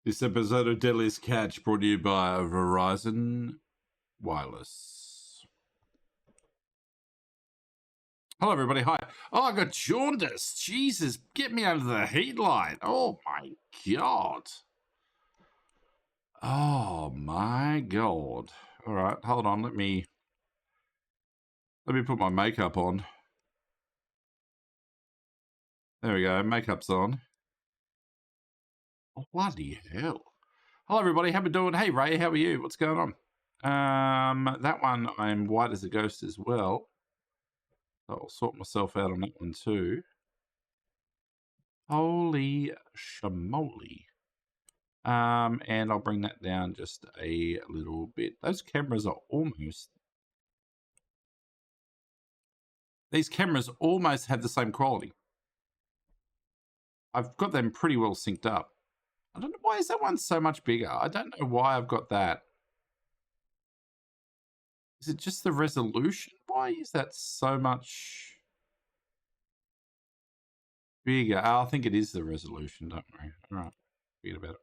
This episode of Deadliest Catch brought to you by Verizon Wireless. Hello, everybody. Hi. Oh, I got jaundice. Jesus, get me out of the heat light. Oh, my God. Oh, my God. All right, hold on. Let me put my makeup on. There we go. Makeup's on. Oh, bloody hell. Hello, everybody. How we doing? Hey, Ray. How are you? What's going on? That one, I'm white as a ghost as well. I'll sort myself out on that one too. Holy shamoly. And I'll bring that down just a little bit. Those cameras are almost... These cameras almost have the same quality. I've got them pretty well synced up. I don't know why is that one so much bigger. I don't know why I've got that. Is it just the resolution? Why is that so much bigger? Oh, I think it is the resolution, don't worry. All right, forget about it.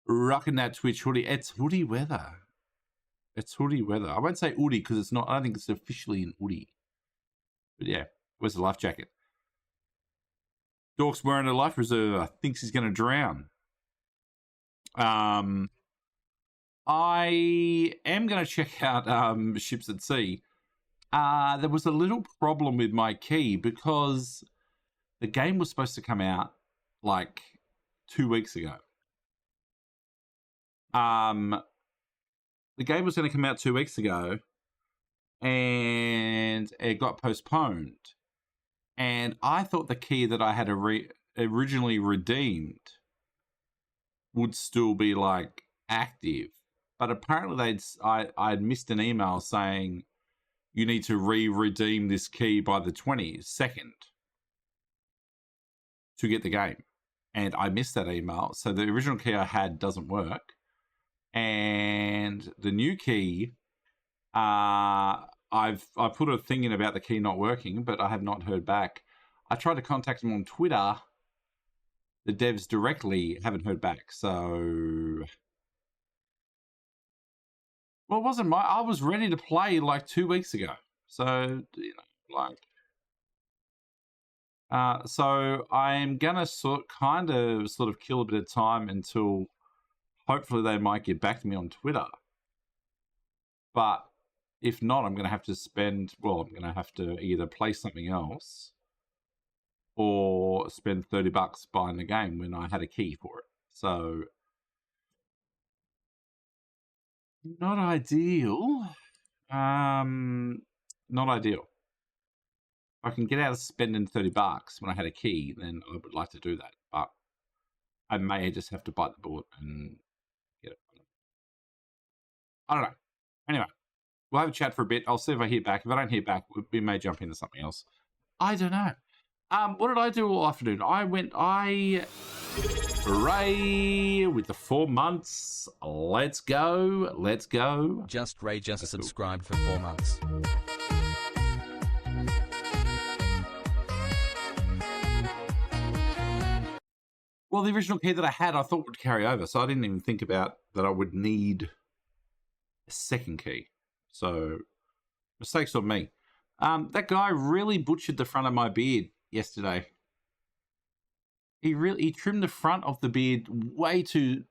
Rocking that Twitch hoodie. It's hoodie weather. It's hoodie weather. I won't say hoodie because it's not, I don't think it's officially an hoodie. But yeah, where's the life jacket? Dork's wearing a life preserver. Thinks he's going to drown. I am going to check out Ships at Sea. There was a little problem with my key because the game was supposed to come out like 2 weeks ago. The game was going to come out 2 weeks ago and it got postponed. And I thought the key that I had originally redeemed would still be like active, but apparently I'd missed an email saying you need to redeem this key by the 22nd to get the game, and I missed that email, so the original key I had doesn't work, and the new key, I put a thing in about the key not working, but I have not heard back. I tried to contact them on Twitter. The devs directly haven't heard back, so... Well, it wasn't I was ready to play like 2 weeks ago. So, you know, like... so I'm gonna sort of kill a bit of time until hopefully they might get back to me on Twitter. But if not, I'm gonna have to I'm gonna have to either play something else or spend $30 buying the game when I had a key for it. So, not ideal. Not ideal. If I can get out of spending $30 when I had a key, then I would like to do that. But I may just have to bite the bullet and get it. I don't know. Anyway, we'll have a chat for a bit. I'll see if I hear back. If I don't hear back, we may jump into something else. I don't know. What did I do all afternoon? Ray with the 4 months. Let's go. Just Ray just subscribed for 4 months. Well, the original key that I had, I thought would carry over, so I didn't even think about that I would need a second key. So, mistakes on me. That guy really butchered the front of my beard yesterday. He trimmed the front of the beard way too.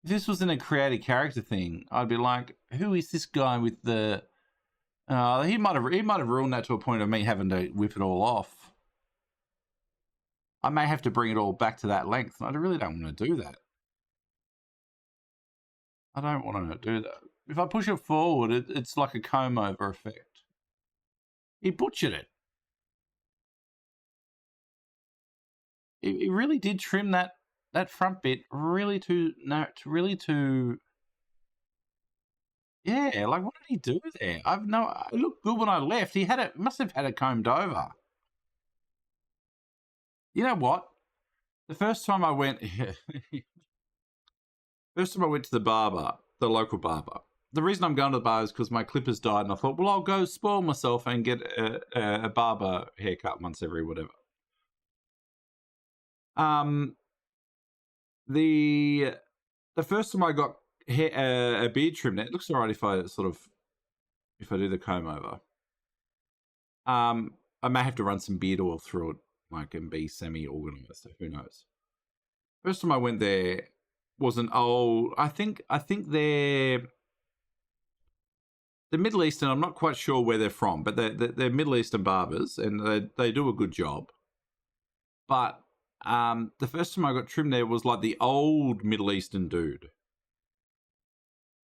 If this wasn't a creative character thing, I'd be like, who is this guy with the... he might have ruined that to a point of me having to whip it all off. I may have to bring it all back to that length. I really don't want to do that. I don't want to do that. If I push it forward, it's like a comb over effect. He butchered it. He really did trim that front bit really too... Yeah, like what did he do there? It looked good when I left. He must have had it combed over. You know what? The first time I went to the barber, the local barber. The reason I'm going to the bar is because my clippers died, and I thought, well, I'll go spoil myself and get a barber haircut once every whatever. The first time I got a beard trimmed, it looks alright if I do the comb over. I may have to run some beard oil through it, like, and be semi-organized. So who knows? First time I went there was an old. I think they're Middle Eastern. I'm not quite sure where they're from, but they're Middle Eastern barbers, and they do a good job. But the first time I got trimmed there was like the old Middle Eastern dude.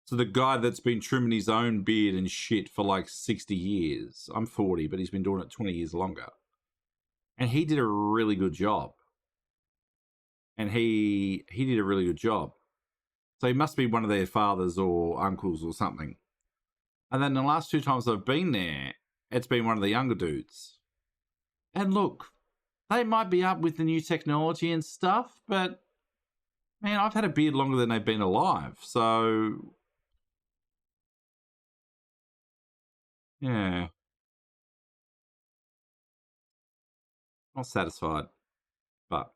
So the guy that's been trimming his own beard and shit for like 60 years. I'm 40, but he's been doing it 20 years longer. And he did a really good job. And he did a really good job. So he must be one of their fathers or uncles or something. And then the last 2 times I've been there, it's been one of the younger dudes. And look, they might be up with the new technology and stuff, but man, I've had a beard longer than they've been alive. So yeah, not satisfied. But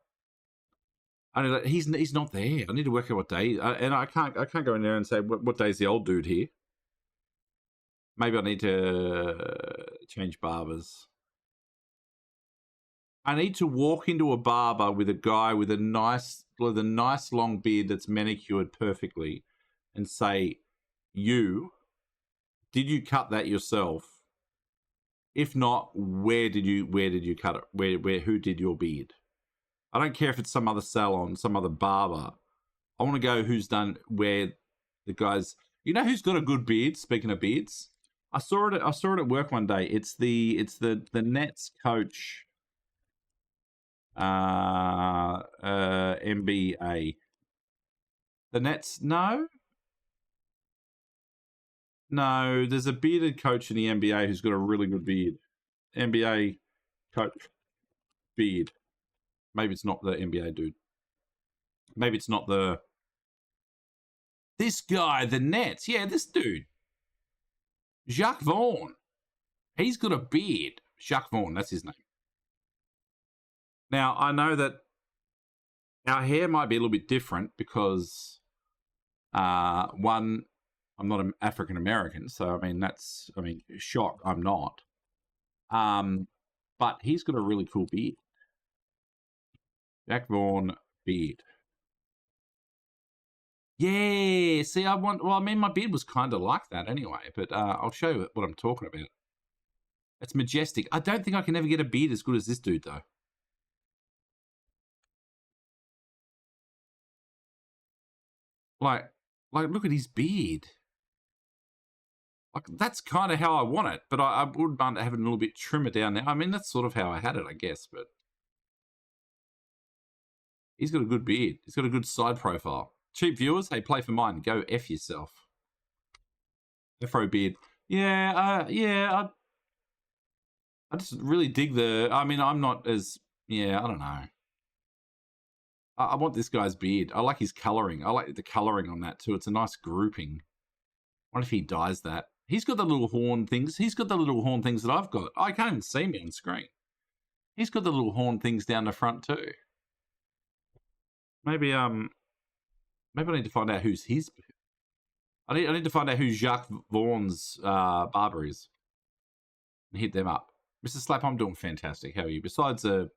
I know that he's not there. I need to work out what day, and I can't go in there and say what day is the old dude here. Maybe I need to change barbers. I need to walk into a barber with a guy with a nice long beard that's manicured perfectly, and say, did you cut that yourself? If not, where did you cut it? Who did your beard? I don't care if it's some other salon, some other barber. I want to go who's done where the guys. You know who's got a good beard? Speaking of beards, I saw it at work one day. It's the Nets coach, NBA. The Nets, no. There's a bearded coach in the NBA who's got a really good beard. NBA coach beard. Maybe it's not the NBA dude. Maybe it's not this guy, the Nets. Yeah, this dude. Jacques Vaughn. He's got a beard. Jacques Vaughn, that's his name. Now, I know that our hair might be a little bit different because, one, I'm not an African American, so shock, I'm not. But he's got a really cool beard. Jacques Vaughn beard. Yeah, see, my beard was kind of like that anyway, but I'll show you what I'm talking about. It's majestic. I don't think I can ever get a beard as good as this dude, though. Like, look at his beard. Like, that's kind of how I want it, but I would want to have it a little bit trimmer down there. I mean, that's sort of how I had it, I guess, but he's got a good beard. He's got a good side profile. Cheap viewers, hey, play for mine. Go F yourself. Afro beard. Yeah, I just really dig I'm not as, I don't know. I want this guy's beard. I like his colouring. I like the colouring on that too. It's a nice grouping. What if he dyes that? He's got the little horn things. He's got the little horn things that I've got. I can't even see me on screen. He's got the little horn things down the front too. Maybe I need to find out who's his. I need to find out who Jacques Vaughn's barber is and hit them up. Mr. Slap, I'm doing fantastic. How are you? Besides a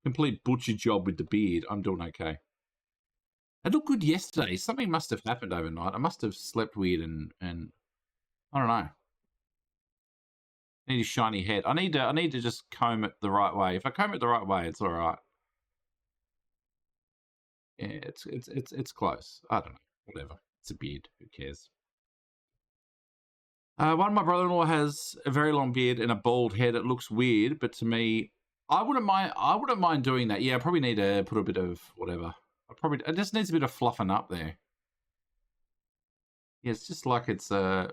complete butcher job with the beard, I'm doing okay. I looked good yesterday. Something must have happened overnight. I must have slept weird and I don't know. I need a shiny head. I need to just comb it the right way. If I comb it the right way, it's all right. Yeah, it's close. I don't know. Whatever. It's a beard. Who cares? One of my brother-in-law has a very long beard and a bald head. It looks weird, but to me, I wouldn't mind doing that. Yeah, I probably need to put a bit of whatever. It just needs a bit of fluffing up there. Yeah, it's just like I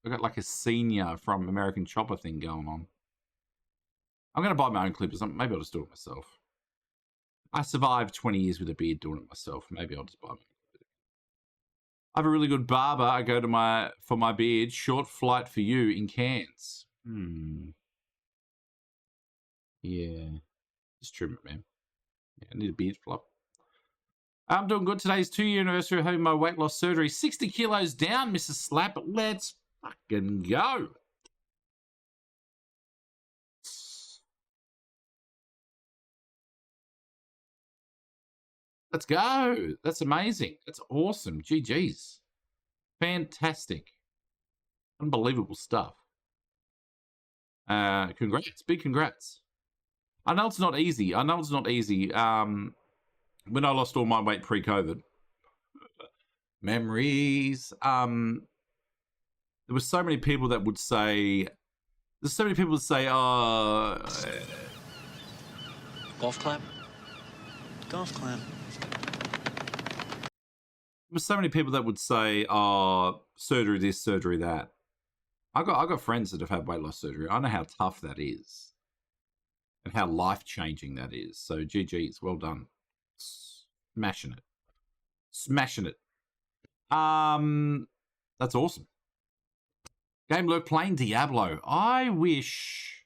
got like a senior from American Chopper thing going on. I'm going to buy my own clippers. Maybe I'll just do it myself. I survived 20 years with a beard doing it myself. Maybe I'll just buy my own clippers. I have a really good barber. I go to for my beard. Short flight for you in Cairns. Yeah. Just trim it, man. Yeah, I need a beard flop. I'm doing good. Today's 2-year anniversary of having my weight loss surgery. 60 kilos down, Mrs. Slap. Let's fucking go. Let's go. That's amazing. That's awesome. GG's. Fantastic. Unbelievable stuff. Congrats. Big congrats. I know it's not easy. When I lost all my weight pre-COVID, memories. There were so many people that would say, oh, Golf clap? Golf clap. there were so many people that would say, oh, surgery this, surgery that. I got friends that have had weight loss surgery. I know how tough that is and how life-changing that is. So GG's, well done. Smashing it. That's awesome. Game Lurk playing Diablo. I wish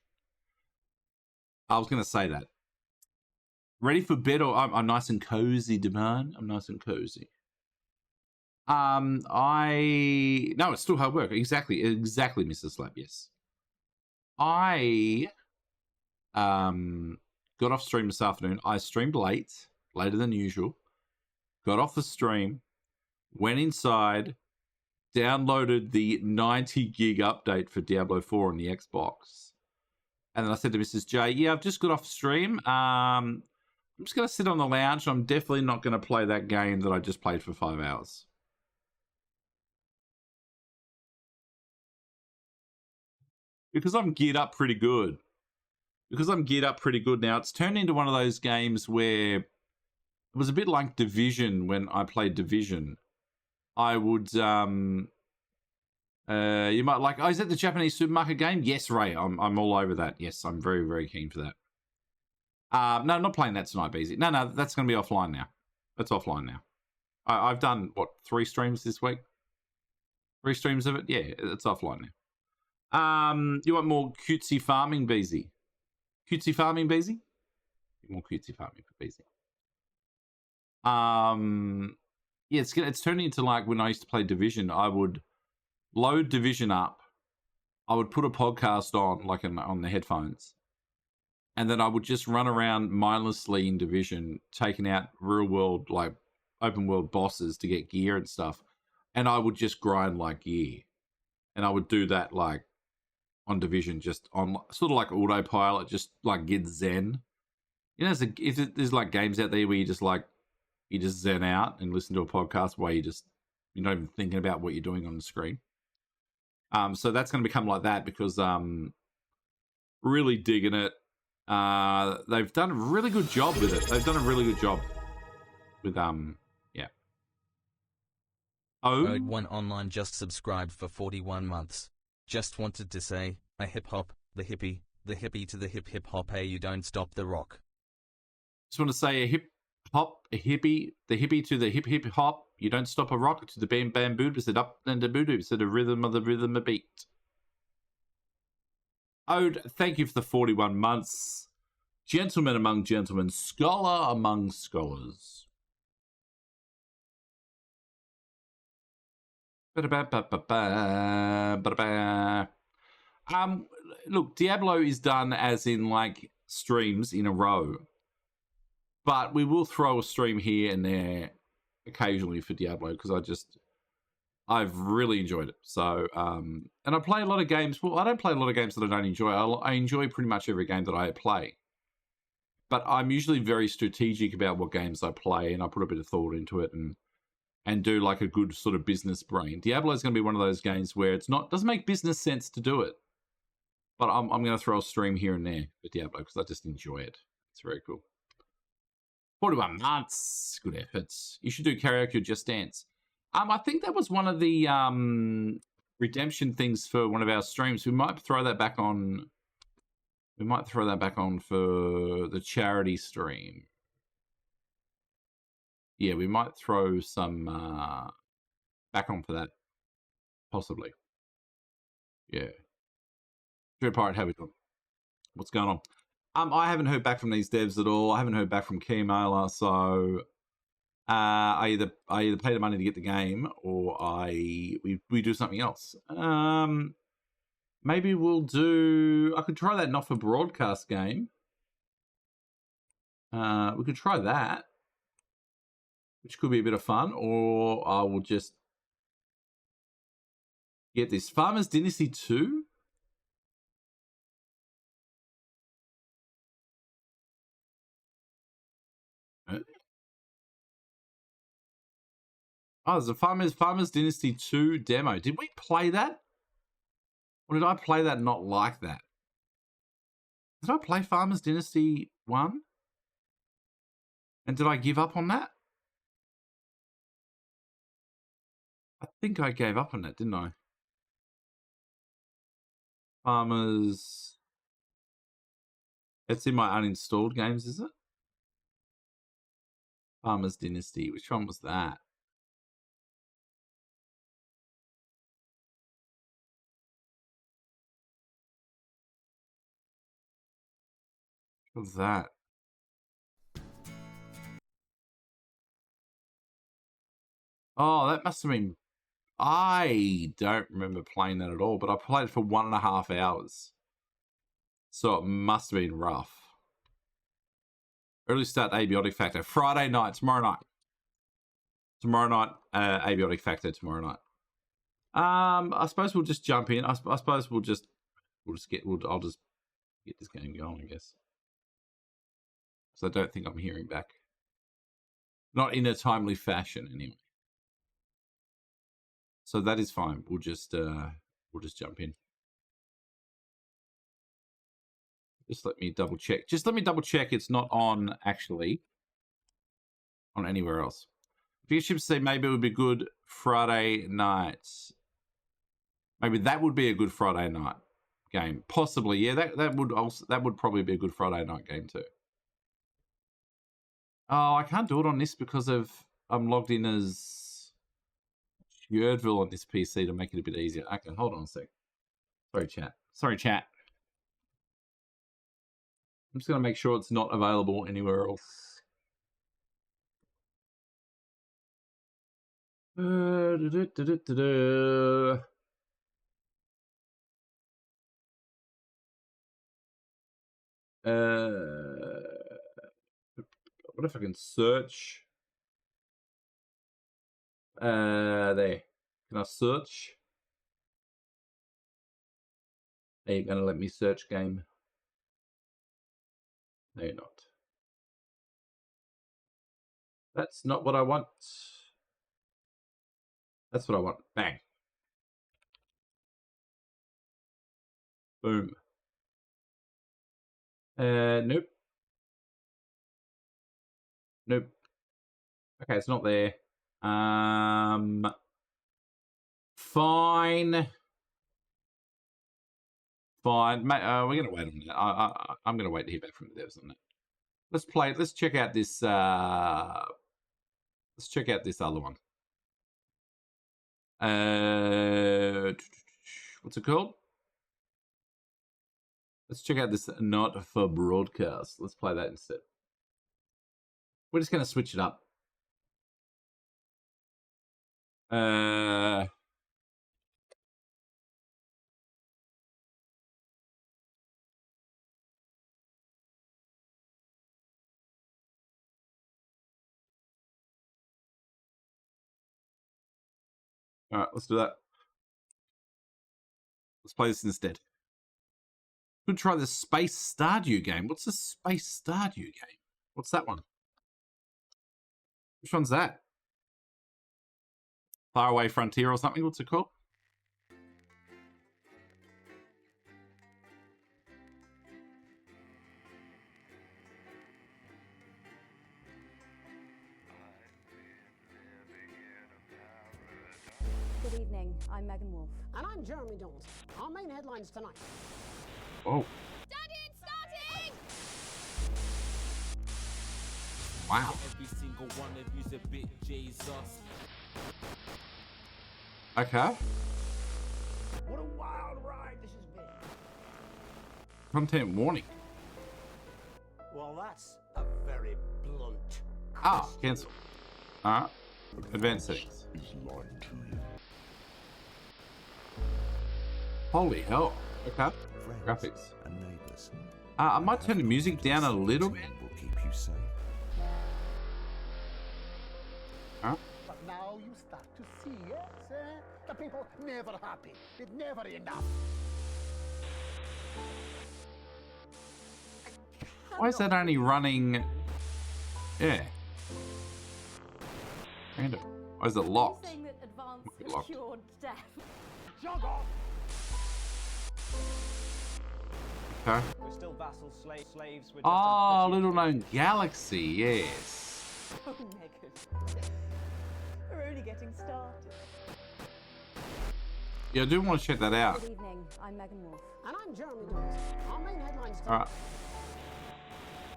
I was going to say that. Ready for bed, or I'm nice and cozy, Devon. I'm nice and cozy. No, it's still hard work. Exactly, Mr. Slap. Yes, I got off stream this afternoon. I streamed later than usual. Got off the stream, went inside, downloaded the 90 gig update for Diablo 4 on the Xbox, and then I said to Mrs. J, "Yeah, I've just got off stream. I'm just going to sit on the lounge. I'm definitely not going to play that game that I just played for 5 hours." Because I'm geared up pretty good. Now. It's turned into one of those games where it was a bit like Division when I played Division. I would, you might like, oh, is that the Japanese supermarket game? Yes, Ray, I'm all over that. Yes, I'm very, very keen for that. No, I'm not playing that tonight, BZ. No, that's going to be offline now. That's offline now. I've done, 3 streams this week? 3 streams of it? Yeah, it's offline now. You want more cutesy farming, BZ? Cutesy farming, BZ? More cutesy farming for BZ. Yeah, it's turning into like when I used to play Division. I would load Division up. I would put a podcast on, like on the headphones, and then I would just run around mindlessly in Division, taking out real world, like open world bosses to get gear and stuff. And I would just grind like gear, and I would do that like on Division, just on sort of like autopilot, just like get zen. You know, there's like games out there where you just zen out and listen to a podcast while you're not even thinking about what you're doing on the screen. So that's going to become like that because really digging it. They've done a really good job with it. Yeah. Ode One Online just subscribed for 41 months. Just wanted to say, I hip hop, the hippie to the hip hop, hey, you don't stop the rock. Just want to say a hip hop, a hippie, the hippie to the hip hop, you don't stop a rock, to the bam bam boo, to the up and the boo doo, to the rhythm of a beat. Ode, thank you for the 41 months. Gentleman among gentlemen, scholar among scholars. Look, Diablo is done as in like streams in a row, but we will throw a stream here and there occasionally for Diablo because I've really enjoyed it. So, and I play a lot of games. Well, I don't play a lot of games that I don't enjoy. I enjoy pretty much every game that I play, but I'm usually very strategic about what games I play, and I put a bit of thought into it and do like a good sort of business brain. Diablo is going to be one of those games where doesn't make business sense to do it. But I'm going to throw a stream here and there for Diablo because I just enjoy it. It's very cool. 41 months. Good efforts. You should do karaoke or Just Dance. I think that was one of the redemption things for one of our streams. We might throw that back on. We might throw that back on for the charity stream. Yeah, we might throw some back on for that. Possibly. Yeah. Dread Pirate, how we doing? What's going I haven't heard back from these devs at all. I haven't heard back from Keymailer, so I either pay the money to get the game, or we do something else. Maybe we'll do. I could try that not for broadcast game. We could try that, which could be a bit of fun, or I will just get this Farmers Dynasty 2. Oh, there's a Farmers Dynasty 2 demo. Did we play that? Or did I play that and not like that? Did I play Farmers Dynasty 1? And did I give up on that? I think I gave up on that, didn't I? Farmers... It's in my uninstalled games, is it? Farmers Dynasty. Which one was that? What was that? Oh, that must have been... I don't remember playing that at all, but I played it for 1.5 hours. So it must have been rough. Early start Abiotic Factor. Friday night, tomorrow night. Tomorrow night, Abiotic Factor tomorrow night. I suppose we'll just jump in. I suppose I'll just get this game going, I guess. So I don't think I'm hearing back. Not in a timely fashion, anyway. So that is fine. We'll just jump in. Just let me double check. Just let me double check it's not on actually on anywhere else. Bishop say maybe it would be good Friday nights. Maybe that would be a good Friday night game. Possibly, yeah. That would probably be a good Friday night game too. Oh, I can't do it on this because I'm logged in as Yerdville on this PC to make it a bit easier. Okay, hold on a sec. Sorry, chat. I'm just going to make sure it's not available anywhere else. What if I can search? There. Can I search? Are you going to let me search game? No, you're not. That's not what I want. That's what I want. Bang. Boom. Nope. Nope. Okay, it's not there. Fine. Fine. We're going to wait on that. I'm going to wait to hear back from the devs on that. Let's play it. Let's check out this. Let's check out this other one. What's it called? Let's check out this not for broadcast. Let's play that instead. We're just going to switch it up. All right, let's do that. Let's play this instead. Could try the Space Stardew game. What's the Space Stardew game? What's that one? Which one's that? Faraway Frontier or something? What's it called? Good evening. I'm Megan Wolf. And I'm Jeremy Dawes. Our main headlines tonight. Oh. Starting! Wow. Every single one of you's a bit Jesus. Okay. What a wild ride this has been. Content warning. Well, that's a very blunt. Ah, cancel. Alright. Advanced settings. Holy hell. Okay. Graphics. And neighbours. I might turn the music down a little bit. Will keep you safe. Alright. But now you start to see, yes? The people never happy. It's never enough. Why is that only running? Yeah. Random. Why is it locked? Saying that advance Might be locked. cured death. Jog off. Okay. We're still vassal slaves. We're just Oh, unfortunate- little known galaxy, yes. Oh, Megan. We're only getting started. Yeah, I do want to check that out. Good evening. I'm Megan Wolf. And I'm Jeremy Dawes. Our main headlines tonight. Alright,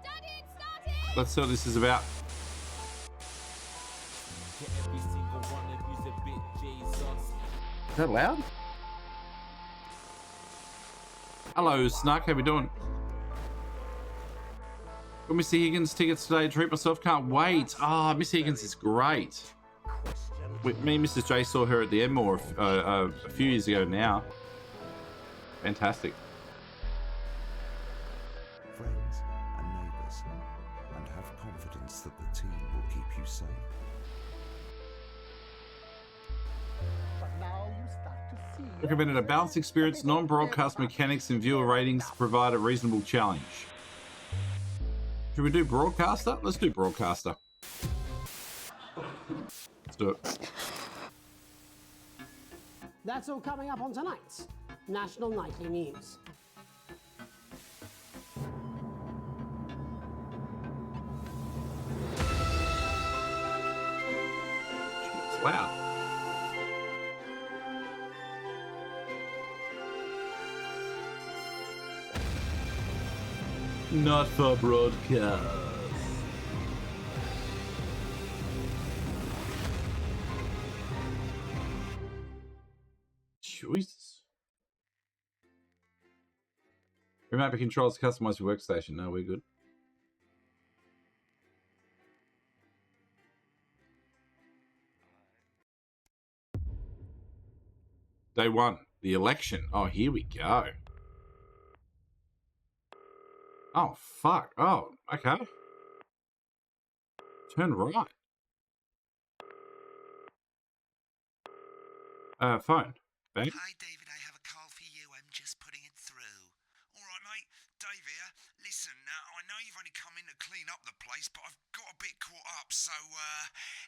Started! Started! let's see what this is about. To every single one of you's a bit Jesus. Is that loud? Hello, Snark. How we doing? Got Missy Higgins tickets today. Treat myself. Can't wait. Ah, Miss Higgins is great. Me and Mrs. J saw her at the Enmore a few years ago now. Fantastic. Friends and neighbours. And have confidence that the team will keep you safe. But now you start to see. Recommended a balanced experience, non-broadcast mechanics, and viewer ratings to provide a reasonable challenge. Should we do broadcaster? Let's do broadcaster. Let's do it. That's all coming up on tonight's National Nightly News. It's loud. Not for broadcast. Jesus. Remap controls customize your workstation. No, we're good. Day one, the election. Oh, here we go. Oh, fuck. Oh, okay. Turn right. Phone. Bang. Hi, David, I have a call for you. I'm just putting it through. All right, mate. Dave here. Listen, I know you've only come in to clean up the place, but I've got a bit caught up, so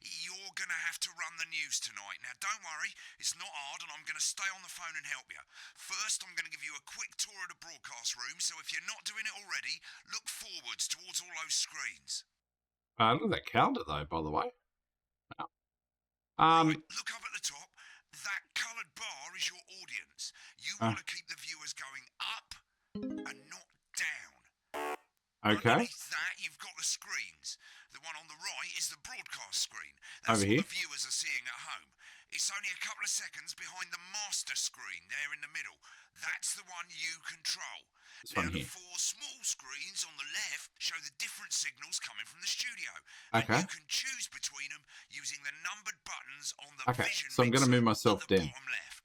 you're going to have to run the news tonight. Now, don't worry. It's not hard, and I'm going to stay on the phone and help you. First, I'm going to give you a quick tour of the broadcast room, so if you're not doing it already, look forwards towards all those screens. Look at that calendar, though, by the way. Wow. Right, look up at the top. That coloured bar is your audience. You want to keep the viewers going up and not down. Okay. Underneath that, you've got the screens. The one on the right is the broadcast screen. That's Over what here? the viewers are seeing at home. It's only a couple of seconds behind the master screen there in the middle. That's the one you control. This one Now, here. the four small screens on the left show the different signals coming from the studio. Okay. And you can choose between them using the numbered buttons on the Okay, vision so I'm gonna mixer move myself at the down. bottom left.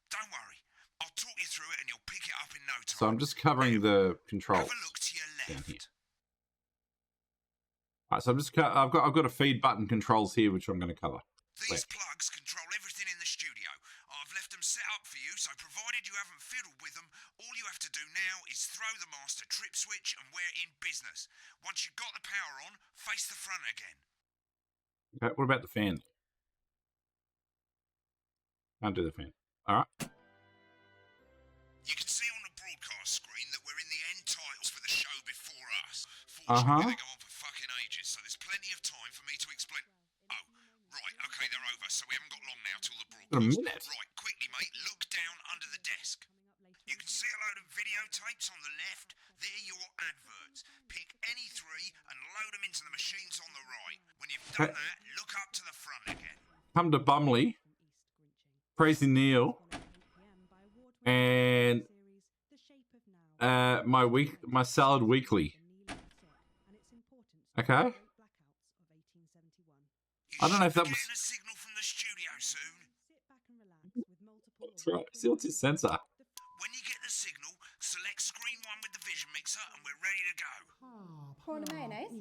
Don't worry. I'll talk you through it and you'll pick it up in no time. So I'm just covering the controls Have a look to your down left. here. Alright, so I've got a feed button controls here, which I'm going to cover. These Left. plugs control everything in the studio. I've left them set up for you, so provided you haven't fiddled with them, all you have to do now is throw the master trip switch and we're in business. Once you've got the power on, face the front again. Okay, what about the fan? Can't do the fan. Alright. You can see on the broadcast screen that we're in the end titles for the show before us. Uh-huh. Fortunately, they go on for fucking ages, so there's plenty of time for me to explain. Oh, right, okay, they're over, so we haven't got long now till the Got a broadcast. minute. Right, quickly, mate, look down under the desk. You can see a load of videotapes on the left. They're your adverts. Pick any three and load them into the machines on the right. When you've done that, look up to the front again. Come to Bumley. Crazy Neil. And my Salad Weekly. Okay. I don't know if that was. Getting a signal from the studio soon. That's right. See what's his sensor? When you get the signal, select screen 1 with the vision mixer and we're ready to go. Prawn and mayonnaise?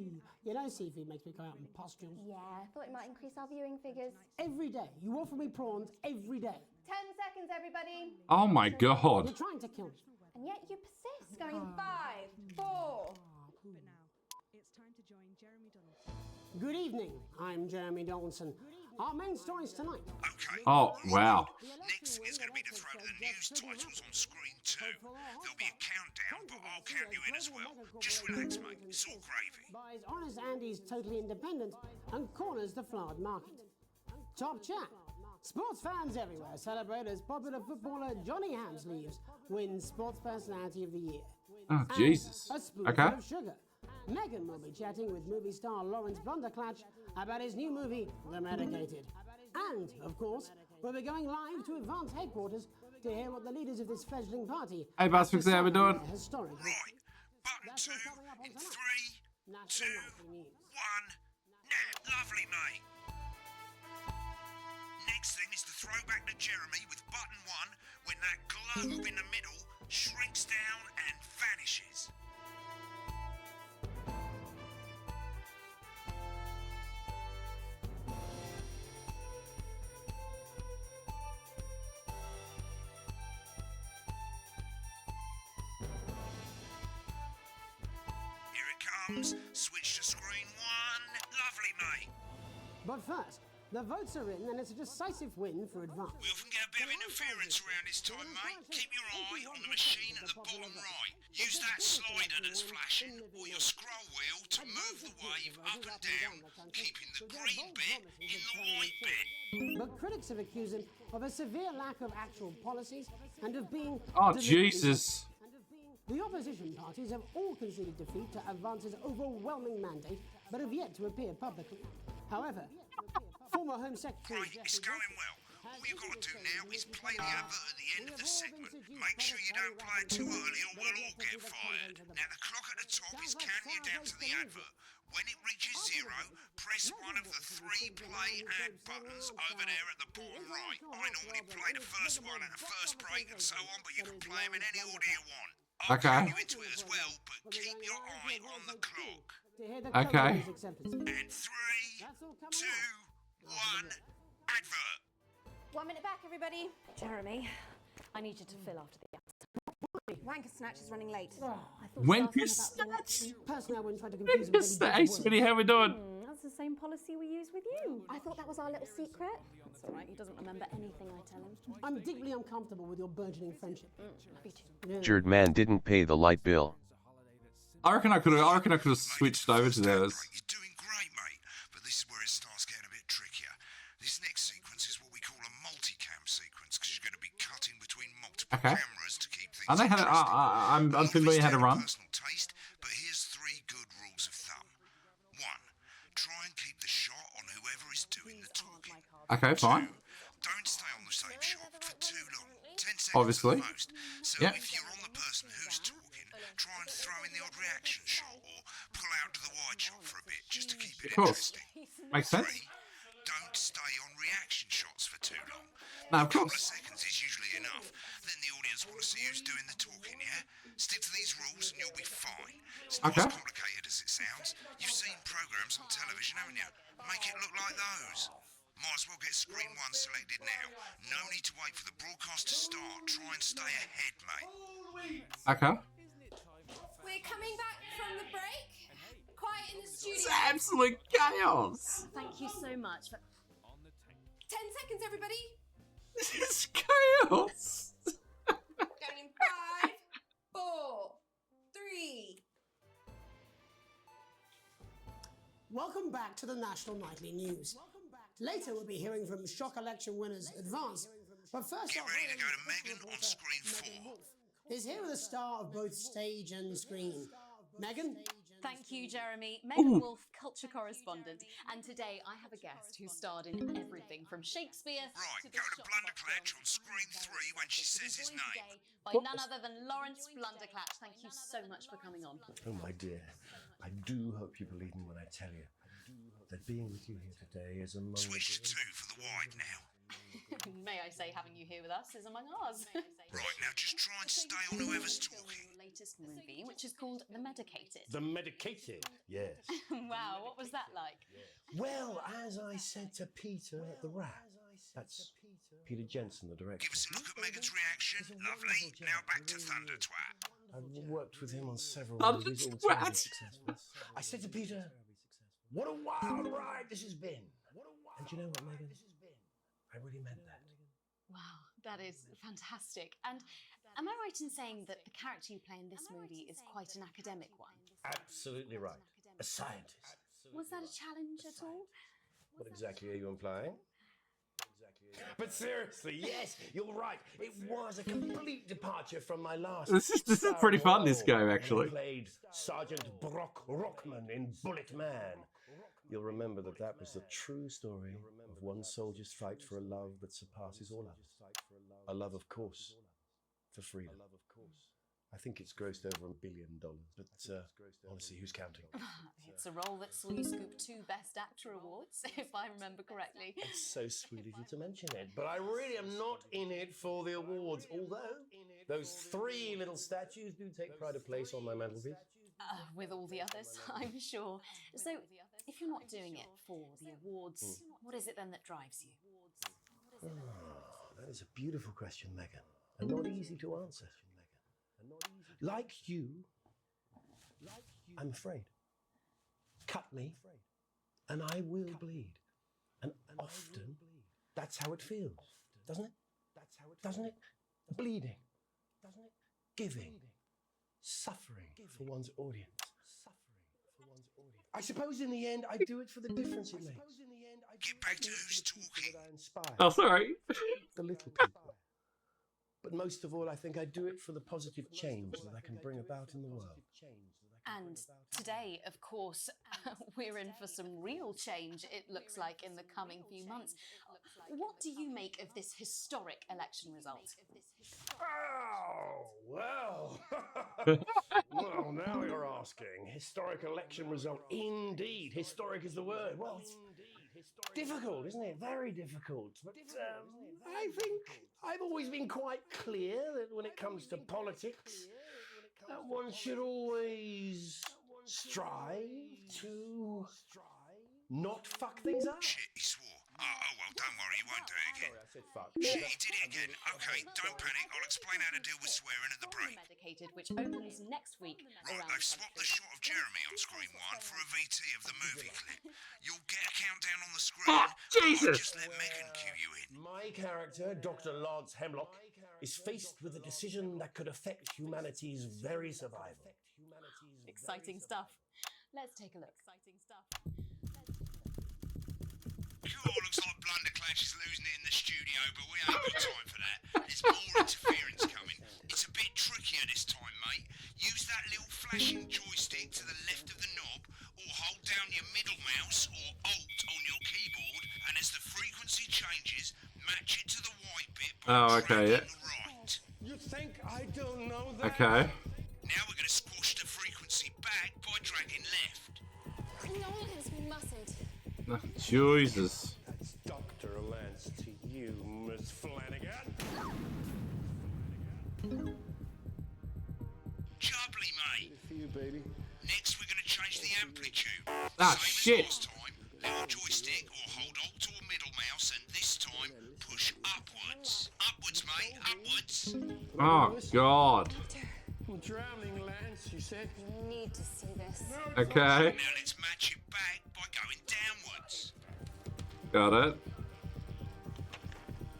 You know seafood makes me come out in pustules. Yeah, I thought it might increase our viewing figures. Every day. You offer me prawns every day. 10 seconds, everybody. Oh my god. You're trying to kill me. And yet you persist. Going in 5, 4. Good evening. I'm Jeremy Donaldson. Our main stories tonight. Okay. Oh, wow. Next thing is going to be to throw the news titles on screen 2. There'll be a countdown, but I'll count you in as well. Just relax, mate. It's all gravy. Buys Honest Andy's Totally Independent and corners the flowered market. Top chat. Sports fans everywhere celebrate as popular footballer Johnny Hamsleeves wins Sports Personality of the Year. Oh, And Jesus. a spoonful Okay. of sugar. Megan will be chatting with movie star Lawrence Blunderclatch about his new movie, The Medicated. And, of course, we'll be going live to Advance headquarters to hear what the leaders of this fledgling party Hey, Buzz Fix, how we doing? historically. Right. Button 2 in 3, 2, 1. National Nightly News. Now, lovely, mate. Next thing is to throw back to Jeremy with button 1 when that globe in the middle shrinks down and vanishes. Here it comes. Switch to screen 1. Lovely, mate. But first, the votes are in and it's a decisive win for Advance. We often get a bit of interference around this time, mate. Keep your eye on the machine at the bottom right. Use that slider that's flashing or your scroll wheel to move the wave up and down, keeping the green bit in the white bit. But critics have accused him of a severe lack of actual policies and of being... Oh, deliberately- Jesus. The opposition parties have all conceded defeat to Advance's overwhelming mandate, but have yet to appear publicly. However, former Home Secretary... Right, it's going well. All you've got to do now is play the advert at the end of the segment. Make sure you don't play it too early or we'll all get fired. Now, the clock at the top is counting you down to the advert. When it reaches 0, press one of the 3 play ad buttons over there at the bottom right. I normally play the first one at the first break and so on, but you can play them in any order you want. I'll Okay. count you into it as well, but keep your eye on the clock. Okay. And 3, 2, 1, advert. 1 minute back, everybody. Jeremy, I need you to fill after the Wanker Snatch is running late. I thought Wanker starting about Snatch? Personally, I wouldn't try to confuse him with It's any the big Ace words. Minnie, how we doing? That's the same policy we use with you. I thought that was our little secret. That's all right. He doesn't remember anything I tell him. I'm deeply uncomfortable with your burgeoning friendship. Me too. Injured man didn't pay the light bill. I reckon I could have switched over to theirs. You're doing great, mate. But this is where it starts getting a bit trickier. This next sequence is what we call a multicam sequence because you're going to be cutting between multiple Okay. cameras to keep things I know how to. interesting. I'm familiar how to run. Personal taste, but here's 3 good rules of thumb. 1, try and keep the shot on whoever is doing the talking. Okay, fine. 2, don't stay on the same shot for too long. 10 seconds Obviously. at the most. So Yeah. if you're on the person who's talking, try and throw in the odd reaction shot or pull out to the wide shot for a bit just to keep it Of course. interesting. Makes sense. 3, don't stay on reaction shots for too long. No, A of couple of course. seconds is usually enough. Then the audience want to see who's doing the talking, yeah? Stick to these rules and you'll be fine. It's not Okay. as complicated as it sounds. You've seen programs on television, haven't you? Make it look like those. Might as well get screen 1 selected now. No need to wait for the broadcast to start. Try and stay ahead, mate. Okay. We're coming back from the break. Quiet in the studio. It's absolute chaos. Thank you so much. 10 seconds, everybody. This is chaos. Going in 5, 4, 3. Welcome back to the National Nightly News. Later, we'll be hearing from shock election winners Advance. But first, Get ready to go to Megan on screen 4. is here with a star of both stage and screen. Megan? Thank you, Jeremy. Megan Wolf, culture correspondent. And today I have a guest who starred in everything from Shakespeare Right, to go to the Blunderclatch on screen 3 when she says his joined name. today by none other than Lawrence Blunderclatch. Thank you so much for coming on. Oh my dear. I do hope you believe me when I tell you that being with you here today is among Switch to 2 for the wide now. May I say, having you here with us is among ours. Right, now just try and stay on whoever's talking. Your latest movie, which is called The Medicated. The Medicated, yes. Wow, what was that like? Well, as I said to Peter at the Rat, that's Peter Jensen, the director. Give us a look at Megan's reaction. Lovely. Now back to Thunder Twat. I've worked with him on several Thunder movies, all Twat. terribly successful. I said to Peter, what a wild ride this has been. And you know what, Megan? I really meant that. Wow, that is fantastic. And am I right in saying that the character you play in this movie is quite an academic one? Absolutely right. A scientist. Was that a challenge at all? What exactly are you implying? But seriously, yes, you're right. It was a complete departure from my last. This is pretty fun. This game actually. I played Sergeant Brock Rockman in Bullet Man. You'll remember that that was the true story of one soldier's fight for a love that surpasses all others. A love, of course, for freedom. I think it's grossed over $1 billion, but honestly, who's counting? It's a role that saw you scoop 2 Best Actor awards, if I remember correctly. It's so sweet of you to mention it, but I really am not in it for the awards, although those 3 little statues do take pride of place on my mantelpiece. With all the others, I'm sure. So, if you're not doing it for the awards, what is it then that drives you? That is a beautiful question, Megan, and not easy to answer. Like you, I'm afraid. Cut me, and I will bleed. And often, that's how it feels, doesn't it? Doesn't it? Bleeding, giving, suffering for one's audience. I suppose in the end, I do it for the difference it makes. Get back to who's talking. Oh, sorry. The little people. But most of all, I think I do it for the positive change that I can bring about in the world. And today, of course, we're in for some real change, it looks like, in the coming few months. What do you make of this historic election result? Oh, well. Well, now you're asking. Historic election result. Indeed. Historic is the word. Well, it's difficult, isn't it? Very difficult. But I think I've always been quite clear that when it comes to politics, one should always strive to not fuck things up. Shit, he swore. Oh, well, don't worry, he won't do it again. Sorry, I said fuck. Shit, he did it again. Okay, don't panic. I'll explain how to deal with swearing at the break. Medicated, which opens next week. Right, they've swapped the shot of Jeremy on screen 1 for a VT of the movie clip. You'll get a countdown on the screen. Oh, Jesus! Just let Megan cue you in. My character, Dr. Lance Hemlock, is faced with a decision that could affect humanity's very survival. Exciting stuff. Let's take a look. Exciting stuff. Cool, looks like Blunderclatch is losing it in the studio, but we ain't got time for that. There's more interference coming. It's a bit trickier this time, mate. Use that little flashing joystick to the left of the knob, or hold down your middle mouse or Alt on your keyboard, and as the frequency changes, match it to the white bit by dragging right. You think I don't know that? Okay. Now we're going to squash the frequency back by dragging left. No, Liz, we mustn't. Jesus. That's Dr. Lance to you, Miss Flanagan. Jubbly, mate. For you, baby. Next, we're going to change the amplitude. Ah, Same shit. as last time. Little joystick or hold Alt or middle mouse, and this time push upwards. Upwards, mate. Upwards. Oh, God. I'm drowning, Lance, you said. You need to see this. Okay. Now let's match it back by going downwards. Got it.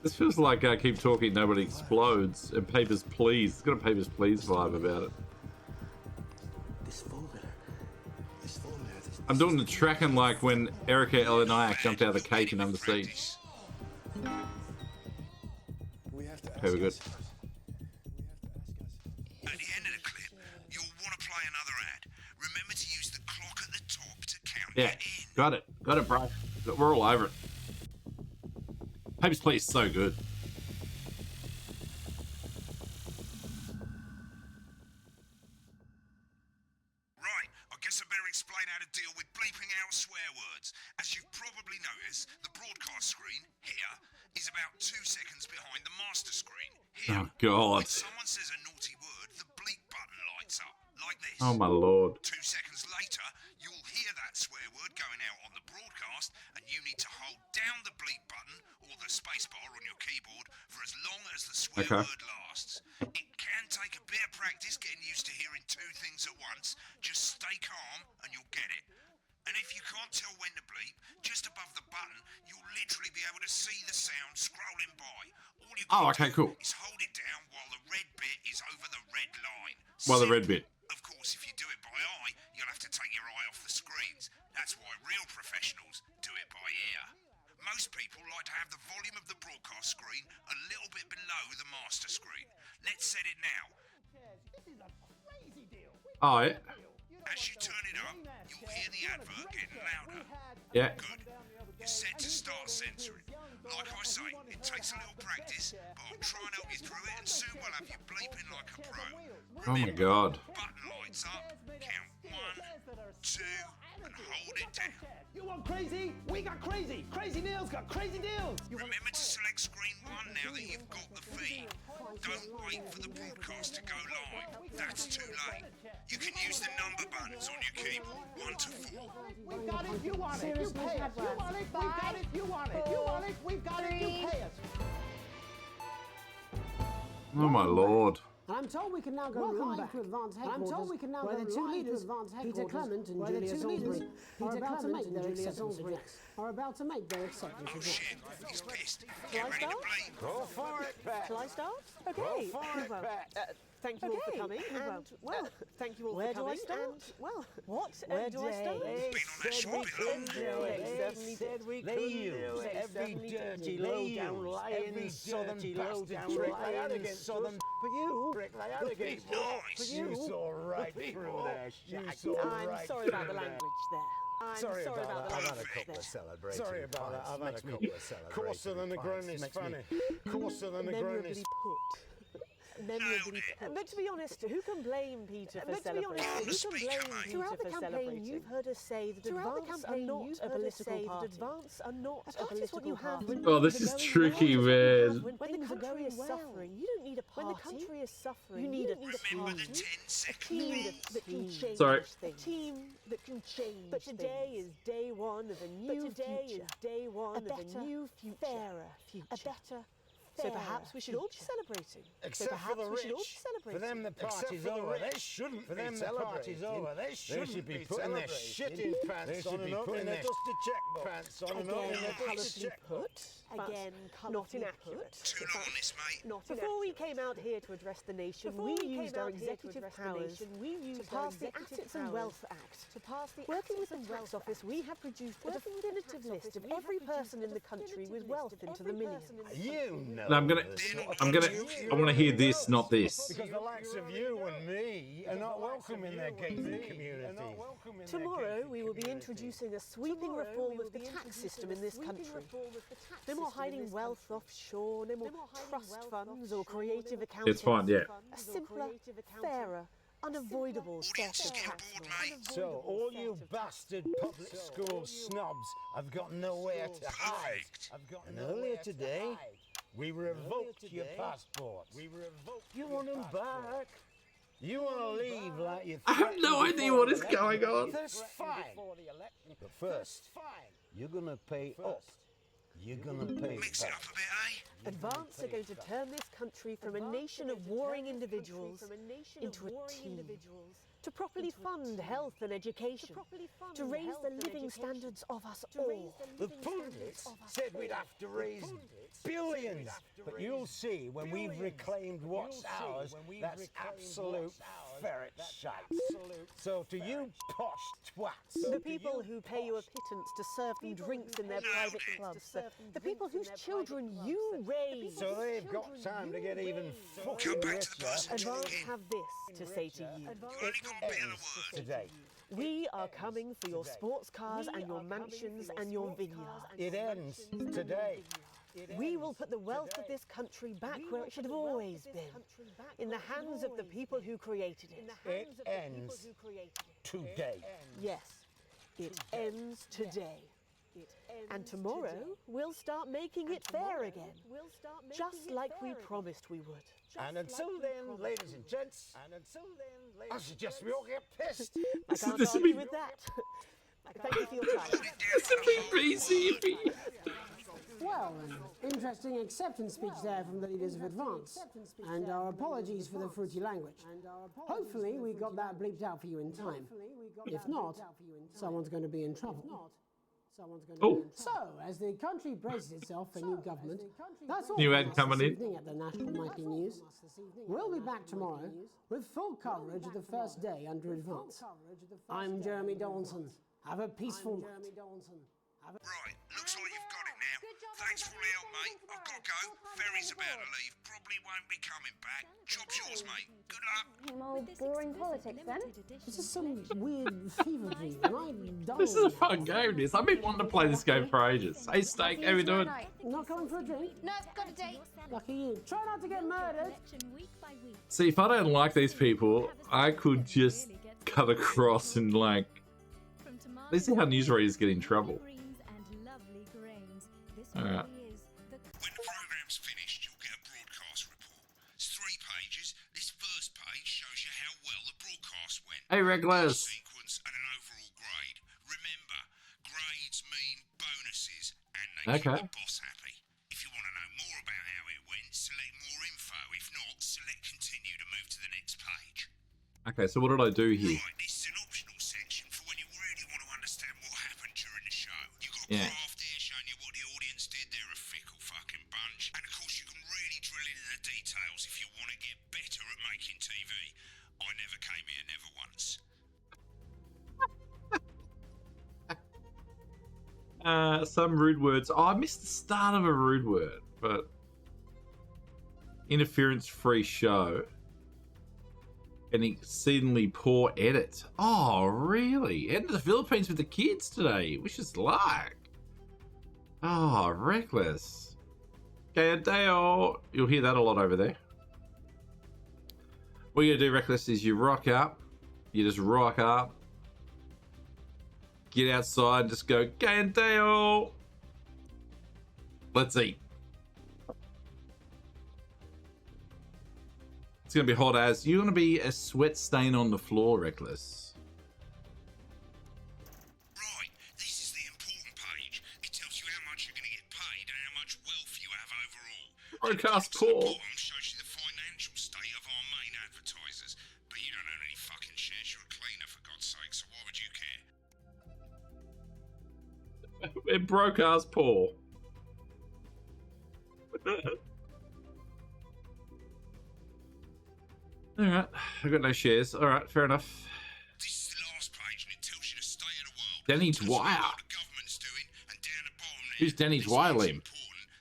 This feels like I keep talking, nobody explodes, and Papers, Please. It's got a Papers, Please vibe about it. This formula. I'm doing the tracking like when Erica Eleniak jumped out of the cake in Under Siege. Okay, we're good. At the end of the clip, you'll want to play another ad. Remember to use the clock at the top to count Yeah, it in. got it. Got it, bro. We're all over it. Papers, Please, so good. Right, I guess also better explain how to deal with bleeping out swear words. As you've probably noticed, the broadcast screen, here, is about 2 seconds behind the master screen. Here, Oh, God. when someone says a naughty word, the bleep button lights up, like this. Oh, my Lord. 2 seconds later, you'll hear that swear word going out on the broadcast, and you need to hold down the bleep button or the space bar on your keyboard for as long as the swear word lasts. It can take a bit of practice getting used to hearing 2 things at once. Just stay calm and you'll get it. And if you can't tell when to bleep, just above the button, you'll literally be able to see the sound scrolling by. All you Okay, cool. is hold it down while the red bit is over the red line. Well, the red bit. Of course, if you do it by eye, you'll have to take your eye off the screens. That's why real professionals do it by ear. Most people like to have the volume of the broadcast screen a little bit below the master screen. Let's set it now. Oh, yeah. As you turn it up, you'll hear the advert getting louder. Yeah. Good. You're set to start censoring. Like I say, it takes a little practice, but I'll try and help you through it, and soon we'll have you bleeping like a pro. Oh, my God. Button lights up, count 1, 2, and hold it down. You want crazy? We got crazy. Crazy Neil's got crazy deals. Remember to select screen 1 now that you've got the feed. Don't wait for the broadcast to go live. That's too late. You can use the number buttons on your keyboard, 1 to 4. We got it. You want it. You pay us. You want it. We got it. You want it. You want it. We got it. You pay us. Oh, my Lord. And I'm told we can now go live to Advance Headquarters, where the two leaders, Peter Clement and Julia Salisbury, are about to make their acceptance address. He's pissed. Shall I start? Go for it, Pat. Shall I start? Okay. Go for it, Well, Pat. thank you all for coming. And, well, thank you all Where for coming. do I start? And, well, What? Where do I start? They said we couldn't do it. They They said we couldn't do it. Every dirty, low-down, lying, southern, low-down, lying, southern. But you, the people, you saw right through there. You saw I'm right sorry about the through language there. I'm Sorry about about the that. I've had a language couple there. of celebrating. Sorry about that. I've had a couple of celebrating. Coarser than the ground is funny. Coarser than the ground is. Memorably put. But to be honest, who can blame Peter for But to be honest, celebrating? who can blame Peter Throughout the for campaign, celebrating? you've heard us say that Throughout the advance are campaign, not you've a heard us say political that party. advance are not A a party is what you political have party. Oh, this is tricky, man. When the country is suffering, you don't need a party. When the country is suffering, you need a Remember the 10 team. second Team that can change Sorry. things. A team that can change But today things. is day one of a new future. day one A of better, a new future. fairer future. A better, So perhaps we should all be celebrating. Except for the we should all be rich. celebrating. For them, the party's over. They shouldn't. For them, the party's over. They should be putting their shitting pants on and up in their dusty checkbook. Pants on and up in Again, their dusty colourfully checkbook. put. But Again, not colourfully inaccurate. Too long on this, mate. Not Before we came out here to address the nation, we used our executive powers to pass the Assets and Wealth Act. Working with the Tax Office, we have produced a definitive list of every person in the country with wealth into the millions. You know. No, I want to hear this, not this. Because the likes of you and me are not welcome in their gaming community. Tomorrow, we will be introducing a sweeping reform of the tax system in this country. No more hiding wealth offshore, no more trust funds or creative accounting. It's fine, yeah. A simpler, fairer, unavoidable set of tax laws. So, all you bastard public school snobs have got nowhere to hide. And earlier today, we revoked your passport. You want them back? You want to leave like you I have no idea what is going on. That's fine. But first, you're going to pay up. You're going to pay Mix it back. up a bit, eh? Advance are going to turn this country from a nation of warring individuals into a team. To properly fund health and education. To raise the living standards of us all. The pundits said we'd have to raise billions. But you'll see when we've reclaimed what's ours, that's absolute ferret shite. So to you posh twats. The people who pay you a pittance to serve them drinks in their private clubs. The people whose children you raise. So they've got time to get even fucking richer. Advance have this to say to you. Today. We are coming for your sports cars and your mansions and your vineyards. It ends today. We will put the wealth of this country back where it should have always been, in the hands of the people who created it. It ends today. Yes, it ends today. And tomorrow, we'll start making it fair again, just like we promised we would. And until then, ladies and gents, I suggest we all get pissed. I can't argue with that. Thank you for your time. Well, an interesting acceptance speech there from the leaders of Advance, and our apologies for the fruity language. Hopefully we got that bleeped out for you in time. If not, someone's going to be in trouble. Oh. So, as the country braces itself for new government, that's all New from ad us coming this in. evening at the National Nightly News. We'll be back tomorrow with full coverage of the first day under Advance. I'm Jeremy Donaldson. Have a peaceful night. Right, looks like you've got it now. Thanks for all the help, mate. I've got to go. Ferry's about to leave. Probably won't be coming back. Job's yours, mate. Good luck. Some old boring politics then. This is some weird fever dream. Am I done? This is a fun game, this. I've been wanting to play this game for ages. Hey, Steak, how we doing? Not coming for a drink? No, got a date. Lucky you. Try not to get murdered. See, if I don't like these people, I could just cut across and, like... This is how newsreaders get in trouble. Alright. When the program's finished, you'll get a broadcast report. It's 3 pages. This first page shows you how well the broadcast went. Hey, Regulars. Sequence and an overall grade. Remember, grades mean bonuses, and they Okay. keep the boss happy. If you want to know more about how it went, select more info. If not, select continue to move to the next page. Okay, so what did I do here? Right, this is an optional section for when you really want to understand what happened during the show. You've got Yeah. graph there showing you what the audience did. They're a fickle fucking bunch. And of course, you can really drill into the details if you want to get better at making TV. I never came here, never once. Some rude words. Oh, I missed the start of a rude word, but interference-free show. An exceedingly poor edit. Oh, really? Heading to the Philippines with the kids today. Wish us luck. Oh, reckless. Deo. You'll hear that a lot over there. What you do, Reckless, is you rock up. You just rock up. Get outside and just go, Deo. Let's eat. It's going to be hot as. You're going to be a sweat stain on the floor, Reckless. Right, this is the important page. It tells you how much you're going to get paid and how much wealth you have overall. Broadcast The poor. bottom shows you the financial state of our main advertisers. But you don't own any fucking shares. You're a cleaner, for God's sake, so why would you care? It broadcast poor. Alright, I've got no shares. Alright, fair enough. This is the last page and it tells you the state of the world. Danny It tells you Dwyer. what the government's doing, and down the bottom there, Who's Danny Dwyer, Liam?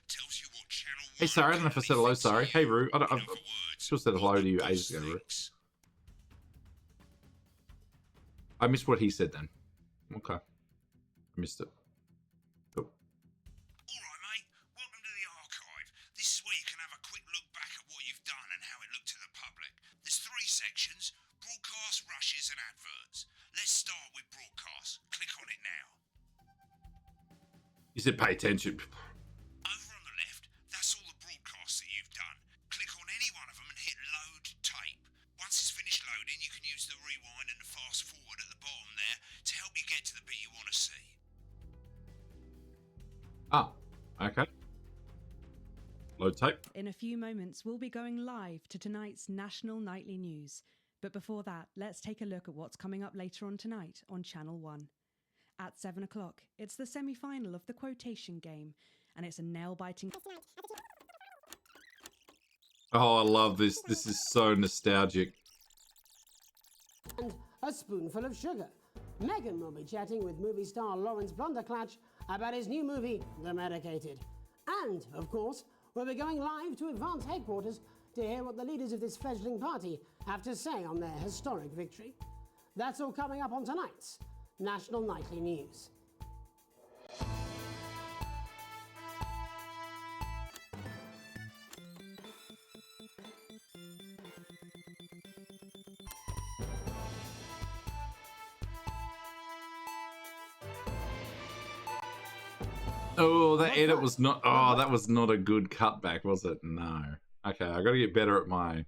tells you what channel Hey, sorry, I don't know if I said hello, sorry. Hey, Rue. I've still said hello to you ages ago, Rue. I missed what he said then. Okay. I missed it. Cool. Alright, mate. Welcome to the archive. This is where you can have a quick look back at what you've done and how it looked to the public. There's 3 sections: broadcast, rushes, and adverts. Let's start with broadcast. Click on it now. You said pay attention. Over on the left, that's all the broadcasts that you've done. Click on any one of them and hit load tape. Once it's finished loading, you can use the rewind and the fast forward at the bottom there to help you get to the bit you want to see. Ah, okay. Load tape. In a few moments, we'll be going live to tonight's National Nightly News. But before that, let's take a look at what's coming up later on tonight on Channel 1. At 7 o'clock, it's the semi-final of the quotation game, and it's a nail-biting... Oh, I love this. This is so nostalgic. And a spoonful of sugar. Megan will be chatting with movie star Lawrence Blunderclatch about his new movie, The Medicated. And, of course, we'll be going live to Advance headquarters to hear what the leaders of this fledgling party have to say on their historic victory. That's all coming up on tonight's National Nightly News. Oh, that edit was not... Oh, that was not a good cutback, was it? No. Okay, I gotta get better at my...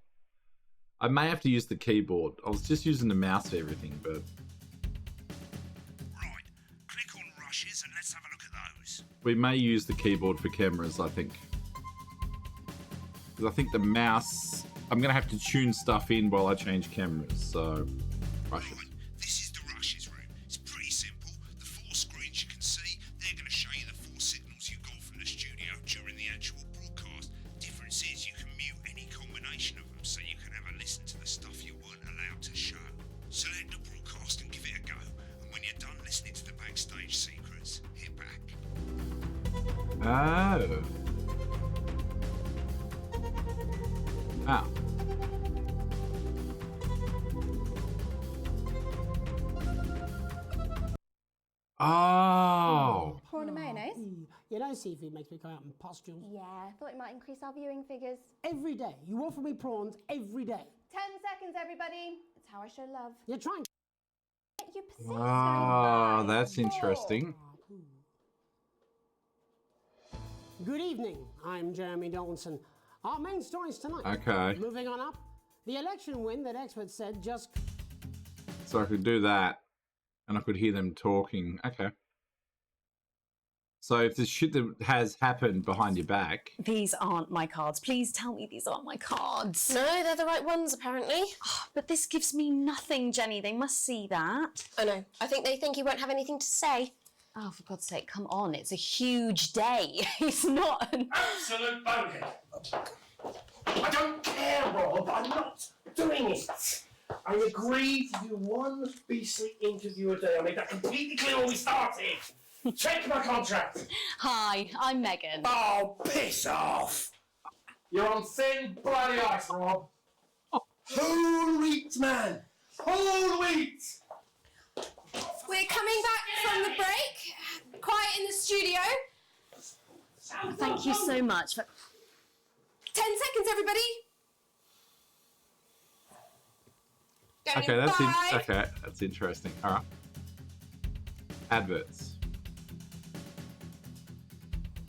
I may have to use the keyboard. I was just using the mouse for everything, but... Right, click on rushes and let's have a look at those. We may use the keyboard for cameras, I think. Because I think the mouse... I'm gonna have to tune stuff in while I change cameras, so... Rushes. Right, this is the rushes room. It's pretty simple. The 4 screens you can see, they're going to show you the 4 signals you got from the studio during the actual broadcast. Difference is you can mute any combination of them, so you can have a listen to the stuff you weren't allowed to show. Select the broadcast and give it a go, and when you're done listening to the backstage secrets, hit back. Oh. Ah. Oh. Prawn and mayonnaise? You know, seafood makes me come out in pustules. Yeah, I thought it might increase our viewing figures. Every day. You offer me prawns every day. 10 seconds, everybody. It's how I show love. You're trying. You persist. Oh, that's interesting. Good evening. I'm Jeremy Donaldson. Our main stories tonight. Okay. Moving on up. The election win that experts said just... So I could do that, and I could hear them talking. Okay. So if there's shit that has happened behind your back... These aren't my cards. Please tell me these aren't my cards. No, they're the right ones, apparently. Oh, but this gives me nothing, Jenny. They must see that. I know. I think they think you won't have anything to say. Oh, for God's sake, come on. It's a huge day. It's not an... Absolute bonehead. I don't care, Rob. I'm not doing it. I agreed to do one beastly interview a day. I made that completely clear when we started. Check my contract. Hi, I'm Megan. Oh, piss off. You're on thin bloody ice, Rob. Whole wheat, man. Whole wheat. We're coming back from the break. Quiet in the studio. Thank you so much. 10 seconds, everybody. Okay, that's interesting. All right. Adverts.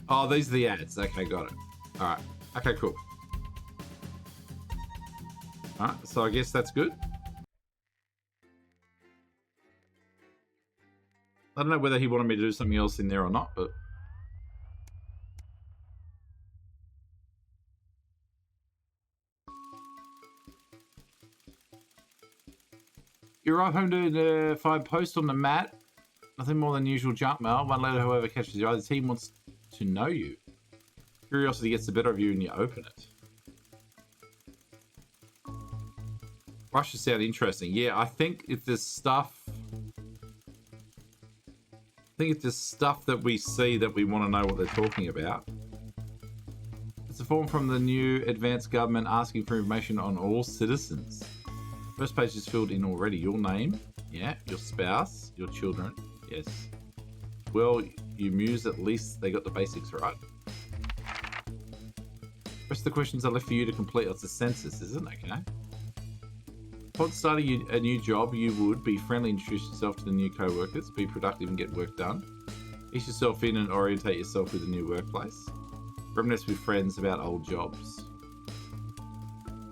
Oh, these are the ads. Okay, got it. All right. Okay, cool. All right, so I guess that's good. I don't know whether he wanted me to do something else in there or not, but... You arrive home to find post on the mat. Nothing more than usual junk mail. One letter, however, catches your eye. The team wants to know you. Curiosity gets the better of you and you open it. Rushes sound interesting. Yeah, I think if there's stuff... that we see that we want to know what they're talking about. It's a form from the new advanced government asking for information on all citizens. First page is filled in already. Your name, yeah, your spouse, your children, yes. Well, you muse, at least they got the basics right. The rest of the questions are left for you to complete. It's a census, isn't it? Okay. Upon starting a new job, you would be friendly, introduce yourself to the new co-workers, be productive and get work done. Ease yourself in and orientate yourself with the new workplace. Reminisce with friends about old jobs.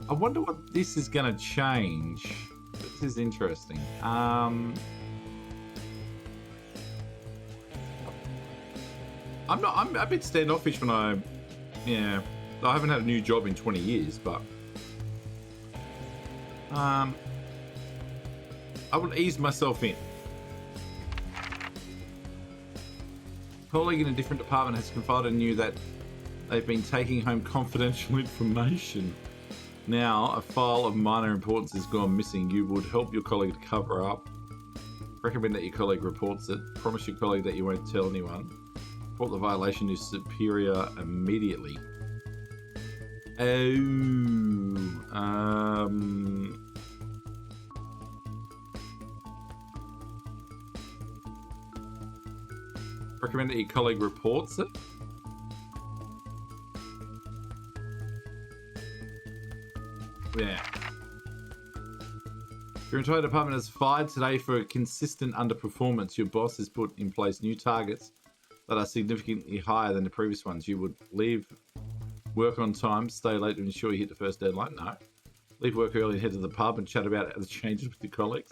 I wonder what this is going to change. This is interesting. I'm a bit standoffish when I haven't had a new job in 20 years, but I would ease myself in. A colleague in a different department has confided in you that they've been taking home confidential information. Now, a file of minor importance has gone missing. You would help your colleague to cover up. Recommend that your colleague reports it. Promise your colleague that you won't tell anyone. Report the violation to superior immediately. Recommend that your colleague reports it. Yeah. Your entire department is fired today for consistent underperformance. Your boss has put in place new targets. that are significantly higher than the previous ones. You would leave work on time, stay late to ensure you hit the first deadline. No. Leave work early and head to the pub and chat about the changes with your colleagues.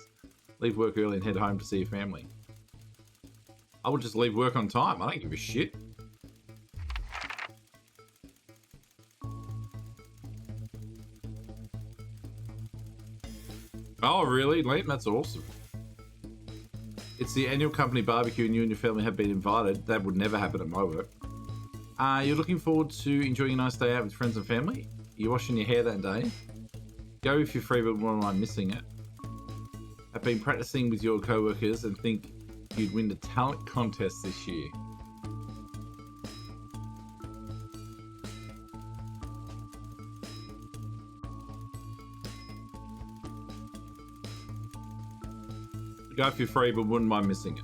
Leave work early and head home to see your family. I would just leave work on time. I don't give a shit. Oh, really, Liam? That's awesome. It's the annual company barbecue and you and your family have been invited. That would never happen at my work. You're looking forward to enjoying a nice day out with friends and family? You're washing your hair that day? Go if you're free, but when I'm missing it. I've been practicing with your co-workers and think you'd win the talent contest this year. Go if you're free, but wouldn't mind missing it.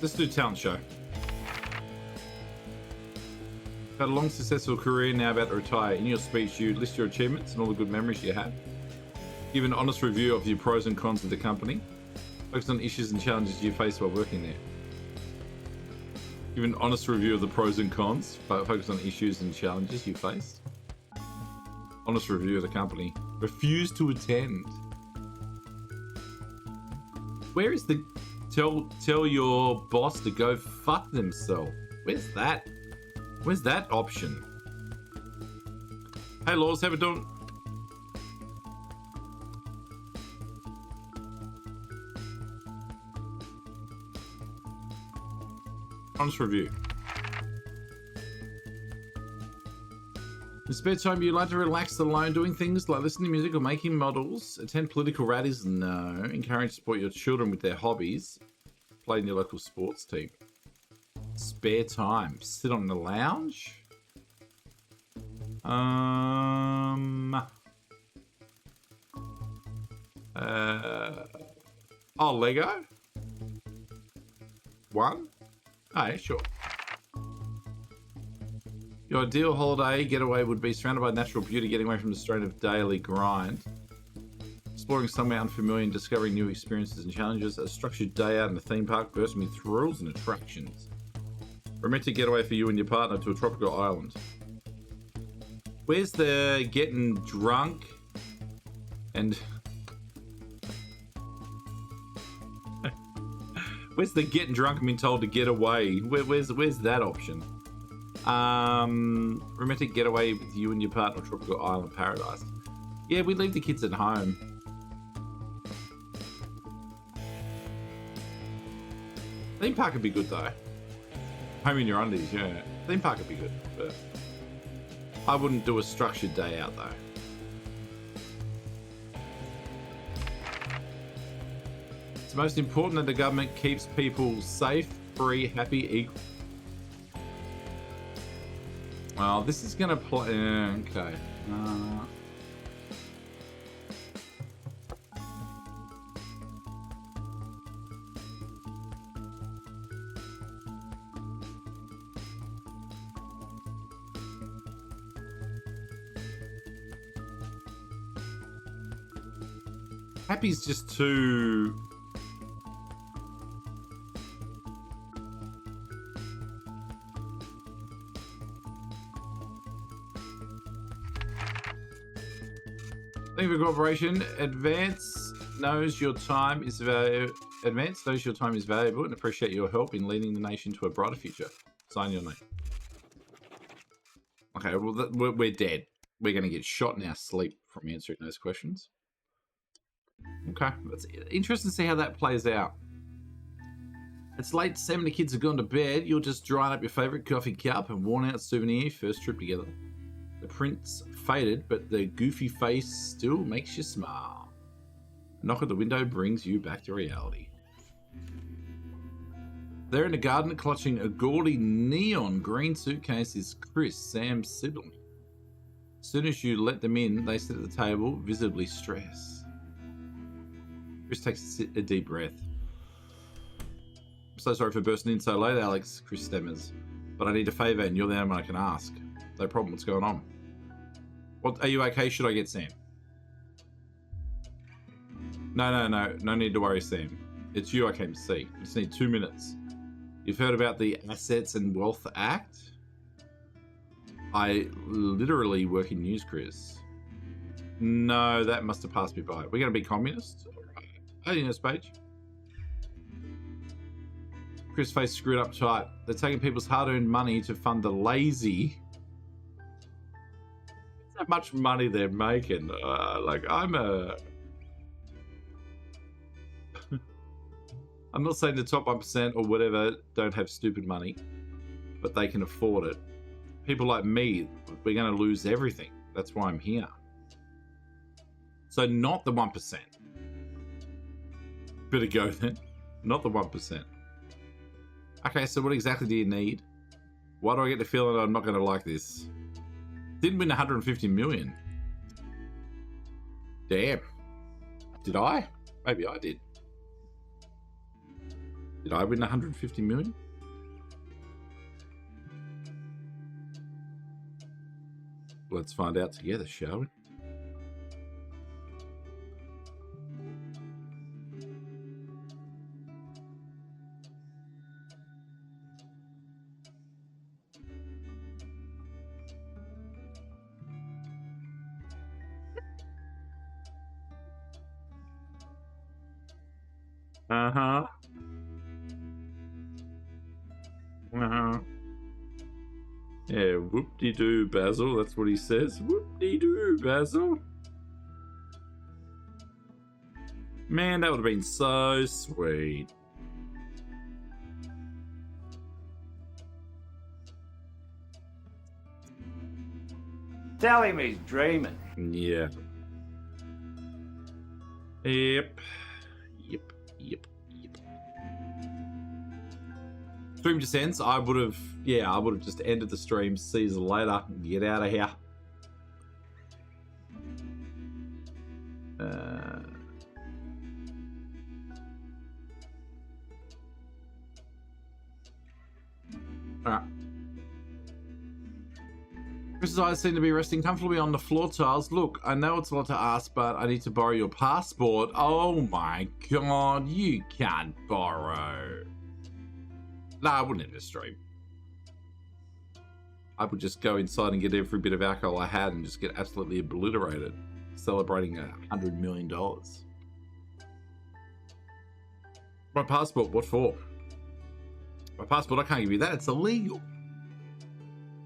Let's do talent show. Had a long successful career, now about to retire. In your speech, you list your achievements and all the good memories you had. Give an honest review of your pros and cons of the company. Focus on issues and challenges you face while working there. Give an honest review of the pros and cons, but focus on issues and challenges you faced. Honest review of the company. Refuse to attend. Where is the tell your boss to go fuck themselves? Where's that? Where's that option? Hey Laws, how we doing? Honest review. In spare time, you like to relax alone, doing things like listening to music or making models, attend political rallies? No. Encourage to support your children with their hobbies. Play in your local sports team. Spare time. Sit on the lounge? Lego? One? Oh, yeah, sure. Your ideal holiday getaway would be surrounded by natural beauty, getting away from the strain of daily grind. Exploring somewhere unfamiliar and discovering new experiences and challenges. A structured day out in a theme park, bursting with thrills and attractions. Romantic getaway for you and your partner to a tropical island. Where's the getting drunk and... Where's the getting drunk and being told to get away? Where's that option? Romantic getaway with you and your partner, tropical island paradise. Yeah, we leave the kids at home. Theme park would be good though. Home in your undies, yeah. Theme park would be good, but I wouldn't do a structured day out though. It's most important that the government keeps people safe, free, happy, equal. Well, this is gonna play. Okay. Happy's just too. Thank you for cooperation. Advance knows your time is valuable and appreciate your help in leading the nation to a brighter future. Sign your name. Okay, well, we're dead. We're going to get shot in our sleep from answering those questions. Okay, it's interesting to see how that plays out. It's late, 7 the kids have gone to bed. You're just drying up your favourite coffee cup and worn out souvenir first trip together. The print's faded, but the goofy face still makes you smile. A knock at the window brings you back to reality. There in the garden, clutching a gaudy neon green suitcase, is Chris, Sam's sibling. As soon as you let them in, they sit at the table, visibly stressed. Chris takes a deep breath. I'm so sorry for bursting in so late, Alex, Chris stammers. But I need a favour and you're the only one I can ask. No problem, what's going on? What, are you okay? Should I get Sam? No need to worry, Sam. It's you I came to see. I just need 2 minutes. You've heard about the Assets and Wealth Act? I literally work in news, Chris. No, that must have passed me by. We're going to be communists? I think this page. Chris face screwed up tight. They're taking people's hard-earned money to fund the lazy. That's how much money they're making. I'm not saying the top 1% or whatever don't have stupid money, but they can afford it. People like me, we're going to lose everything. That's why I'm here. So not the 1%. Better go then. Not the 1%. Okay, so what exactly do you need? Why do I get the feeling I'm not going to like this? Didn't win 150 million. Damn. Did I? Maybe I did. Did I win 150 million? Let's find out together, shall we? Uh-huh. Uh-huh. Yeah, whoop-de-doo, Basil. That's what he says. Whoop-de-doo, Basil. Man, that would have been so sweet. Tell him he's dreaming. Yeah. Yep. Stream just ends. I would have just ended the stream. See you later. Get out of here. Alright. Chris's eyes seem to be resting comfortably on the floor tiles. Look, I know it's a lot to ask, but I need to borrow your passport. Oh my god, you can't borrow. Nah, I wouldn't end the stream. I would just go inside and get every bit of alcohol I had and just get absolutely obliterated, celebrating $100 million. My passport, what for? My passport, I can't give you that. It's illegal.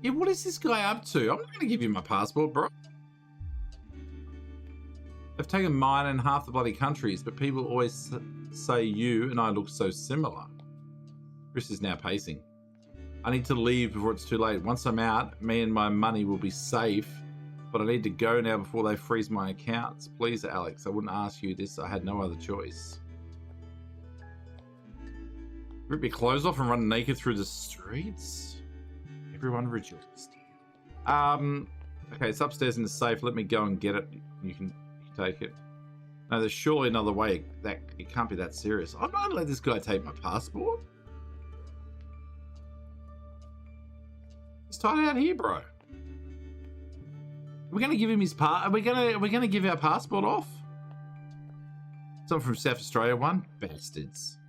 Yeah, what is this guy up to? I'm not going to give you my passport, bro. They've taken mine and half the bloody countries, but people always say you and I look so similar. Chris is now pacing. I need to leave before it's too late. Once I'm out, me and my money will be safe, but I need to go now before they freeze my accounts. Please, Alex, I wouldn't ask you this. I had no other choice. Rip your clothes off and run naked through the streets? Everyone rejoiced. Okay, it's upstairs in the safe. Let me go and get it. You can take it. No, there's surely another way. That it can't be that serious. I'm not gonna let this guy take my passport. He's tied out here, bro. We're gonna give him his Are we gonna give our passport off? Someone from South Australia won. Bastards.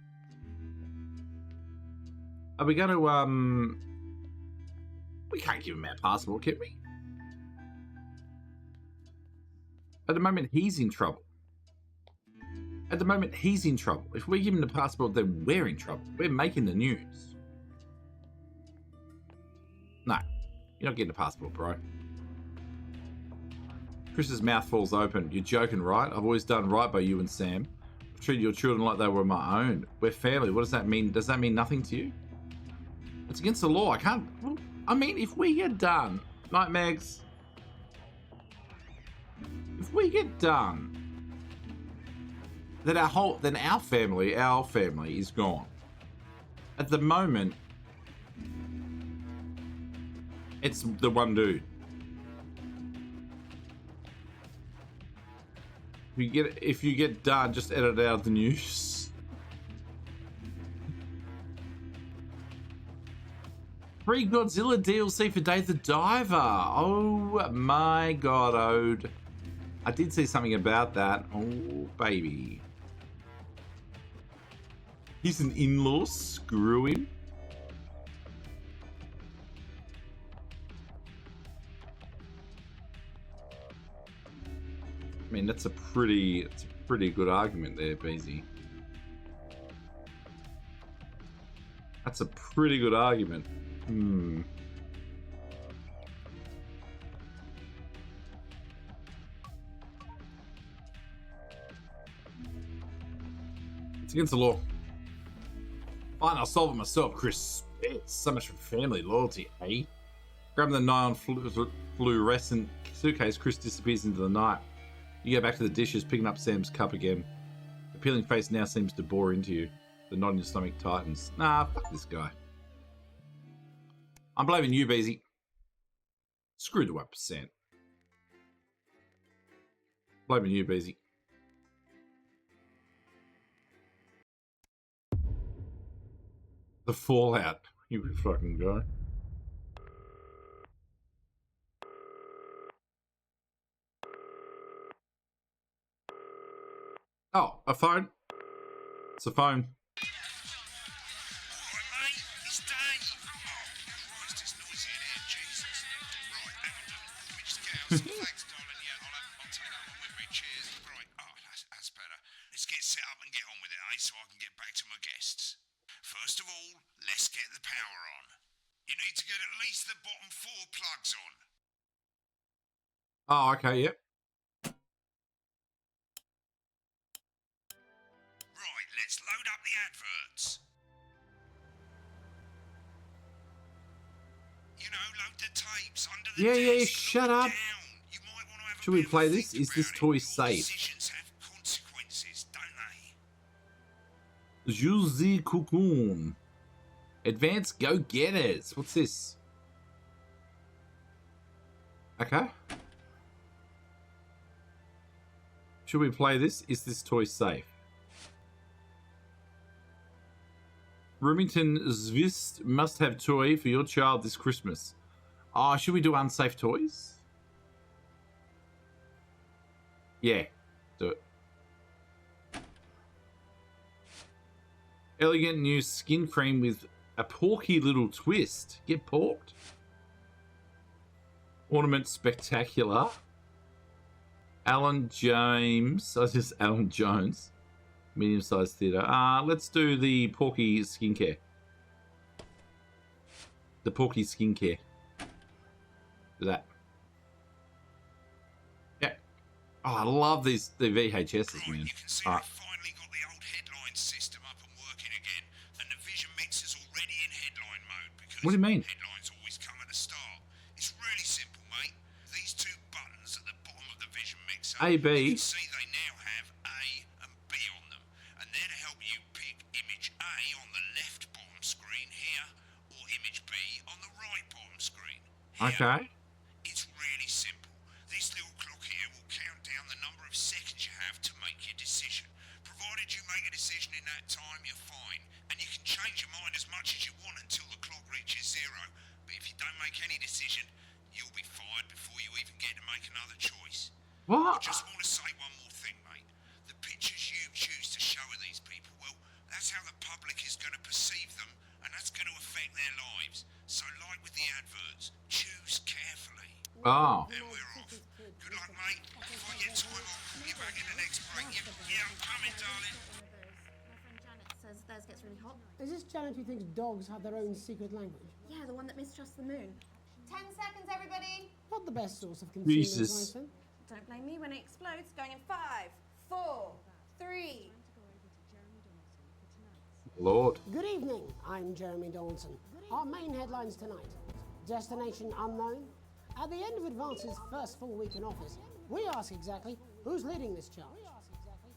Are we gonna we can't give him our passport, can we? At the moment, he's in trouble. At the moment, he's in trouble. If we give him the passport, then we're in trouble. We're making the news. No, you're not getting a passport, bro. Chris's mouth falls open. You're joking, right? I've always done right by you and Sam. I've treated your children like they were my own. We're family. What does that mean? Does that mean nothing to you? It's against the law. I can't... I mean, if we get done... Night, Megs. If we get done... Then our family is gone. At the moment... It's the one dude. If you get done, just edit out the news. Free Godzilla DLC for Dave the Diver. Oh my god, Ode. I did see something about that. Oh, baby. He's an in-law. Screw him. I mean, that's a pretty good argument there, Beezy. That's a pretty good argument. It's against the law. Fine, I'll solve it myself, Chris. It's so much for family loyalty, eh? Grabbing the neon fluorescent suitcase, Chris disappears into the night. You go back to the dishes, picking up Sam's cup again. The peeling face now seems to bore into you. The knot in your stomach tightens. Nah, fuck this guy. I'm blaming you, Beezy. Screw the 1%. Blaming you, Beezy. The fallout. You fucking guy. Oh, a phone? It's a phone. That's better. Let's get set up and get on with it, eh? So I can get back to my guests. First of all, let's get the power on. You need to get at least the bottom 4 plugs on. Oh, okay, yep. Right, let's load up the adverts. You know, load the tapes under the Yeah, desk. shut up. Should we play this? Is this toy safe? Decisions have consequences, don't they? Juicy Cocoon. Advanced Go-Getters. What's this? Okay. Should we play this? Is this toy safe? Remington Zwist must have toy for your child this Christmas. Oh, should we do unsafe toys? Yeah, do it. Elegant new skin cream with a porky little twist. Get porked. Ornament spectacular. Alan James. Oh, it's just Alan Jones. Medium-sized theatre. Let's do the porky skincare. The porky skincare. Do that. Yeah. Oh, I love the VHSs, man. All right. Finally got the old headline system up and working again, and the vision mixer's already in headline mode because What do you mean? headlines always come at the start. It's really simple, mate. These 2 buttons at the bottom of the vision mixer. A, B. You can see they now have A and B on them, and they're to help you pick image A on the left bottom screen here, or image B on the right bottom screen. Okay. It's really simple. This little clock here will count down the number of seconds you have to make your decision. Provided you make a decision in that time, you're fine. And you can change your mind as much as you want until the clock reaches 0. But if you don't make any decision, you'll be fired before you even get to make another choice. What? I just want to say one more thing, mate. The pictures you choose to show of these people, well, that's how the public is going to perceive them, and that's going to affect their lives. So like with the adverts, choose carefully. Oh. And we're off. Good luck, mate. If I get time, I'll call you back in the next break. Yeah, I'm coming, darling. Janet says theirs gets really hot. Is this Janet who thinks dogs have their own secret language? Yeah, the one that mistrusts the moon. 10 seconds, everybody. Not the best source of consumer Jesus. advice, then. Don't blame me when it explodes. Going in 5, 4, 3. Lord. Good evening, I'm Jeremy Dawson. Our main headlines tonight. Destination unknown. At the end of Advance's first full week in office, we ask exactly who's leading this charge.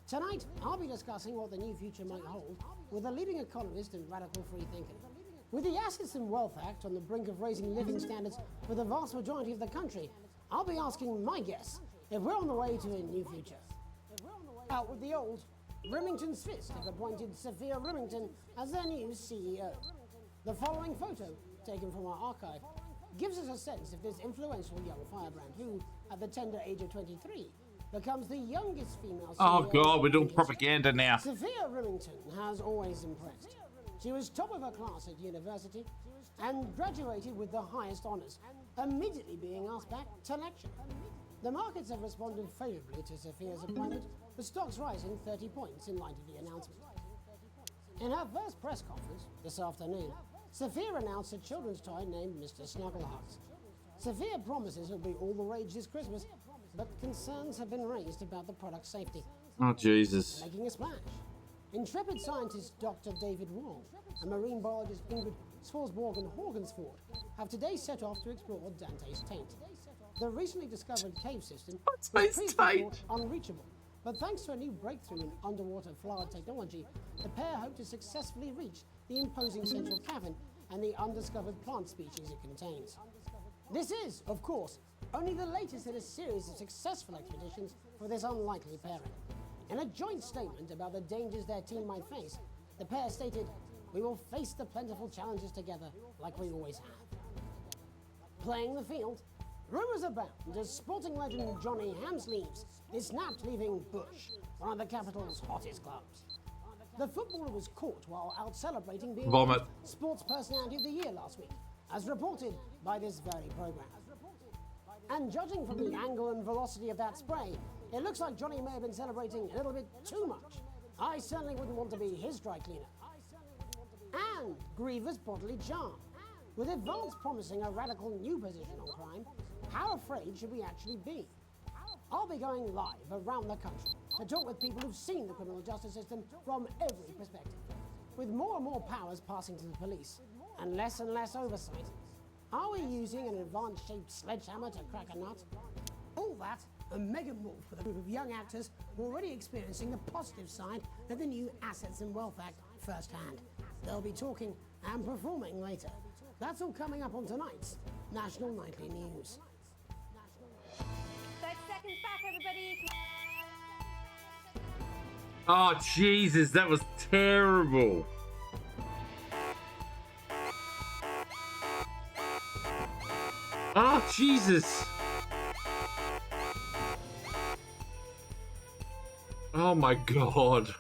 Tonight, I'll be discussing what the new future might hold with a leading economist and radical free thinker. With the Assets and Wealth Act on the brink of raising living standards for the vast majority of the country, I'll be asking my guests if we're on the way to a new future. Out with the old, Remington's Fist have appointed Sophia Remington as their new CEO. The following photo, taken from our archive, gives us a sense of this influential young firebrand who, at the tender age of 23, becomes the youngest female Oh CEO God, we're in doing history. propaganda now. Sophia Remington has always impressed. She was top of her class at university and graduated with the highest honours, immediately being asked back to lecture. The markets have responded favourably to Sophia's appointment, with stocks rising 30 points in light of the announcement. In her first press conference this afternoon, Sophia announced a children's toy named Mr. Snugglehugs. Sophia promises it'll be all the rage this Christmas, but concerns have been raised about the product's safety. Oh, Jesus. Making a splash. Intrepid scientist Dr. David Wong and marine biologist Ingrid Swarsborg-Horgensford have today set off to explore Dante's Taint. The recently discovered cave system was previously thought unreachable, but thanks to a new breakthrough in underwater flower technology, the pair hope to successfully reach the imposing central cavern and the undiscovered plant species it contains. This is, of course, only the latest in a series of successful expeditions for this unlikely pairing. In a joint statement about the dangers their team might face, the pair stated, "We will face the plentiful challenges together like we always have." Playing the field, rumours abound as sporting legend Johnny Hamsleeves is snapped leaving Bush, one of the capital's hottest clubs. The footballer was caught while out celebrating being Vomit. Sports Personality of the Year last week, as reported by this very programme. And judging from the angle and velocity of that spray, it looks like Johnny may have been celebrating a little bit too much. I certainly wouldn't want to be his dry cleaner. And Griever's bodily charm. With Advance promising a radical new position on crime, how afraid should we actually be? I'll be going live around the country to talk with people who've seen the criminal justice system from every perspective. With more and more powers passing to the police and less oversight, are we using an Advance-shaped sledgehammer to crack a nut? All that and mega move with a group of young actors already experiencing the positive side of the new Assets and Wealth Act firsthand. They'll be talking and performing later. That's all coming up on tonight's National Nightly News. 30 seconds back, everybody. Oh, Jesus, that was terrible. Oh, Jesus. Oh, my God.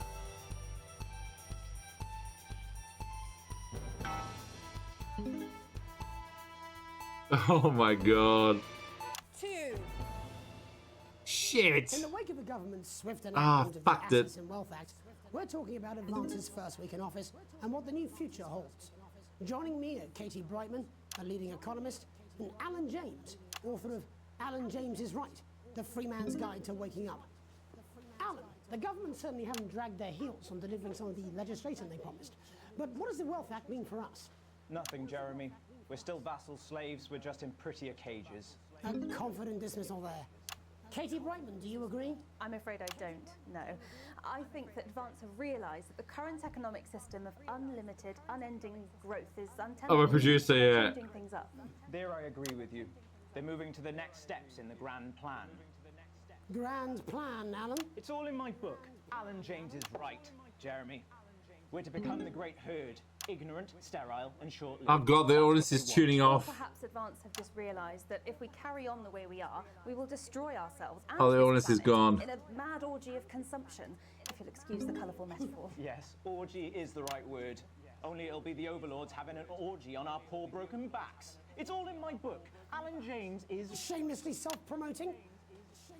Oh, my God. 2. Shit. In the wake of the government's swift Ah, enactment of the fucked it. Assets and Wealth Act, we're talking about Advance's first week in office and what the new future holds. Joining me are Katie Brightman, a leading economist, and Alan James, author of Alan James is Right, The Free Man's Guide to Waking Up. Alan, the government certainly haven't dragged their heels on delivering some of the legislation they promised. But what does the Wealth Act mean for us? Nothing, Jeremy. We're still vassal slaves, we're just in prettier cages. A confident dismissal there. Katie Brightman, do you agree? I'm afraid I don't, no. I think that Advance have realised that the current economic system of unlimited, unending growth is untenable. I'm a producer, yeah. Changing things up. There I agree with you. They're moving to the next steps in the grand plan. Grand plan, Alan? It's all in my book. Alan James is right, Jeremy. We're to become the great herd, ignorant, sterile, and short-lived. Oh, God, the audience is tuning off. Perhaps Advance have just realised that if we carry on the way we are, we will destroy ourselves and Oh, the this audience is planet gone. in a mad orgy of consumption, if you'll excuse the colourful metaphor. Yes, orgy is the right word. Only it'll be the overlords having an orgy on our poor broken backs. It's all in my book. Alan James is... Shamelessly self-promoting?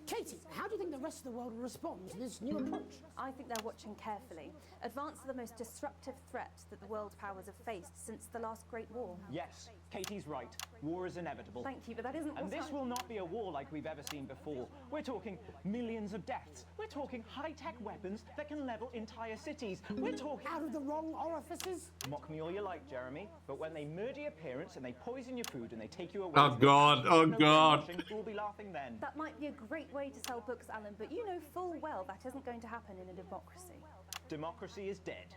Katie, how do you think the rest of the world will respond to this new approach? I think they're watching carefully. Advance are the most disruptive threat that the world powers have faced since the last Great War. Yes, Katie's right. War is inevitable. Thank you, but that isn't And this will not be a war like we've ever seen before. We're talking millions of deaths. We're talking high-tech weapons that can level entire cities. We're talking... Out of the wrong orifices? Mock me all you like, Jeremy, but when they murder your parents and they poison your food and they take you away... Oh, God, oh, God. We'll be laughing then. That might be a great way to sell books, Alan, but you know full well that isn't going to happen in a democracy. Democracy is dead.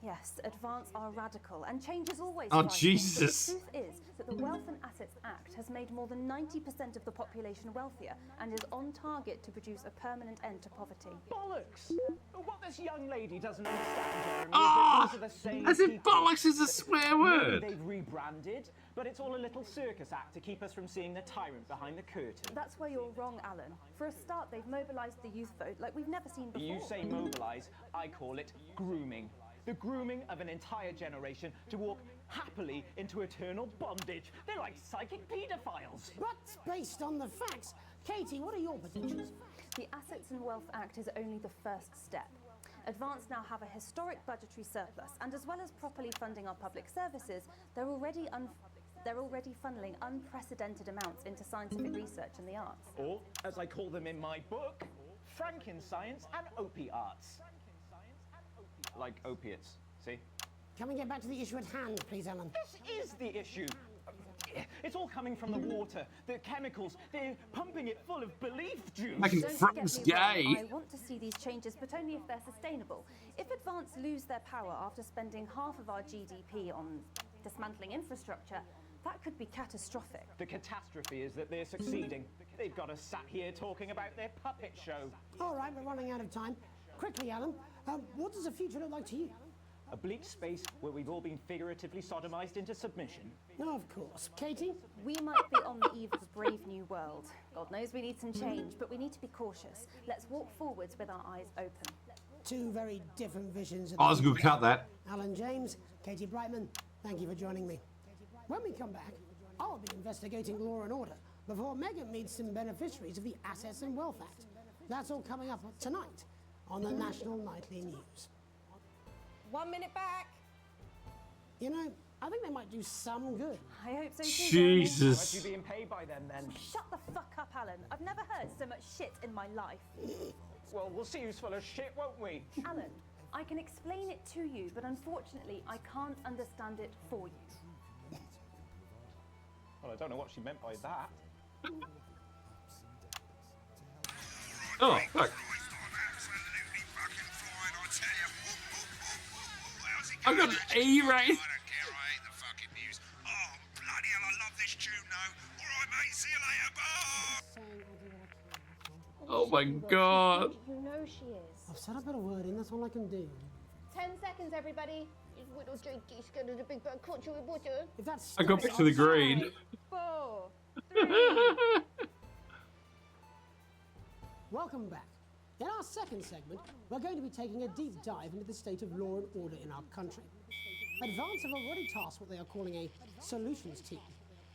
Yes, Advance are radical, and change is always Oh, frightening. Jesus. The truth is that the Wealth and Assets Act has made more than 90% of the population wealthier and is on target to produce a permanent end to poverty. Bollocks! What this young lady doesn't understand, Jeremy, Ah! is that these are the same As if people bollocks is a swear that word. Maybe they've rebranded, but it's all a little circus act to keep us from seeing the tyrant behind the curtain. That's where you're wrong, Alan. For a start, they've mobilised the youth vote like we've never seen before. You say mobilise, I call it grooming. The grooming of an entire generation to walk happily into eternal bondage. They're like psychic paedophiles. But based on the facts, Katie, what are your predictions? The Assets and Wealth Act is only the first step. Advance now have a historic budgetary surplus, and as well as properly funding our public services, they're already funneling unprecedented amounts into scientific research and the arts. Or, as I call them in my book, Frankenscience and opiates. Like opiates, see? Can we get back to the issue at hand, please, Alan? This is the issue. It's all coming from the water, the chemicals. They're pumping it full of belief juice. Making Don't friends get me wrong, gay. I want to see these changes, but only if they're sustainable. If Advance lose their power after spending half of our GDP on dismantling infrastructure, that could be catastrophic. The catastrophe is that they're succeeding. They've got us sat here talking about their puppet show. All right, we're running out of time. Quickly, Alan, what does the future look like to you? A bleak space where we've all been figuratively sodomized into submission. No, of course. Katie? We might be on the eve of a brave new world. God knows we need some change, but we need to be cautious. Let's walk forwards with our eyes open. Two very different visions. I was going to cut that. Alan James, Katie Brightman, thank you for joining me. When we come back, I'll be investigating law and order before Megan meets some beneficiaries of the Assets and Wealth Act. That's all coming up tonight on the National Nightly News. 1 minute back. You know, I think they might do some good. I hope so too. Jesus. How much are you being paid by them then? Shut the fuck up, Alan. I've never heard so much shit in my life. Well, we'll see who's full of shit, won't we? Alan, I can explain it to you, but unfortunately, I can't understand it for you. Well, I don't know what she meant by that. Oh, fuck. I got an E rating. I don't care, I hate the fucking news. Oh, bloody hell, I love this tune now. Alright, mate, see you later, bye. Oh my god. You know she is. I've said a bit of wording, that's all I can do. 10 seconds, everybody. Little Jakey scared of the big bad culture with water. If that's I got to the green. 4, 3. Welcome back. In our second segment, we're going to be taking a deep dive into the state of law and order in our country. Advance have already tasked what they are calling a solutions team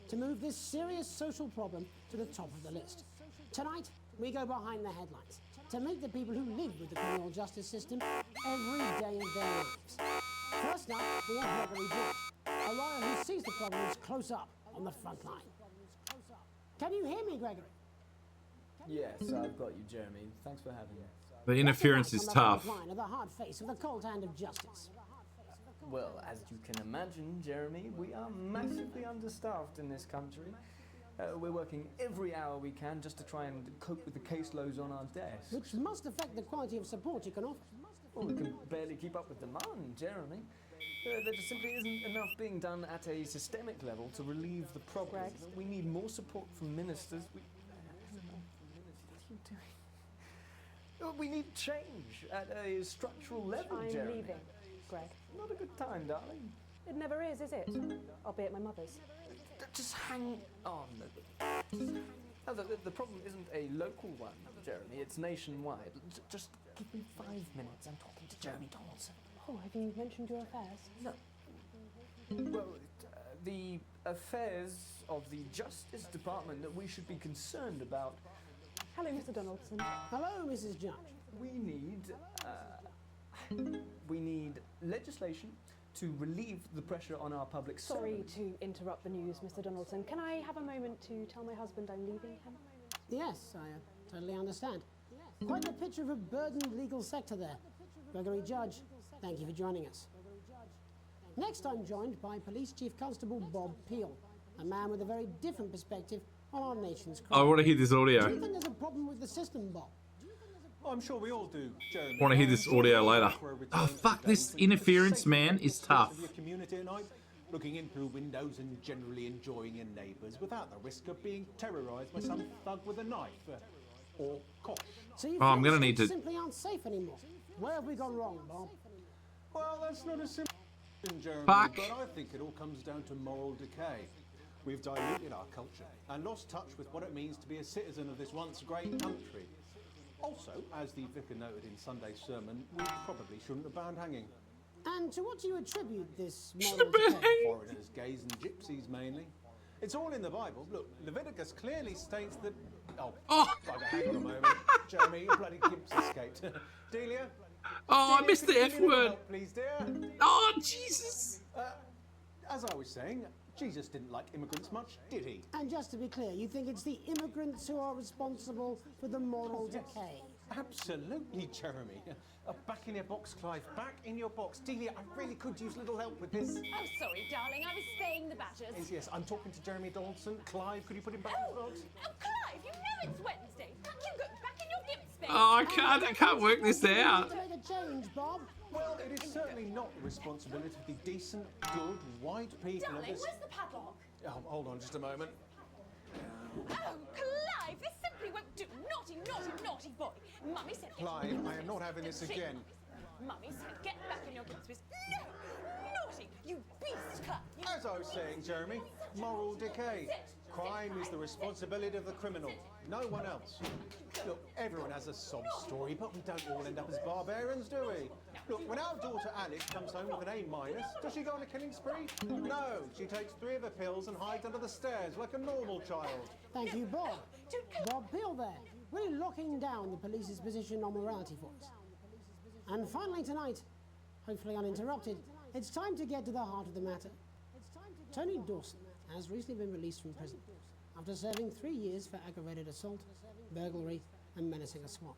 to move this serious social problem to the top of the list. Tonight, we go behind the headlines to meet the people who live with the criminal justice system every day of their lives. First up, we have Gregory George, a lawyer who sees the problems close up on the front line. Can you hear me, Gregory? Yes, I've got you, Jeremy. Thanks for having me. The interference is tough. Of the hard face of the cold hand of justice. Well, as you can imagine, Jeremy, we are massively understaffed in this country. We're working every hour we can just to try and cope with the caseloads on our desks. Which must affect the quality of support you can offer. Well, we can barely keep up with demand, Jeremy. There just simply isn't enough being done at a systemic level to relieve the problem. We need more support from ministers. What are you doing? We need change at a structural level, I'm Jeremy. leaving, Greg. Not a good time, darling. It never is it? I'll be at my mother's. Just hang on. No, the problem isn't a local one, Jeremy. It's nationwide. Just give me 5 minutes. I'm talking to Jeremy Donaldson. Oh, have you mentioned your affairs? No. Well, the affairs of the Justice Department that we should be concerned about. Hello, Mr. Donaldson. Hello, Mrs. Judge. We need legislation to relieve the pressure on our public Sorry servants. to interrupt the news, Mr. Donaldson. Can I have a moment to tell my husband I'm leaving him? Yes, I totally understand. Quite the picture of a burdened legal sector there. Gregory Judge, thank you for joining us. Next, I'm joined by Police Chief Constable Bob Peel, a man with a very different perspective on our nation's crime. I want to hear this audio. Do you think there's a problem with the system, Bob? I'm sure we all do, Jeremy. Want to hear this audio later. Oh, fuck, this interference, man, is tough. Your community at night, looking in through windows and generally enjoying your neighbours without the risk of being terrorised by some thug with a knife or cough. So you I'm gonna feel need to- simply aren't safe anymore. Where have we gone wrong, Bob? Well, that's not a simple question, Jeremy, Fuck. but I think it all comes down to moral decay. We've diluted our culture and lost touch with what it means to be a citizen of this once great country. Also, as the vicar noted in Sunday's sermon, we probably shouldn't have banned hanging. And to what do you attribute this moral decay? Foreigners, gays and gypsies mainly. It's all in the Bible. Look, Leviticus clearly states that... bugger, hang on a moment. Jeremy, your bloody gimps escaped. Delia? Oh, I missed the F word. Help, please, dear. Oh, Jesus. As I was saying, Jesus didn't like immigrants much, did he? And just to be clear, you think it's the immigrants who are responsible for the moral decay? Absolutely, Jeremy. Back in your box, Clive. Back in your box. Delia, I really could use a little help with this. Oh, sorry, darling. I was staying the batches. Yes, I'm talking to Jeremy Donaldson. Clive, could you put him back in the box? Oh, Clive, you know it's Wednesday. You go back in your gimp space. Oh, I can't work this out. To make a change, Bob. Well, it is certainly not the responsibility of the decent, good, white people of Darling, this... where's the padlock? Oh, hold on just a moment. Oh, Clive, this simply won't do. Naughty, naughty, naughty boy. Mummy said... Clive, I am not having this again. Mummy said get back in your gimp space. No! Naughty! You beast, Clive! As I was saying, Jeremy, moral decay. Crime is the responsibility of the criminal, no one else. Look, everyone has a sob story, but we don't all end up as barbarians, do we? Look, when our daughter Alice comes home with an A-, does she go on a killing spree? No, she takes 3 of her pills and hides under the stairs like a normal child. Thank you, Bob. Bob Peel there, really locking down the police's position on morality for us. And finally tonight, hopefully uninterrupted, it's time to get to the heart of the matter. Tony Dawson has recently been released from prison after serving 3 years for aggravated assault, burglary and menacing a swap.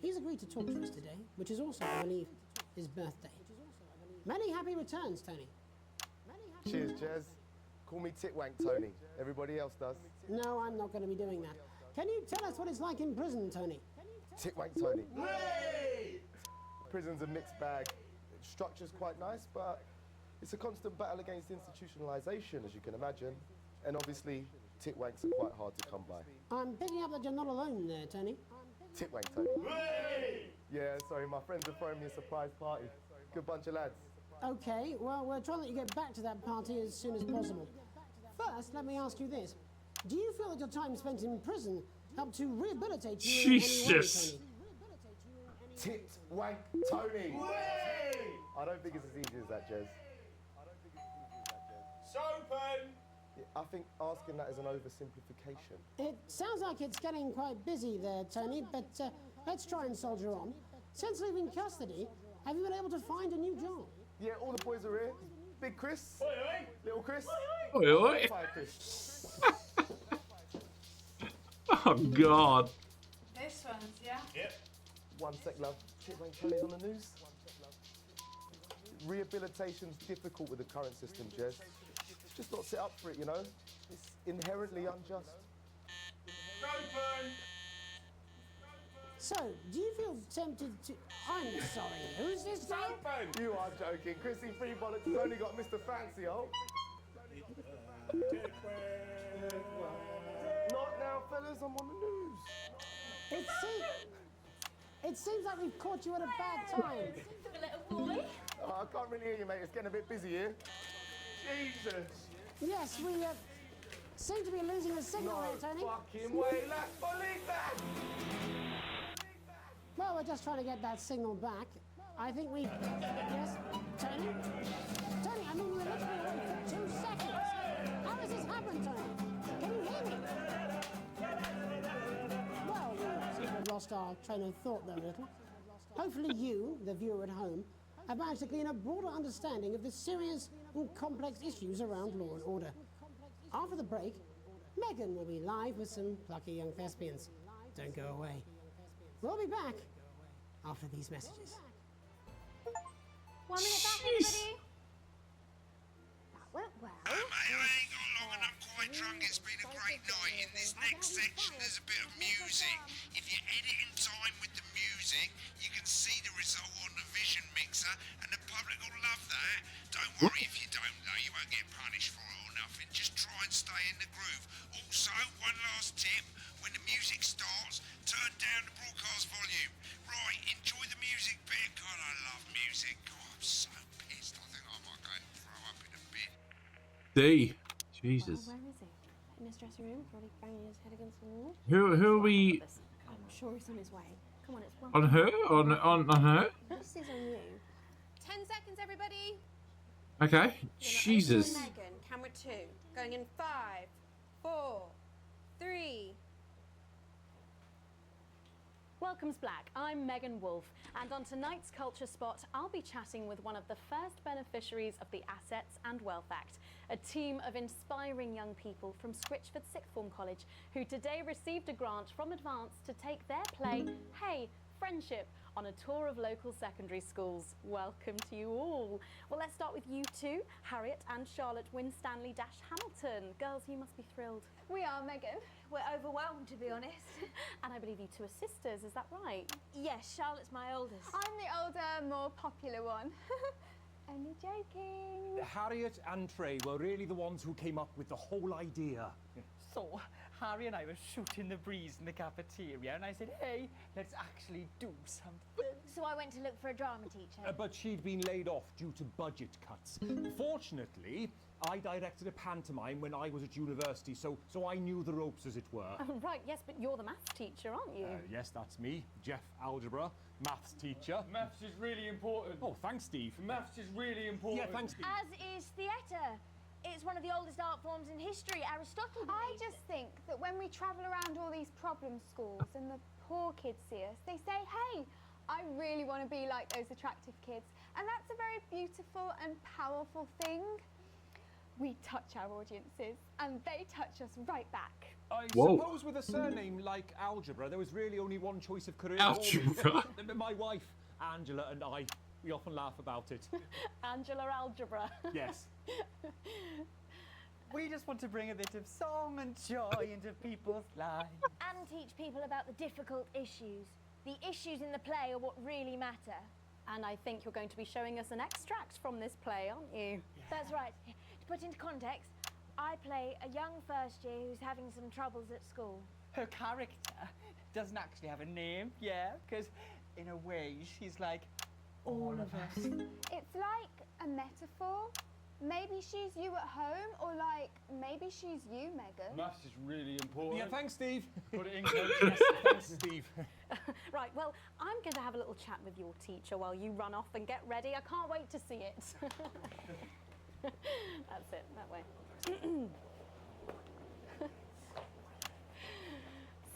He's agreed to talk to us today, which is also, I believe, his birthday. Many happy returns, Tony. Cheers, Jez. Call me Titwank Tony. Everybody else does. No, I'm not going to be doing that. Can you tell us what it's like in prison, Tony? Titwank Tony. Prison's a mixed bag. Structure's quite nice, but it's a constant battle against institutionalization, as you can imagine. And obviously, titwanks are quite hard to come by. I'm picking up that you're not alone there, Tony. Titwank Tony. Yeah, sorry, my friends are throwing me a surprise party. Good bunch of lads. Okay, well, we're trying to let you get back to that party as soon as possible. First, let me ask you this. Do you feel that your time spent in prison helped to rehabilitate you in any way, Tony? Titwank Tony. I don't think it's as easy as that, Jez. Sopen! I think asking that is an oversimplification. It sounds like it's getting quite busy there, Tony, but let's try and soldier on. Since leaving custody, have you been able to find a new job? Yeah, all the boys are here. Big Chris. Oi, oi. Little Chris. Oi, oi. Fire Chris. Oh, God. This one's, yeah? Yep. One sec, love. Titwank Tony's on the news. Rehabilitation's difficult with the current system, Jez. Just not set up for it, you know? It's inherently unjust. Sopen! So, do you feel tempted to... I'm sorry, who's this guy? Sopen! You are joking. Chrissy Freebollocks has only got Mr. Fancy, oh. Not now, fellas. I'm on the news. It seems like we've caught you at a bad time. The little boy. Oh, I can't really hear you, mate. It's getting a bit busy here. Jesus! Yes, we seem to be losing the signal here, Tony. Fucking way, let's believe that! Well, we're just trying to get that signal back. I think we... Yes, Tony? Tony, I mean, we were literally away for 2 seconds. How has this happened, Tony? Can you hear me? Well, we seem to have lost our train of thought there a little. Hopefully you, the viewer at home, have managed to glean a broader understanding of the serious and complex issues around law and order. After the break, Megan will be live with some plucky young thespians. Don't go away. We'll be back after these messages. 1 minute back, everybody. That went well. Mate, I ain't got long and I'm quite drunk. It's been a great night. In this next section, there's a bit of music. If you edit in time with the music, you can see the result on the vision mixer, and the public will love that. Don't worry if you don't know, you won't get punished for it or nothing. Just try and stay in the groove. Also, one last tip, when the music starts, turn down the broadcast volume. Right, enjoy the music bit. God, I love music. God, I'm so pissed. I think I might go and throw up in a bit. D. Jesus. Well, where is he? In his dressing room, probably banging his head against the wall. Who are we? I'm sure he's on his way. Come on, it's one. On her? On her? This is on you. 10 seconds, everybody. Okay. Jesus. Megan, camera 2. Going in 5, 4, 3. Welcome's Black. I'm Megan Wolfe, and on tonight's Culture Spot, I'll be chatting with one of the first beneficiaries of the Assets and Wealth Act, a team of inspiring young people from Scritchford Sixth Form College who today received a grant from Advance to take their play, Hey, Friendship, on a tour of local secondary schools. Welcome to you all. Well, let's start with you two, Harriet and Charlotte Winstanley-Hamilton. Girls, you must be thrilled. We are, Megan. We're overwhelmed, to be honest. And I believe you two are sisters, is that right? Yes, Charlotte's my oldest. I'm the older, more popular one. Only joking. Harriet and Trey were really the ones who came up with the whole idea. So, Harry and I were shooting the breeze in the cafeteria, and I said, hey, let's actually do something. So I went to look for a drama teacher. But she'd been laid off due to budget cuts. Fortunately, I directed a pantomime when I was at university, so I knew the ropes, as it were. Oh, right, yes, but you're the maths teacher, aren't you? Yes, that's me, Jeff Algebra, maths teacher. Maths is really important. Oh, thanks, Steve. Maths is really important. Yeah, thanks, Steve. As is theatre. It's one of the oldest art forms in history. Aristotle believed I just think that when we travel around all these problem schools and the poor kids see us, they say, hey, I really want to be like those attractive kids. And that's a very beautiful and powerful thing. We touch our audiences and they touch us right back. I suppose with a surname like Algebra, there was really only one choice of career. Algebra. My wife, Angela, and I, we often laugh about it. Angela Algebra. Yes. We just want to bring a bit of song and joy into people's lives. and teach people about the difficult issues. The issues in the play are what really matter. And I think you're going to be showing us an extract from this play, aren't you? That's right. To put into context, I play a young first year who's having some troubles at school. Her character doesn't actually have a name, yeah, because in a way she's like all of us. It's like a metaphor. Maybe she's you at home, or like, maybe she's you, Megan. Maths is really important. Yeah, thanks, Steve. Put it in Yes, thanks, Steve. Right, well, I'm going to have a little chat with your teacher while you run off and get ready. I can't wait to see it. That's it, that way.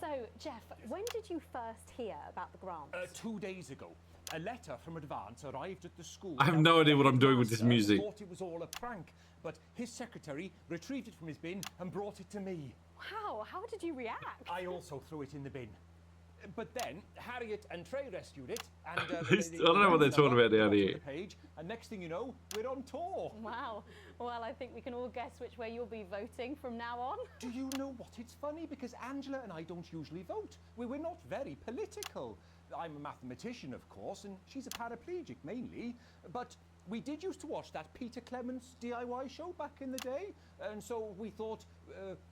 So, Jeff, when did you first hear about the grant? 2 days ago. A letter from Advance arrived at the school. I have no idea what I'm doing with this music. Thought it was all a prank, but his secretary retrieved it from his bin and brought it to me. Wow, how did you react? I also threw it in the bin. But then Harriet and Trey rescued it, and I don't know what they're talking about down here. Page, and next thing you know, we're on tour. Wow. Well, I think we can all guess which way you'll be voting from now on. Do you know what? It's funny because Angela and I don't usually vote. We're not very political. I'm a mathematician, of course, and she's a paraplegic mainly. But we did used to watch that Peter Clements DIY show back in the day, and so we thought,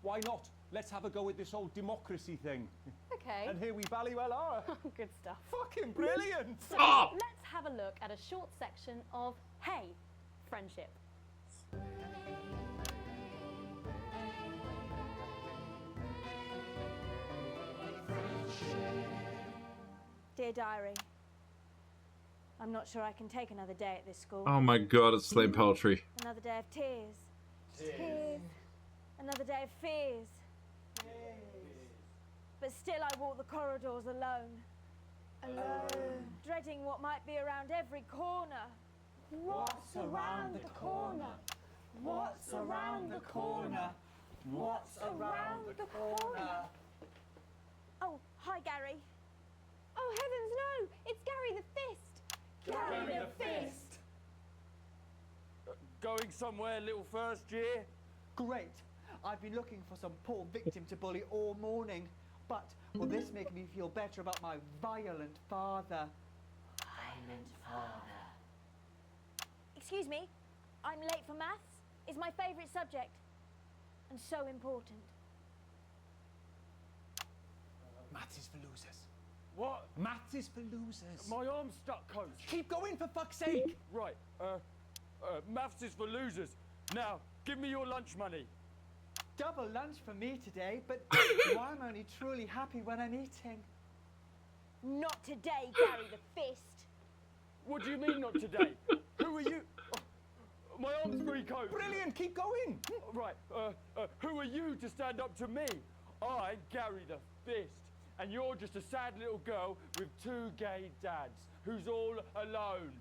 why not? Let's have a go at this old democracy thing. Okay. And here we bally well are. Good stuff. Fucking brilliant! So let's have a look at a short section of Hey, Friendship. Dear Diary, I'm not sure I can take another day at this school. Oh my god, it's slam poetry. Another day of tears. Tears. Another day of fears. But still I walk the corridors alone. Alone. Dreading what might be around every corner. What's around the corner? What's around the corner? What's around the corner? Oh, hi Gary. Oh heavens no! It's Gary the Fist! Gary the Fist! Going somewhere, little first year? Great. I've been looking for some poor victim to bully all morning. But will this make me feel better about my violent father? Violent father. Excuse me, I'm late for maths. It's my favourite subject. And so important. Maths is for losers. What? Maths is for losers. My arm's stuck, coach. Keep going, for fuck's sake. Right, maths is for losers. Now, give me your lunch money. double lunch for me today, but I'm only truly happy when I'm eating. Not today, Gary the Fist. What do you mean not today? Who are you? Oh, my arm's free coat. Brilliant, keep going. Right, who are you to stand up to me? I'm Gary the Fist, and you're just a sad little girl with 2 gay dads who's all alone.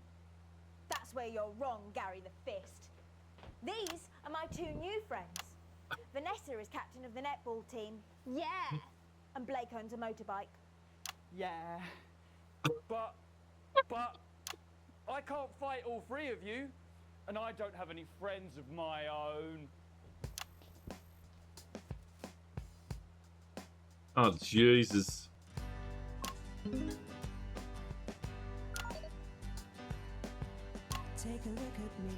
That's where you're wrong, Gary the Fist. These are my 2 new friends. Vanessa is captain of the netball team. Yeah. And Blake owns a motorbike. Yeah. But I can't fight all 3 of you, and I don't have any friends of my own. Oh, Jesus. Take a look at me.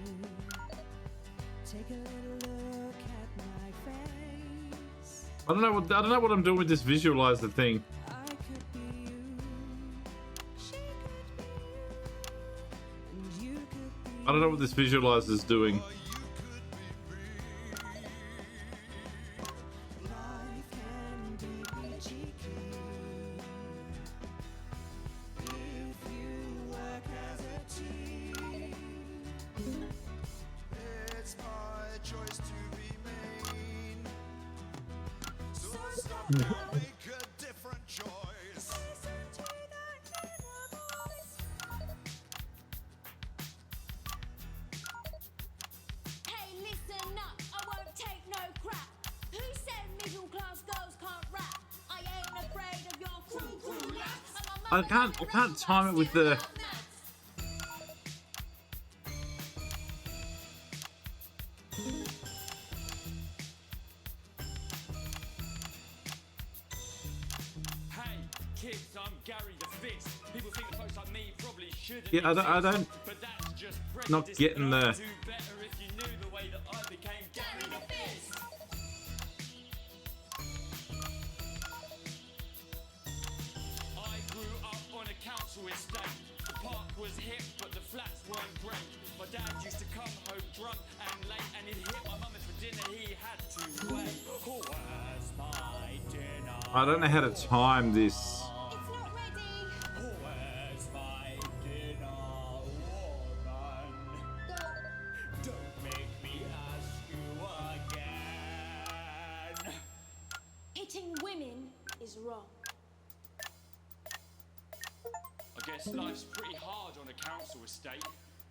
Take a little look at my face. I don't know what I'm doing with this visualizer thing. I could be you. She could be you. And you could be I don't know what this visualizer's doing. life can be cheeky. If you work as a team. It's my choice to be mean. So stop Yeah. now, make a different choice. Hey, listen up, I won't take no crap. Who said middle class girls can't rap? I ain't afraid of your crew laps. I can't time it with the. Hey, kids, I'm Gary the Fist. People think that folks like me probably shouldn't. Yeah, I don't. But that's just Not prejudice. getting But the. I'd do better if you knew the way that I became Gary the Fist. I grew up on a council estate. The park was hip, but the flats weren't great. My dad used to come home drunk and late, and he'd hit my mum if for dinner he had to wait. Where's my dinner? I don't know how to time this. Where's my dinner, woman? Don't make me ask you again. Hitting women is wrong. I guess life's pretty hard on a council estate.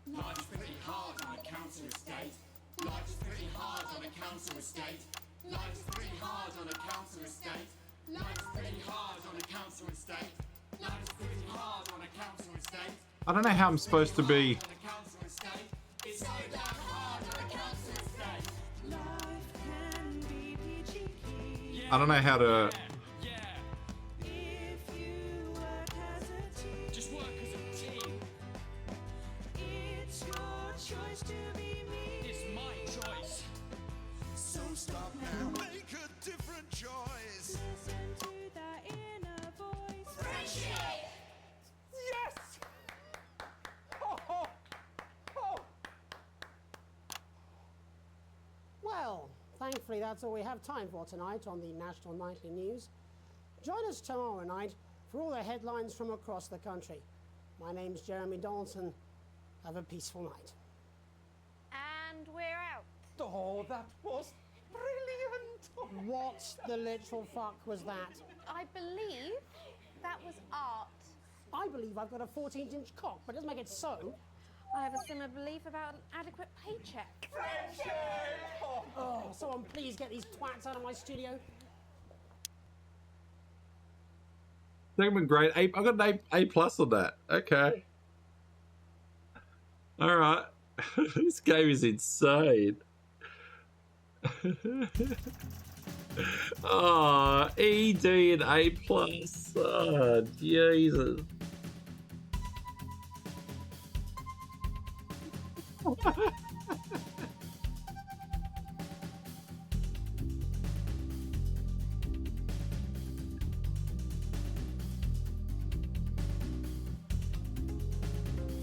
Life's pretty hard on a council estate. Life's pretty hard on a council estate. Life's pretty hard on a council estate. Life's pretty hard on a council estate. Life's pretty hard on a council estate. I don't know how I'm supposed to be. It's so damn hard on a council estate. Life can be cheeky. I don't know how to. If you work as a team. Just work as a team. It's your choice to be me. It's my choice. So stop now, make a different choice. Listen to that inner voice. Friendship! Yes! Oh, oh, oh. Well, thankfully that's all we have time for tonight on the National Nightly News. Join us tomorrow night for all the headlines from across the country. My name's Jeremy Donaldson. Have a peaceful night. And we're out. Oh, that was brilliant! What the literal fuck was that? I believe that was art. I believe I've got a 14-inch cock, but it doesn't make it so. I have a similar belief about an adequate paycheck. Oh, someone please get these twats out of my studio. Segment grade A. I got an A plus on that. Okay. All right. This game is insane. Oh, ED and A plus. Oh, Jesus.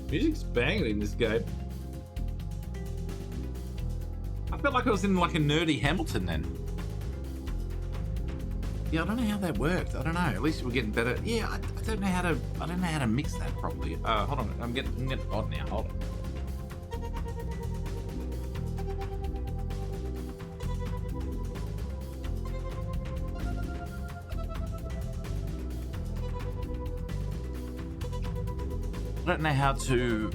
Music's banging in this game. I felt like I was in like a nerdy Hamilton then. Yeah, I don't know how that works. I don't know. At least we're getting better. Yeah, I don't know how to. I don't know how to mix that properly. Hold on. I'm getting odd now. Hold on. I don't know how to.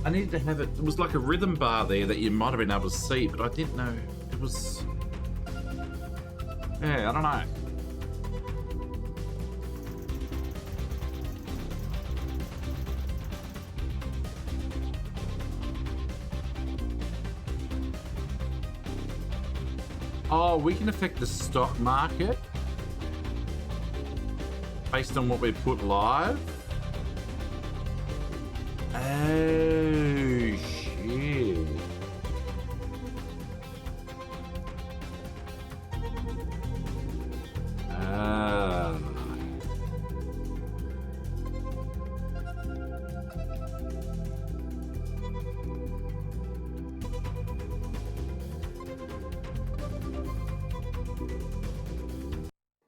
I needed to have it. It was like a rhythm bar there that you might have been able to see, but I didn't know it was. Yeah, I don't know. Oh, we can affect the stock market based on what we put live. Oh, shit.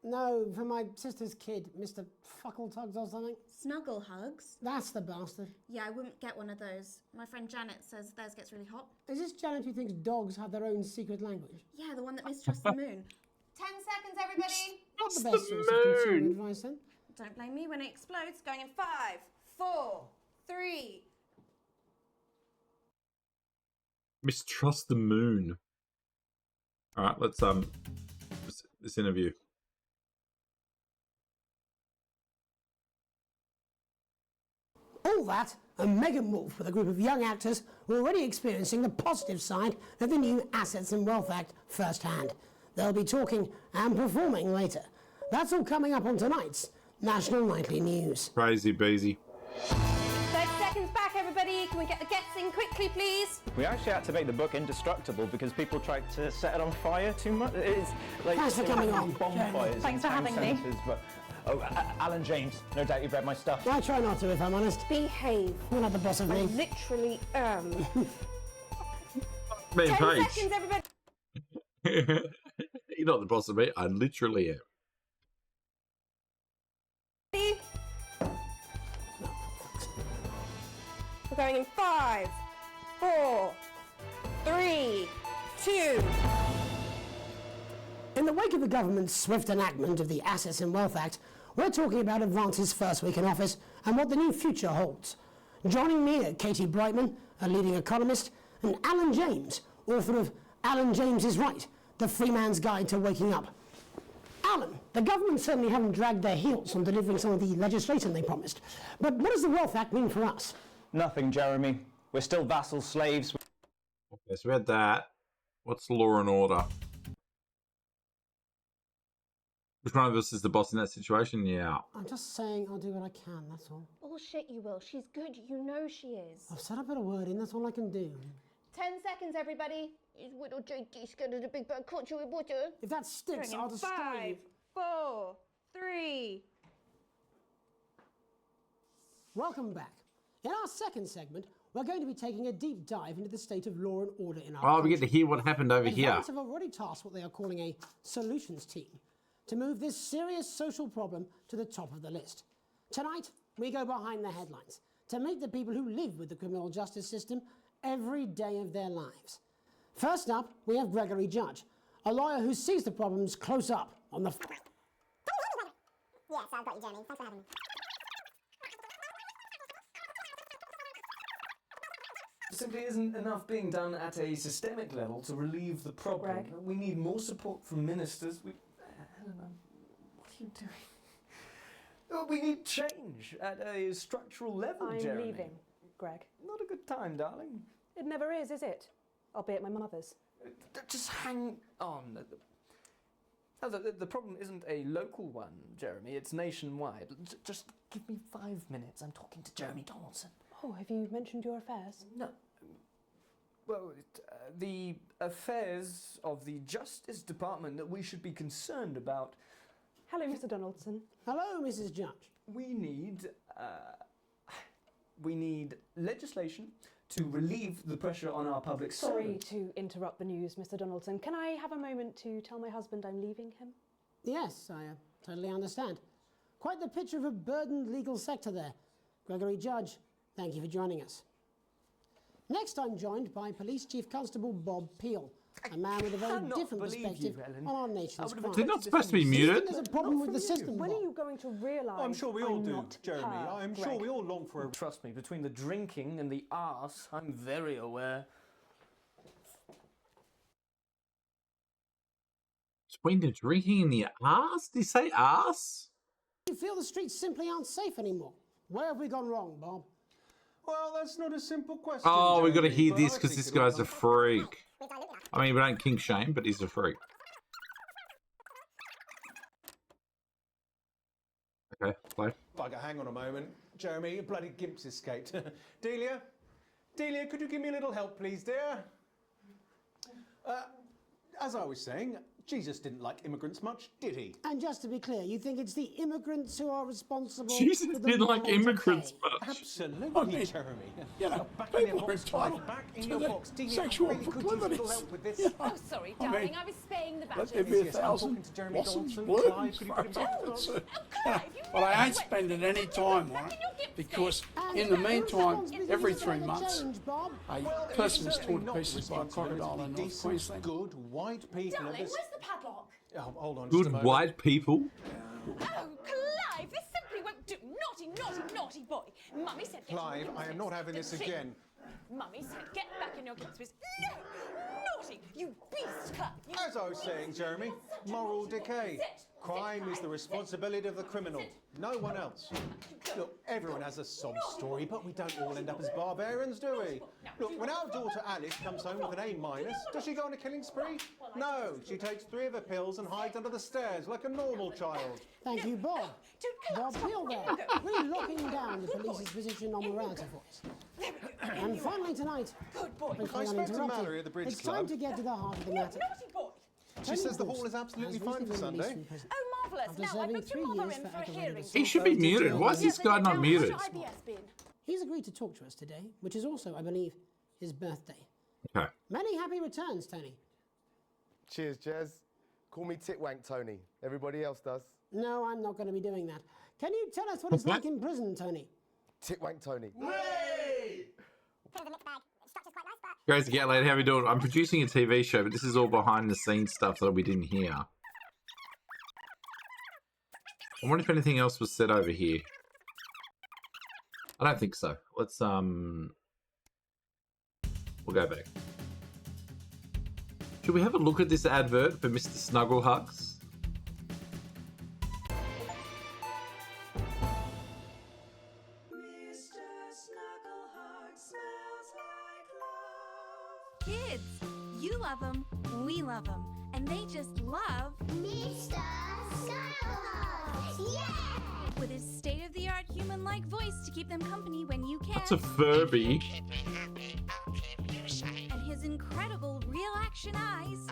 No, for my sister's kid, Mr. Fuckletugs or something. Snuggle hugs? That's the bastard. Yeah, I wouldn't get one of those. My friend Janet says theirs gets really hot. Is this Janet who thinks dogs have their own secret language? Yeah, the one that mistrusts the moon. 10 seconds, everybody! Not the best source of consumer advice, then. Don't blame me when it explodes. Going in 5, 4, 3. Mistrust the moon. All right, let's this interview. All that, and Megan Wolf with a group of young actors who are already experiencing the positive side of the new Assets and Wealth Act firsthand. They'll be talking and performing later. That's all coming up on tonight's National Nightly News. Crazy Beezy. 30 seconds back, everybody. Can we get the guests in quickly, please? We actually had to make the book indestructible because people tried to set it on fire too much. It's like Thanks for coming on. bonfires. Thanks for having me. But, Alan James, no doubt you've read my stuff. I try not to, if I'm honest. Behave. You're not the boss of me. I literally am. 10 seconds, everybody. You're not the boss of me. I literally am. We're going in 5, 4, 3, 2. In the wake of the government's swift enactment of the Assets and Wealth Act, we're talking about Advance's first week in office and what the new future holds. Joining me are Katie Brightman, a leading economist, and Alan James, author of Alan James is Right, The Free Man's Guide to Waking Up. Alan, the government certainly haven't dragged their heels on delivering some of the legislation they promised. But what does the Wealth Act mean for us? Nothing, Jeremy. We're still vassal slaves. Okay, so we had that. What's law and order? Which one of us is the boss in that situation? Yeah. I'm just saying I'll do what I can, that's all. Bullshit, you will. She's good. You know she is. I've said I put a word in, that's all I can do. 10 seconds, everybody. Is little JD scared of the big bad culture with water? If that sticks, I'll destroy you. 5, 4, 3. Welcome back. In our second segment, we're going to be taking a deep dive into the state of law and order in our country. We get to hear what happened over here. Advance have already tasked what they are calling a solutions team to move this serious social problem to the top of the list. Tonight, we go behind the headlines to meet the people who live with the criminal justice system every day of their lives. First up, we have Gregory Judge, a lawyer who sees the problems close up on the... Yes, I've got you, Jeremy. Thanks for having me. Simply isn't enough being done at a systemic level to relieve the problem. Greg? We need more support from ministers. Eleanor, what are you doing? We need change at a structural level, I'm Jeremy. leaving, Greg. Not a good time, darling. It never is it? I'll be at my mother's. Just hang on. The problem isn't a local one, Jeremy. It's nationwide. Just give me 5 minutes. I'm talking to Jeremy Donaldson. Oh, have you mentioned your affairs? No. Well, the affairs of the Justice Department that we should be concerned about. Hello, Mr. Donaldson. Hello, Mrs. Judge. We need legislation to relieve the pressure on our public Sorry servant. to interrupt the news, Mr. Donaldson. Can I have a moment to tell my husband I'm leaving him? Yes, I totally understand. Quite the picture of a burdened legal sector there. Gregory Judge, thank you for joining us. Next, I'm joined by Police Chief Constable Bob Peel, a man with a very different perspective on our nation's crime. You're not supposed to be muted. There's a problem with the system. When are you going to realise I'm sure we all I'm do, not Jeremy. her, I'm Greg? sure we all long for a... Trust me, between the drinking and the arse, I'm very aware. Between the drinking and the arse? Did he say arse? You feel the streets simply aren't safe anymore. Where have we gone wrong, Bob? Well, that's not a simple question. Oh, we got to Jeremy, hear but this I because think this it'll guy's come- a freak. I mean, we don't kink shame, but he's a freak. Okay, play. Bugger, hang on a moment. Jeremy, your bloody gimp's escaped. Delia? Delia, could you give me a little help, please, dear? As I was saying, Jesus didn't like immigrants much, did he? And just to be clear, you think it's the immigrants who are responsible Jesus for the didn't like moral immigrants decay? much. Absolutely, Jeremy. You know, Back in your people are box, Clive, entitled back in to your their box. Delia, sexual really could use a little proclivities. help with this. Yeah. Oh, sorry, I darling. mean, I was spaying the Let badgers. there be a Yes, I'm thousand talking to Jeremy blossoms Donaldson. bloom. Clive, could you put him back on? That's it. But I ain't spending any time on it because in the meantime, every 3 months, a person is torn to pieces by a crocodile in North Queensland. Good white people. Darling, where's the padlock? Oh, hold on. Just a Good moment. white people. Oh, Clive, this simply won't do. Naughty, naughty, naughty boy. Mummy said get Clive, in your I am not having this didn't she? again. Mummy said get back in your games. No! Naughty! You beast, Clive! You As I was saying, Jeremy, moral decay. Crime is the responsibility of the criminal, no one else. Look, everyone has a sob story, but we don't all end up as barbarians, do we? Look, when our daughter Alice comes home with an A-, does she go on a killing spree? No, she takes 3 of her pills and hides under the stairs like a normal child. Thank you, Bob. Bob Peel there, really locking down the police's position on morality for us. And finally tonight, I spoke to Mallory at the Bridge it's Club. time to get to the heart of the matter. She says the hall is absolutely fine for Sunday. Oh, marvellous. After Now, I serving booked 3 your mother years in for for a aggravated hearing. assault. He should be muted. Why is this guy not muted? IBS bin. He's agreed to talk to us today, which is also, I believe, his birthday. Okay. Many happy returns, Tony. Cheers, Jez. Call me Titwank Tony. Everybody else does. No, I'm not going to be doing that. Can you tell us what it's like in prison, Tony? Titwank Tony. Guys, get later. How we doing? I'm producing a TV show, but this is all behind the scenes stuff that we didn't hear. I wonder if anything else was said over here. I don't think so. Let's we'll go back. Should we have a look at this advert for Mr. Snuggle Hugs? Kids, you love them, we love them, and they just love Mr. Snugglehugs! Yeah! with his state-of-the-art human-like voice to keep them company when you can. That's a Furby. And his incredible real-action eyes.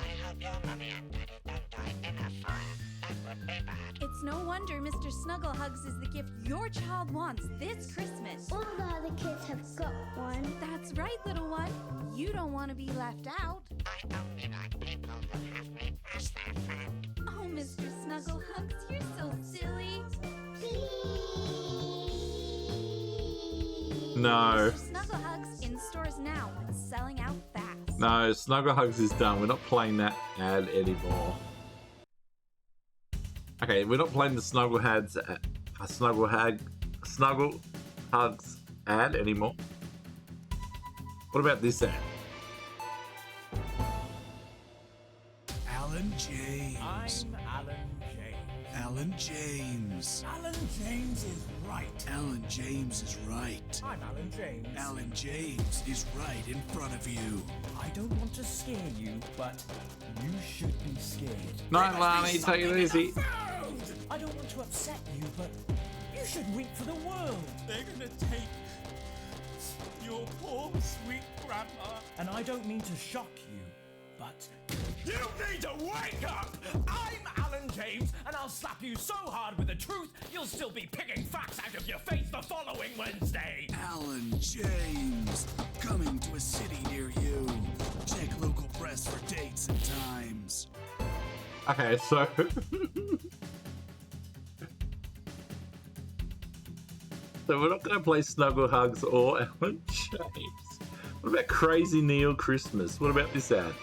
It's no wonder Mr. Snugglehugs is the gift your child wants this Christmas. All the other kids have got one. That's right, little one. You don't want to be left out. Oh, Mr. Snugglehugs, you're so silly. No. Mr. Snugglehugs in stores now and selling out fast. No, Snuggle Hugs is done. We're not playing that ad anymore. Okay, we're not playing the Snuggle Hugs ad anymore. What about this ad? Alan James. I'm Alan James. Alan James. Alan James is right. Alan James is right. I'm Alan James. Alan James is right in front of you. I don't want to scare you, but you should be scared. Night, Lani. Take it easy. I don't want to upset you, but you should weep for the world. They're gonna take your poor sweet grandma. And I don't mean to shock you, but you need to wake up! I'm Alan James, and I'll slap you so hard with the truth, you'll still be picking facts out of your face the following Wednesday. Alan James, coming to a city near you. Check local press for dates and times. Okay, so so we're not going to play Snuggle Hugs or Alan James. What about Crazy Neil Christmas? What about this ad?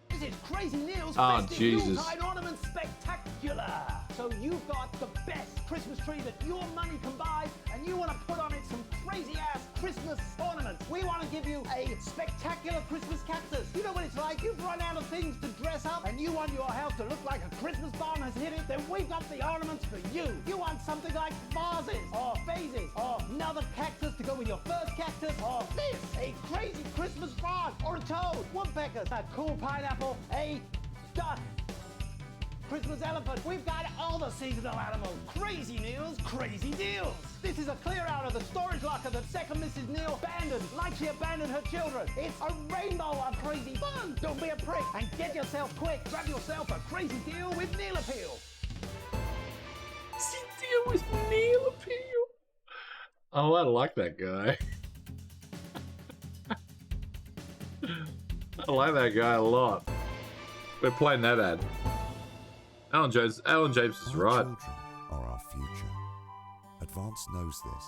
This is Crazy Neil's Oh, Festive Jesus. Yuletide Ornament Spectacular. So you've got the best Christmas tree that your money can buy, and you want to put on it some crazy-ass Christmas ornaments. We want to give you a spectacular Christmas cactus. You know what it's like? You've run out of things to dress up, and you want your house to look like a Christmas bomb has hit it. Then we've got the ornaments for you. You want something like vases, or vases, or another cactus to go with your first cactus, or this, a crazy Christmas frog, or a toad, woodpeckers, a cool pineapple, a duck, Christmas elephant. We've got all the seasonal animals. Crazy Neil's crazy deals. This is a clear out of the storage locker that second Mrs. Neil abandoned, like she abandoned her children. It's a rainbow of crazy fun. Don't be a prick and get yourself quick. Grab yourself a crazy deal with Neil Appeal. Deal with Neil Appeal. Oh, I like that guy. I like that guy a lot. We're playing that ad. Alan James is right. Children are our future. Advance knows this,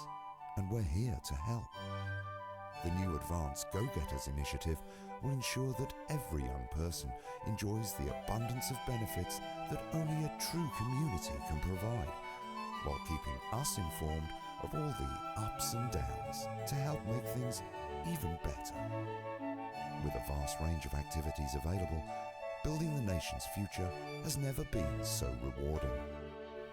and we're here to help. The new Advance Go-Getters initiative will ensure that every young person enjoys the abundance of benefits that only a true community can provide, while keeping us informed of all the ups and downs to help make things even better. With a vast range of activities available, building the nation's future has never been so rewarding.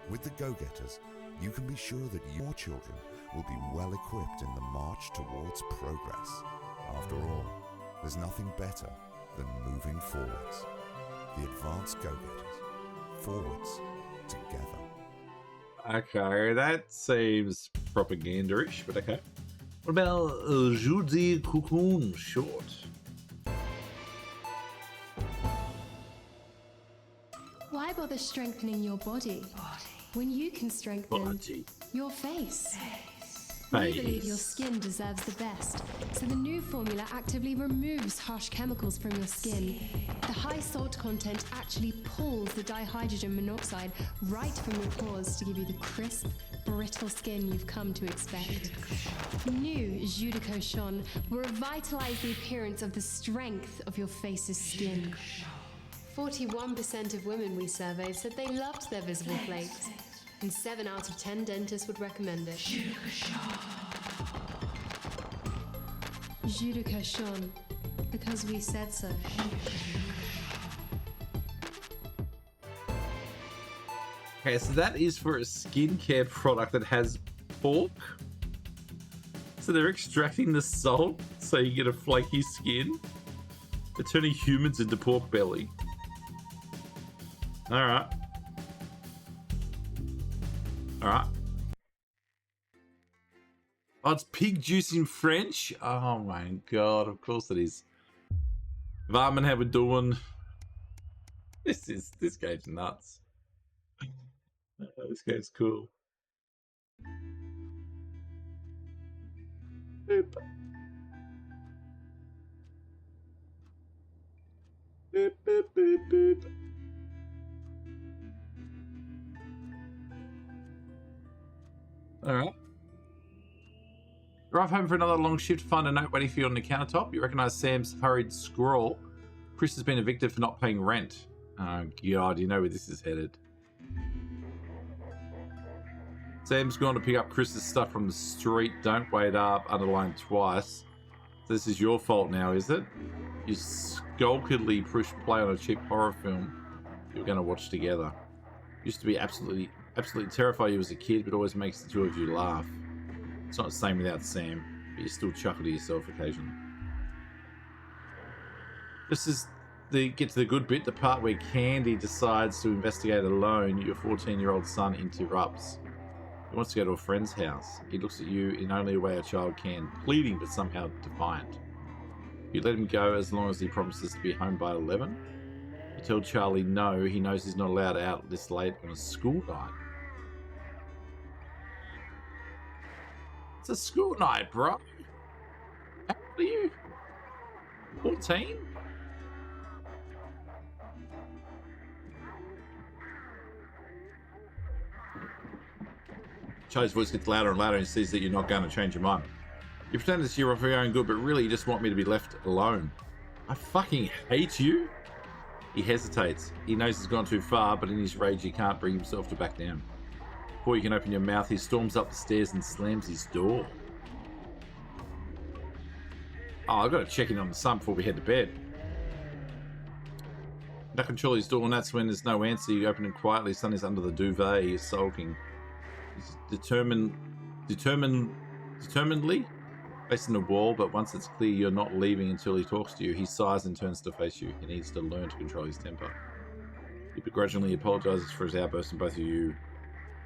With the Go-Getters, you can be sure that your children will be well equipped in the march towards progress. After all, there's nothing better than moving forwards. The Advanced Go-Getters. Forwards together. Okay, that seems propaganda-ish, but okay. What about Judy Cocoon Short? Why bother strengthening your body when you can strengthen your face? We believe your skin deserves the best, so the new formula actively removes harsh chemicals from your skin. The high salt content actually pulls the dihydrogen monoxide right from your pores to give you the crisp, brittle skin you've come to expect. New Jus de Cochon will revitalize the appearance of the strength of your face's skin. 41% of women we surveyed said they loved their visible flakes, and 7 out of 10 dentists would recommend it. Jus de Cochon, because we said so. Okay, so that is for a skincare product that has pork. So they're extracting the salt so you get a flaky skin. They're turning humans into pork belly. Alright. Alright. Oh, it's pig juice in French? Oh my god, of course it is. Varman, how we doing? This game's nuts. This game's cool. Boop. Boop, boop, boop, boop. Alright. Arrive home for another long shift, find a note waiting for you on the countertop. You recognise Sam's hurried scrawl. Chris has been evicted for not paying rent. Oh god, you know where this is headed. Sam's gone to pick up Chris's stuff from the street. Don't wait up, underlined twice. This is your fault now, is it? You skulkily pushed play on a cheap horror film you were going to watch together. Used to be absolutely terrify you as a kid, but always makes the two of you laugh. It's not the same without Sam, but you still chuckle to yourself occasionally. This is get to the good bit, the part where Candy decides to investigate alone. Your 14-year-old son interrupts. He wants to go to a friend's house. He looks at you in only a way a child can, pleading but somehow defiant. You let him go as long as he promises to be home by 11. You tell Charlie no, he knows he's not allowed out this late on a school night. It's a school night, bro. How old are you? 14? Charlie's voice gets louder and louder and he sees that you're not going to change your mind. You pretend it's for your own good, but really you just want me to be left alone. I fucking hate you. He hesitates. He knows he's gone too far, but in his rage he can't bring himself to back down. Before you can open your mouth, he storms up the stairs and slams his door. Oh, I've got to check in on the son before we head to bed. Knock on Charlie's door, and that's when there's no answer. You open it quietly. Son is under the duvet. He's sulking. He's determinedly facing the wall, but once it's clear you're not leaving until he talks to you, he sighs and turns to face you. He needs to learn to control his temper. He begrudgingly apologizes for his outburst, and both of you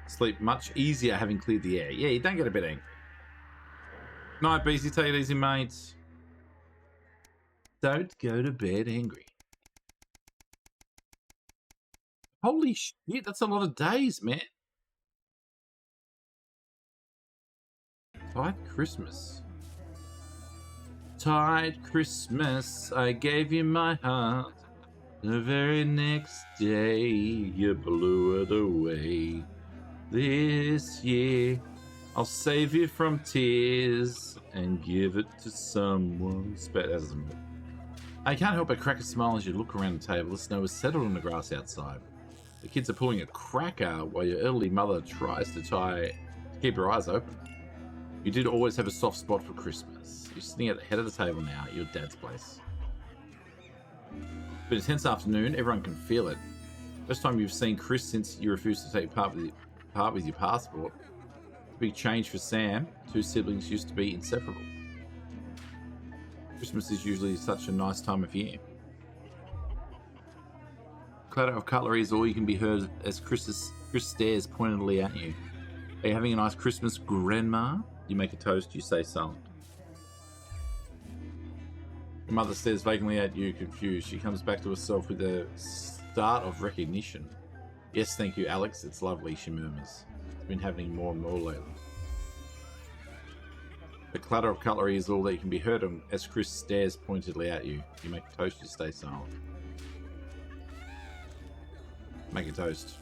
sleep much easier having cleared the air. Yeah, you don't get a bit angry. Night, Beastie. Take it easy, mates. Don't go to bed angry. Holy shit, that's a lot of days, man. Tight Christmas. Tight Christmas, I gave you my heart. The very next day, you blew it away. This year, I'll save you from tears and give it to someone special. I can't help but crack a smile as you look around the table. The snow is settled on the grass outside. The kids are pulling a cracker while your elderly mother tries to keep her eyes open. You did always have a soft spot for Christmas. You're sitting at the head of the table now at your dad's place. But it's a tense afternoon, everyone can feel it. First time you've seen Chris since you refused to take part with your passport. Big change for Sam. Two siblings used to be inseparable. Christmas is usually such a nice time of year. Clatter of cutlery is all you can be heard as Chris stares pointedly at you. Are you having a nice Christmas, Grandma? You make a toast, you stay silent. Your mother stares vacantly at you, confused. She comes back to herself with a start of recognition. Yes, thank you, Alex. It's lovely, she murmurs. It's been happening more and more lately. The clatter of cutlery is all that can be heard as Chris stares pointedly at you. You make a toast, you stay silent. Make a toast.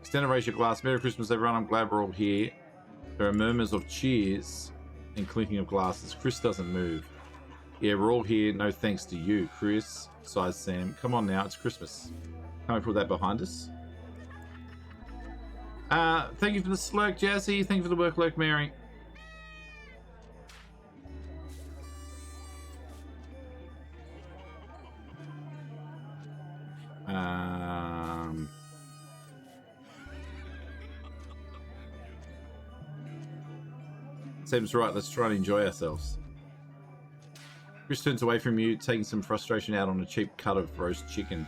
Extend and raise your glass. Merry Christmas, everyone. I'm glad we're all here. There are murmurs of cheers and clinking of glasses. Chris doesn't move. Yeah, we're all here. No thanks to you, Chris, sighs Sam. Come on now, it's Christmas. Can't we put that behind us? Thank you for the slurk, Jazzy. Thank you for the work, Lurk, Mary. Seems right, let's try and enjoy ourselves. Chris turns away from you, taking some frustration out on a cheap cut of roast chicken.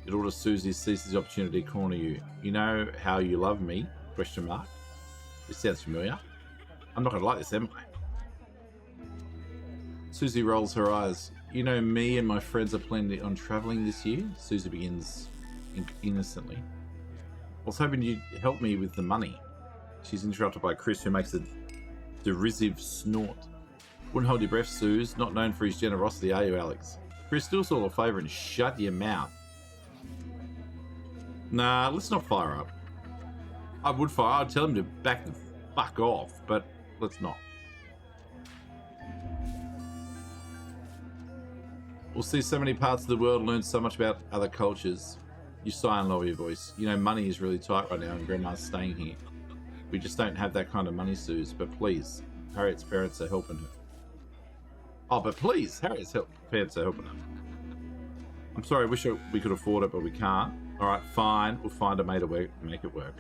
It orders Susie, seizes the opportunity to corner you. You know how you love me? Question mark. This sounds familiar. I'm not going to like this, am I? Susie rolls her eyes. You know me and my friends are planning on travelling this year? Susie begins innocently. I was hoping you'd help me with the money. She's interrupted by Chris, who makes a derisive snort. Wouldn't hold your breath, Suze. Not known for his generosity, are you, Alex? Chris, do us all a favour and shut your mouth. Nah, let's not fire up. I would fire. I'd tell him to back the fuck off, but let's not. We'll see so many parts of the world, learn so much about other cultures. You sigh and lower your voice. You know, money is really tight right now and Grandma's staying here. We just don't have that kind of money, Suze, but please, Harriet's parents are helping her. Oh, but please, Harriet's parents are helping her. I'm sorry, I wish we could afford it, but we can't. All right, fine, we'll find a way to make it work.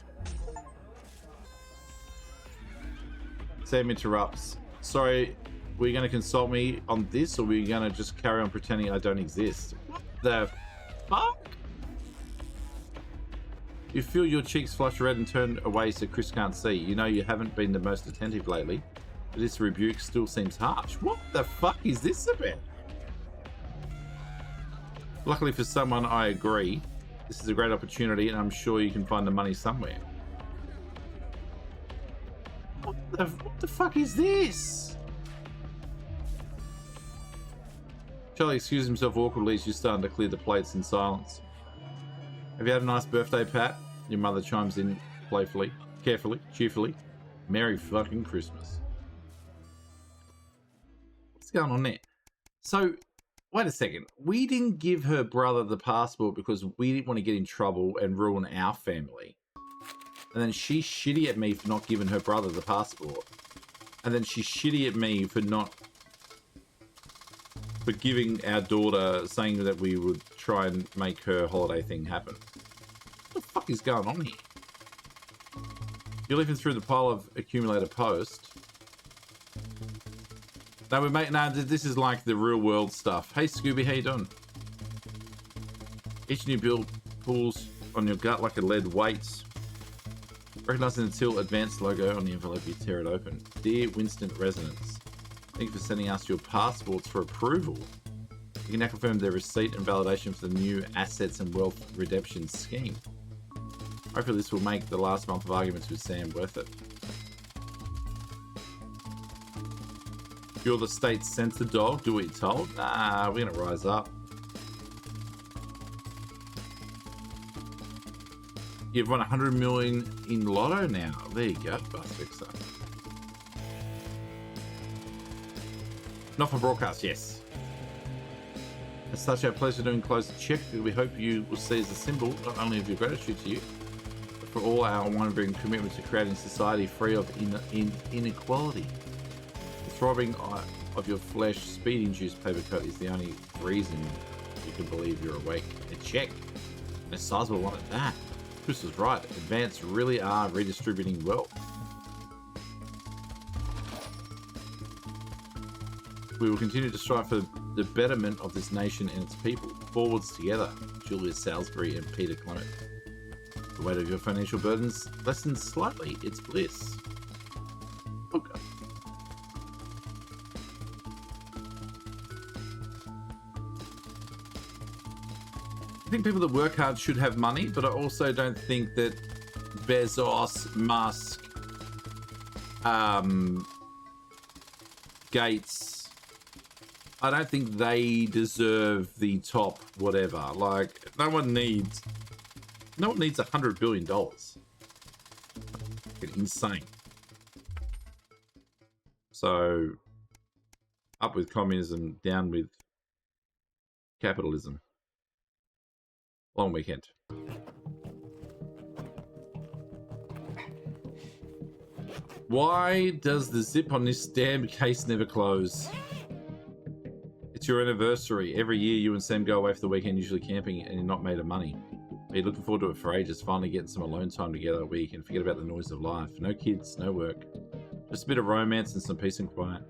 Sam interrupts. Sorry, were you going to consult me on this, or were you going to just carry on pretending I don't exist? What the fuck? You feel your cheeks flush red and turn away so Chris can't see. You know you haven't been the most attentive lately, but this rebuke still seems harsh. What the fuck is this about? Luckily for someone, I agree. This is a great opportunity, and I'm sure you can find the money somewhere. What the fuck is this? Charlie excused himself awkwardly as you're starting to clear the plates in silence. Have you had a nice birthday, Pat? Your mother chimes in playfully, carefully, cheerfully. Merry fucking Christmas. What's going on there? So, wait a second. We didn't give her brother the passport because we didn't want to get in trouble and ruin our family. And then she's shitty at me for not giving her brother the passport. And then she's shitty at me for giving our daughter, saying that we would try and make her holiday thing happen. What the fuck is going on here? You're leafing through the pile of accumulator post. No, this is like the real world stuff. Hey Scooby, how you doing? Each new bill pulls on your gut like a lead weight. Recognizing the Till Advanced logo on the envelope, you tear it open. Dear Winston residents, thank you for sending us your passports for approval. You can now confirm their receipt and validation for the new Assets and Wealth Redemption Scheme. Hopefully this will make the last month of arguments with Sam worth it. You're the state's censor dog, do what you're told. Nah, we're gonna rise up. You've won 100 million in Lotto now. There you go, Bus Fixer. Not for broadcast, yes. As such, our pleasure to enclose the check. We hope you will see as a symbol not only of your gratitude to you, but for all our unwavering commitment to creating a society free of inequality. The throbbing of your flesh, speed-induced paper cut is the only reason you can believe you're awake. A check, and a sizable one at that. Chris was right. Advance really are redistributing wealth. We will continue to strive for the betterment of this nation and its people. Forwards together, Julia Salisbury and Peter Clement. The weight of your financial burdens lessens slightly. It's bliss. Okay. I think people that work hard should have money, but I also don't think that Bezos, Musk, Gates, I don't think they deserve the top whatever. Like, no one needs $100 billion. Insane. So, up with communism, down with capitalism. Long weekend. Why does the zip on this damn case never close? It's your anniversary. Every year you and Sam go away for the weekend, usually camping, and you're not made of money. Are you looking forward to it for ages? Finally getting some alone time together a week and forget about the noise of life. No kids, no work. Just a bit of romance and some peace and quiet.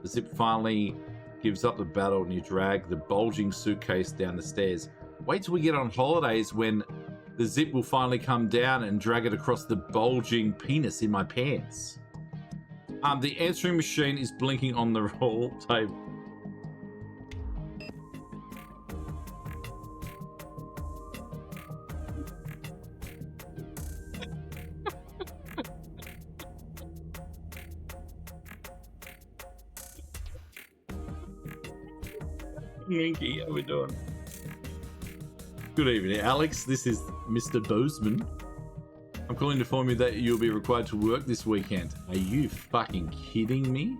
The zip finally gives up the battle and you drag the bulging suitcase down the stairs. Wait till we get on holidays when the zip will finally come down and drag it across the bulging penis in my pants. The answering machine is blinking on the roll table. Minky, how we doing? Good evening, Alex. This is Mr. Bozeman. I'm calling to inform you that you'll be required to work this weekend. Are you fucking kidding me?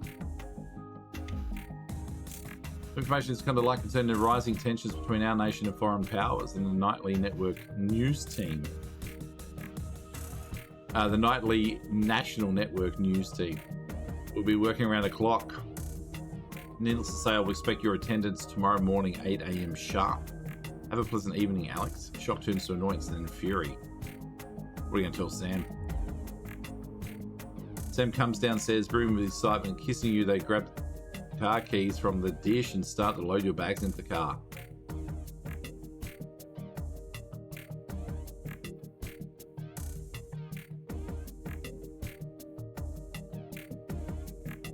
Information is kind of like concerning the rising tensions between our nation and foreign powers and the Nightly Network news team. The Nightly National Network news team will be working around the clock. Needless to say, I'll expect your attendance tomorrow morning, 8 a.m. sharp. Have a pleasant evening, Alex. Shock turns to annoyance and then fury. What are you going to tell Sam? Sam comes downstairs, brimming with excitement, kissing you. They grab car keys from the dish and start to load your bags into the car.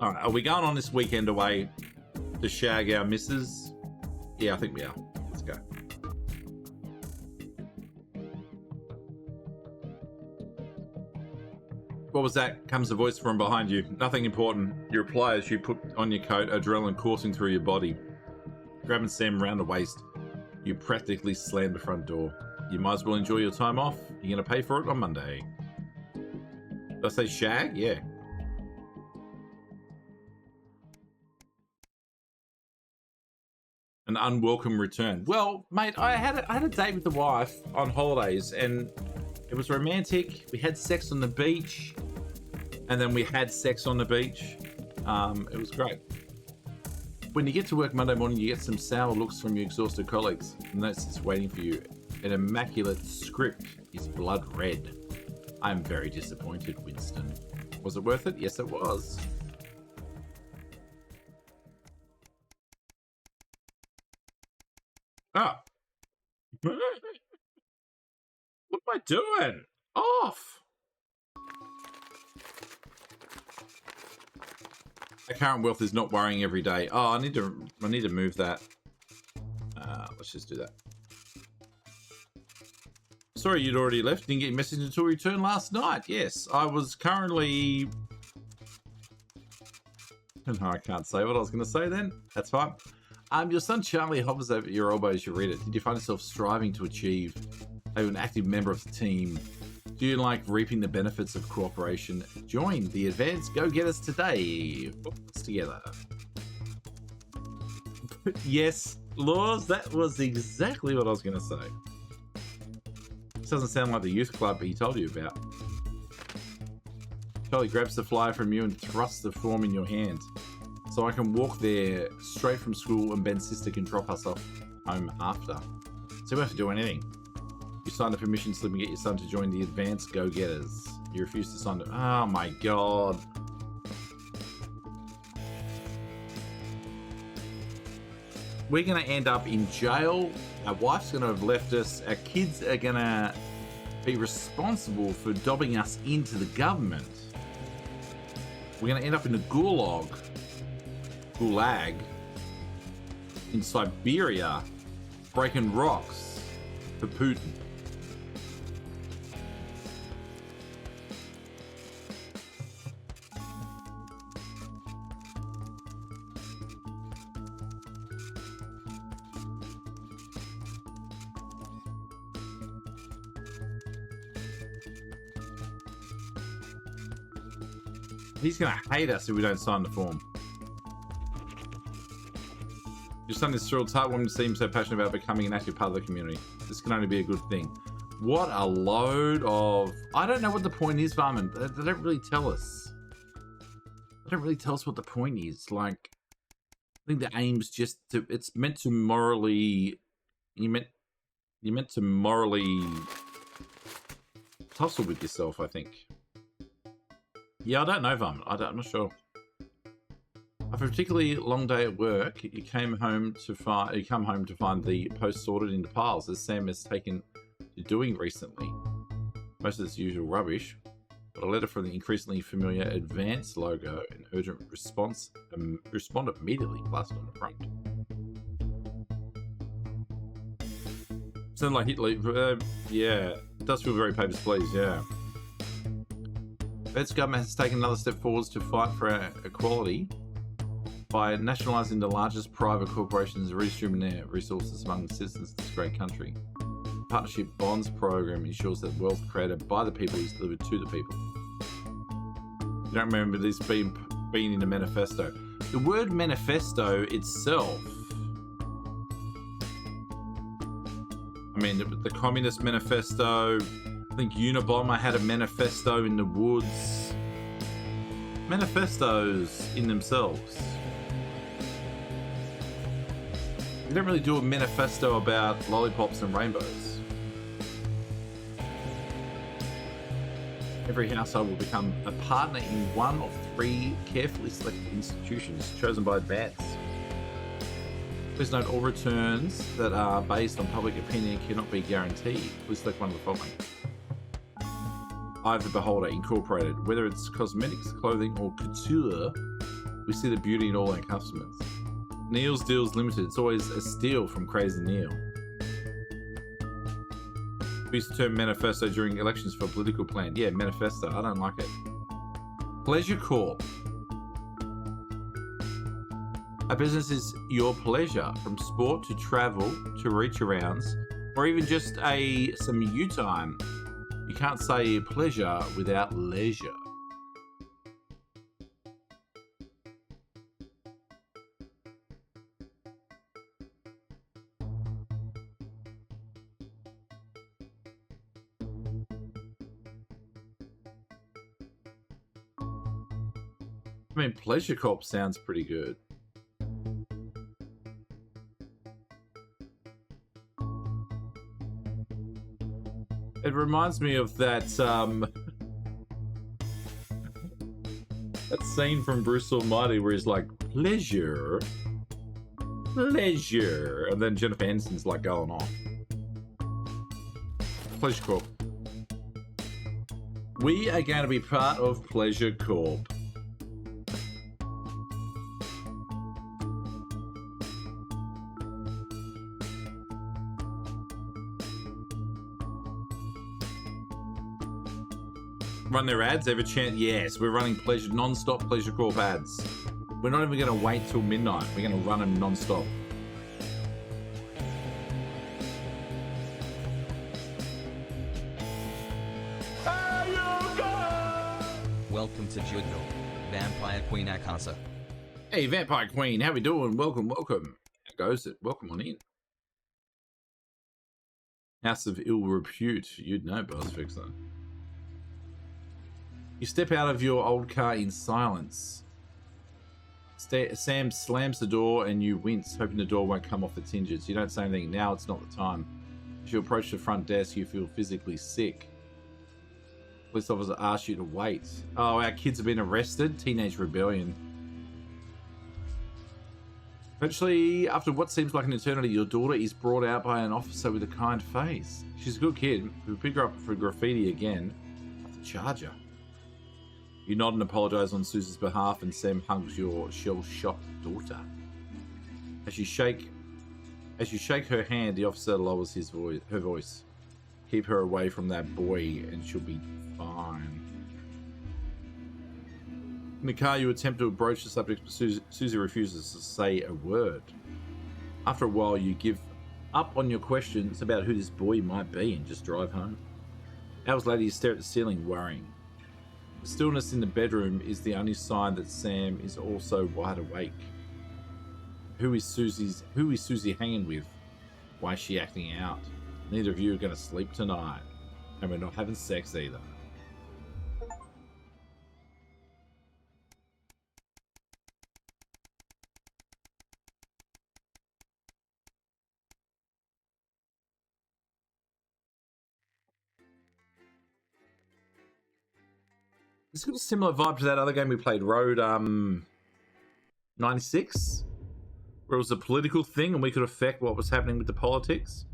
All right, are we going on this weekend away to shag our missus? Yeah, I think we are. Let's go. What was that? Comes a voice from behind you. Nothing important. You reply as you put on your coat, adrenaline coursing through your body. Grabbing Sam round the waist, you practically slam the front door. You might as well enjoy your time off. You're going to pay for it on Monday. Did I say shag? Yeah. An unwelcome return. Well, mate, I had a date with the wife on holidays, and it was romantic. We had sex on the beach, and then we had sex on the beach. It was great. When you get to work Monday morning, you get some sour looks from your exhausted colleagues. And that's just waiting for you. An immaculate script is blood red. I'm very disappointed, Winston. Was it worth it? Yes, it was. Ah. What am I doing? Off. My current wealth is not worrying every day. Oh, I need to move that. Let's just do that. Sorry you'd already left. Didn't get your message until we returned last night. Yes, I was currently... No, I can't say what I was going to say then. That's fine. Your son Charlie hovers over your elbow as you read it. Did you find yourself striving to achieve an active member of the team? Do you like reaping the benefits of cooperation? Join the Advanced Go-Getters today. Let's together. Yes, Laws, that was exactly what I was going to say. This doesn't sound like the youth club he told you about. Charlie grabs the flyer from you and thrusts the form in your hand. So I can walk there straight from school and Ben's sister can drop us off home after. So you don't have to do anything. You sign the permission slip and get your son to join the Advanced Go-Getters. You refuse to sign it. Oh my god. We're going to end up in jail. Our wife's going to have left us. Our kids are going to be responsible for dobbing us into the government. We're going to end up in a gulag in Siberia, breaking rocks for Putin. He's going to hate us if we don't sign the form. Your son is thrilled. It's heartwarming to see him so passionate about becoming an active part of the community. This can only be a good thing. What a load of... I don't know what the point is, Varman. They don't really tell us. They don't really tell us what the point is. Like, I think the aim's just to... It's meant to morally... You're meant to morally tussle with yourself, I think. Yeah, I don't know, Varman. I'm not sure. After a particularly long day at work, you come home to find the post sorted into piles, as Sam has taken to doing recently. Most of its usual rubbish, but a letter from the increasingly familiar Advance logo and urgent response. Respond immediately, plastered on the front. Sound like Hitler? Yeah, it does feel very Papers, Please. Yeah. Ben's government has taken another step forwards to fight for equality by nationalising the largest private corporations and redistributing their resources among the citizens of this great country. The Partnership Bonds program ensures that wealth created by the people is delivered to the people. You don't remember this being in the manifesto. The word manifesto itself, I mean, the Communist Manifesto, I think Unabomber had a manifesto in the woods. Manifestos in themselves. You don't really do a manifesto about lollipops and rainbows. Every household will become a partner in one of 3 carefully selected institutions chosen by Advance. Please note all returns that are based on public opinion cannot be guaranteed. Please select one of the following. Eye of the Beholder Incorporated. Whether it's cosmetics, clothing, or couture, we see the beauty in all our customers. Neil's Deals Limited. It's always a steal from Crazy Neil. We use the term manifesto during elections for a political plan. Yeah, manifesto. I don't like it. Pleasure Corp. A business is your pleasure, from sport to travel to reach arounds, or even just some you time. You can't say pleasure without leisure. I mean, Pleasure Corp sounds pretty good. It reminds me of that that scene from Bruce Almighty where he's like, pleasure, pleasure, and then Jennifer Aniston's like going off. Pleasure Corp. We are going to be part of Pleasure Corp. Run their ads every chance. Yes, we're running non-stop Pleasure Corp ads. We're not even going to wait till midnight. We're going to run them non-stop. Welcome to Junction, Vampire Queen Akasa. Hey, Vampire Queen, how we doing? Welcome, welcome. How goes it? Welcome on in. House of Ill Repute. You'd know, Buzzfixer. You step out of your old car in silence. Sam slams the door and you wince, hoping the door won't come off its hinges. You don't say anything. Now it's not the time. As you approach the front desk, you feel physically sick. Police officer asks you to wait. Oh, our kids have been arrested. Teenage rebellion. Eventually, after what seems like an eternity, your daughter is brought out by an officer with a kind face. She's a good kid. Who pick her up for graffiti again. Have to charge her. You nod and apologize on Susie's behalf, and Sam hugs your shell-shocked daughter. As you shake her hand, the officer lowers her voice. Keep her away from that boy, and she'll be fine. In the car, you attempt to broach the subject, but Susie refuses to say a word. After a while, you give up on your questions about who this boy might be and just drive home. Hours later, you stare at the ceiling, worrying. The stillness in the bedroom is the only sign that Sam is also wide awake. Who is Susie hanging with? Why is she acting out? Neither of you are going to sleep tonight, and we're not having sex either. It's got a similar vibe to that other game we played, Road 96, where it was a political thing and we could affect what was happening with the politics.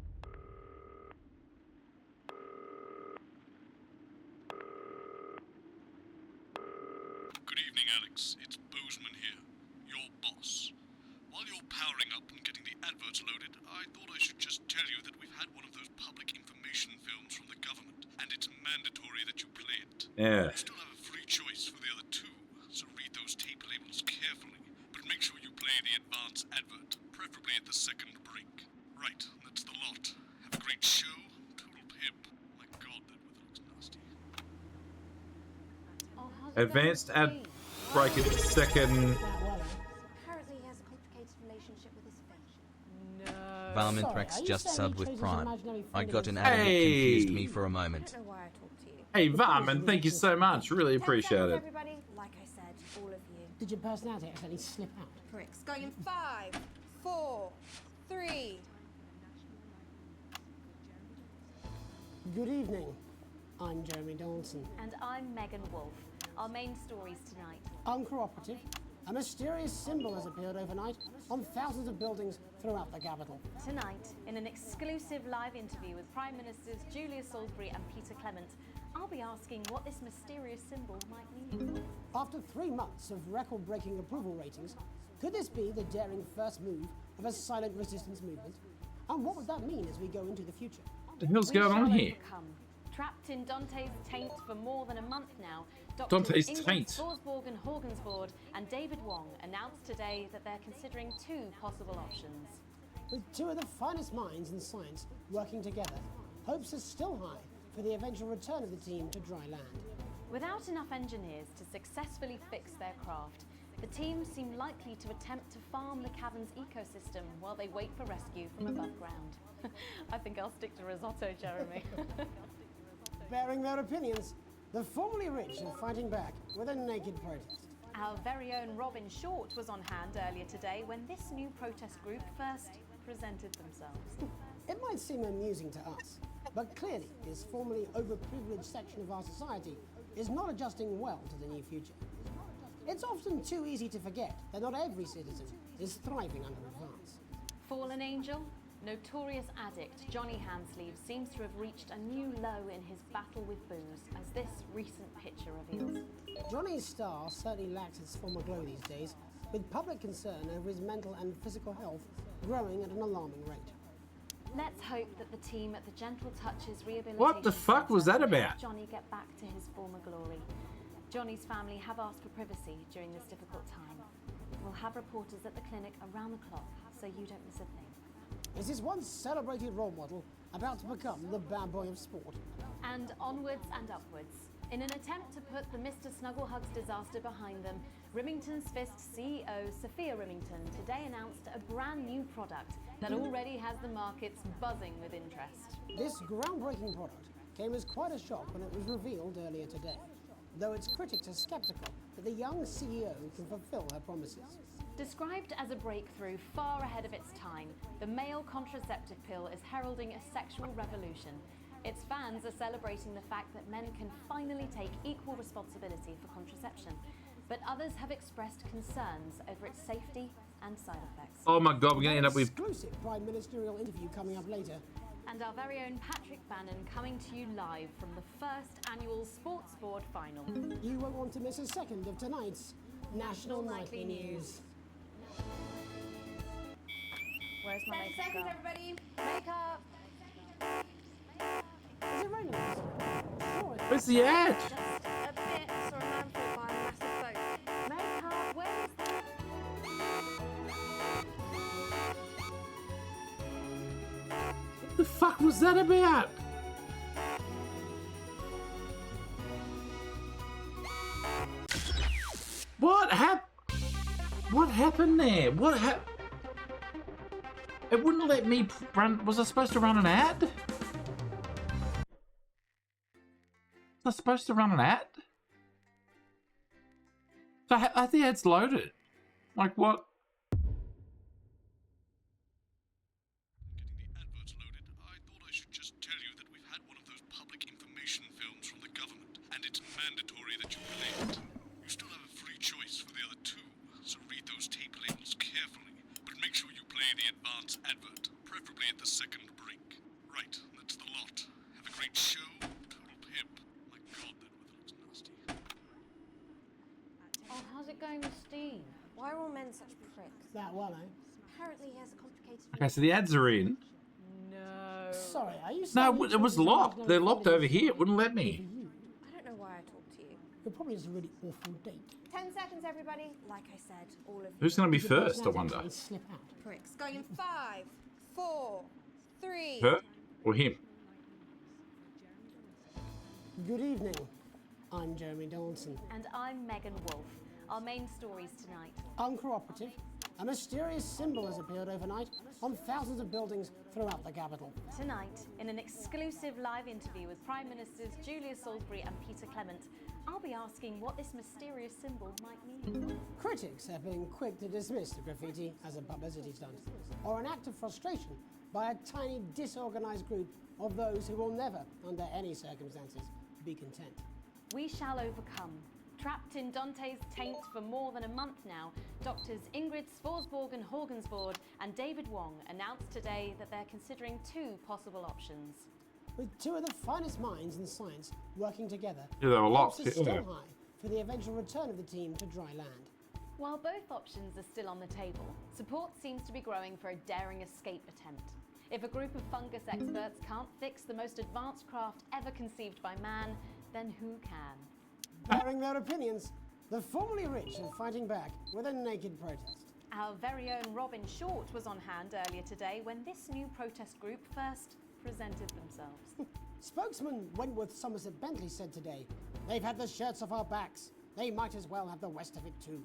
Good evening, Alex. It's Bozeman here, your boss. While you're powering up and getting the adverts loaded, I thought I should just tell you that we've had one of those public information films from the government, and it's mandatory that you play it. Yeah. You still have a free choice for the other two, so read those tape labels carefully, but make sure you play the advance advert, preferably at the second break. Right, that's the lot. Have a great show. Total pimp. My God, that weather looks nasty. Advanced ad break at the second. Apparently he has a complicated relationship with his face. No. Valminthrex just subbed with Prime. I got an ad that Hey. confused me for a moment. I don't know why I talked to you. Hey, Varman, thank you so much. Really appreciate it. Everybody, like I said, all of you. Did your personality actually slip out? Pricks. Going in 5, 4, 3. Good evening. I'm Jeremy Dawson. And I'm Megan Wolf. Our main stories tonight. Uncooperative. A mysterious symbol has appeared overnight on thousands of buildings throughout the capital. Tonight, in an exclusive live interview with Prime Ministers Julia Salisbury and Peter Clement, I'll be asking what this mysterious symbol might mean. After 3 months of record-breaking approval ratings, could this be the daring first move of a silent resistance movement? And what would that mean as we go into the future? What the hell's going on here? Trapped in Dante's taint for more than a month now, Dante's Ingrid taint. Scoresborg and Horgensborg and David Wong announced today that they're considering two possible options. With two of the finest minds in science working together, hopes are still high for the eventual return of the team to dry land. Without enough engineers to successfully fix their craft, the team seem likely to attempt to farm the cavern's ecosystem while they wait for rescue from above ground. I think I'll stick to risotto, Jeremy. Bearing their opinions, the formerly rich are fighting back with a naked protest. Our very own Robin Short was on hand earlier today when this new protest group first presented themselves. It might seem amusing to us, but clearly this formerly overprivileged section of our society is not adjusting well to the new future. It's often too easy to forget that not every citizen is thriving under advance. Fallen angel, notorious addict Johnny Handsleeve seems to have reached a new low in his battle with booze, as this recent picture reveals. Johnny's star certainly lacks its former glow these days, with public concern over his mental and physical health growing at an alarming rate. Let's hope that the team at the Gentle Touches Rehabilitation What the fuck was that Centre about? help Johnny get back to his former glory. Johnny's family have asked for privacy during this difficult time. We'll have reporters at the clinic around the clock, so you don't miss a thing. Is this once celebrated role model about to become the bad boy of sport? And onwards and upwards. In an attempt to put the Mr. Snugglehugs disaster behind them, Rimington's Fist CEO Sophia Rimington today announced a brand new product that already has the markets buzzing with interest. This groundbreaking product came as quite a shock when it was revealed earlier today, though its critics are skeptical that the young CEO can fulfill her promises. Described as a breakthrough far ahead of its time, the male contraceptive pill is heralding a sexual revolution. Its fans are celebrating the fact that men can finally take equal responsibility for contraception, but others have expressed concerns over its safety and side effects. Oh my god, we're gonna end up with Exclusive prime ministerial interview coming up later. And our very own Patrick Bannon coming to you live from the first annual Sports Board final. You won't want to miss a second of tonight's National Nightly News. Where's my 10 makeup seconds, girl? everybody. Makeup. Is it raining? Where's the ad? Just a bit. Saw a man fall by a massive boat. Makeup, where is that? What the fuck was that about? What happened there? What happened? It wouldn't let me run. Was I supposed to run an ad? Was I supposed to run an ad? So I think it's loaded. Like what? Getting the adverts loaded, I thought I should just tell you that we've had one of those public information films from the government, and it's mandatory that you play it. You still have a free choice for the other two, so read those tape labels carefully, but make sure you play the advance advert, preferably at the second break. Right, that's the lot. Have a great show, Total Pimp. My god, that weather looks nasty. Oh, how's it going with Steve? Why are all men such pricks? That one, eh? Apparently he has a complicated... Okay, so the ads are in. No. Sorry, are you No, saying it was locked. They're locked over here. It wouldn't let me. I don't know why I talked to you. You're probably just a really awful date. 10 seconds, everybody. Like I said, all of you. Who's going to be first, I wonder? Slip out. pricks. Going in 5, 4, 3. Her or him? Good evening. I'm Jeremy Donaldson. And I'm Megan Wolf. Our main stories tonight. Uncooperative. A mysterious symbol has appeared overnight on thousands of buildings throughout the capital. Tonight, in an exclusive live interview with Prime Ministers Julia Salisbury and Peter Clement, I'll be asking what this mysterious symbol might mean. Critics have been quick to dismiss the graffiti as a publicity stunt or an act of frustration by a tiny disorganized group of those who will never, under any circumstances, be content. We shall overcome. Trapped in Dante's taint for more than a month now, doctors Ingrid Scoresborg and Horgensborg and David Wong announced today that they're considering two possible options. With two of the finest minds in science working together, Yeah, they were locked, hopes are yeah. still high for the eventual return of the team to dry land. While both options are still on the table, support seems to be growing for a daring escape attempt. If a group of fungus experts can't fix the most advanced craft ever conceived by man, then who can? Airing their opinions, the formerly rich are fighting back with a naked protest. Our very own Robin Short was on hand earlier today when this new protest group first presented themselves. Spokesman Wentworth Somerset Bentley said today, "They've had the shirts off our backs. They might as well have the rest of it too."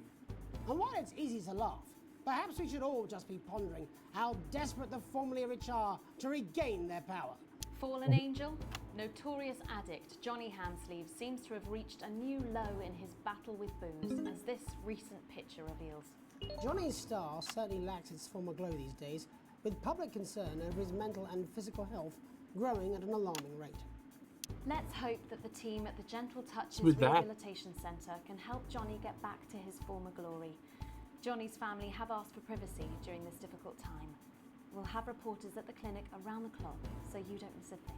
And while it's easy to laugh, perhaps we should all just be pondering how desperate the formerly rich are to regain their power. Fallen angel, notorious addict Johnny Handsleeve seems to have reached a new low in his battle with booze, as this recent picture reveals. Johnny's star certainly lacks its former glow these days, with public concern over his mental and physical health growing at an alarming rate. Let's hope that the team at the Gentle Touches With that- Rehabilitation Centre can help Johnny get back to his former glory. Johnny's family have asked for privacy during this difficult time. We'll have reporters at the clinic around the clock, so you don't miss a thing.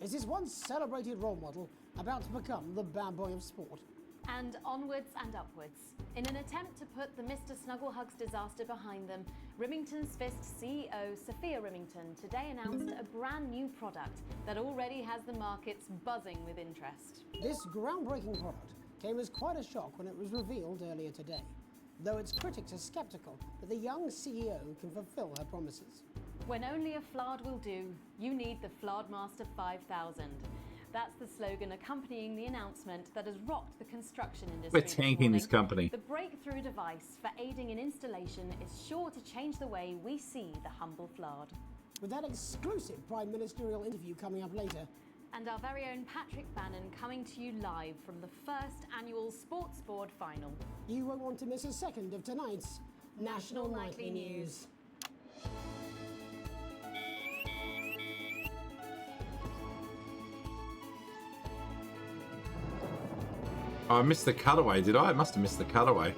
Is this once celebrated role model about to become the bad boy of sport? And onwards and upwards. In an attempt to put the Mr. Snugglehugs disaster behind them, Rimington's Fist CEO Sophia Rimington today announced a brand new product that already has the markets buzzing with interest. This groundbreaking product came as quite a shock when it was revealed earlier today, though its critics are sceptical that the young CEO can fulfill her promises. When only a Flard will do, you need the Flardmaster 5000. That's the slogan accompanying the announcement that has rocked the construction industry. We're tanking this company. The breakthrough device for aiding in installation is sure to change the way we see the humble Flard. With that exclusive prime ministerial interview coming up later, And our very own Patrick Bannon coming to you live from the first annual Sports Board final. You won't want to miss a second of tonight's National Nightly News. Oh, I missed the cutaway, did I? I must have missed the cutaway.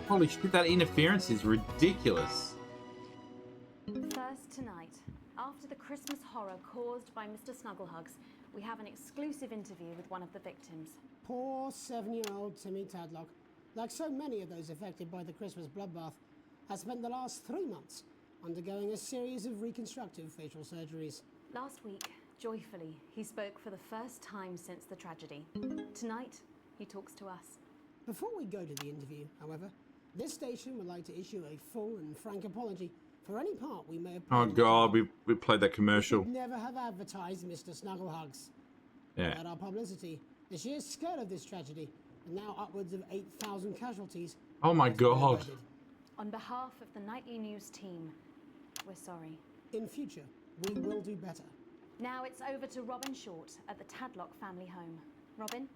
Holy shit, that interference is ridiculous. First tonight, after the Christmas horror caused by Mr. Snugglehugs, we have an exclusive interview with one of the victims. Poor 7-year-old Timmy Tadlock, like so many of those affected by the Christmas bloodbath, has spent the last 3 months undergoing a series of reconstructive facial surgeries. Last week, joyfully, he spoke for the first time since the tragedy. Tonight, he talks to us. Before we go to the interview, however, this station would like to issue a full and frank apology for any part we may have played. Oh god, we played that commercial. We never have advertised Mr. Snugglehugs. Yeah. Without our publicity, the sheer scale of this tragedy, and now upwards of 8,000 casualties. Oh my god. On behalf of the Nightly News team, we're sorry. In future, we will do better. Now it's over to Robin Short at the Tadlock family home. Robin?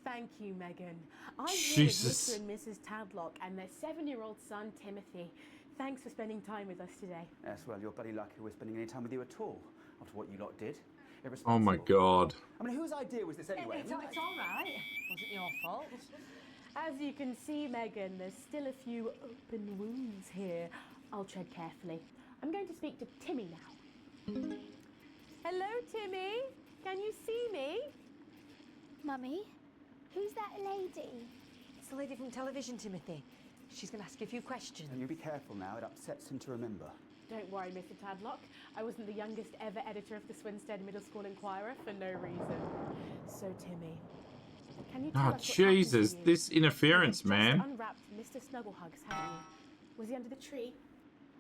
Thank you, Megan. I'm Jesus. here with Mr. and Mrs. Tadlock and their 7-year-old son, Timothy. Thanks for spending time with us today. Yes, well, you're bloody lucky we're spending any time with you at all, after what you lot did. Oh my god. I mean, whose idea was this anyway? It's all right. Wasn't your fault. As you can see, Megan, there's still a few open wounds here. I'll tread carefully. I'm going to speak to Timmy now. Hello, Timmy. Can you see me? Mummy, who's that lady? It's the lady from television, Timothy. She's going to ask you a few questions. And you be careful now, it upsets him to remember. Don't worry, Mr. Tadlock. I wasn't the youngest ever editor of the Swinstead Middle School Inquirer for no reason. So, Timmy, can you tell Oh us what Jesus, happened to you? this interference, You man. just unwrapped Mr. Snugglehugs, haven't you? Was he under the tree?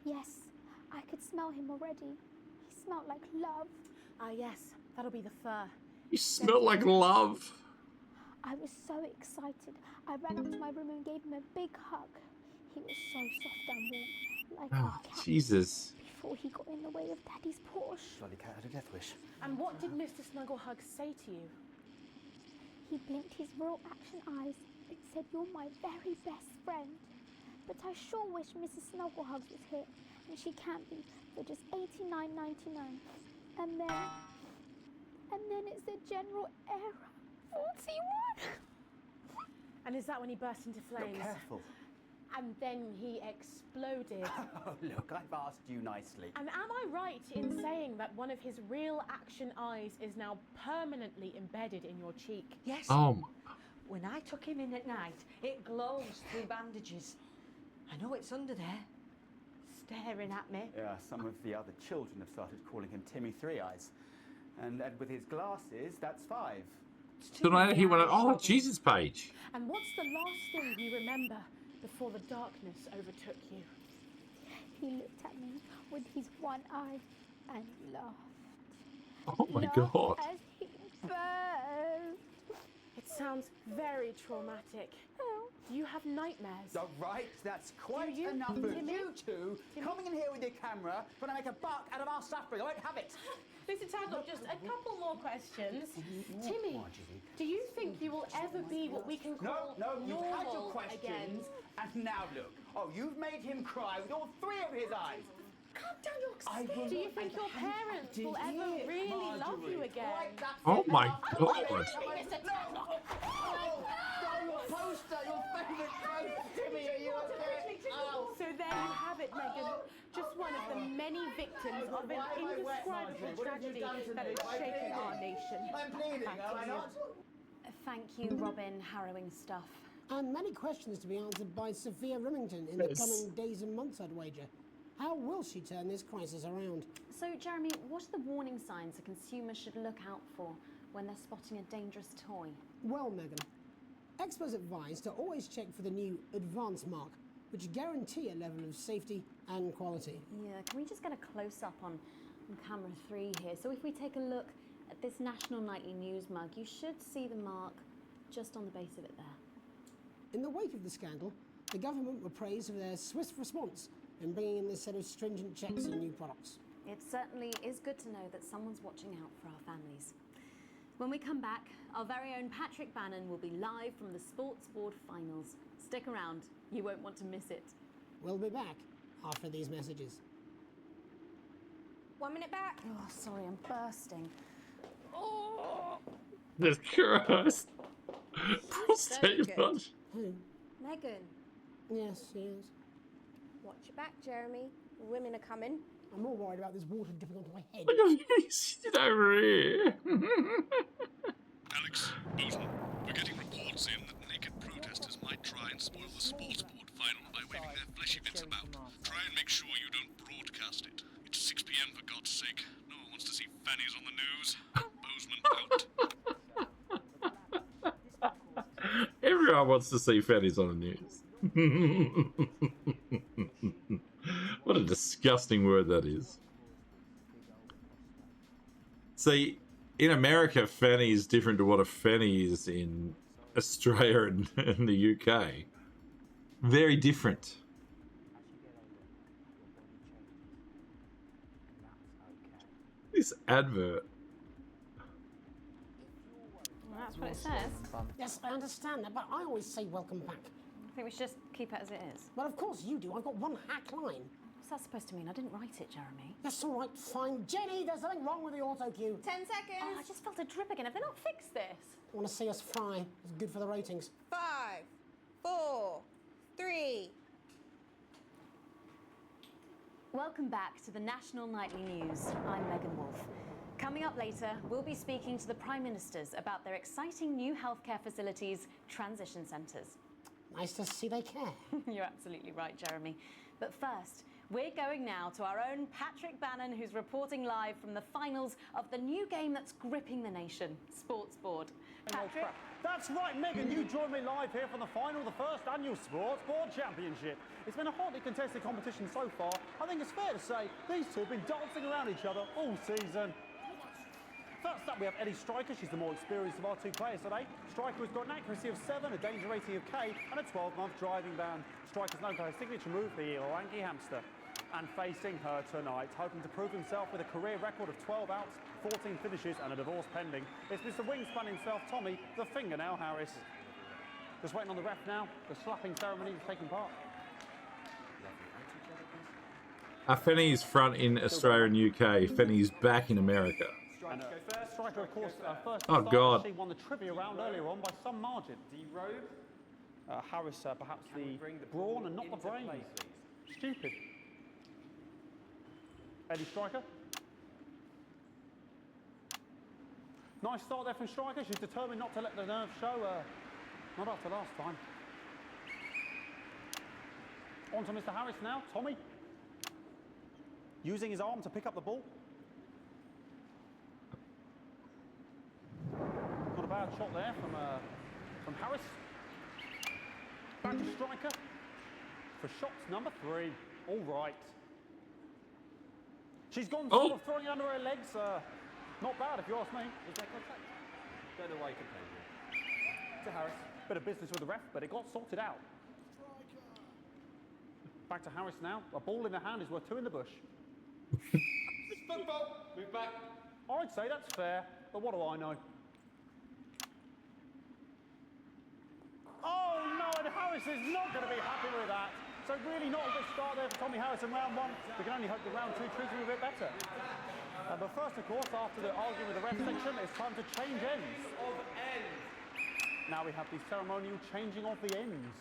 Yes, I could smell him already. He smelled like love. Ah, yes, that'll be the fur. You smell like love. I was so excited. I ran up to my room and gave him a big hug. He was so soft and warm, like Oh, a cat. Jesus. Before he got in the way of Daddy's Porsche. Bloody cat had a death wish. And what did Mr. Snugglehugs say to you? He blinked his real action eyes and said, "You're my very best friend." But I sure wish Mrs. Snugglehugs was here, and she can't be for just $89.99. And then it's the general error. 41. And is that when he burst into flames? Look, careful. and then he exploded. Oh, look, I've asked you nicely. And am I right in saying that one of his real action eyes is now permanently embedded in your cheek? Yes. Oh. When I took him in at night, it glows through bandages. I know it's under there, staring at me. Yeah, some of the other children have started calling him Timmy Three Eyes. And with his glasses, that's 5. Tonight he went, oh, Jesus page. And what's the last thing you remember before the darkness overtook you? He looked at me with his one eye and laughed. Oh my Laughed God. As he burned. It sounds very traumatic. Do you have nightmares? All right, that's quite you? enough of Timmy? you two coming in here with your camera, trying to make a buck out of our suffering. I won't have it. Listen, Tandem, just a couple more questions. Timmy, do you think you will ever be what we can call No, you've normal had your again? questions, and now look. Oh, you've made him cry with all 3 of his eyes. Calm down, you're Do you think your parents will ever really love you again? Oh my God. Your poster, your favourite poster, Timmy, are you okay? So there you have it, Megan. Just one of the many victims of an indescribable tragedy that has shaken our nation. I'm bleeding, am I not? Thank you, Robin. Harrowing stuff. And many questions to be answered by Sophia Remington in the coming days and months, I'd wager. How will she turn this crisis around? So, Jeremy, what are the warning signs a consumer should look out for when they're spotting a dangerous toy? Well, Megan, experts advise to always check for the new Advance mark, which guarantee a level of safety and quality. Yeah, can we just get a close-up on camera 3 here? So if we take a look at this National Nightly News mug, you should see the mark just on the base of it there. In the wake of the scandal, the government were praised for their swift response in bringing in this set of stringent checks on new products. It certainly is good to know that someone's watching out for our families. When we come back, our very own Patrick Bannon will be live from the Sports Board Finals. Stick around, you won't want to miss it. We'll be back after these messages. 1 minute back. Oh, sorry, I'm bursting. Jesus Christ. Prostate punch. Who? Megan, Yes, she is. watch your back, Jeremy. Women are coming. I'm more worried about this water dripping onto my head. Look at you sit over here. Alex, Bozeman, we're getting reports in that naked protesters might try and spoil the sports board final by waving their fleshy bits about. Try and make sure you don't broadcast it. It's 6 p.m. for God's sake. No one wants to see fannies on the news. Bozeman out. Everyone wants to see fatties on the news. What a disgusting word that is. See, in America, fanny is different to what a fanny is in Australia and the UK. Very different. This advert. Well, that's what it says. Yes, I understand that, but I always say welcome back. I think we should just keep it as it is. Well, of course you do. I've got one hack line. What's that supposed to mean? I didn't write it, Jeremy. That's all right, fine. Jenny, there's something wrong with the auto cue. 10 seconds. Oh, I just felt a drip again. Have they not fixed this? Want to see us fry? It's good for the ratings. 5, 4, 3. Welcome back to the National Nightly News. I'm Megan Wolf. Coming up later, we'll be speaking to the Prime Ministers about their exciting new healthcare facilities, transition centres. Nice to see they care. You're absolutely right, Jeremy. But first, we're going now to our own Patrick Bannon, who's reporting live from the finals of the new game that's gripping the nation, Sports Board. Patrick? That's right, Megan, you join me live here from the final of the first annual Sports Board Championship. It's been a hotly contested competition so far. I think it's fair to say these two have been dancing around each other all season. First up, we have Eddie Striker. She's the more experienced of our two players today. Striker has got an accuracy of 7, a danger rating of K, and a 12-month driving ban. Striker's known for her signature move, the Lanky Hamster. And facing her tonight, hoping to prove himself with a career record of 12 outs, 14 finishes, and a divorce pending, it's Mr. Wingspan himself, Tommy, the Fingernail Harris. Just waiting on the ref now. The slapping ceremony is taking part. Fenny's front in Australia and UK. Fenny's back in America. And, Striker, of course, first Oh, start, God. she won the trivia round earlier on by some margin. D-Robe. Harris, perhaps the brawn and not the brains. Stupid. Eddie Striker. Nice start there from Striker. She's determined not to let the nerves show. Not after last time. On to Mr. Harris now. Tommy. Using his arm to pick up the ball. Not a bad shot there from Harris. Back to Striker for shots number 3. All right. She's gone sort of throwing under her legs. Not bad if you ask me. Is there contact? Don't know why you complain here. To Harris. Bit of business with the ref, but it got sorted out. Back to Harris now. A ball in the hand is worth 2 in the bush. It's football. Move back. I'd say that's fair, but what do I know? Oh no, and Harris is not going to be happy with that. So really not a good start there for Tommy Harris in round 1. We can only hope that round 2 treats him a bit better. But first, of course, after the argument with the ref section, it's time to change ends. Of ends. Now we have the ceremonial changing of the ends.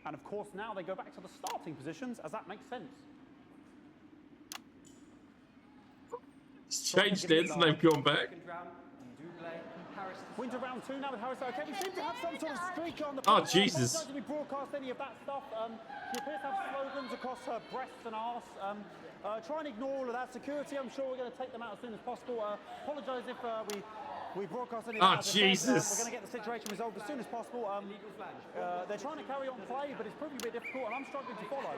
And of course, now they go back to the starting positions, as that makes sense. It's changed ends and they've gone back. Winter round 2 now with Harris. Okay, we seem to have some sort of streak on the Oh, pitch. Jesus. Not going to be broadcast any of that stuff. She appears to have slogans across her breasts and arse. Try and ignore all of that. Security, I'm sure we're going to take them out as soon as possible. Apologise if we broadcast any of that. Oh, Jesus. We're going to get the situation resolved as soon as possible. They're trying to carry on play, but it's proving a bit difficult, and I'm struggling to follow.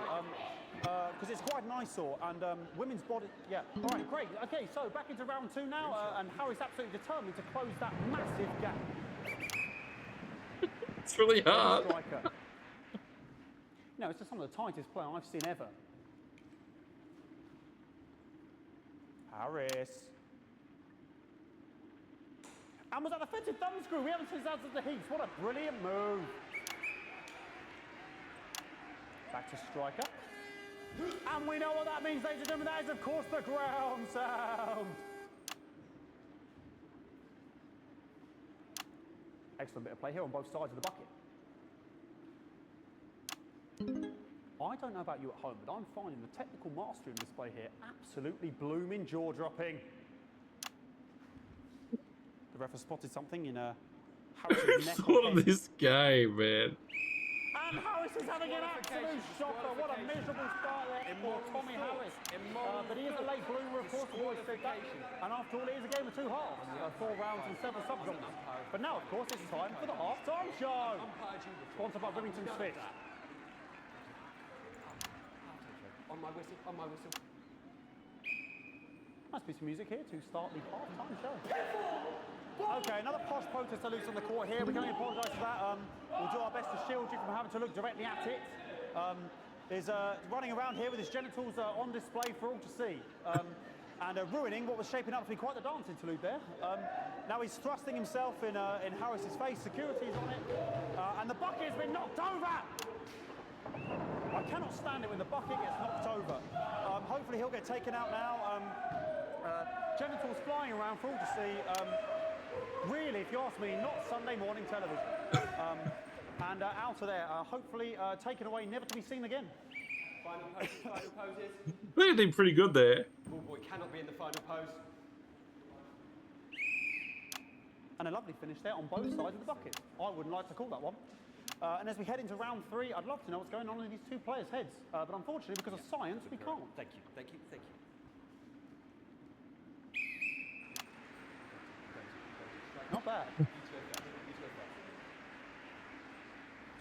Because it's quite an eyesore, and women's body, yeah. All right, great. Okay, so back into round 2 now, and Harry's absolutely determined to close that massive gap. It's really hard. No, it's just some of the tightest play I've seen ever. Harris. And was that offensive thumb screw? We haven't seen that since the Heats. What a brilliant move. Back to Striker. And we know what that means, ladies and gentlemen. That is, of course, the ground sound. Excellent bit of play here on both sides of the bucket. I don't know about you at home, but I'm finding the technical mastering display here absolutely blooming jaw-dropping. The ref has spotted something in Harris's neck. What of this game, man? And Harris is having an absolute shocker. What a miserable start there for Tommy Harris. But he is a late bloomer, of course, the boys said that. And after all, it is a game of 2 halves. 4 rounds and 7 subgenres. But now, of course, it's time for the half-time show. Sponsored by Remington Smith. On my whistle, on my whistle. Nice piece of music here to start the half-time show. Okay, another posh protester loose on the court here. We can only apologise for that. We'll do our best to shield you from having to look directly at it. Is running around here with his genitals on display for all to see. And ruining what was shaping up to be quite the dance interlude there. Now he's thrusting himself in Harris's face. Security's on it. And the bucket has been knocked over! I cannot stand it when the bucket gets knocked over. Hopefully he'll get taken out now. Genitals flying around for all to see. Really, if you ask me, not Sunday morning television. And out of there, hopefully taken away, never to be seen again. Final poses, final poses. They did pretty good there. Ball boy cannot be in the final pose. And a lovely finish there on both sides of the bucket. I wouldn't like to call that one. And as we head into round 3, I'd love to know what's going on in these 2 players' heads. But unfortunately, because of science, we can't. Thank you, thank you, thank you. Not bad.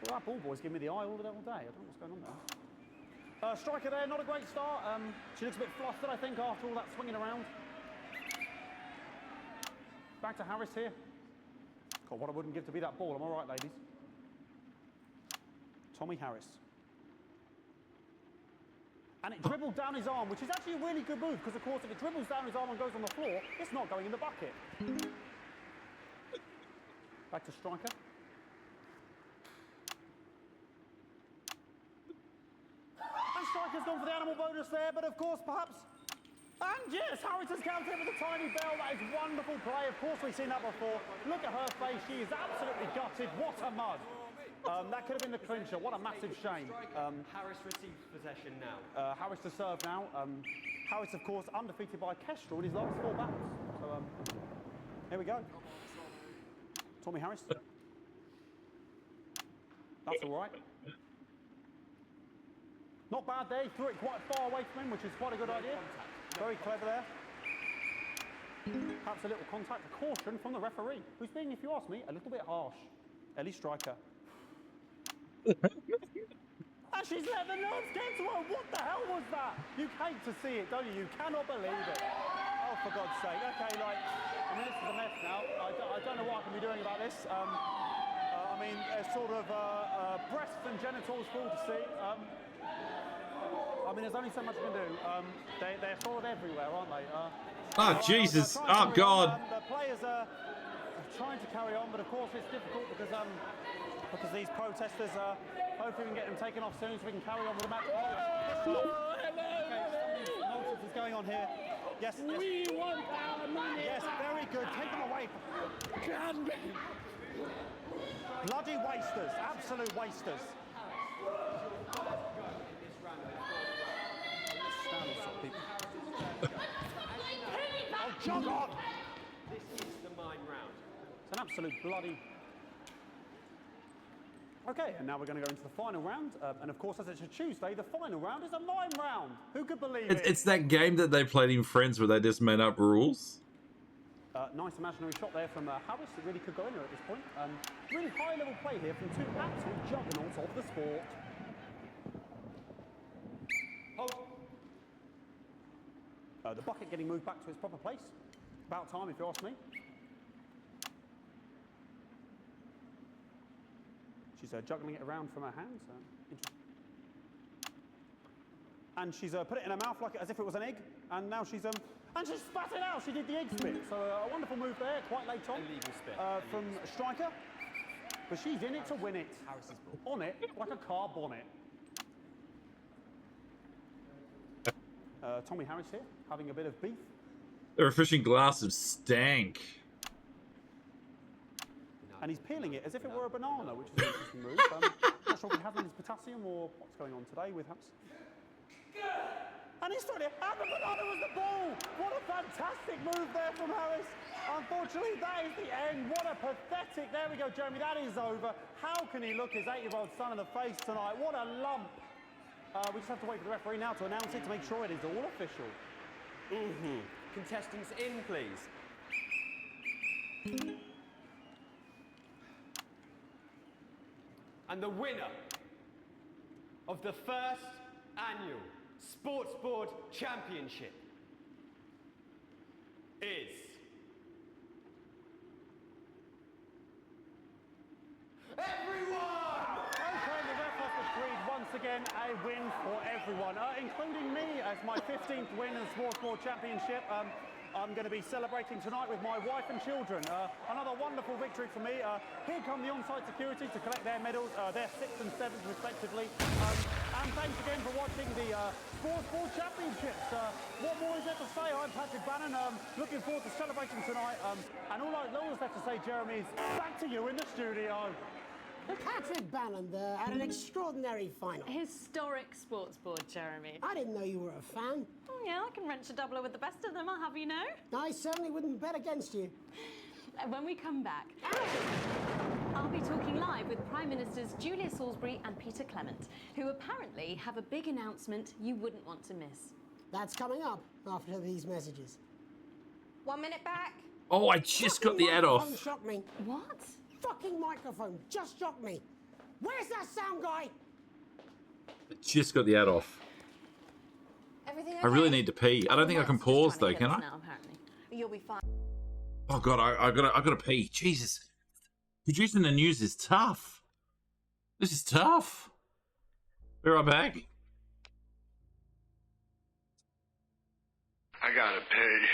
So that ball boy's giving me the eye all day. I don't know what's going on there. Striker there, not a great start. She looks a bit flustered, I think, after all that swinging around. Back to Harris here. God, what I wouldn't give to be that ball. Am I right, ladies? Tommy Harris. And it dribbled down his arm, which is actually a really good move, because, of course, if it dribbles down his arm and goes on the floor, it's not going in the bucket. Back to Striker. And Striker's gone for the animal bonus there, but, of course, perhaps And yes, Harris has counted with a tiny bell. That is wonderful play. Of course, we've seen that before. Look at her face. She is absolutely gutted. What a mud. That could have been the clincher. What a massive shame. Harris receives possession now. Harris to serve now. Harris, of course, undefeated by Kestrel in his last 4 battles. So, here we go. Tommy Harris. That's all right. Not bad there. He threw it quite far away from him, which is quite a good idea. Very clever there. Perhaps a little contact, a caution from the referee, who's being, if you ask me, a little bit harsh. Ellie Striker. And she's let the nerves get to her. What the hell was that? You hate to see it, don't you? You cannot believe it. Oh, for God's sake. Okay, like, I mean, this is a mess now. I don't know what I can be doing about this. I mean, sort of breasts and genitals for all to see. I mean, there's only so much you can do. They're sort of everywhere, aren't they? Oh, Jesus. Oh, God. The players are trying to carry on, but of course it's difficult because these protesters hopefully we can get them taken off soon so we can carry on with the match. Nonsense is going on here. Yes, yes. We want our money. Yes, very good. Take them away. Bloody wasters. Absolute wasters. Oh, jog on! This is the mine round. It's an absolute bloody... Okay, and now we're going to go into the final round. And of course, as it's a Tuesday, the final round is a mime round. Who could believe it? It's that game that they played in Friends where they just made up rules. Nice imaginary shot there from Harris. It really could go anywhere at this point. Really high-level play here from 2 absolute juggernauts of the sport. The bucket getting moved back to its proper place. About time, if you ask me. She's juggling it around from her hands. And she's put it in her mouth like as if it was an egg. And now she's spat it out. She did the egg spit. So a wonderful move there, quite late on. Illegal spit. From Striker. But she's in it to win it. Harris's ball. On it, like a car bonnet. Tommy Harris here, having a bit of beef. The refreshing glass of stank. And he's peeling it as if it were a banana, which is an interesting move. Not sure if he has any potassium or what's going on today with Harris. And he's throwing it, and the banana was the ball! What a fantastic move there from Harris. Unfortunately, that is the end. What a pathetic, there we go, Jeremy, that is over. How can he look his 8-year-old son in the face tonight? What a lump. We just have to wait for the referee now to announce it to make sure it is all official. Contestants in, please. And the winner of the first annual Sports Board Championship is... everyone! Okay, the ref has decreed once again a win for everyone, including me as my 15th win in the Sports Board Championship. I'm going to be celebrating tonight with my wife and children. Another wonderful victory for me. Here come the on-site security to collect their medals, their 6th and 7th respectively. And thanks again for watching the Sports Board Championships. What more is there to say? I'm Patrick Bannon. Looking forward to celebrating tonight. And all that's left to say, Jeremy, is back to you in the studio. Patrick Bannon there had an extraordinary final. Historic sports board, Jeremy. I didn't know you were a fan. Oh, yeah, I can wrench a doubler with the best of them, I'll have you know. I certainly wouldn't bet against you. When we come back, I'll be talking live with Prime Ministers Julia Salisbury and Peter Clement, who apparently have a big announcement you wouldn't want to miss. That's coming up after these messages. 1 minute back. Oh, I just got the ad off. Shocked me. What? Fucking microphone just shocked me. Where's that sound guy? I just got the ad off. Everything okay? I really need to pee. I don't think I can pause though, can I? Now, apparently. You'll be fine. Oh god, I gotta pee. Jesus, producing the news is tough. This is tough. Be right back. I gotta pee.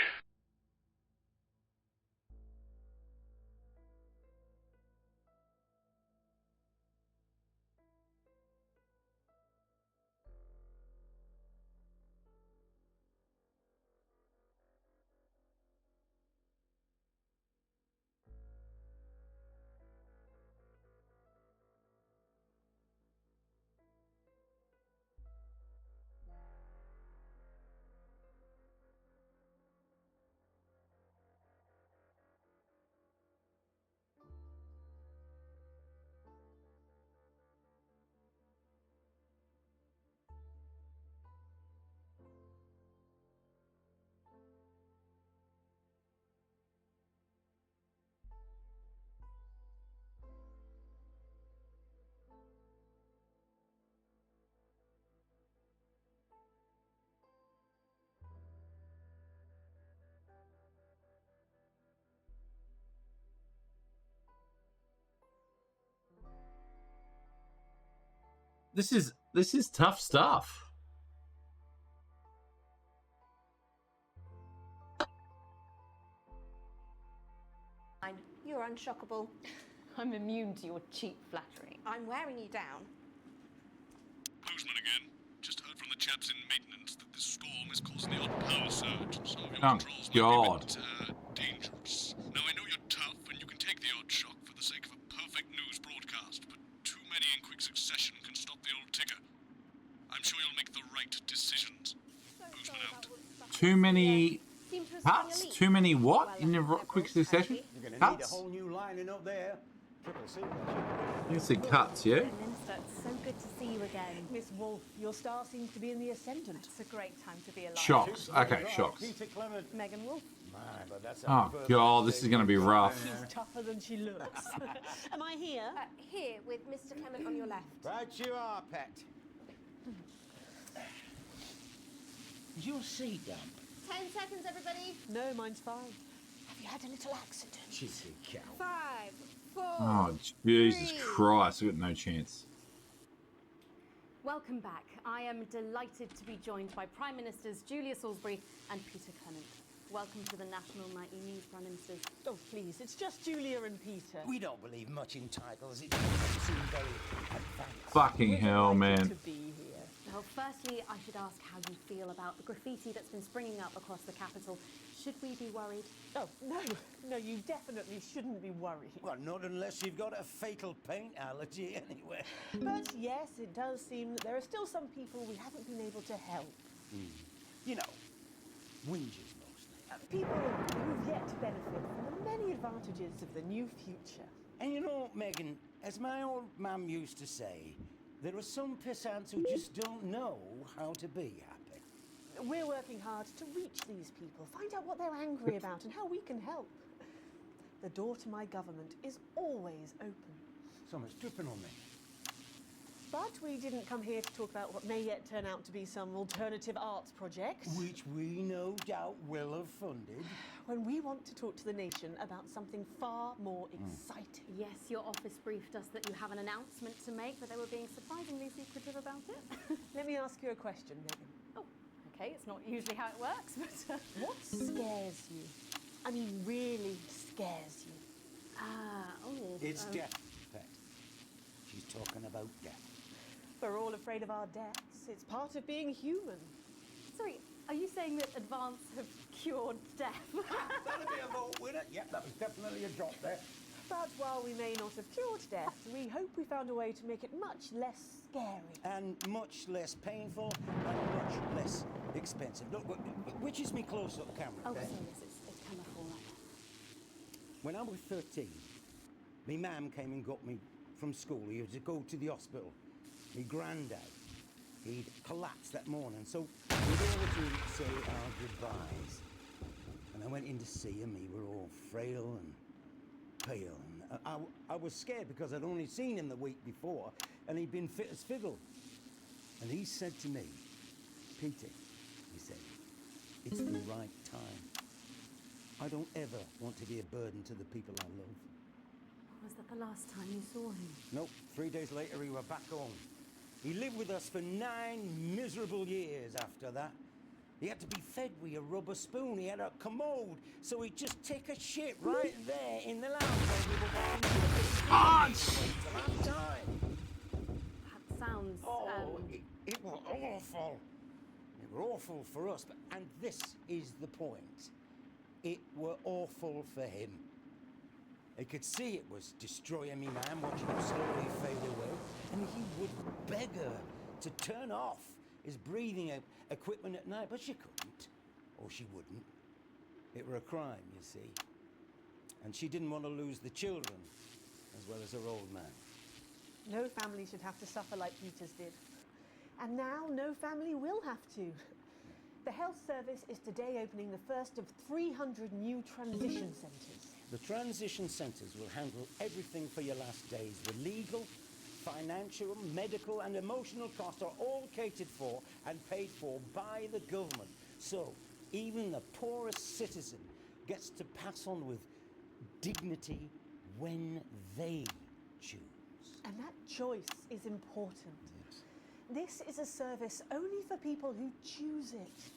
This is tough stuff. You're unshockable. I'm immune to your cheap flattery. I'm wearing you down. Boozman again. Just heard from the chaps in maintenance that this storm is causing the odd power surge, and some of your Oh, controls might be a bit dangerous. Now, I know you're tough and you can take the odd shock for the sake of a perfect news broadcast, but too many in quick succession can stop the old ticker. I'm sure you'll make the right decisions. Boozman out. Too many cuts? Too many what in a quick succession? You're going to need a Cuts? whole new lining up there. Triple C. You said cuts, yeah? Minister, it's so good to see you again. Miss Wolf, your star seems to be in the ascendant. It's a great time to be alive. Shocks. Okay, shocks. Peter Clement. Megan Wolf. Man, but that's Oh, God, this is going to be rough. She's tougher than she looks. Am I here? Here, with Mr. Clement on your left. Right you are, pet. Is your seat damp? 10 seconds, everybody. No, mine's fine. Have you had a little accident? Cheeky cow. 5, 4. Oh, Jesus Christ. We've got no chance. Welcome back. I am delighted to be joined by Prime Ministers Julia Salisbury and Peter Clement. Welcome to the National Nightly News, Prime Ministers. Oh, please, it's just Julia and Peter. We don't believe much in titles. It doesn't seem very advanced. Fucking hell, man. To be here. Well, firstly, I should ask how you feel about the graffiti that's been springing up across the capital. Should we be worried? Oh, no, you definitely shouldn't be worried. Well, not unless you've got a fatal paint allergy anyway. But yes, it does seem that there are still some people we haven't been able to help. You know, whingers mostly. People who've yet to benefit from the many advantages of the new future. And you know, Megan, as my old mum used to say, there are some pissants who just don't know how to be happy. We're working hard to reach these people, find out what they're angry about and how we can help. The door to my government is always open. Someone's dripping on me. But we didn't come here to talk about what may yet turn out to be some alternative arts project. Which we no doubt will have funded. When we want to talk to the nation about something far more exciting. Yes, your office briefed us that you have an announcement to make, but they were being surprisingly secretive about it. Let me ask you a question, Megan. Oh, okay, it's not usually how it works, but... What scares you? I mean, really scares you? It's death, Pet. She's talking about death. We're all afraid of our deaths. It's part of being human. Sorry, are you saying that Advance have cured death? That'll be a vote winner. Yep, that was definitely a drop there. But while we may not have cured death, we hope we found a way to make it much less scary. And much less painful and much less expensive. Look, which is me close-up camera? Oh, there? sorry, yes, it's camera 4 right When I was 13, my mum came and got me from school. He had to go to the hospital. My granddad, he'd collapsed that morning, so we'd all to say our goodbyes. And I went in to see him. We were all frail and pale. And I was scared because I'd only seen him the week before, and he'd been fit as fiddle. And he said to me, Peter, he said, it's the right time. I don't ever want to be a burden to the people I love. Was that the last time you saw him? Nope, 3 days later he were back home. He lived with us for 9 miserable years after that. He had to be fed with a rubber spoon. He had a commode, so he'd just take a shit right there in the lounge while we were walking to the big time. That sounds... It was awful. It were awful for us, and this is the point. It were awful for him. He could see it was destroying me, man, watching him slowly fade away. And he would beg her to turn off his breathing equipment at night, but she couldn't, or she wouldn't. It were a crime, you see. And she didn't want to lose the children, as well as her old man. No family should have to suffer like Peter's did. And now no family will have to. The health service is today opening the first of 300 new transition centres. The transition centres will handle everything for your last days. The legal, financial, medical and emotional costs are all catered for and paid for by the government. So even the poorest citizen gets to pass on with dignity when they choose. And that choice is important. Yes. This is a service only for people who choose it.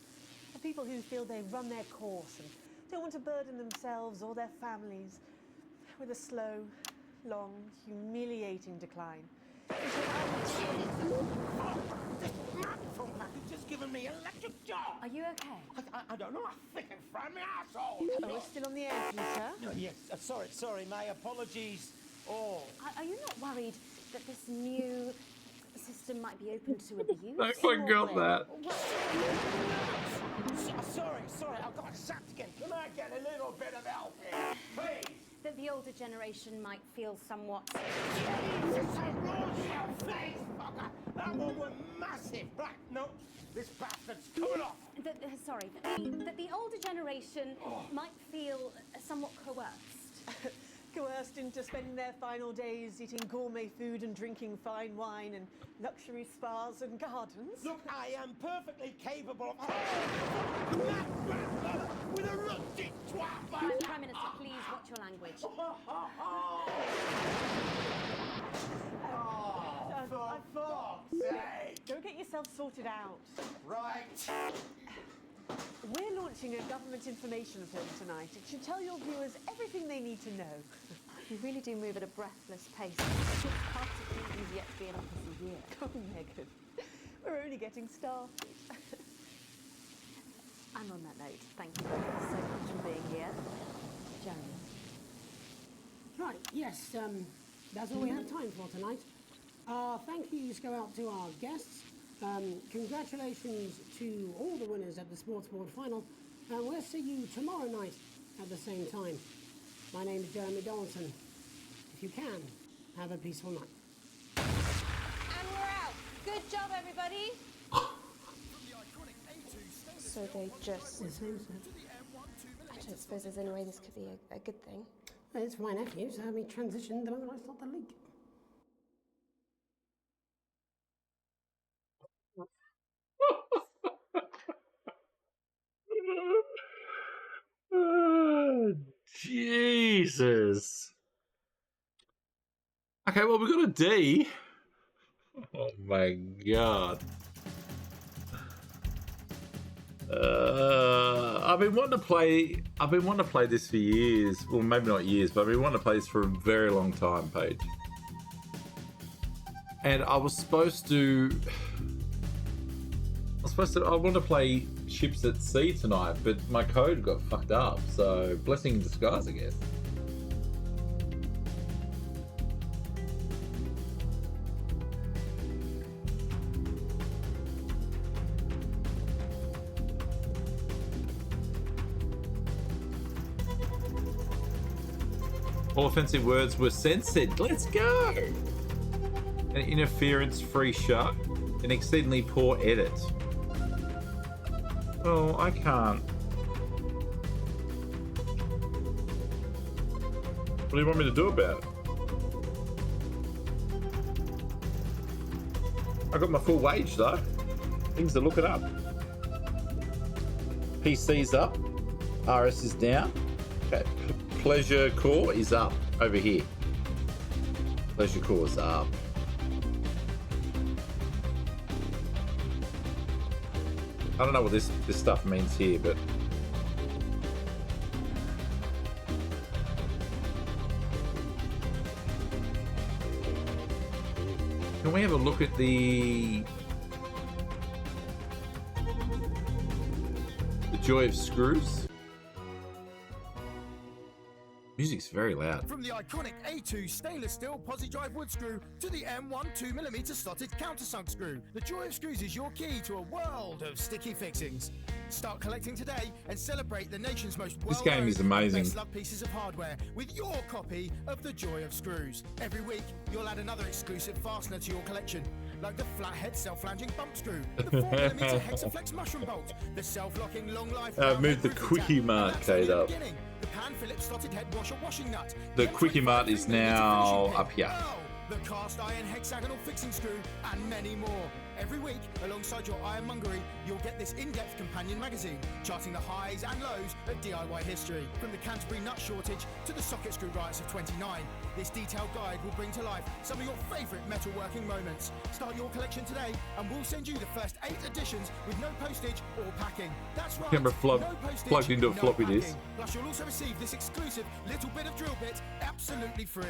For people who feel they've run their course and don't want to burden themselves or their families with a slow, long, humiliating decline. Just given me electric shock. Are you okay? I don't know. I think I fried my asshole. Oh, we're still on the air, please, sir. No, yes. Sorry. My apologies. Oh. Are you not worried that this new system might be open to abuse? I forgot that. Sorry. I've got sacked again. Can I get a little bit of help here, please? That the older generation might feel somewhat... Jesus, I rolled your face, fucker! That one was massive! Right, no, this bastard's coming off! That the older generation might feel somewhat coerced. Coerced into spending their final days eating gourmet food and drinking fine wine and luxury spas and gardens. Look, I am perfectly capable of... with a rusty twat! Prime Minister, please watch your language. For fuck's sake! Go get yourself sorted out. Right. We're launching a government information film tonight. It should tell your viewers everything they need to know. You really do move at a breathless pace. It's hard to believe you've yet to be in office a year. Oh, Megan, we're only getting started. And on that note, thank you so much for being here. Jeremy. Right, yes, that's all we have time for tonight. Thank yous go out to our guests. Congratulations to all the winners at the Sports Board final. And we'll see you tomorrow night at the same time. My name is Jeremy Donaldson. If you can, have a peaceful night. And we're out. Good job, everybody. So they just... It seems so. I don't suppose there's any way this could be a good thing. It's for my nephew, so we transitioned the moment I start the leak. Jesus. Okay, well, we got a D. Oh my god. I've been wanting to play this for years. Well, maybe not years, but I've been wanting to play this for a very long time, Paige. And I want to play Ships at Sea tonight, but my code got fucked up, so blessing in disguise, I guess. All offensive words were censored. Let's go! An interference-free show. An exceedingly poor edit. Oh, I can't. What do you want me to do about it? I got my full wage though. Things are looking up. PC's up. RS is down. Okay. Pleasure core is up over here. Pleasure core is up. I don't know what this stuff means here, but can we have a look at the joy of screws? Music's very loud. From the iconic A2 stainless steel posi drive wood screw to the M1 2mm slotted countersunk screw, the joy of screws is your key to a world of sticky fixings. Start collecting today and celebrate the nation's most This game is amazing. best-loved pieces of hardware with your copy of the joy of screws. Every week, you'll add another exclusive fastener to your collection, like the flathead self-flanging bump screw, the 4mm Hexaflex mushroom bolt, the self-locking long life. I've moved the Quickie Mart code up. The pan Phillips slotted head washer washing nut. The Quickie Mart is now up here. The cast iron hexagonal fixing screw and many more. Every week, alongside your ironmongery, you'll get this in-depth companion magazine, charting the highs and lows of DIY history. From the Canterbury nut shortage to the socket screw riots of 29, this detailed guide will bring to life some of your favourite metalworking moments. Start your collection today and we'll send you the first 8 editions with no postage or packing. That's right, Camera no postage, plugged into a no floppy packing. disk. Plus you'll also receive this exclusive little bit of drill bit absolutely free.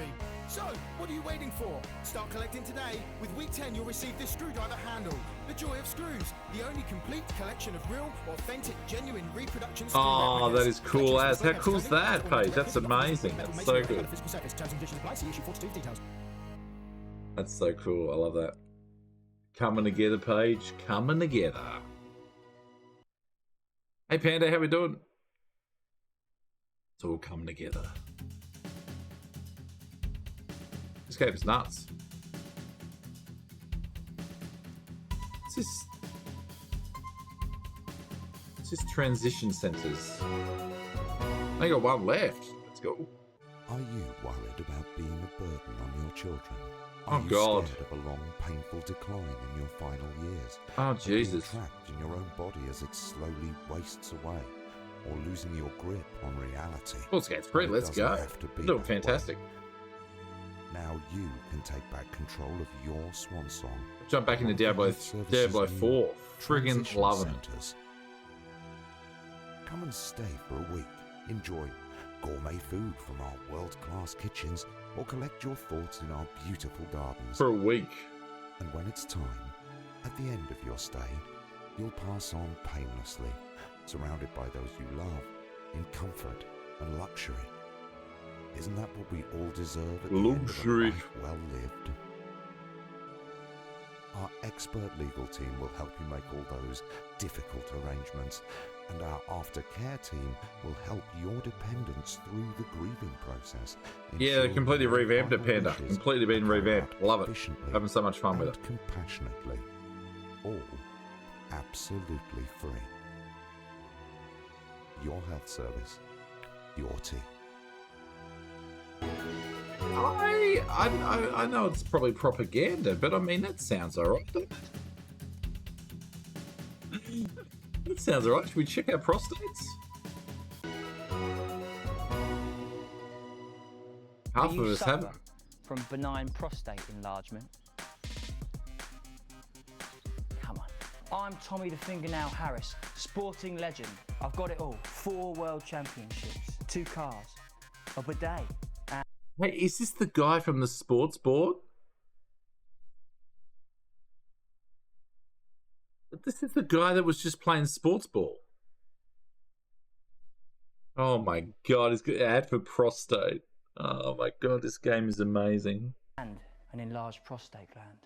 So, what are you waiting for? Start collecting today. With week 10 you'll receive this screwdriver handle, the joy of screws, the only complete collection of real, authentic, genuine reproduction screw Oh, replicas. that is cool as. How cool is that, Paige? That's amazing. That's so good. That's so cool. I love that. Coming together, Paige. Coming together. Hey, Panda, how we doing? It's all coming together. This game is nuts. It's just transition centers. I got one left. Let's go. Are you worried about being a burden on your children? Oh, Are you God. scared of a long, painful decline in your final years? Oh, Of being Jesus. trapped in your own body as it slowly wastes away? Or losing your grip on reality? Well, it's great. It Let's doesn't go. have to be Doing that way. fantastic. Now you can take back control of your swan song. Jump back into Diablo 4. Friggin' Transition loving it. centres. Come and stay for a week. Enjoy gourmet food from our world-class kitchens, or collect your thoughts in our beautiful gardens. For a week. And when it's time, at the end of your stay, you'll pass on painlessly, surrounded by those you love, in comfort and luxury. Isn't that what we all deserve at the end of a Luxury. life well lived? Our expert legal team will help you make all those difficult arrangements, and our aftercare team will help your dependents through the grieving process. Yeah, they completely revamped it, Panda. Completely been revamped. Love it. efficiently Having so much fun with it. and compassionately. All absolutely free. Your health service. Your tea. I know it's probably propaganda, but I mean, that sounds alright. That sounds alright. Should we check our prostates? Half Do of you us suffer haven't. from benign prostate enlargement? Come on. I'm Tommy the Fingernail Harris, sporting legend. I've got it all. 4 world championships, 2 cars, a bidet. Hey, is this the guy from the sports board? This is the guy that was just playing sports ball. Oh my god, he's got an ad for prostate. Oh my god, this game is amazing. And an enlarged prostate gland.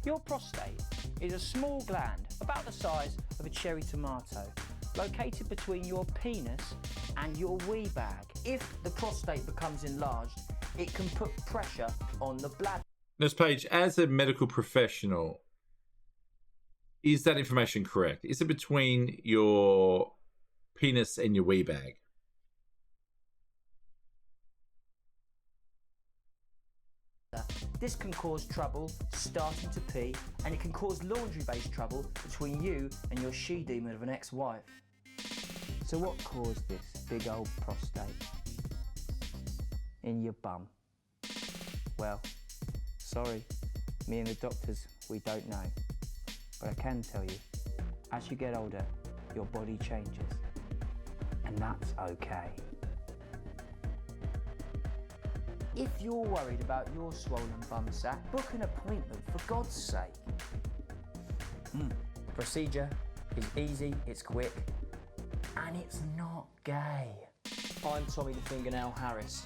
Your prostate is a small gland about the size of a cherry tomato, located between your penis and your wee bag. If the prostate becomes enlarged, it can put pressure on the bladder. Nurse Page, as a medical professional, is that information correct? Is it between your penis and your wee bag? This can cause trouble starting to pee, and it can cause laundry-based trouble between you and your she-demon of an ex-wife. So what caused this big old prostate in your bum? Well, sorry, me and the doctors, we don't know. But I can tell you, as you get older, your body changes. And that's okay. If you're worried about your swollen bum sack, book an appointment for God's sake. Procedure is easy, it's quick, and it's not gay. I'm Tommy the Fingernail Harris.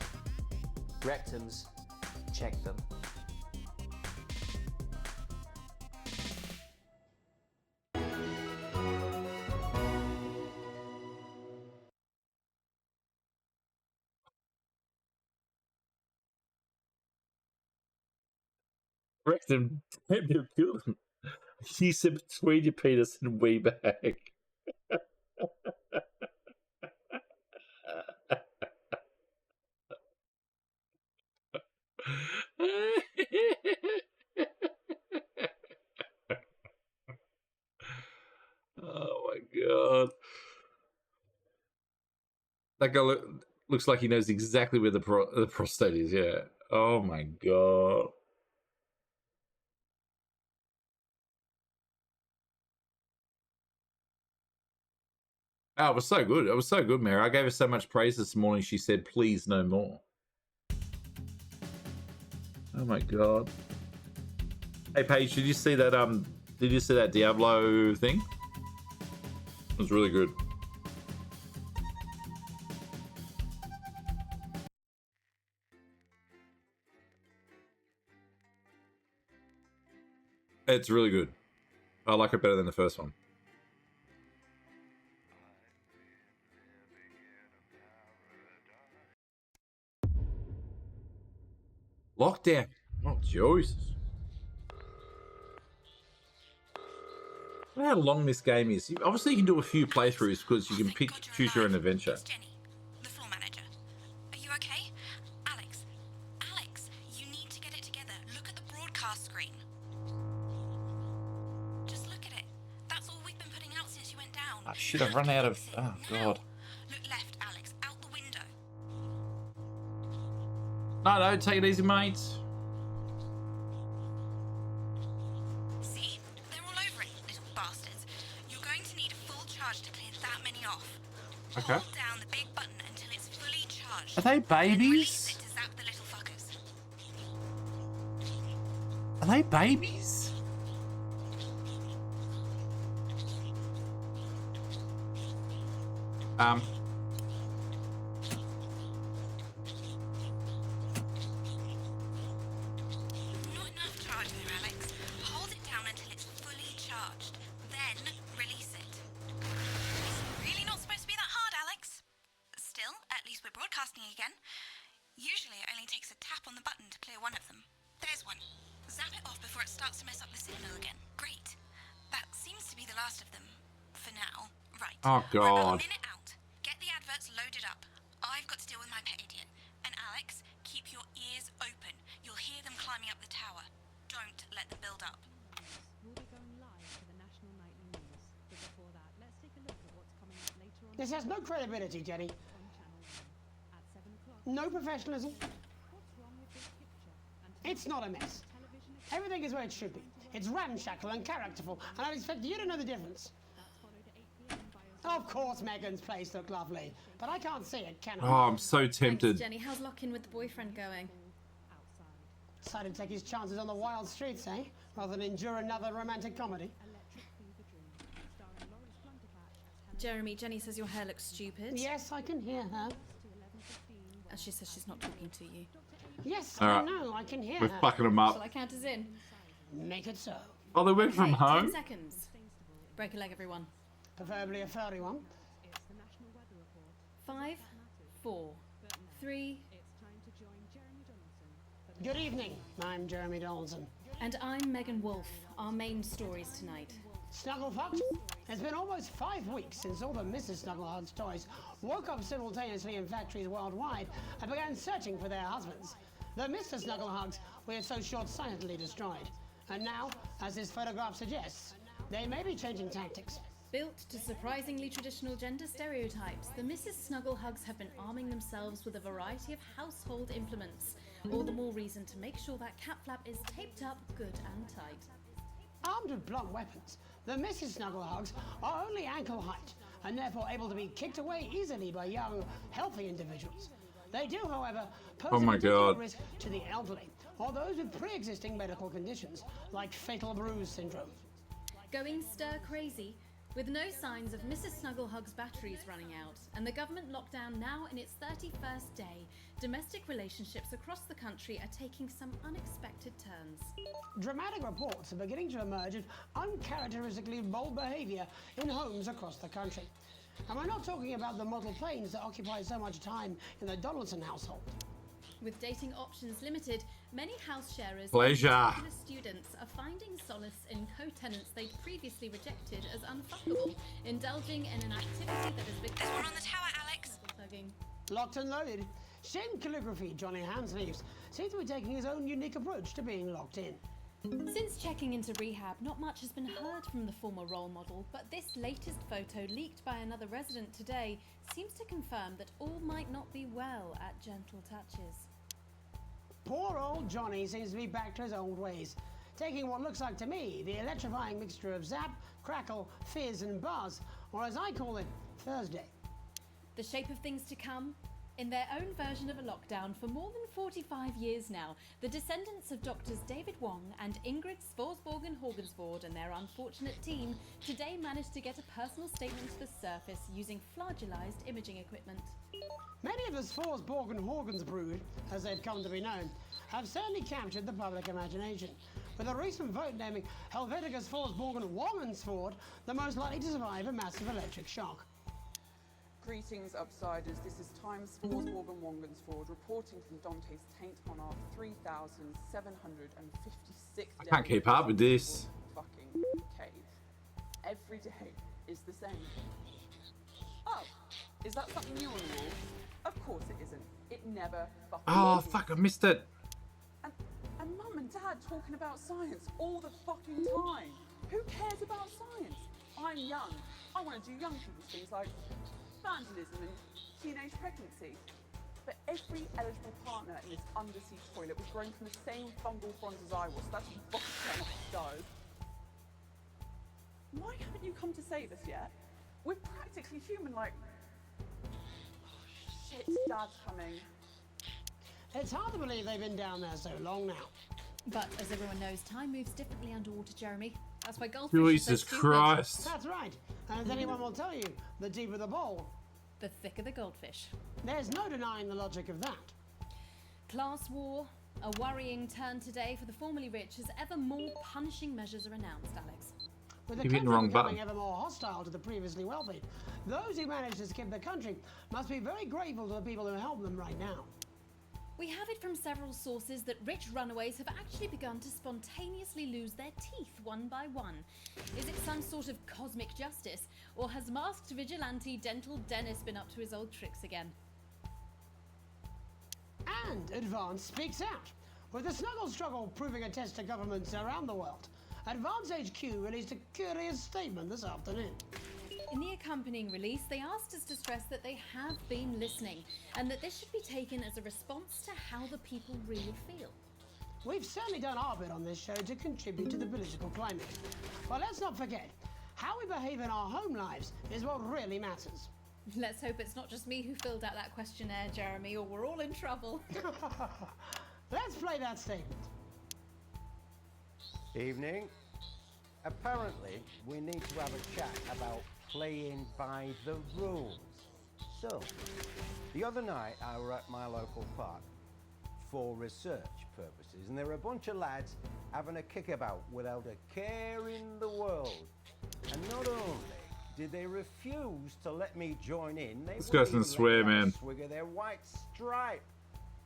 Rectums, check them. Rectum, damn, you're good. You said between your penis and wee bag. god. That guy looks like he knows exactly where the prostate is, yeah. Oh my god. Oh, it was so good. It was so good, Mary. I gave her so much praise this morning. She said, please, no more. Oh my god. Hey, Paige, did you see that, Diablo thing? It was really good. It's really good. I like it better than the first one. Lockdown. Oh, Jesus. I don't know how long this game is. Obviously, you can do a few playthroughs because you can choose your own adventure. The floor manager. Are you okay? Alex, you need to get it together. Look at the broadcast screen. Just look at it. That's all we've been putting out since you went down. I should have run out of... Oh, God. Look left, Alex. Out the window. No, take it easy, mate. See? They're all over it, little bastards. You're going to need a full charge to clear that many off. Okay. Hold down the big button until it's fully charged. Are they babies? Release it to zap the little fuckers. Are they babies? Not enough charge there, Alex. Hold it down until it's fully charged. Then release it. It's really not supposed to be that hard, Alex. Still, at least we're broadcasting again. Usually it only takes a tap on the button to clear one of them. There's one. Zap it off before it starts to mess up the signal again. Great. That seems to be the last of them. For now. Right. Oh, We're about God. a minute out. Get the adverts loaded up. I've got to deal with my pet idiot. And Alex, keep your ears open. You'll hear them climbing up the tower. Don't let them build up. We'll be going live to the National Nightly News. But before that, let's take a look at what's coming up later on. This has no credibility, Jenny. On Channel 1 at 7 o'clock. No professionalism. What's wrong with this picture? And It's not a mess. television is Everything is where it should be. It's ramshackle and characterful, and I'd expect you to know the difference. followed at 8 p.m. by Of course, Megan's place looked lovely, but I can't see it, can Oh, I? I'm so tempted. Jenny, how's lock-in with the boyfriend going? Decided to take his chances on the wild streets, eh? Rather than endure another romantic comedy. Jeremy, Jenny says your hair looks stupid. Yes, I can hear her. And she says she's not talking to you. Yes, All I right. know, I can hear We're her. fucking them up. Shall I count us in? Make it so. Oh, they went from 10 home? seconds. Break a leg, everyone. Preferably a furry one. 5, 4, 3... Good evening, I'm Jeremy Donaldson. And I'm Megan Wolf. Our main stories tonight. Snugglefox, it's been almost 5 weeks since all the Mrs. Snugglehugs toys woke up simultaneously in factories worldwide and began searching for their husbands. The Mr. Snugglehugs were so short-sightedly destroyed. And now, as this photograph suggests, they may be changing tactics. Built to surprisingly traditional gender stereotypes, the Mrs. Snugglehugs have been arming themselves with a variety of household implements. All the more reason to make sure that cat flap is taped up good and tight. Armed with blunt weapons, the Mrs. Snugglehugs are only ankle height and therefore able to be kicked away easily by young, healthy individuals. They do, however, pose Oh a my particular God. risk to the elderly or those with pre-existing medical conditions like fatal bruise syndrome. Going stir crazy, with no signs of Mrs. Snugglehugs' batteries running out, and the government lockdown now in its 31st day, domestic relationships across the country are taking some unexpected turns. Dramatic reports are beginning to emerge of uncharacteristically bold behaviour in homes across the country. And we're not talking about the model planes that occupy so much time in the Donaldson household. With dating options limited, many house sharers Pleasure. and particular students are finding solace in co-tenants they'd previously rejected as unfuckable, indulging in an activity that has become... There's one on the tower, Alex. Hugging. Locked and loaded. Shin Calligraphy Johnny Handsleeves seems to be taking his own unique approach to being locked in. Since checking into rehab, not much has been heard from the former role model, but this latest photo leaked by another resident today seems to confirm that all might not be well at Gentle Touches. Poor old Johnny seems to be back to his old ways, taking what looks like to me the electrifying mixture of zap, crackle, fizz and buzz, or as I call it, Thursday. The shape of things to come? In their own version of a lockdown for more than 45 years now, the descendants of Doctors David Wong and Ingrid Svorsborgen-Horgensvoord and their unfortunate team today managed to get a personal statement to the surface using flagellized imaging equipment. Many of the Svorsborgen-Horgens brood, as they've come to be known, have certainly captured the public imagination, with a recent vote naming Helvetica Svorsborgen-Wongensvoord the most likely to survive a massive electric shock. Greetings, Upsiders. This is Time Svorsborgen-Wongensvoord reporting from Dante's Taint on our 3,756 I can't keep up with this. Fucking cave. Every day is the same. Oh, is that something new on the wall? Of course it isn't. It never fucking Oh, is. fuck, I missed it. And Mum and Dad talking about science all the fucking time. Who cares about science? I'm young. I want to do young people's things like vandalism and teenage pregnancy. But every eligible partner in this undersea toilet was grown from the same fungal front as I was. So that's what does. Why haven't you come to save us yet? We're practically human, like... Oh, shit, Dad's coming. It's hard to believe they've been down there so long now. But as everyone knows, time moves differently underwater, Jeremy. That's why goldfish are so Jesus stupid. Christ. That's right. And as anyone will tell you, the deeper the bowl, the thicker the goldfish. There's no denying the logic of that. Class war, a worrying turn today for the formerly rich as ever more punishing measures are announced, Alex. With the You've hit country the wrong becoming button. ever more hostile to the previously wealthy, those who managed to skip the country must be very grateful to the people who help them right now. We have it from several sources that rich runaways have actually begun to spontaneously lose their teeth one by one. Is it some sort of cosmic justice, or has masked vigilante Dental Dennis been up to his old tricks again? And Advance speaks out, with the snuggle struggle proving a test to governments around the world. Advance HQ released a curious statement this afternoon. In the accompanying release, they asked us to stress that they have been listening and that this should be taken as a response to how the people really feel. We've certainly done our bit on this show to contribute to the political climate. But let's not forget, how we behave in our home lives is what really matters. Let's hope it's not just me who filled out that questionnaire, Jeremy, or we're all in trouble. Let's play that statement. Evening. Apparently, we need to have a chat about playing by the rules. So, the other night I were at my local park for research purposes, and there were a bunch of lads having a kickabout without a care in the world. And not only did they refuse to let me join in, they This guy's gonna swear, man. swig of their white stripe.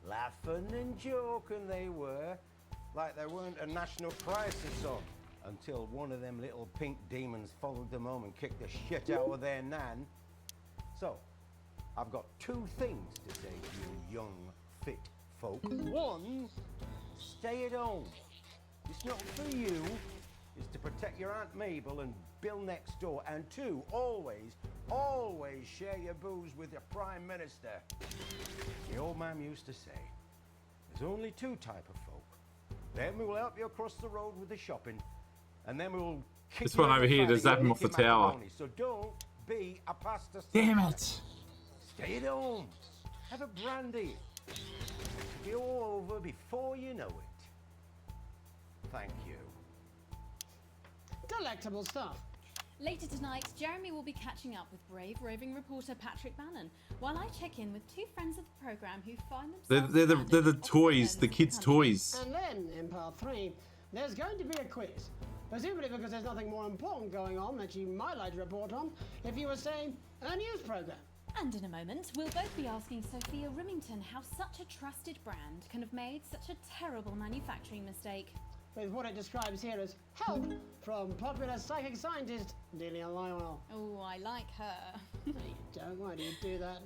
Laughing and joking they were, like there weren't a national crisis on. Until one of them little pink demons followed them home and kicked the shit out of their nan. So, I've got two things to say to you young, fit folk. One, stay at home. It's not for you. It's to protect your Aunt Mabel and Bill next door. And two, always, always share your booze with your Prime Minister. The old man used to say, there's only two type of folk. Them who will help you across the road with the shopping, and then we'll kick This you one out over the here to fanny zap and him off the lick your tower. macaroni. So don't be a pasta Damn slicer. it. Stay at home. Have a brandy. It'll be all over before you know it. Thank you. Delectable stuff. Later tonight, Jeremy will be catching up with brave roving reporter Patrick Bannon, while I check in with two friends of the programme who find themselves... They're the toys, the kids' toys. And then, in part 3, there's going to be a quiz. Presumably because there's nothing more important going on that you might like to report on if you were, say, a news programme. And in a moment, we'll both be asking Sophia Rimington how such a trusted brand can have made such a terrible manufacturing mistake. With what it describes here as help from popular psychic scientist Delia Lionel. Oh, I like her. You don't, why do you do that?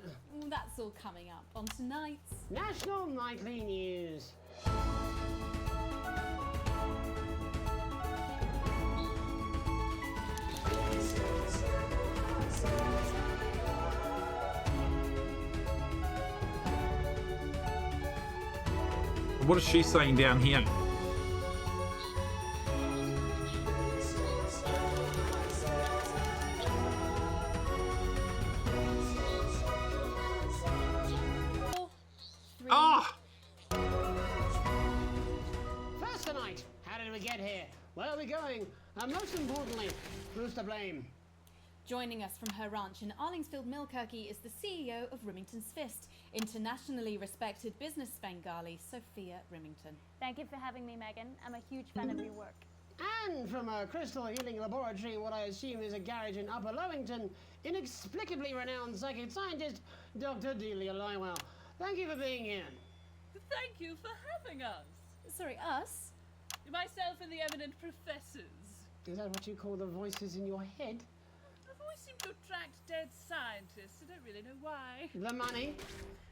That's all coming up on tonight's National Nightly News. What is she saying down here? Ah! First tonight, how did we get here? Where are we going? And most importantly, who's to blame? Joining us from her ranch in Arlingsfield Millkirky is the CEO of Rimington's Fist, internationally respected business Svengali, Sophia Rimington. Thank you for having me, Megan. I'm a huge fan of your work. And from a crystal healing laboratory in what I assume is a garage in Upper Lowington, inexplicably renowned psychic scientist, Dr. Delia Lywell. Thank you for being here. Thank you for having us. Sorry, us? Myself and the eminent professors. Is that what you call the voices in your head? The voice seem to attract dead scientists. I don't really know why. The money?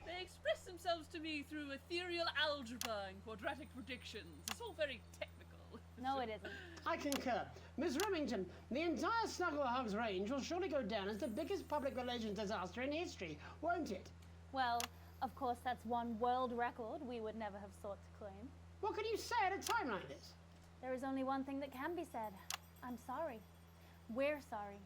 They express themselves to me through ethereal algebra and quadratic predictions. It's all very technical. No, it isn't. I concur. Miss Remington, the entire Snuggle Hugs range will surely go down as the biggest public relations disaster in history, won't it? Well, of course, that's one world record we would never have sought to claim. What can you say at a time like this? There is only one thing that can be said. I'm sorry. We're sorry.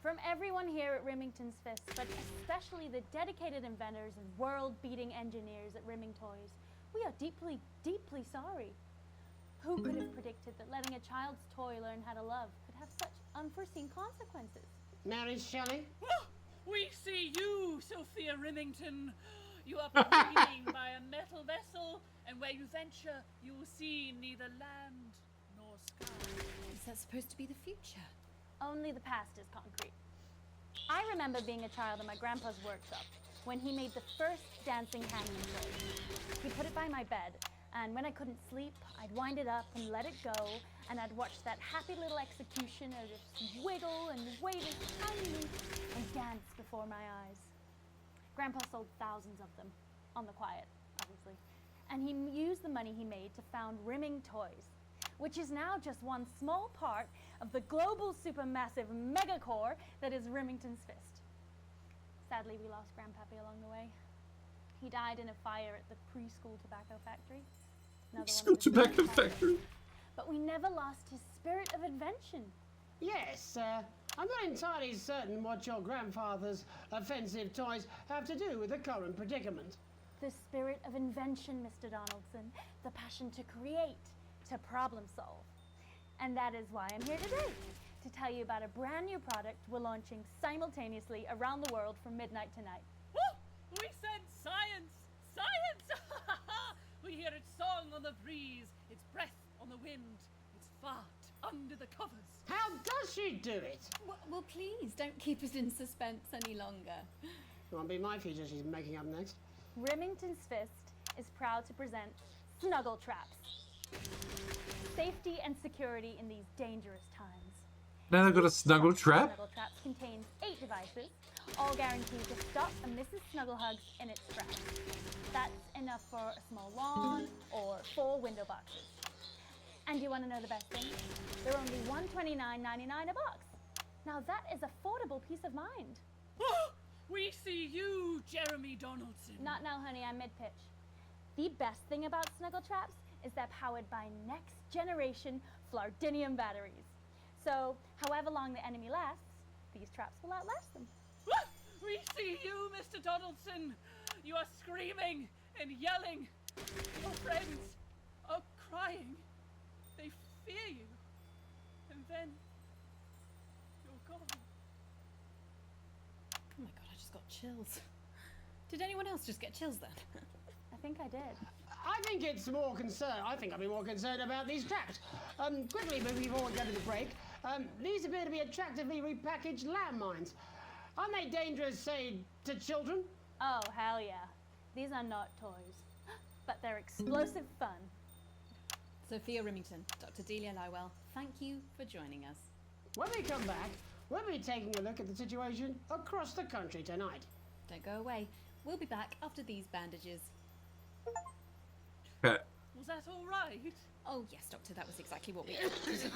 From everyone here at Rimington's Fist, but especially the dedicated inventors and world-beating engineers at Rimming Toys, we are deeply, deeply sorry. Who could have predicted that letting a child's toy learn how to love could have such unforeseen consequences? Mary Shelley? We see you, Sophia Rimington. You are proceeding by a metal vessel, and where you venture, you will see neither land nor sky. Is that supposed to be the future? Only the past is concrete. I remember being a child in my grandpa's workshop when he made the first dancing hangman toy. He put it by my bed, and when I couldn't sleep, I'd wind it up and let it go, and I'd watch that happy little execution of just wiggle and wave its tiny and dance before my eyes. Grandpa sold thousands of them, on the quiet, obviously, and he used the money he made to found Rimming Toys, which is now just one small part of the global supermassive megacore that is Rimington's Fist. Sadly, we lost Grandpappy along the way. He died in a fire at the preschool tobacco factory. School tobacco factory. But we never lost his spirit of invention. Yes, I'm not entirely certain what your grandfather's offensive toys have to do with the current predicament. The spirit of invention, Mr. Donaldson. The passion to create, to problem solve. And that is why I'm here today, to tell you about a brand new product we're launching simultaneously around the world from midnight tonight. We said science! Science! We hear its song on the breeze, its breath on the wind, its fart under the covers. How does she do it? Well, please, don't keep us in suspense any longer. It won't be my feature she's making up next. Rimington's Fist is proud to present Snuggle Traps. Safety and security in these dangerous times. Now they've got a snuggle trap. Snuggle Traps contains 8 devices, all guaranteed to stop a Mrs. Snugglehugs in its tracks. That's enough for a small lawn or 4 window boxes. And you want to know the best thing? They're only $129.99 a box. Now that is affordable peace of mind. We see you, Jeremy Donaldson. Not now, honey, I'm mid-pitch. The best thing about Snuggle Traps is they're powered by next-generation Flardinium batteries. So, however long the enemy lasts, these traps will outlast them. We see you, Mr. Donaldson. You are screaming and yelling. Your friends are crying. They fear you. And then you're gone. Oh my god, I just got chills. Did anyone else just get chills then? I think I did. I think it's more concerned. I think I'd be more concerned about these traps. Quickly, before we go to the break, these appear to be attractively repackaged landmines. Aren't they dangerous, say, to children? Oh, hell yeah. These are not toys, but they're explosive fun. Sophia Rimington, Dr. Delia Lywell, thank you for joining us. When we come back, we'll be taking a look at the situation across the country tonight. Don't go away. We'll be back after these bandages. Was that all right? Oh, yes, Doctor, that was exactly what we... She seems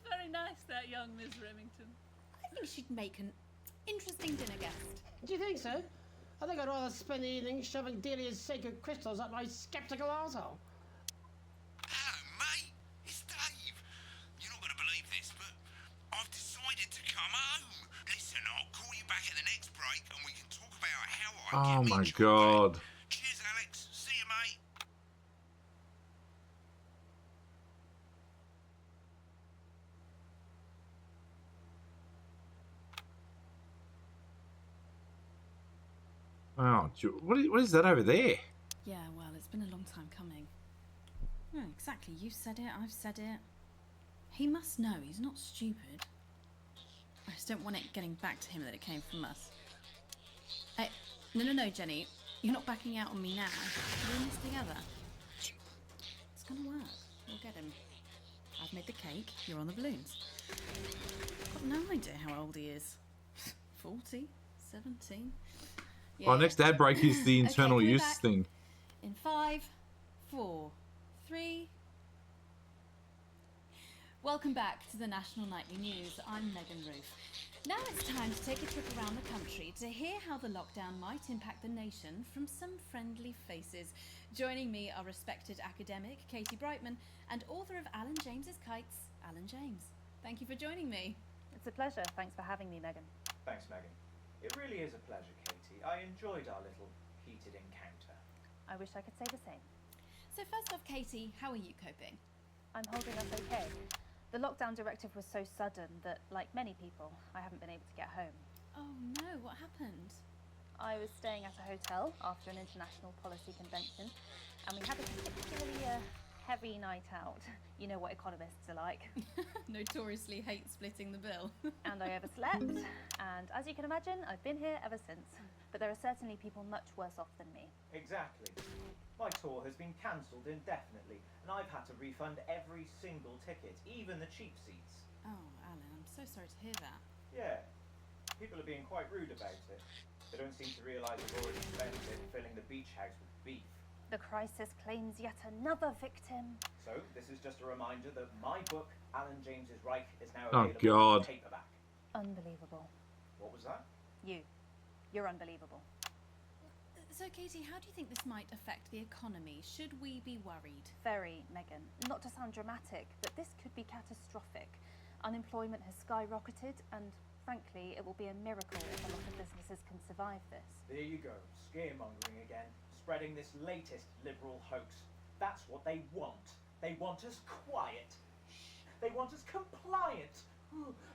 very nice, that young Miss Remington. I think she'd make an interesting dinner guest. Do you think so? I think I'd rather spend the evening shoving Delia's sacred crystals up my skeptical arsehole. Hello, mate. It's Dave. You're not going to believe this, but I've decided to come home. Listen, I'll call you back at the next break and we can talk about how I Oh get me my chocolate. god. Cheers, Alex. See you, mate. Wow, what is that over there? Yeah, well, it's been a long time coming. Oh, exactly. You said it, I've said it. He must know. He's not stupid. I just don't want it getting back to him that it came from us. Hey, no, Jenny. You're not backing out on me now. We're in this together. It's gonna work. We'll get him. I've made the cake. You're on the balloons. I've got no idea how old he is. 40? 17? Yeah. Oh, next ad break is the internal okay, use back. thing. In 5, 4, 3... Welcome back to the National Nightly News. I'm Megan Roof. Now it's time to take a trip around the country to hear how the lockdown might impact the nation from some friendly faces. Joining me are respected academic Katie Brightman and author of Alan James's Kites, Alan James. Thank you for joining me. It's a pleasure. Thanks for having me, Megan. Thanks, Megan. It really is a pleasure, Katie. I enjoyed our little heated encounter. I wish I could say the same. So first off, Katie, how are you coping? I'm holding up okay. The lockdown directive was so sudden that, like many people, I haven't been able to get home. Oh no, what happened? I was staying at a hotel after an international policy convention, and we had a particularly heavy night out. You know what economists are like. Notoriously hate splitting the bill. And I overslept, and as you can imagine, I've been here ever since. But there are certainly people much worse off than me. Exactly. My tour has been cancelled indefinitely, and I've had to refund every single ticket, even the cheap seats. Oh, Alan, I'm so sorry to hear that. Yeah. People are being quite rude about it. They don't seem to realise they've already spent it filling the beach house with beef. The crisis claims yet another victim. So, this is just a reminder that my book, Alan James's Reich, is now Oh, available God. in paperback. Unbelievable. What was that? You're unbelievable. So, Katie, how do you think this might affect the economy? Should we be worried? Very, Megan. Not to sound dramatic, but this could be catastrophic. Unemployment has skyrocketed, and frankly, it will be a miracle if a lot of businesses can survive this. There you go, scaremongering again, spreading this latest liberal hoax. That's what they want. They want us quiet. Shh. They want us compliant.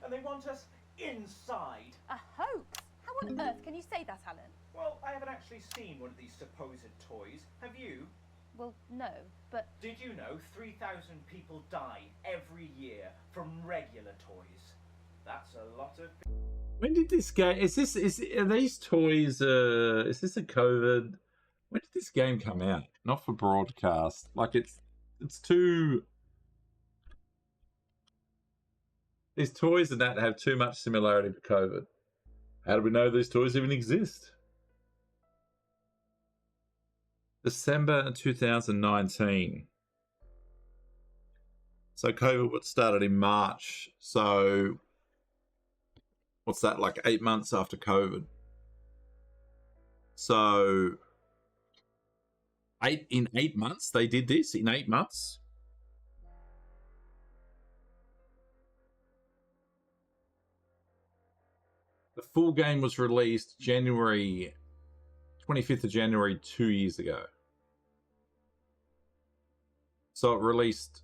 And they want us inside. A hoax? How on earth can you say that, Alan? Well, I haven't actually seen one of these supposed toys. Have you? Well, no, but... Did you know 3,000 people die every year from regular toys? That's a lot of... When did this game? Are these toys? Is this a COVID? When did this game come out? Not for broadcast. Like it's too. These toys and that have too much similarity to COVID. How do we know these toys even exist? December 2019. So COVID started in March. So what's that, like 8 months after COVID? So in 8 months they did this in 8 months. The full game was released 25th of January 2 years ago. So it released,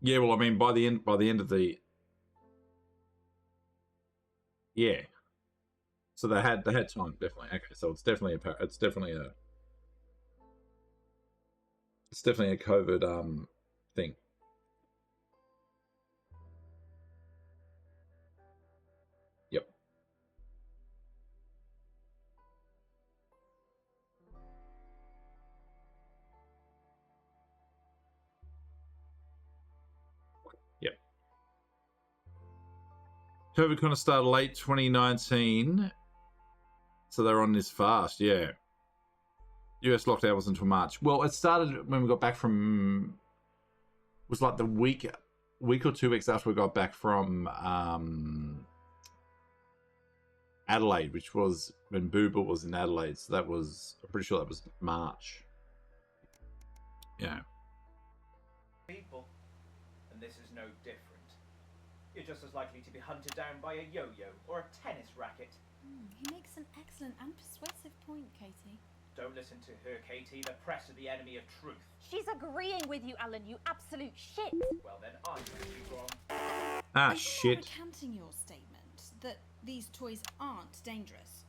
yeah. Well, I mean, by the end of the, yeah. So they had time, definitely. Okay, so it's definitely a COVID thing. Yep. Yep. COVID kind of started late 2019. So they're on this fast, yeah. US lockdown was until March. Well, it started when we got back from... It was like the week or 2 weeks after we got back from Adelaide, which was when Booba was in Adelaide. So that was, I'm pretty sure that was March. Yeah. People, and this is no different. You're just as likely to be hunted down by a yo-yo or a tennis racket. He makes an excellent and persuasive point, Katie. Don't listen to her, Katie. The press are the enemy of truth. She's agreeing with you, Alan, you absolute shit. Well, then I'm going to be wrong. Ah, Are you shit. recanting your statement that these toys aren't dangerous?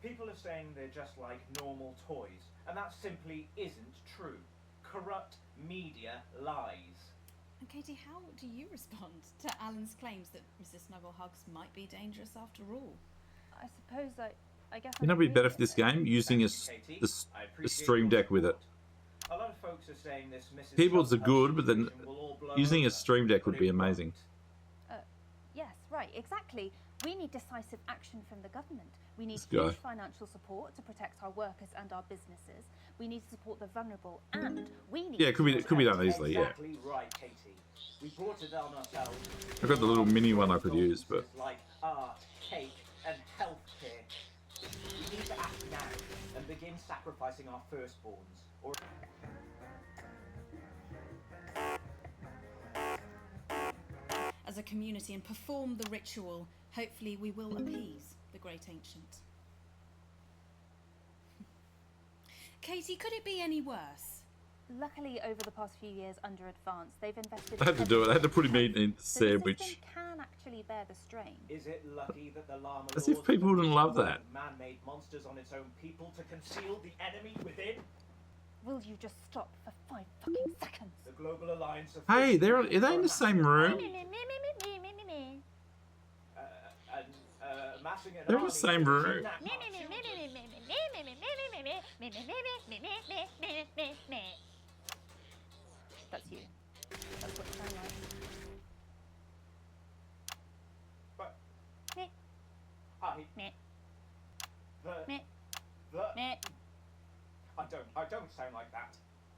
People are saying they're just like normal toys, and that simply isn't true. Corrupt media lies. And Katie, how do you respond to Alan's claims that Mrs. Snugglehugs might be dangerous after all? I suppose I guess. You know, it'd be better for this game using a stream deck with it. A lot of folks are saying this Mrs. Keyboards are good, but then situation will all blow using a over. stream deck would be amazing. Yes, right, exactly. We need decisive action from the government. We need This guy. huge financial support to protect our workers and our businesses. We need to support the vulnerable, and we need. Yeah, it could be done easily. Yeah, Exactly right, Katie. We brought it on ourselves. I've got the little mini one I could use, but Like art, cake, and healthcare. We need to act now and begin sacrificing our firstborns. Or As a community and perform the ritual, hopefully we will appease the great ancient. Katie, could it be any worse? Luckily, over the past few years under Advance, they've invested. I had to do it. I had to put him in the So the system sandwich. can actually bear the strain. is it lucky that the llama As if people wouldn't love that. man-made monsters on its own people to conceal the enemy within? Will you just stop for 5 fucking seconds? The Global Alliance of Hey, are they in the same room? Amassing an They're in army the same to room. kidnap our children. That's you. That's what you sound like. But Meh. Meh. the Meh. I don't sound like that.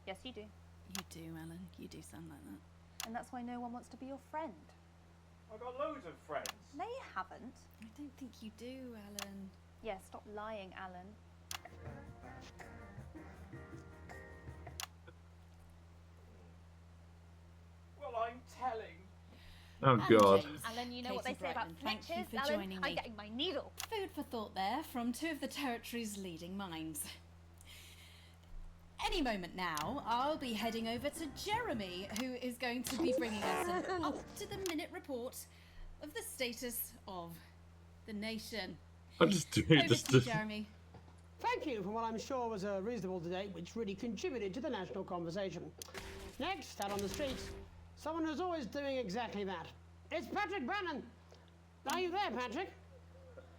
Yes, you do. You do, Alan. You do sound like that. And that's why no one wants to be your friend. I've got loads of friends. No, you haven't. I don't think you do, Alan. Yeah, stop lying, Alan. Well, I'm telling. Oh God. Alan, you know what they Katie say about Brightman, thank you snitches, for Alan? joining I'm me. getting my needle. Food for thought there from two of the territory's leading minds. Any moment now, I'll be heading over to Jeremy, who is going to be bringing us an up-to-the-minute report of the status of the nation. I just do Over just to you, do. Jeremy. Thank you for what I'm sure was a reasonable debate which really contributed to the national conversation. Next, out on the streets, someone who's always doing exactly that. It's Patrick Bannon. Are you there, Patrick?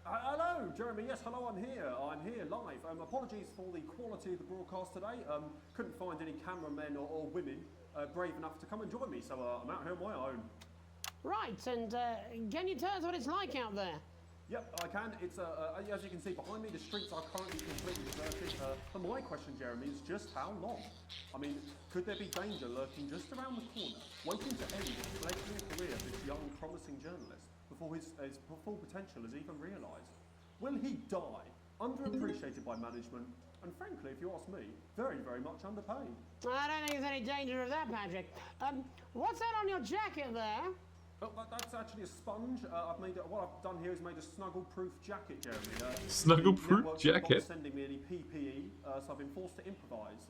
Hello, Jeremy. Yes, hello, I'm here. I'm here live. Apologies for the quality of the broadcast today. Couldn't find any cameramen or women brave enough to come and join me, so I'm out here on my own. Right, and can you tell us what it's like out there? Yep, I can. It's as you can see behind me, the streets are currently completely deserted. And my question, Jeremy, is just how long? I mean, could there be danger lurking just around the corner, waiting to end the fledgling career of this young, promising journalist before his full potential is even realised? Will he die, underappreciated by management, and frankly, if you ask me, very, very much underpaid? I don't think there's any danger of that, Patrick. What's that on your jacket there? Oh, that's actually a sponge. What I've done here is made a snuggle-proof jacket, Jeremy. Snuggle-proof networks jacket? not sending me any PPE, so I've been forced to improvise.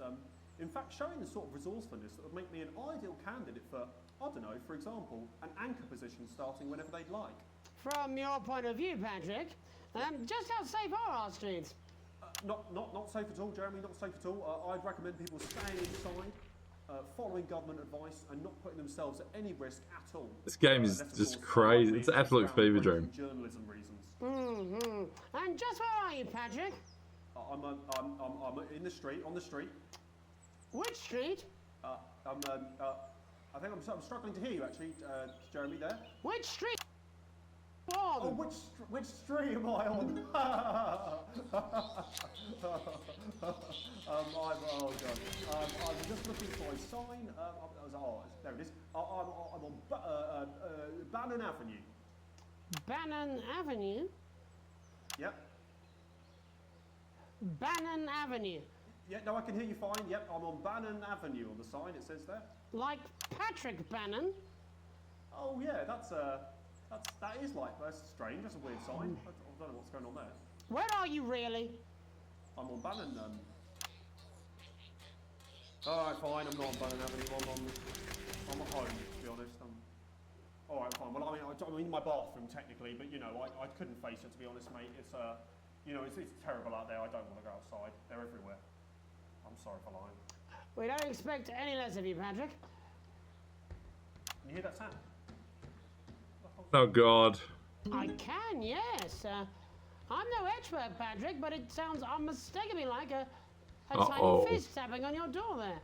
In fact, showing the sort of resourcefulness that would make me an ideal candidate for, I don't know, for example, an anchor position starting whenever they'd like. From your point of view, Patrick, just how safe are our streets? Not safe at all, Jeremy, not safe at all. I'd recommend people staying inside, following government advice, and not putting themselves at any risk at all. This game is just crazy. It's an absolute fever dream. Journalism reasons. Mm-hmm. And just where are you, Patrick? I'm in the street, on the street. Which street? I think I'm struggling to hear you actually, Jeremy. There. Which street? Oh, which street am I on? Oh god. I'm just looking for a sign. There it is. I'm on Bannon Avenue. Bannon Avenue? Yep. Bannon Avenue. Yeah, no, I can hear you fine. Yep, I'm on Bannon Avenue on the sign, it says there. Like Patrick Bannon? Oh, yeah, that is like, that's strange. That's a weird sign. I don't know what's going on there. Where are you really? I'm on Bannon, Alright, fine, I'm not on Bannon Avenue, I'm at home, to be honest. Alright, fine. Well, I'm in my bathroom, technically, but, you know, I couldn't face it, to be honest, mate. It's, you know, it's terrible out there. I don't want to go outside. They're everywhere. I'm sorry for lying. We don't expect any less of you, Patrick. Can you hear that sound? Oh, God. I can, yes. I'm no expert, Patrick, but it sounds unmistakably like a tiny fist tapping on your door there.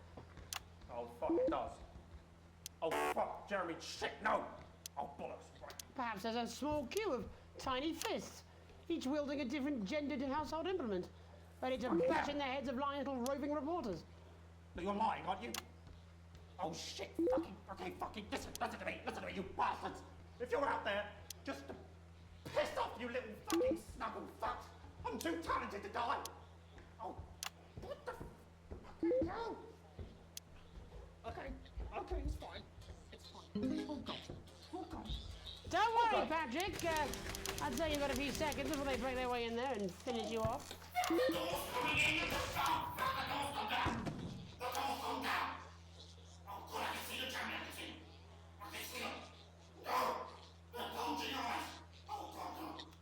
Oh, fuck, it does. Oh, fuck, Jeremy, shit, no! Oh, bollocks. Right. Perhaps there's a small queue of tiny fists, each wielding a different gendered household implement, ready to bash in the heads of lying little roving reporters. No, you're lying, aren't you? Oh, shit, fucking, listen to me, you bastards! If you're out there, just to piss off, you little fucking snuggle fucks, I'm too talented to die! Oh, what the fucking hell? Okay, it's fine. It's fine. Oh, God. Oh, God. Don't worry, Patrick. I'd say you've got a few seconds before they break their way in there and finish you off.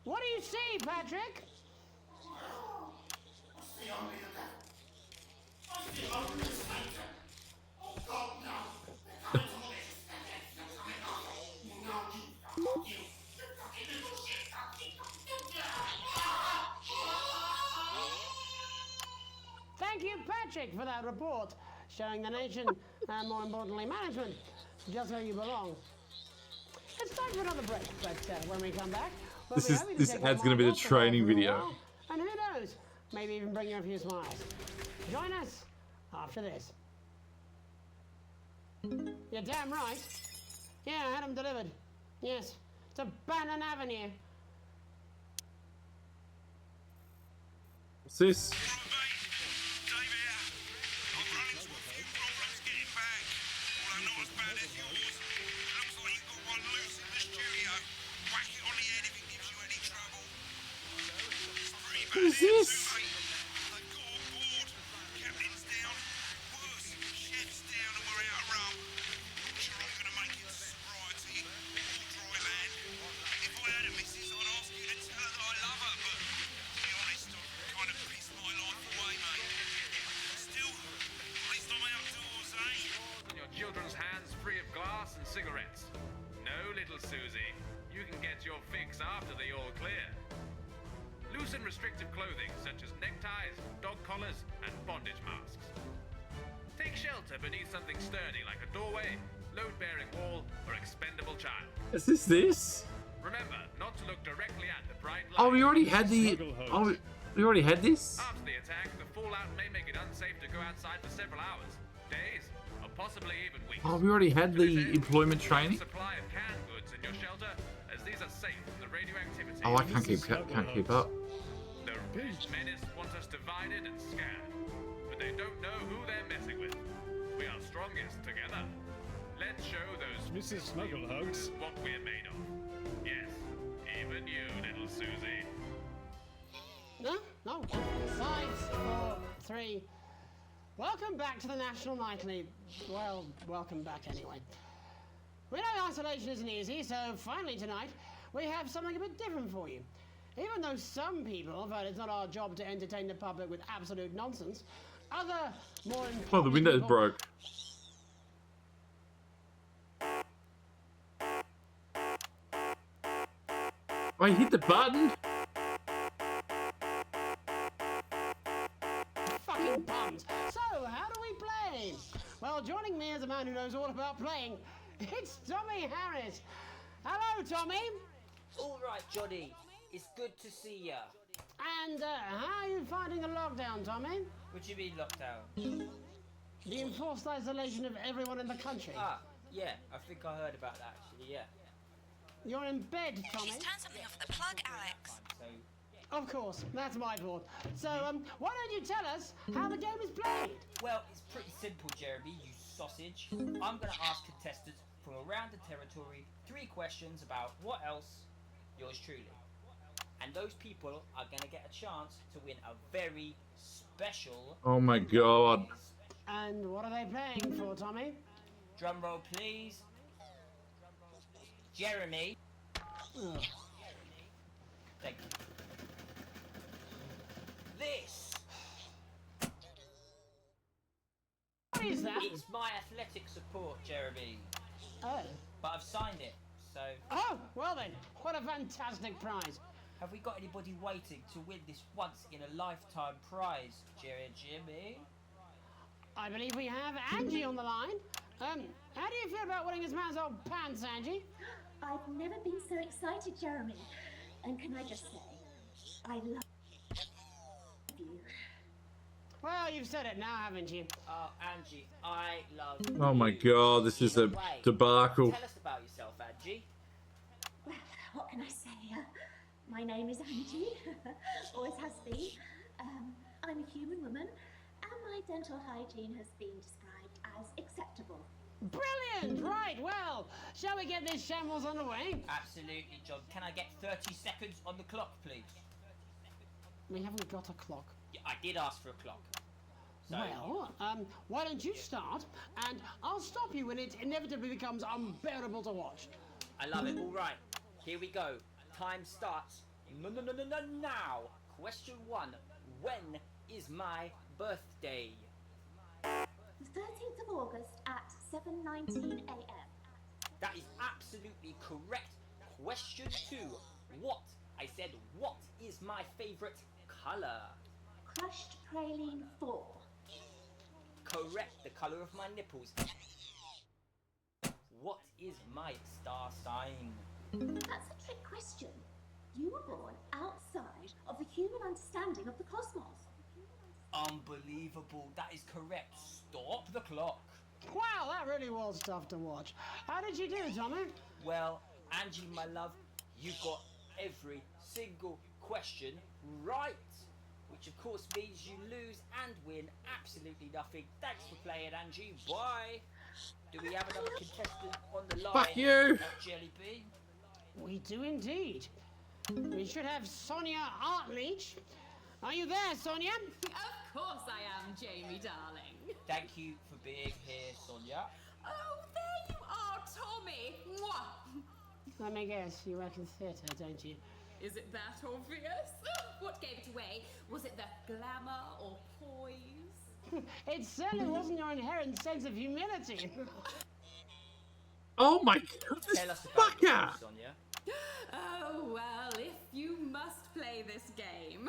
What do you see, Patrick? Thank you, Patrick, for that report, showing the nation, and more importantly, management, just where you belong. It's time for another break, but when we come back, this ad's going to be the training video. And who knows, maybe even bring you a few smiles. Join us after this. You're damn right. Yeah, I had them delivered. Yes, to Bannon Avenue. What's this? What is this? Children's hands free of glass and cigarettes. No, little Susie. You can get your fix after the all clear. Loose and restrictive clothing such as neckties, dog collars, and bondage masks. Take shelter beneath something sturdy like a doorway, load-bearing wall, or expendable child. Is this? Remember not to look directly at the bright light. Oh, we already had the. Oh, we already had this. After the attack, the fallout may make it unsafe to go outside for several hours, days, or possibly even weeks. Oh, we already had the employment training. Supply of canned goods in your shelter, as these are safe from the radioactivity. Oh, I can't keep up. The revenge menace want us divided and scared, but they don't know who they're messing with. We are strongest together. Let's show those Mrs. Snugglehugs what we're made of. Yes, even you, little Susie. No. 5, 4, 3. Welcome back to the National Nightly. Well, welcome back anyway. We know isolation isn't easy, so finally tonight we have something a bit different for you. Even though some people felt it's not our job to entertain the public with absolute nonsense, other more important Oh, the window's people... broke. Oh, you hit the button? Fucking bums. So, how do we play? Well, joining me is a man who knows all about playing, it's Tommy Harris. Hello, Tommy. All right, Johnny. It's good to see ya. And how are you finding the lockdown, Tommy? What do you mean lockdown? The enforced isolation of everyone in the country. Ah, yeah. I think I heard about that, actually, yeah. You're in bed, Tommy. She's turned something off the plug, Alex. So, Of course, that's my fault. So, why don't you tell us how the game is played? Well, it's pretty simple, Jeremy, you sausage. I'm going to ask contestants from around the territory 3 questions about what else? Yours truly. And those people are going to get a chance to win a very special... Oh my god. And what are they playing for, Tommy? Drum roll, please. Jeremy. Ugh. Thank you. This. What is that? It's my athletic support, Jeremy. Oh. But I've signed it, so... Oh, well then, what a fantastic prize. Have we got anybody waiting to win this once-in-a-lifetime prize, Jimmy? I believe we have Angie on the line. How do you feel about winning this man's old pants, Angie? I've never been so excited, Jeremy. And can I just say, I love you. Well, you've said it now, haven't you? Oh, Angie, I love you. Oh my god, this is a debacle. Tell us about yourself, Angie. Well, what can I say? My name is Angie, always has been. I'm a human woman, and my dental hygiene has been described as acceptable. Brilliant! Right, well, shall we get this shambles underway? Absolutely, John. Can I get 30 seconds on the clock, please? We haven't got a clock. Yeah, I did ask for a clock. So, well, why don't you start, and I'll stop you when it inevitably becomes unbearable to watch. I love it. All right, here we go. Time starts now. Question 1. When is my birthday? The 13th of August at 7:19 a.m. That is absolutely correct. Question 2. What? I said, what is my favourite colour? Crushed praline 4. Correct. The colour of my nipples. What is my star sign? That's a trick question. You were born outside of the human understanding of the cosmos. Unbelievable. That is correct. Stop the clock. Wow, that really was tough to watch. How did you do, Tommy? Well, Angie, my love, you got every single question right. Which of course means you lose and win absolutely nothing. Thanks for playing, Angie. Bye. Do we have another contestant on the line? Fuck you. Jelly Bean? We do indeed. We should have Sonia Artleach. Are you there, Sonia? Of course I am, Jamie, darling. Thank you for being here, Sonia. Oh, there you are, Tommy. Mwah. Let me guess, you work in theatre, don't you? Is it that obvious? What gave it away? Was it the glamour or poise? It certainly wasn't your inherent sense of humility. Oh my god, this Tell us about fucker! yourself, Sonia. Oh, well, if you must play this game,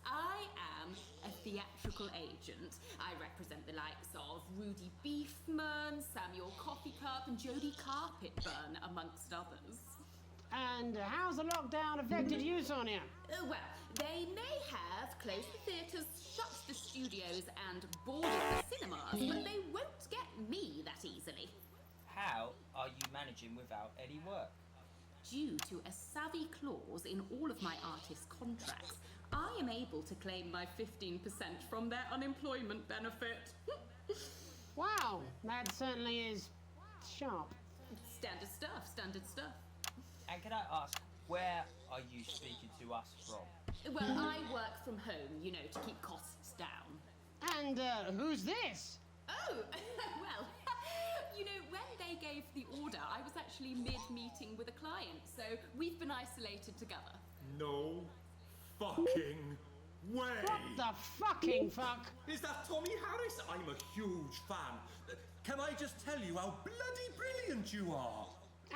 I am a theatrical agent. I represent the likes of Rudy Beefman, Samuel Coffeecup, and Jodie Carpetburn, amongst others. And how's the lockdown affected you, Sonia? Well, they may have closed the theatres, shut the studios, and boarded the cinemas, but they won't get me that easily. How are you managing without any work? Due to a savvy clause in all of my artist contracts, I am able to claim my 15% from their unemployment benefit. Wow, that certainly is sharp. Standard stuff, standard stuff. And can I ask, where are you speaking to us from? Well, I work from home, you know, to keep costs down. And who's this? Oh, well, you know, when they gave the order, I was actually mid-meeting with a client, so we've been isolated together. No fucking way! What the fucking fuck? Is that Tommy Harris? I'm a huge fan. Can I just tell you how bloody brilliant you are?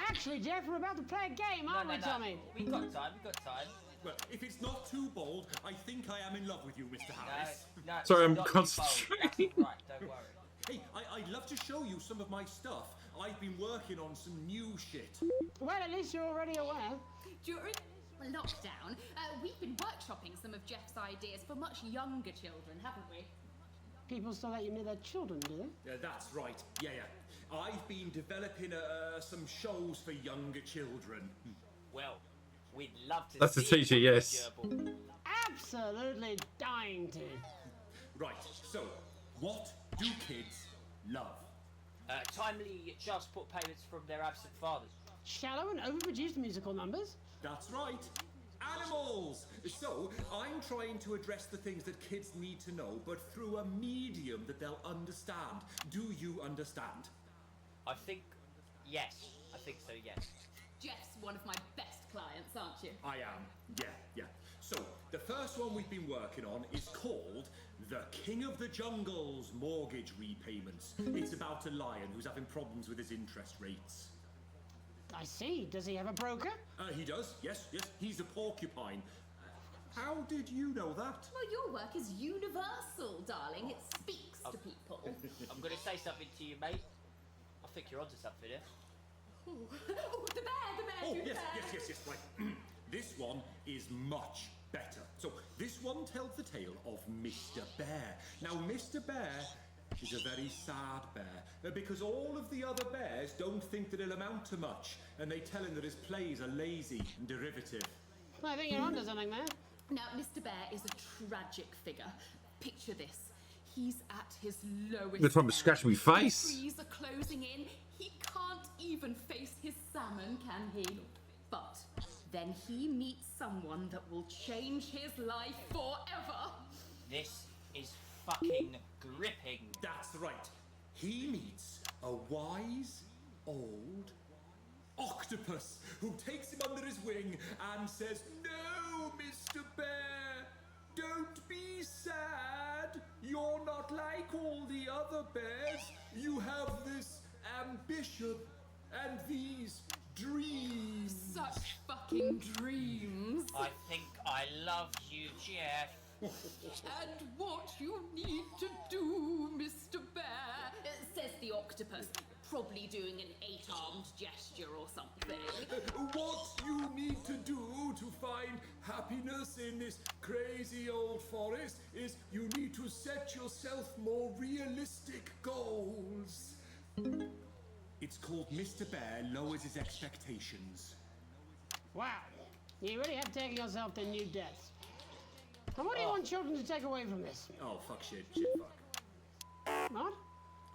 Actually, Jeff, we're about to play a game, aren't we, Tommy? We've got time, we've got time. Well, if it's not too bold, I think I am in love with you, Mr. Harris. No, Sorry, I'm not too bold. concentrating. That's all right, don't worry. Hey, I'd love to show you some of my stuff. I've been working on some new shit. Well, at least you're already aware. During lockdown, we've been workshopping some of Jeff's ideas for much younger children, haven't we? People still let you near their children, do they? Yeah, that's right. Yeah. I've been developing some shows for younger children. Well, we'd love to That's see a teacher, it, yes. Gerbil. absolutely dying to. Right, so, what do kids love? Timely child support payments from their absent fathers. Shallow and overproduced musical numbers? That's right. Animals! So, I'm trying to address the things that kids need to know, but through a medium that they'll understand. Do you understand? I think yes. I think so, yes. Jeff's one of my best clients, aren't you? I am. Yeah. So, the first one we've been working on is called The King of the Jungle's Mortgage Repayments. It's about a lion who's having problems with his interest rates. I see. Does he have a broker? He does, yes. He's a porcupine. How did you know that? Well, your work is universal, darling. It speaks to people. I'm going to say something to you, mate. I think you're onto something here. Oh, the bear, Oh, do the yes, bear. yes. Right. This one is much better. So, this one tells the tale of Mr. Bear. Now, Mr. Bear is a very sad bear, because all of the other bears don't think that he'll amount to much, and they tell him that his plays are lazy and derivative. I think you're onto something there. Now, Mr. Bear is a tragic figure. Picture this. He's at his lowest. They're trying to scratch me face. The trees are closing in. He can't even face his salmon, can he? But then he meets someone that will change his life forever. This is fucking gripping. That's right. He meets a wise old octopus who takes him under his wing and says, "No, Mr. Bear, don't be sad. You're not like all the other bears. You have this ambition and these dreams." Such fucking dreams. I think I love you, Jeff. And what you need to do, Mr. Bear, says the octopus, probably doing an 8-armed gesture or something. What you need to do to find happiness in this crazy old forest is you need to set yourself more realistic goals. It's called Mr. Bear Lowers His Expectations. Wow. You really have taken yourself to new depths. And what do you want children to take away from this? Oh, fuck shit, fuck. What?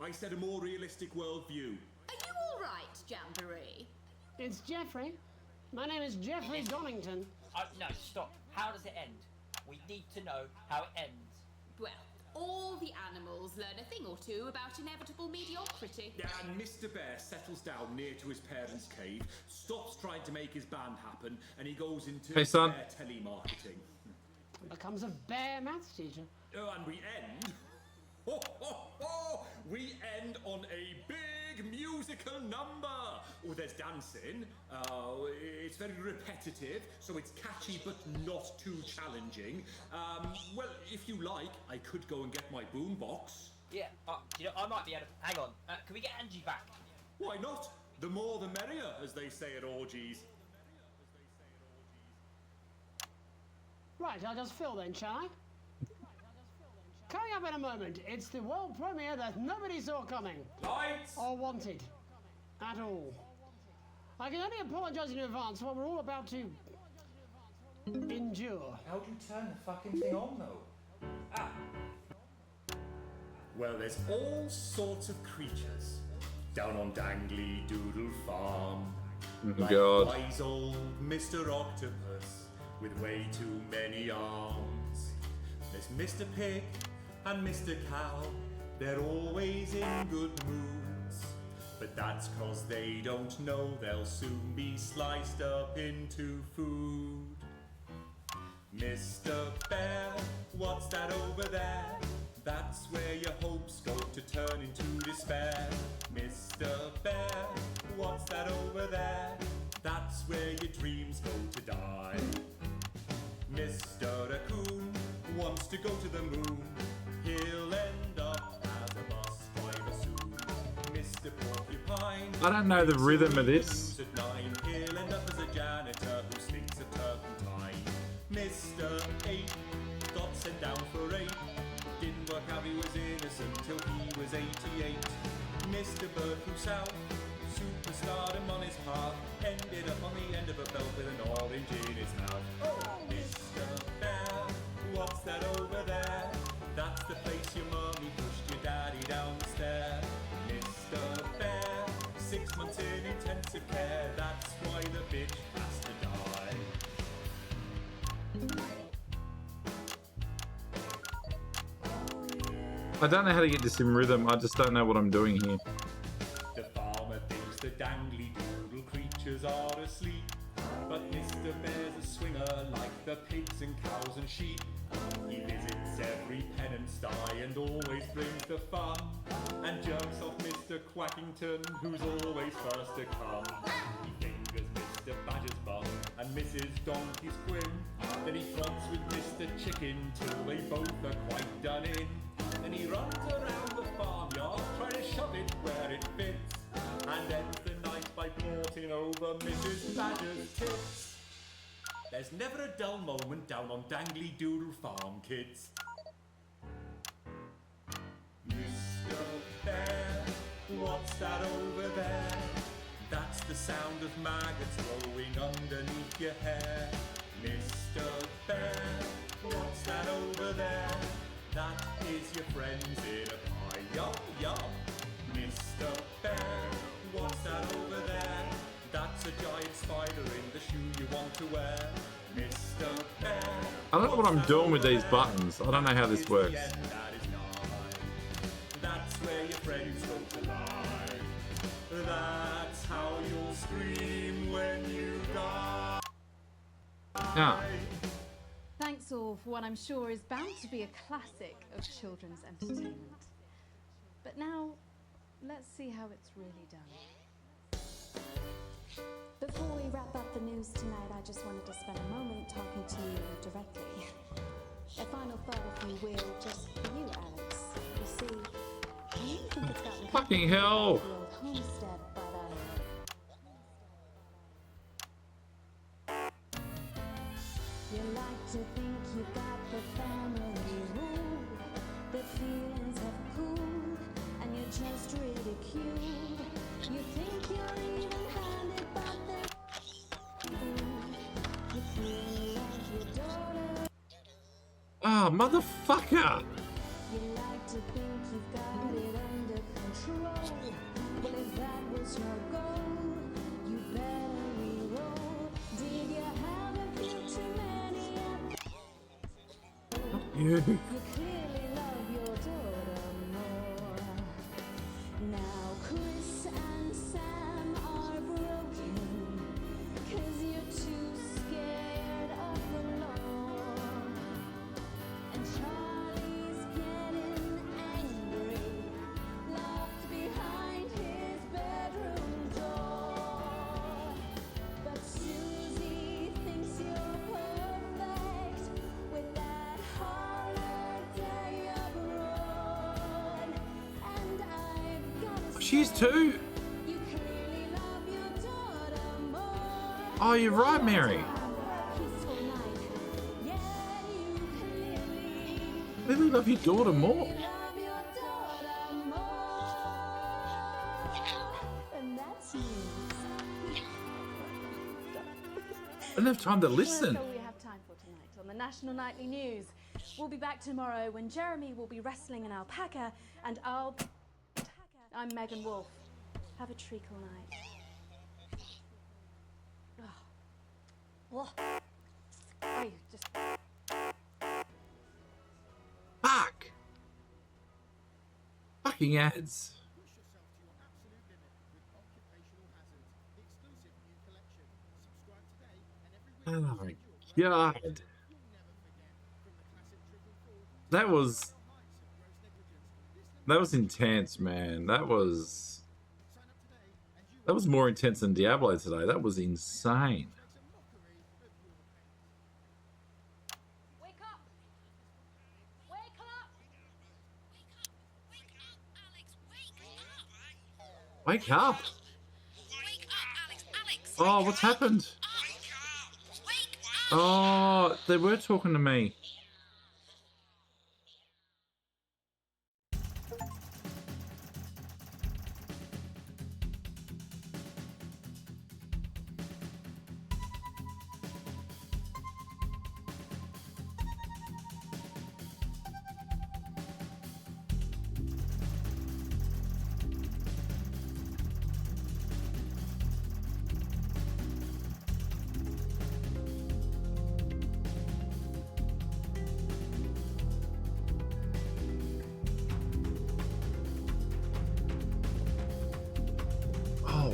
I said a more realistic worldview. Are you all right, Jamboree? It's Jeffrey. My name is Jeffrey Donington. No, stop. How does it end? We need to know how it ends. Well, all the animals learn a thing or two about inevitable mediocrity. And Mr. Bear settles down near to his parents' cave, stops trying to make his band happen, and he goes into Hey, son. bear telemarketing. Becomes a bear maths teacher. Oh, and we end... We end on a big musical number. Oh, there's dancing. It's very repetitive, so it's catchy but not too challenging. Well, if you like, I could go and get my boombox. Yeah, I might be able to... Hang on. Can we get Angie back? Why not? The more the merrier, as they say at orgies. Right, I'll just fill then, shall I? Coming up in a moment, it's the world premiere that nobody saw coming. Lights! Or wanted. At all. I can only apologise in advance for what we're all about to... endure. How do you turn the fucking thing on, though? Well, there's all sorts of creatures down on Dangly Doodle Farm. Like God. wise old Mr. Octopus with way too many arms. There's Mr. Pig and Mr. Cow. They're always in good moods. But that's 'cause they don't know they'll soon be sliced up into food. Mr. Bear, what's that over there? That's where your hopes go to turn into despair. Mr. Bear, what's that over there? That's where your dreams go to die. Mr. Raccoon wants to go to the moon. He'll end up as a bus driver soon. Mr. Porcupine, I don't know the rhythm of this. at 9, he'll end up as a janitor who stinks of turpentine. Mr. Ape got sent down for rape. Didn't work out he was innocent till he was 88. Mr. Bird flew south, superstardom on his path. Ended up on the end of a belt with an orange in his mouth. Oh, Mr. Bear, that over there? That's the place your mommy pushed your daddy down the stair. Mr. Bear, 6 months in intensive care. That's why the bitch has to die. I don't know how to get this in rhythm. I just don't know what I'm doing here. The farmer thinks the dangly doodle creatures are asleep, but Mr. Bear's a swinger like the pigs and cows and sheep. He visits every pen and sty and always brings the fun, and jerks off Mr. Quackington, who's always first to come. He fingers Mr. Badger's bum and Mrs. Donkey's quin. Then he fronts with Mr. Chicken till they both are quite done in. Then he runs around the farmyard trying to shove it where it fits, and ends the night by porting over Mrs. Badger's tits. There's never a dull moment down on Dangly Doodle Farm, kids. Mr. Bear, what's that over there? That's the sound of maggots growing underneath your hair. Mr. Bear, what's that over there? That is your friends in a pie, yum yum. Mr. Bear, what's that over there? That's a giant spider in the shoe you want to wear. Mr. Bear, I don't know what I'm doing with these buttons. I don't know how this works. that's where your friends go to lie. That's how you'll scream when you die. Ah. Thanks all for what I'm sure is bound to be a classic of children's entertainment. But now, let's see how it's really done. Before we wrap up the news tonight, I just wanted to spend a moment talking to you directly. A final thought, if you will, just for you, Alex. You see, I really think it's gotten Fucking hell! the old homestead, but you like to think you got the family rule, the feelings have cooled, and you're just ridiculed. You think you're even-handed, but you feel like your daughter. Ah, motherfucker! You like to think you've got it under control. Well, if that was your goal, you better re-roll. Did you have a few too many? You. You clearly love your daughter more. Now Chris and Sam are broken, 'cause you're too scared of the law. And Charlie's getting angry, locked behind his bedroom door. But Susie thinks you're perfect with that holiday abroad. And I've got to She's two. you clearly love your daughter more. Oh, you're right, Mary. Peaceful night. Yeah, you clearly Really love your daughter more. love your daughter more. And that's news. I don't have time to listen. Well, that's all we have time for tonight on the National Nightly News. We'll be back tomorrow when Jeremy will be wrestling an alpaca and I'm Megan Wolf. Have a treacle night. Oh. Hey, just... Fuck! Fucking ads. Oh my god. That was intense, man. That was more intense than Diablo today. That was insane. Wake up! Wake up! Wake up! Oh, what's happened? Oh, they were talking to me.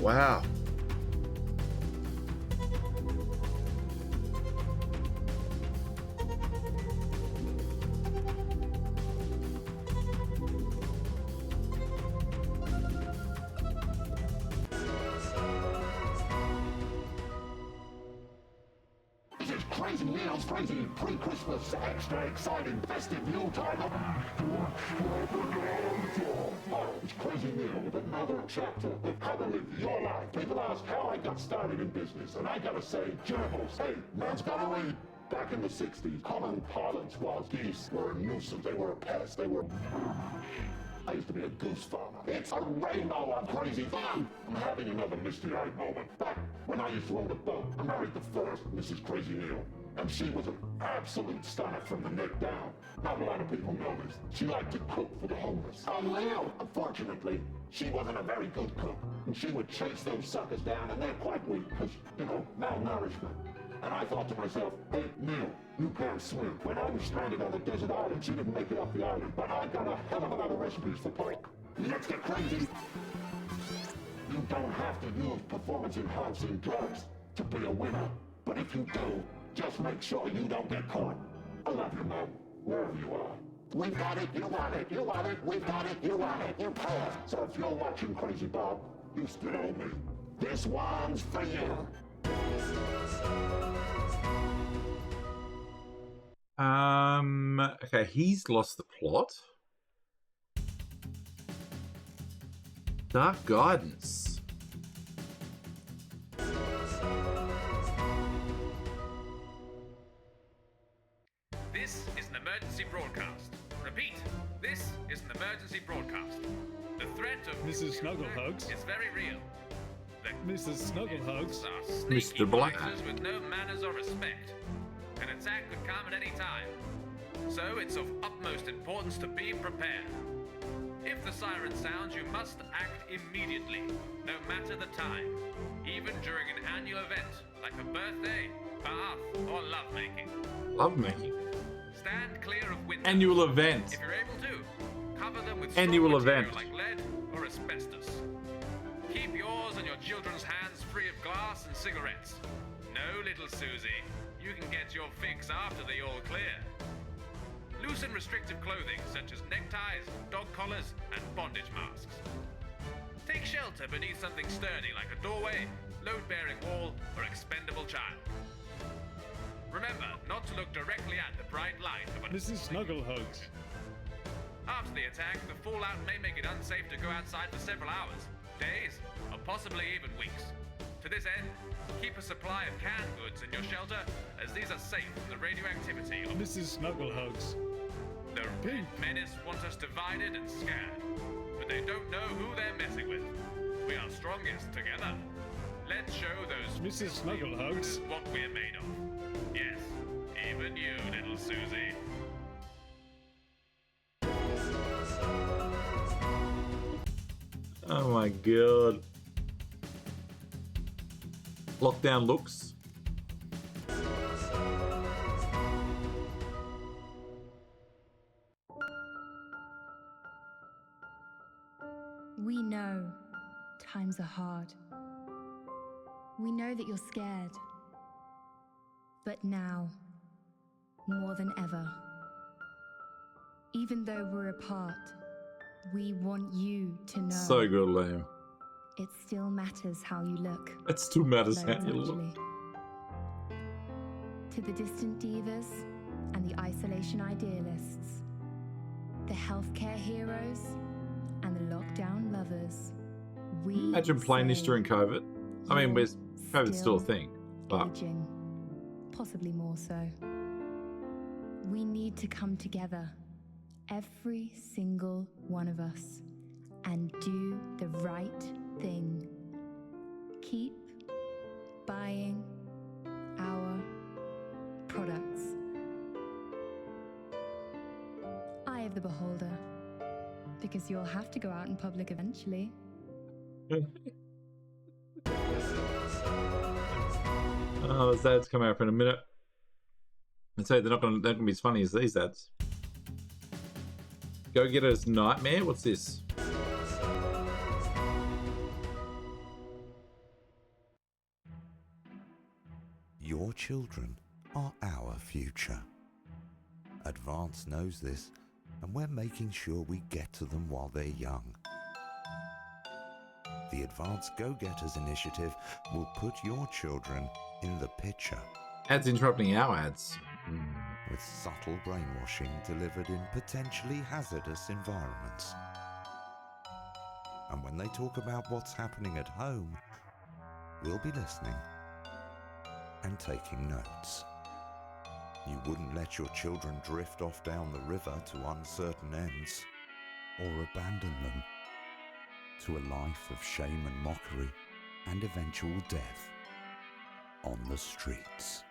Wow. This is Crazy Neil's crazy pre-Christmas, extra exciting festive Yuletime. It's Crazy Neil with another chapter of how to live your life. People ask how I got started in business, and I gotta say, gerbils. Hey, man's gotta read. Back in the 60s, common parlance was geese were a nuisance, they were a pest, they were... I used to be a goose farmer. It's a rainbow of crazy fun. I'm having another misty-eyed moment. Back when I used to own a boat, I married the first Mrs. Crazy Neil, and she was an absolute stunner from the neck down. Not a lot of people know this. She liked to cook for the homeless. Now, unfortunately, she wasn't a very good cook, and she would chase those suckers down, and they're quite weak, because, you know, malnourishment. And I thought to myself, hey, Neil, you can't swim. When I was stranded on a desert island, she didn't make it off the island, but I got a hell of a lot of recipes for pork. Let's get crazy. You don't have to use performance-enhancing drugs to be a winner, but if you do, just make sure you don't get caught. I love you, Mom, wherever you are. We've got it, you want it, you want it, we've got it, you want it, you pay it. So if you're watching Crazy Bob, you still owe me. This one's for you. Okay, he's lost the plot. Dark Guidance. This is an emergency broadcast. Repeat, this is an emergency broadcast. The threat of Mrs. Snugglehugs is very real. Mrs. Snugglehugs. Mr. Black. With no manners or respect. An attack could come at any time. So it's of utmost importance to be prepared. If the siren sounds, you must act immediately, no matter the time. Even during an annual event, like a birthday, bath, or lovemaking. Lovemaking. Stand clear of windows. Annual event. If you're able to, cover them with Annual strong material event. like lead or asbestos. Keep yours and your children's hands free of glass and cigarettes. No, little Susie, you can get your fix after the all clear. Loosen restrictive clothing such as neckties, dog collars, and bondage masks. Take shelter beneath something sturdy like a doorway, load-bearing wall, or expendable child. Remember not to look directly at the bright light of an... Mrs. Snugglehugs. After the attack, the fallout may make it unsafe to go outside for several hours, days, or possibly even weeks. To this end, keep a supply of canned goods in your shelter, as these are safe from the radioactivity of... Mrs. Snugglehugs. The Red Menace want us divided and scared, but they don't know who they're messing with. We are strongest together. Let's show those Mrs. Snugglehugs what we're made of. Yes, even you, little Susie. Oh my god. Lockdown looks. We know times are hard. We know that you're scared. But now, more than ever, even though we're apart, we want you to know. So good, Liam. It still matters how you look. It still matters how Loads, you look. actually. To the distant divas and the isolation idealists, the healthcare heroes and the lockdown lovers, we Imagine playing this say during COVID. I mean, COVID's still a thing, but aging, possibly more so. We need to come together, every single one of us, and do the right thing. Keep buying our products. Eye of the beholder, because you'll have to go out in public eventually. oh, those ads come out in a minute. And say they're not gonna be as funny as these ads. Go Get Us Nightmare. What's this? children are our future. Advance knows this, and we're making sure we get to them while they're young. The Advance Go-Getters initiative will put your children in the picture. Ads interrupting our ads. With subtle brainwashing delivered in potentially hazardous environments. And when they talk about what's happening at home, we'll be listening and taking notes. You wouldn't let your children drift off down the river to uncertain ends, or abandon them to a life of shame and mockery and eventual death on the streets.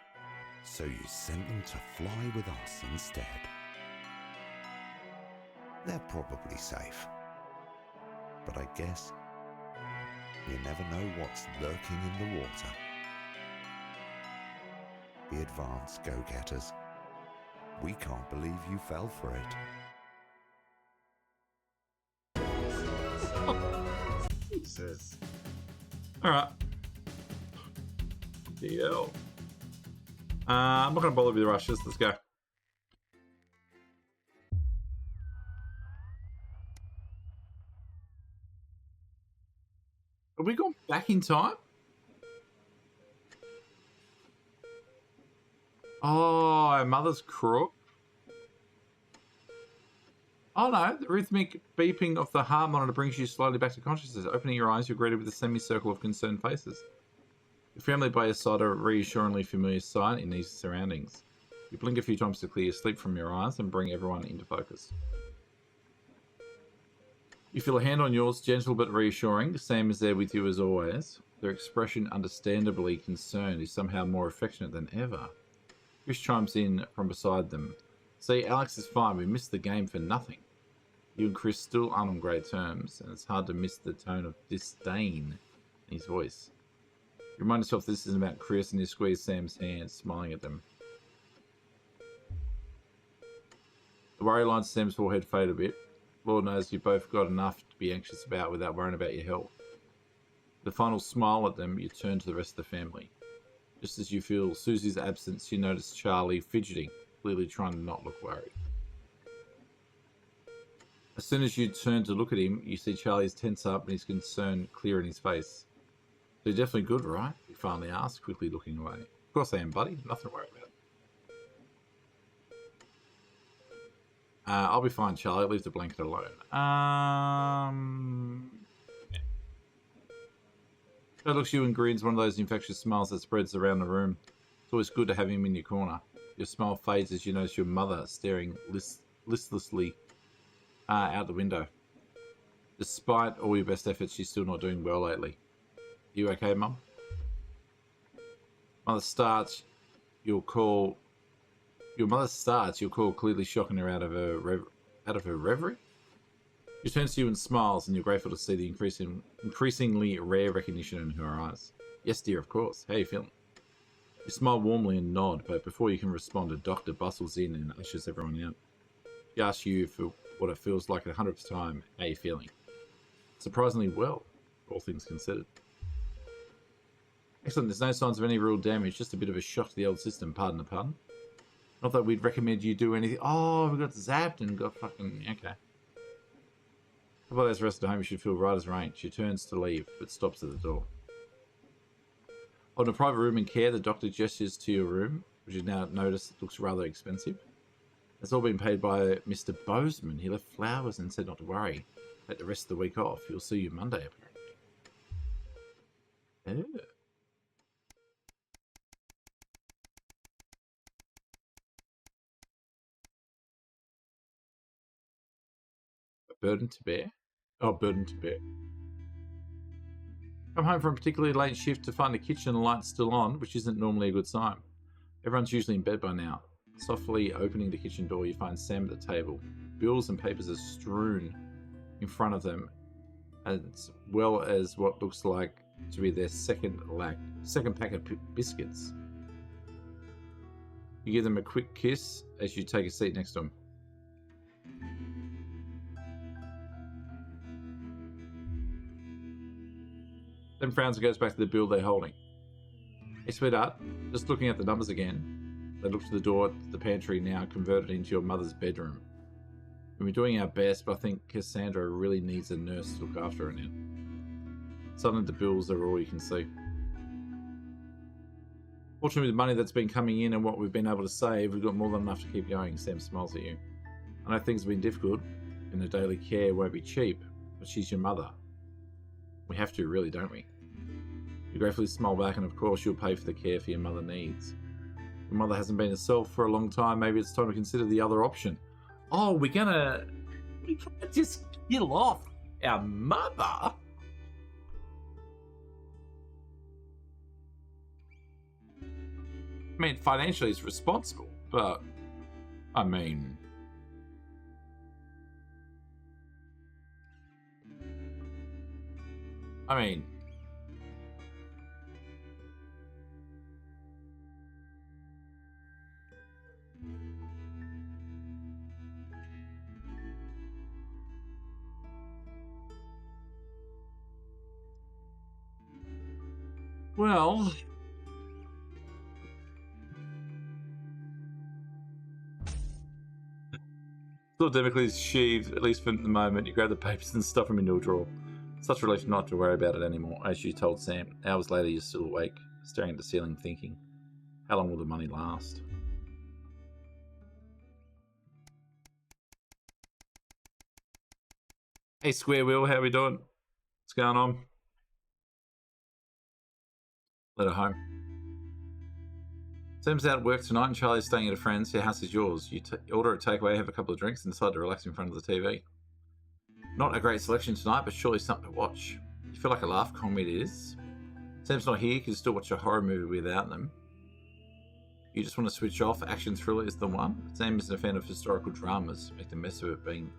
So you sent them to fly with us instead. They're probably safe, but I guess you never know what's lurking in the water. The Advance Go-Getters. We can't believe you fell for it. Jesus. Alright. Deal. I'm not going to bother with the rushes. Let's go. Have we gone back in time? Oh, our mother's crook. Oh no, the rhythmic beeping of the heart monitor brings you slowly back to consciousness. Opening your eyes, you're greeted with a semicircle of concerned faces. Your family by your side are a reassuringly familiar sight in these surroundings. You blink a few times to clear sleep from your eyes and bring everyone into focus. You feel a hand on yours, gentle but reassuring. Sam is there with you as always. Their expression, understandably concerned, is somehow more affectionate than ever. Chris chimes in from beside them. See, Alex is fine. We missed the game for nothing. You and Chris still aren't on great terms, and it's hard to miss the tone of disdain in his voice. You remind yourself this isn't about Chris, and you squeeze Sam's hand, smiling at them. The worry lines Sam's forehead fade a bit. Lord knows you've both got enough to be anxious about without worrying about your health. With a final smile at them, you turn to the rest of the family. Just as you feel Susie's absence, you notice Charlie fidgeting, clearly trying to not look worried. As soon as you turn to look at him, you see Charlie's tense up and his concern clear in his face. So you're definitely good, right? He finally asked, quickly looking away. Of course I am, buddy. Nothing to worry about. I'll be fine, Charlie. Leave the blanket alone. He looks at you and grins, one of those infectious smiles that spreads around the room. It's always good to have him in your corner. Your smile fades as you notice your mother staring listlessly out the window. Despite all your best efforts, she's still not doing well lately. You okay, Mum? Your mother starts your call clearly shocking her out of her reverie. She turns to you and smiles, and you're grateful to see the increasingly rare recognition in her eyes. Yes, dear, of course. How are you feeling? You smile warmly and nod, but before you can respond, a doctor bustles in and ushers everyone out. She asks you for what it feels like the 100th time. How are you feeling? Surprisingly well, all things considered. Excellent, there's no signs of any real damage, just a bit of a shock to the old system, pardon the pun. Not that we'd recommend you do anything. Oh, we got zapped and got fucking... Okay. A couple of days rest at home, you should feel right as rain. She turns to leave, but stops at the door. On a private room in care, the doctor gestures to your room, which you now notice looks rather expensive. It's all been paid by Mr. Bozeman. He left flowers and said not to worry. Take the rest of the week off. You'll see you Monday, apparently. Yeah. Burden to bear? Oh, burden to bear. Come home from a particularly late shift to find the kitchen lights still on, which isn't normally a good sign. Everyone's usually in bed by now. Softly opening the kitchen door, you find Sam at the table. Bills and papers are strewn in front of them, as well as what looks like to be their second pack of biscuits. You give them a quick kiss as you take a seat next to them. Then frowns and goes back to the bill they're holding. Hey, sweetheart, just looking at the numbers again. They look to the door at the pantry now converted into your mother's bedroom. We're doing our best, but I think Cassandra really needs a nurse to look after her now. Suddenly the bills are all you can see. Fortunately, with the money that's been coming in and what we've been able to save, we've got more than enough to keep going. Sam smiles at you. I know things have been difficult, and the daily care won't be cheap, but she's your mother. We have to, really, don't we? You gratefully smile back, and of course you'll pay for the care for your mother needs. Your mother hasn't been herself for a long time. Maybe it's time to consider the other option. Oh, we can't just kill off our mother? I mean, financially it's responsible, but I mean, well, still Democles sheathed, at least for the moment. You grab the papers and stuff them into a drawer. Such relief not to worry about it anymore, as you told Sam. Hours later, you're still awake, staring at the ceiling, thinking, how long will the money last? Hey, Square Wheel, how we doing? What's going on? Let her home. Sam's out at work tonight and Charlie's staying at a friend's. Your house is yours. You order a takeaway, have a couple of drinks, and decide to relax in front of the TV. Not a great selection tonight, but surely something to watch. You feel like a laugh comedy is. Sam's not here, you can still watch a horror movie without them. You just want to switch off, action thriller is the one. Sam isn't a fan of historical dramas, make the most of it being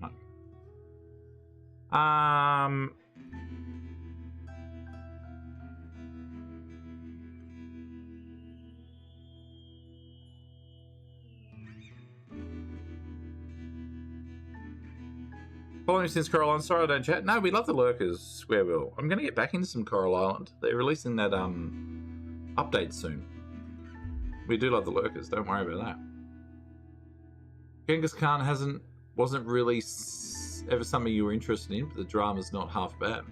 home. Following since Coral Island. Sorry I don't chat. No, we love the lurkers, Square Wheel. I'm going to get back into some Coral Island. They're releasing that update soon. We do love the lurkers. Don't worry about that. Genghis Khan wasn't really ever something you were interested in, but the drama's not half bad.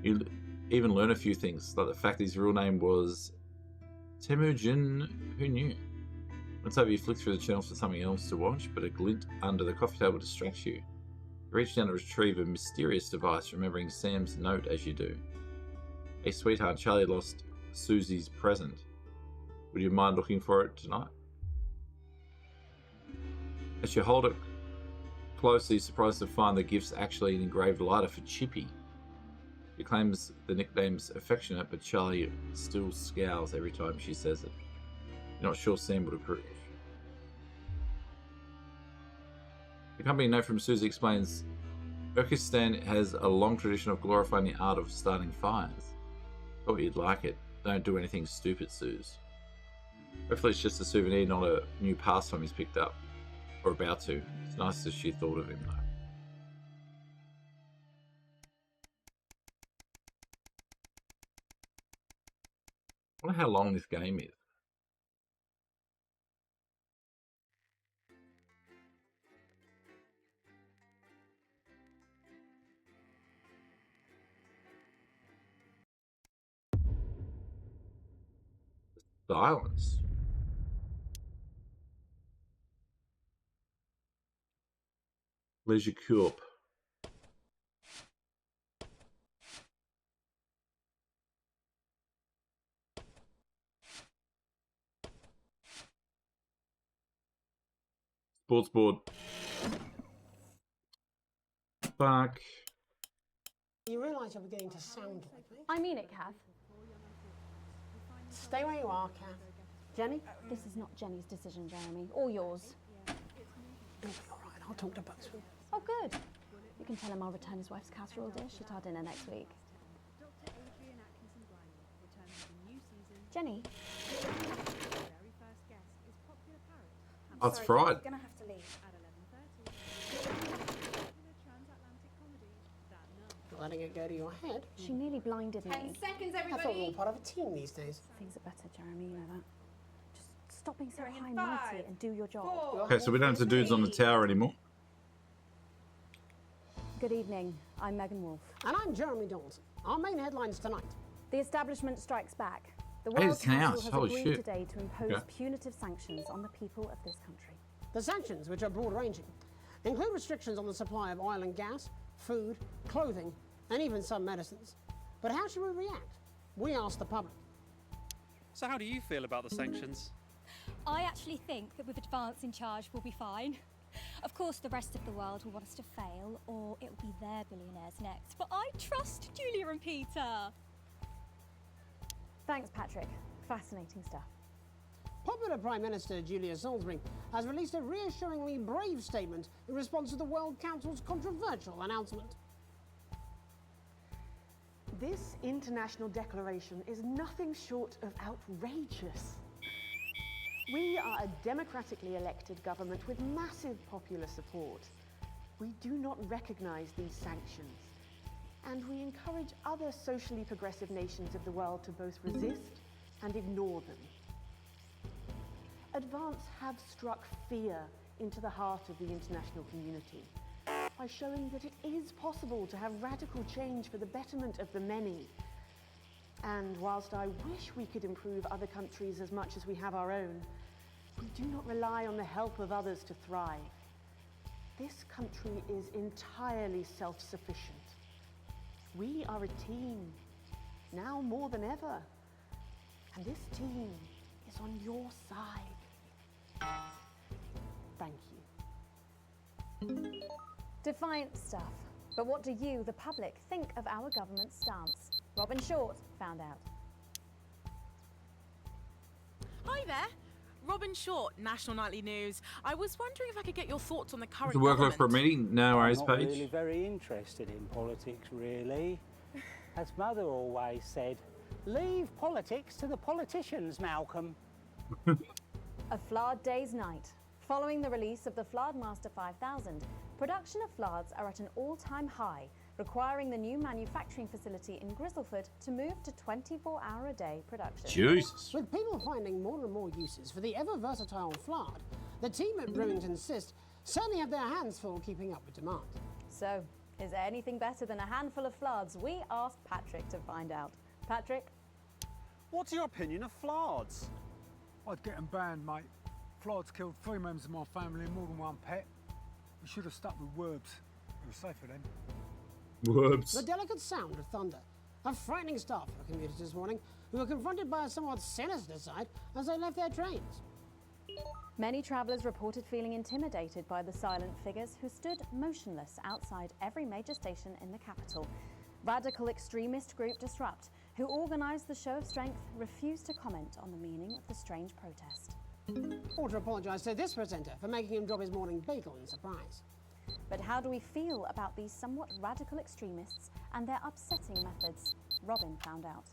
You even learn a few things, like the fact that his real name was Temujin. Who knew? Once over, you flick through the channels for something else to watch, but a glint under the coffee table distracts you. You reach down to retrieve a mysterious device, remembering Sam's note as you do. Hey, sweetheart, Charlie lost Susie's present. Would you mind looking for it tonight? As you hold it closely, surprised to find the gift's actually an engraved lighter for Chippy. He claims the nickname's affectionate, but Charlie still scowls every time she says it. You're not sure Sam would approve. The company note from Susie explains, Urkistan has a long tradition of glorifying the art of starting fires. Thought you'd like it. Don't do anything stupid, Suze. Hopefully it's just a souvenir, not a new pastime he's picked up. Or about to. It's nice that she thought of him, though. I wonder how long this game is. Silence. Leisure Coop. Sports board. Fuck. You realise you're beginning to sound like me? I mean it, Kath. Stay where you are, Kath. Jenny? This is not Jenny's decision, Jeremy, or yours. It'll be all right. I'll talk to both. Oh, good. You can tell him I'll return his wife's casserole dish at our dinner next week. Jenny? That's fried. I'm gonna have to leave. letting it go to your head. She nearly blinded me. 10 seconds, I thought we were everybody. all part of a team these days. Things are better, Jeremy, you know that. Just stop being so Going in high and mighty 5, and do your job. 4, Okay, so we don't have to dudes on the tower anymore. Good evening. I'm Megan Wolf. And I'm Jeremy Dawson. Our main headlines tonight. The establishment strikes back. The Hey, World it's an Council house. has Holy agreed shit. today to impose Yeah. punitive sanctions on the people of this country. The sanctions, which are broad-ranging, include restrictions on the supply of oil and gas, food, clothing, and even some medicines. But how should we react? We asked the public. So how do you feel about the sanctions? I actually think that with Advance in charge we'll be fine. Of course the rest of the world will want us to fail, or it will be their billionaires next. But I trust Julia and Peter. Thanks, Patrick. Fascinating stuff. Popular Prime Minister Julia Salisbury has released a reassuringly brave statement in response to the World Council's controversial announcement. This international declaration is nothing short of outrageous. We are a democratically elected government with massive popular support. We do not recognise these sanctions, and we encourage other socially progressive nations of the world to both resist and ignore them. Advance have struck fear into the heart of the international community by showing that it is possible to have radical change for the betterment of the many. And whilst I wish we could improve other countries as much as we have our own, we do not rely on the help of others to thrive. This country is entirely self-sufficient. We are a team, now more than ever. And this team is on your side. Thank you. Defiant stuff. But what do you, the public, think of our government's stance? Robin Short found out. Hi there. Robin Short, National Nightly News. I was wondering if I could get your thoughts on the current To work government. for a meeting? No worries, I'm not Paige. really very interested in politics, really. As Mother always said, leave politics to the politicians, Malcolm. A Flard Day's night. Following the release of the Flardmaster 5000, production of Flards are at an all-time high, requiring the new manufacturing facility in Grizzleford to move to 24-hour-a-day production. Jesus. With people finding more and more uses for the ever-versatile Flard, the team at Brewington Cyst certainly have their hands full keeping up with demand. So, is there anything better than a handful of Flards? We asked Patrick to find out. Patrick? What's your opinion of Flards? I'd get them banned, mate. Flards killed 3 members of my family and more than 1 pet. We should have stuck with Werbs. It was safer then. Werbs. The delicate sound of thunder. A frightening start for commuters this morning who were confronted by a somewhat sinister sight as they left their trains. Many travellers reported feeling intimidated by the silent figures who stood motionless outside every major station in the capital. Radical extremist group Disrupt, who organised the show of strength, refused to comment on the meaning of the strange protest. Or to apologise to this presenter for making him drop his morning bagel in surprise. But how do we feel about these somewhat radical extremists and their upsetting methods? Robin found out.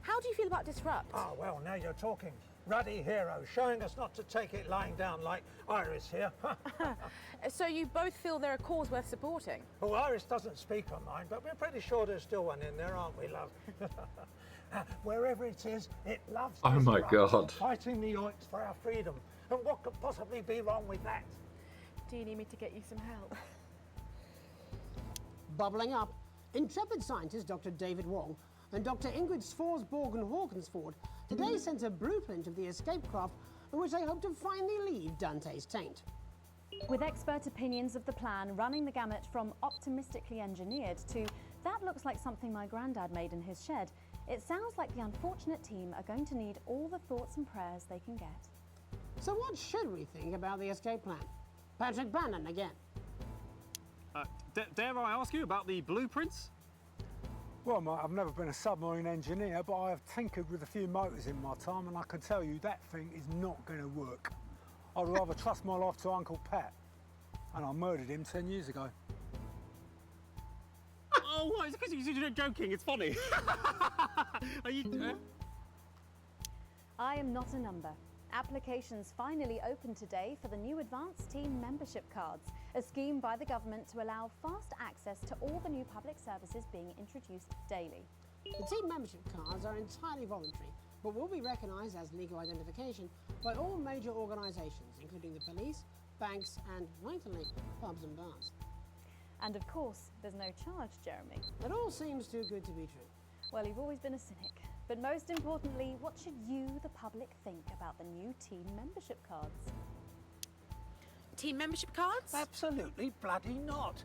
How do you feel about Disrupt? Ah, well, now you're talking. Ruddy hero, showing us not to take it lying down like Iris here. So you both feel they're a cause worth supporting? Oh, Iris doesn't speak her mind, but we're pretty sure there's still one in there, aren't we, love? Wherever it is, it loves Oh my Disrupt, God. fighting the Oiks for our freedom. And what could possibly be wrong with that? Do you need me to get you some help? Bubbling up, intrepid scientist Dr. David Wong and Dr. Ingrid Svorsborg and Hawkinsford today sent a blueprint of the escape craft in which they hope to finally leave Dante's taint. With expert opinions of the plan running the gamut from optimistically engineered to that looks like something my granddad made in his shed, it sounds like the unfortunate team are going to need all the thoughts and prayers they can get. So what should we think about the escape plan? Patrick Bannon again. Dare I ask you about the blueprints? Well, mate, I've never been a submarine engineer, but I have tinkered with a few motors in my time, and I can tell you that thing is not going to work. I'd rather trust my life to Uncle Pat, and I murdered him 10 years ago. Oh, what? It's because you're joking. It's funny. Are you? I am not a number, Applications finally opened today for the new Advanced Team Membership Cards, a scheme by the government to allow fast access to all the new public services being introduced daily. The team membership cards are entirely voluntary, but will be recognised as legal identification by all major organisations, including the police, banks and, rightfully, pubs and bars. And of course, there's no charge, Jeremy. It all seems too good to be true. Well, you've always been a cynic. But most importantly, what should you, the public, think about the new team membership cards? Team membership cards? Absolutely bloody not.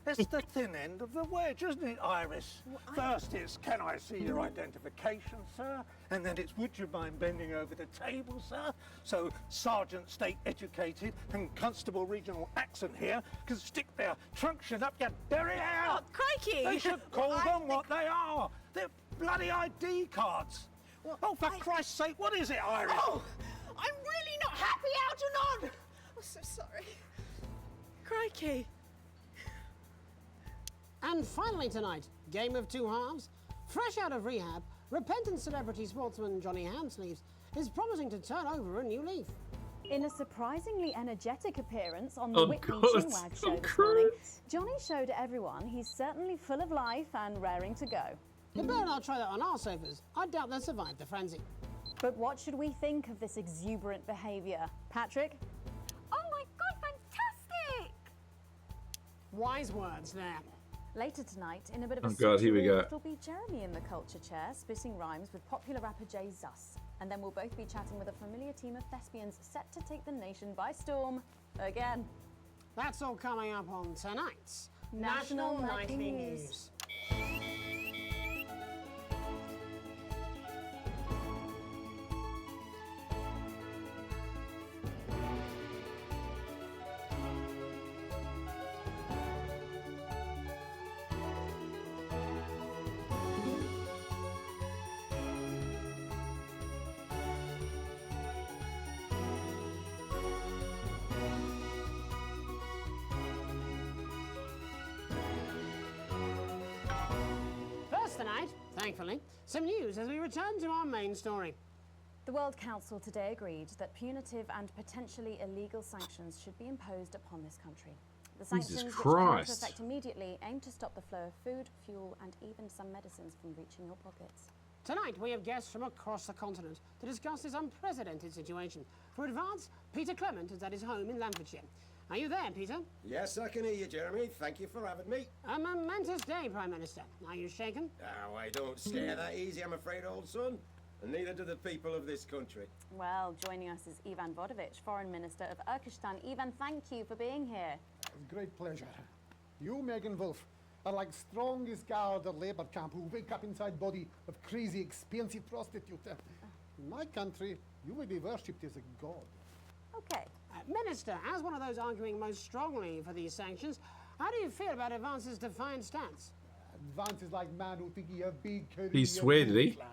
It's the thin end of the wedge, isn't it, Iris? First it's, can I see your identification, sir? And then it's, would you mind bending over the table, sir? So Sergeant State Educated and Constable Regional Accent here can stick their truncheon up your derriere. Oh, crikey! They should call them what they are. They're bloody ID cards. Oh, for Christ's sake, what is it, Iris? Oh, I'm really not happy, Algernon! I'm so sorry. Crikey. And finally tonight, game of two halves. Fresh out of rehab, repentant celebrity sportsman Johnny Handsleeves is promising to turn over a new leaf. In a surprisingly energetic appearance on the Of Whitney course, Chinwag show of this morning, course. Johnny showed everyone he's certainly full of life and raring to go. You better not try that on our sofas. I doubt they'll survive the frenzy. But what should we think of this exuberant behaviour? Patrick? Oh my god, fantastic! Wise words there. Later tonight, in a bit of a Oh God, here we switcheroo, go. it'll be Jeremy in the culture chair, spitting rhymes with popular rapper Jay Zus. And then we'll both be chatting with a familiar team of thespians set to take the nation by storm again. That's all coming up on tonight's National Nightly Nightly News. First tonight, thankfully, some news as we return to our main story. The World Council today agreed that punitive and potentially illegal sanctions should be imposed upon this country. The sanctions, which come into Christ. effect immediately, aim to stop the flow of food, fuel, and even some medicines from reaching your pockets. Tonight, we have guests from across the continent to discuss this unprecedented situation. For Advance, Peter Clement is at his home in Lamfordshire. Are you there, Peter? Yes, I can hear you, Jeremy. Thank you for having me. A momentous day, Prime Minister. Are you shaken? Oh, I don't scare that easy, I'm afraid, old son. And neither do the people of this country. Well, joining us is Ivan Vodovich, Foreign Minister of Urkistan. Ivan, thank you for being here. Great pleasure. You, Megan Wolf, are like strongest guard at Labour camp who wake up inside body of crazy, expensive prostitute. In my country, you will be worshipped as a god. Okay. Minister, as one of those arguing most strongly for these sanctions, how do you feel about Advance's defiant stance? Advance is like man who think he have big career. He swear, did he? plan,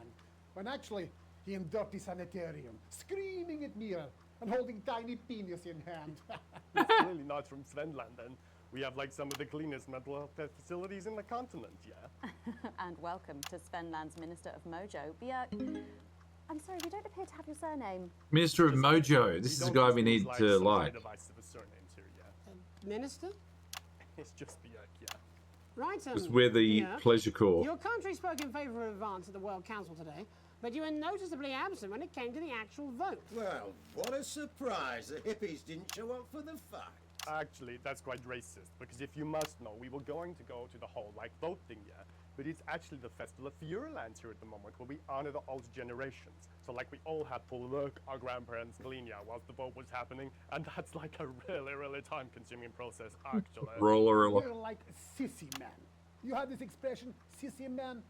when actually he in dirty sanitarium, screaming at mirror and holding tiny penis in hand. It's really not from Svenland, and we have like some of the cleanest mental health facilities in the continent, yeah? And welcome to Svenland's Minister of Mojo, Björk. I'm sorry, you don't appear to have your surname. Minister of Mojo. This is the guy we need to like. Minister? It's just Björk, yeah. Right, It's where the Björk, pleasure call. Your country spoke in favour of Advance at the World Council today, but you were noticeably absent when it came to the actual vote. Well, what a surprise. The hippies didn't show up for the fight. Actually, that's quite racist, because if you must know, we were going to go to the whole, like, voting, yeah? But it's actually the Festival of Feuerland here at the moment, where we honor the old generations. So, like, we all had to work our grandparents clean, yeah, whilst the vote was happening, and that's, like, a really, really time-consuming process, actually. Roller. You're like a sissy man. You have this expression, sissy man?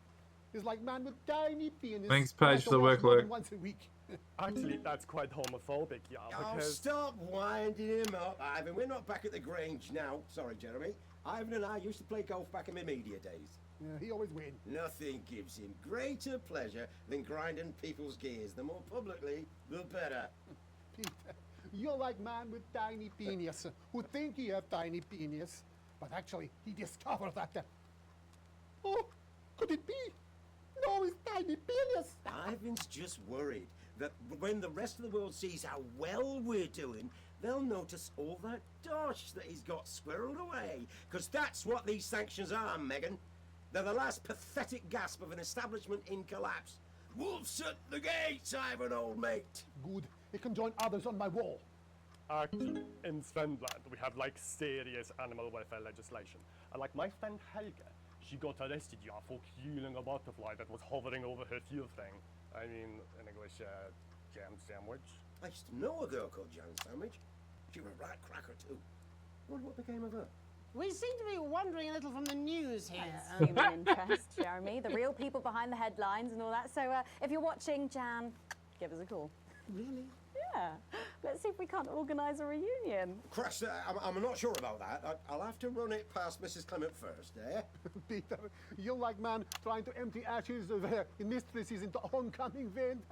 Is like man with tiny penis. Thanks, Paige, for the more workload. than once a week. Actually, that's quite homophobic, yeah, Oh, because... stop winding him up, Ivan. We're not back at the Grange now. Sorry, Jeremy. Ivan and I used to play golf back in my media days. Yeah, he always wins. Nothing gives him greater pleasure than grinding people's gears. The more publicly, the better. Peter, you're like man with tiny penis, who think he have tiny penis, but actually he discovered that. Oh, could it be? No, it's tiny penis. Ivan's just worried. that when the rest of the world sees how well we're doing, they'll notice all that dosh that he's got squirreled away. Because that's what these sanctions are, Megan. They're the last pathetic gasp of an establishment in collapse. Wolves at the gates, Ivan, old mate. Good. It can join others on my wall. Actually, in Svenland, we have like serious animal welfare legislation. And like my friend Helga, she got arrested for killing a butterfly that was hovering over her fuel thing. I mean, in English, jam sandwich. I used to know a girl called Jam Sandwich. She was a right cracker too. Wonder what became of her. We seem to be wandering a little from the news here. Human interest, Jeremy. The real people behind the headlines and all that. So if you're watching, Jan, give us a call. Really? Yeah. Let's see if we can't organise a reunion. Christ, I'm not sure about that. I'll have to run it past Mrs. Clement first, eh? Peter, you like man trying to empty ashes of mistresses into oncoming vent.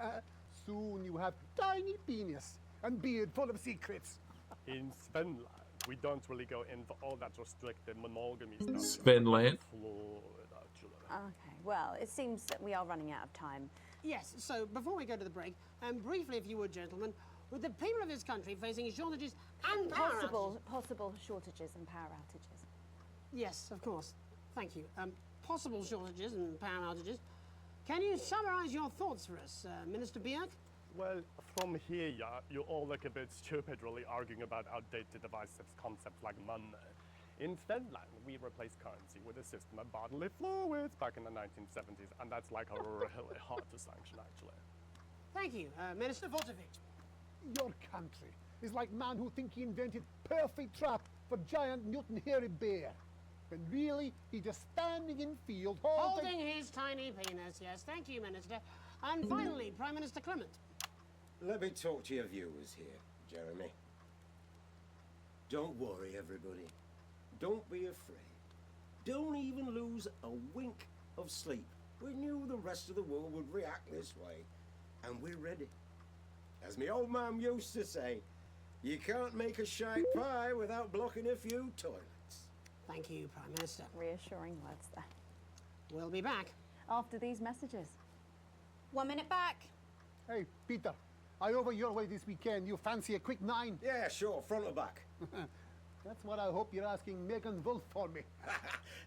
Soon you have tiny penis and beard full of secrets. In Svenland, we don't really go in for all that restricted monogamy stuff. Svenland. Okay, well, it seems that we are running out of time. Yes, so before we go to the break, briefly, if you would, gentlemen, with the people of this country facing shortages and power possible shortages and power outages. Yes, of course. Thank you. Possible shortages and power outages. Can you summarise your thoughts for us, Minister Bjerk? Well, from here, you all look a bit stupid really arguing about outdated divisive concepts like money. In Finland, we replaced currency with a system of bodily fluids back in the 1970s, and that's like really hard to sanction, actually. Thank you, Minister Vucevic. Your country is like man who think he invented perfect trap for giant Newton hairy bear. When really, he's just standing in field Holding his tiny penis, yes. Thank you, Minister. And finally, Prime Minister Clement. Let me talk to your viewers here, Jeremy. Don't worry, everybody. Don't be afraid. Don't even lose a wink of sleep. We knew the rest of the world would react this way, and we're ready. As my old man used to say, you can't make a shite pie without blocking a few toilets. Thank you, Prime Minister. Reassuring words there. We'll be back after these messages. 1 minute back. Hey, Peter, I over your way this weekend. You fancy a quick 9? Yeah, sure, front or back. That's what I hope you're asking Megan Wolf for me.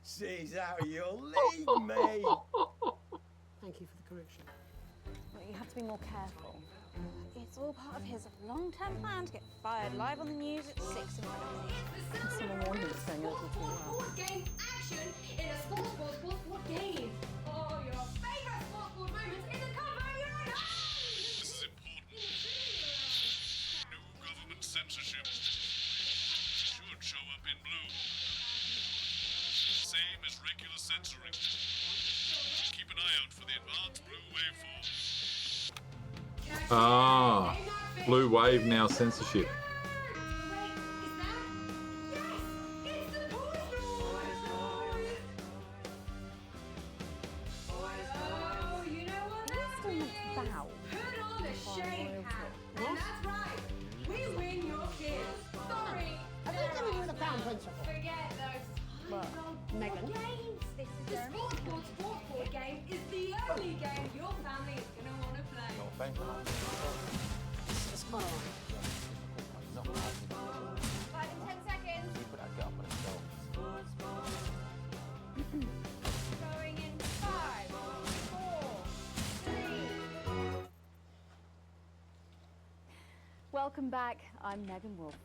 She's out of your league, mate. Thank you for the correction. Well, you have to be more careful. It's all part of his long-term plan to get fired live on the news at 6 in the morning. Someone warned me it's going a little too well. Sport game action in a sport game. Oh, your favourite sport moments in the cover united. This is important. No government censorship should show up in blue. Same as regular censoring. Keep an eye out for the advanced blue waveform. Ah, blue wave now censorship. Megan. The sport game is the only game your family is going to want to play. It's quite all right. 5 and 10 seconds. Going in 5, 4, 3. Welcome back. I'm Megan Wolf.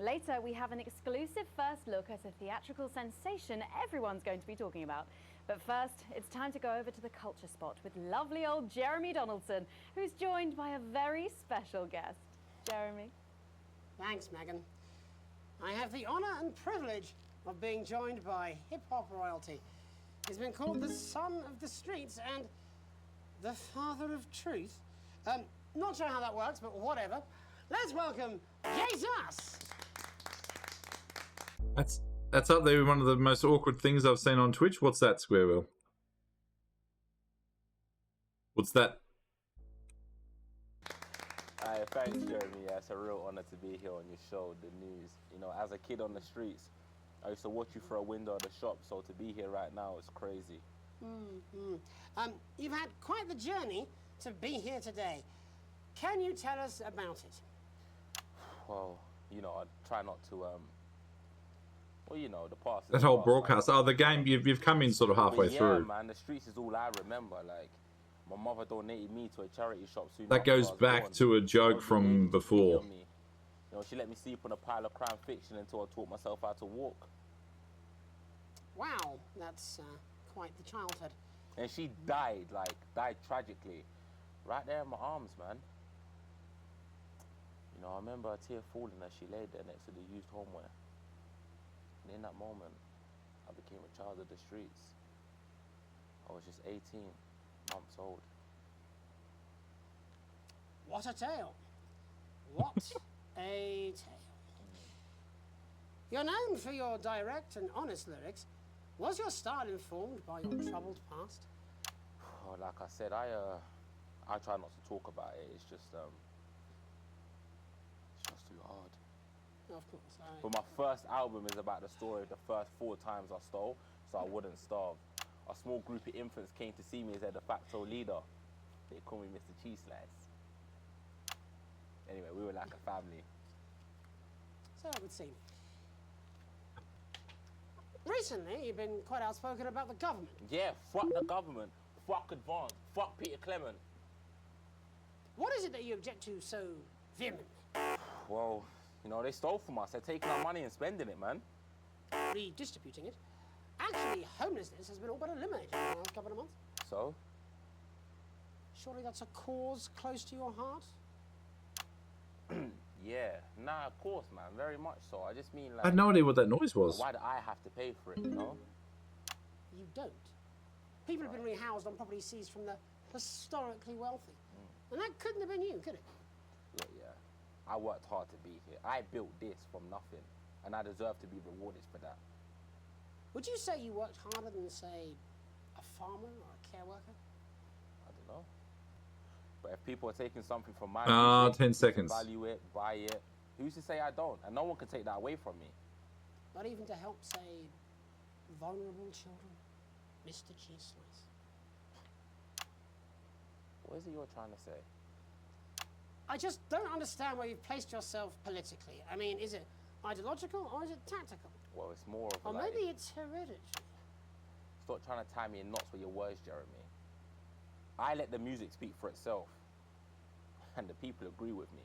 Later, we have an exclusive first look at a theatrical sensation everyone's going to be talking about. But first, it's time to go over to the culture spot with lovely old Jeremy Donaldson, who's joined by a very special guest. Jeremy. Thanks, Megan. I have the honour and privilege of being joined by hip-hop royalty. He's been called the son of the streets and the father of truth. Not sure how that works, but whatever. Let's welcome Jesus! That's up there with one of the most awkward things I've seen on Twitch. What's that, Square Wheel? What's that? Thanks, Jeremy. Yeah, it's a real honor to be here on your show, The News. You know, as a kid on the streets, I used to watch you through a window of the shop, so to be here right now is crazy. You've had quite the journey to be here today. Can you tell us about it? Well, you know, I try not to, well, you know, the past. That whole broadcast. Oh, the game, you've come in sort of halfway yeah, through. Man, the streets is all I remember. Like, my mother donated me to a charity shop soon That after I goes was back born. to a joke She from wasn't able to before. beat on me. You know, she let me sleep on a pile of crime fiction until I taught myself how to walk. Wow, that's quite the childhood. And she died tragically, right there in my arms, man. You know, I remember a tear falling as she lay there next to the used homeware. And in that moment, I became a child of the streets. I was just 18 months old. What a tale. What a tale. You're known for your direct and honest lyrics. Was your style informed by your troubled past? Oh, like I said, I try not to talk about it. It's just too hard. Of course. But my first album is about the story of the first 4 times I stole, so I wouldn't starve. A small group of infants came to see me as their de facto leader. They call me Mr. Cheese Slice. Anyway, we were like a family. So it would seem. Recently, you've been quite outspoken about the government. Yeah, fuck the government. Fuck Advance. Fuck Peter Clement. What is it that you object to so vehemently? Well, you know, they stole from us. They're taking our money and spending it, man. Redistributing it. Actually, homelessness has been all but eliminated in the last couple of months. So? Surely that's a cause close to your heart? Yeah. Nah, of course, man. Very much so. I just mean, like... I had no idea what that noise was. Why do I have to pay for it, you know? You don't. People have been rehoused on property seized from the historically wealthy. And that couldn't have been you, could it? Look, yeah. I worked hard to be here. I built this from nothing. And I deserve to be rewarded for that. Would you say you worked harder than, say, a farmer or a care worker? I don't know. But if people are taking something from my 10 seconds. Value it, buy it. Who's to say I don't? And no one can take that away from me. Not even to help, say, vulnerable children? Mr. Cheese Slice. What is it you're trying to say? I just don't understand where you've placed yourself politically. I mean, is it ideological or is it tactical? Well, it's more of Or like... maybe it's hereditary. Stop trying to tie me in knots with your words, Jeremy. I let the music speak for itself. And the people agree with me.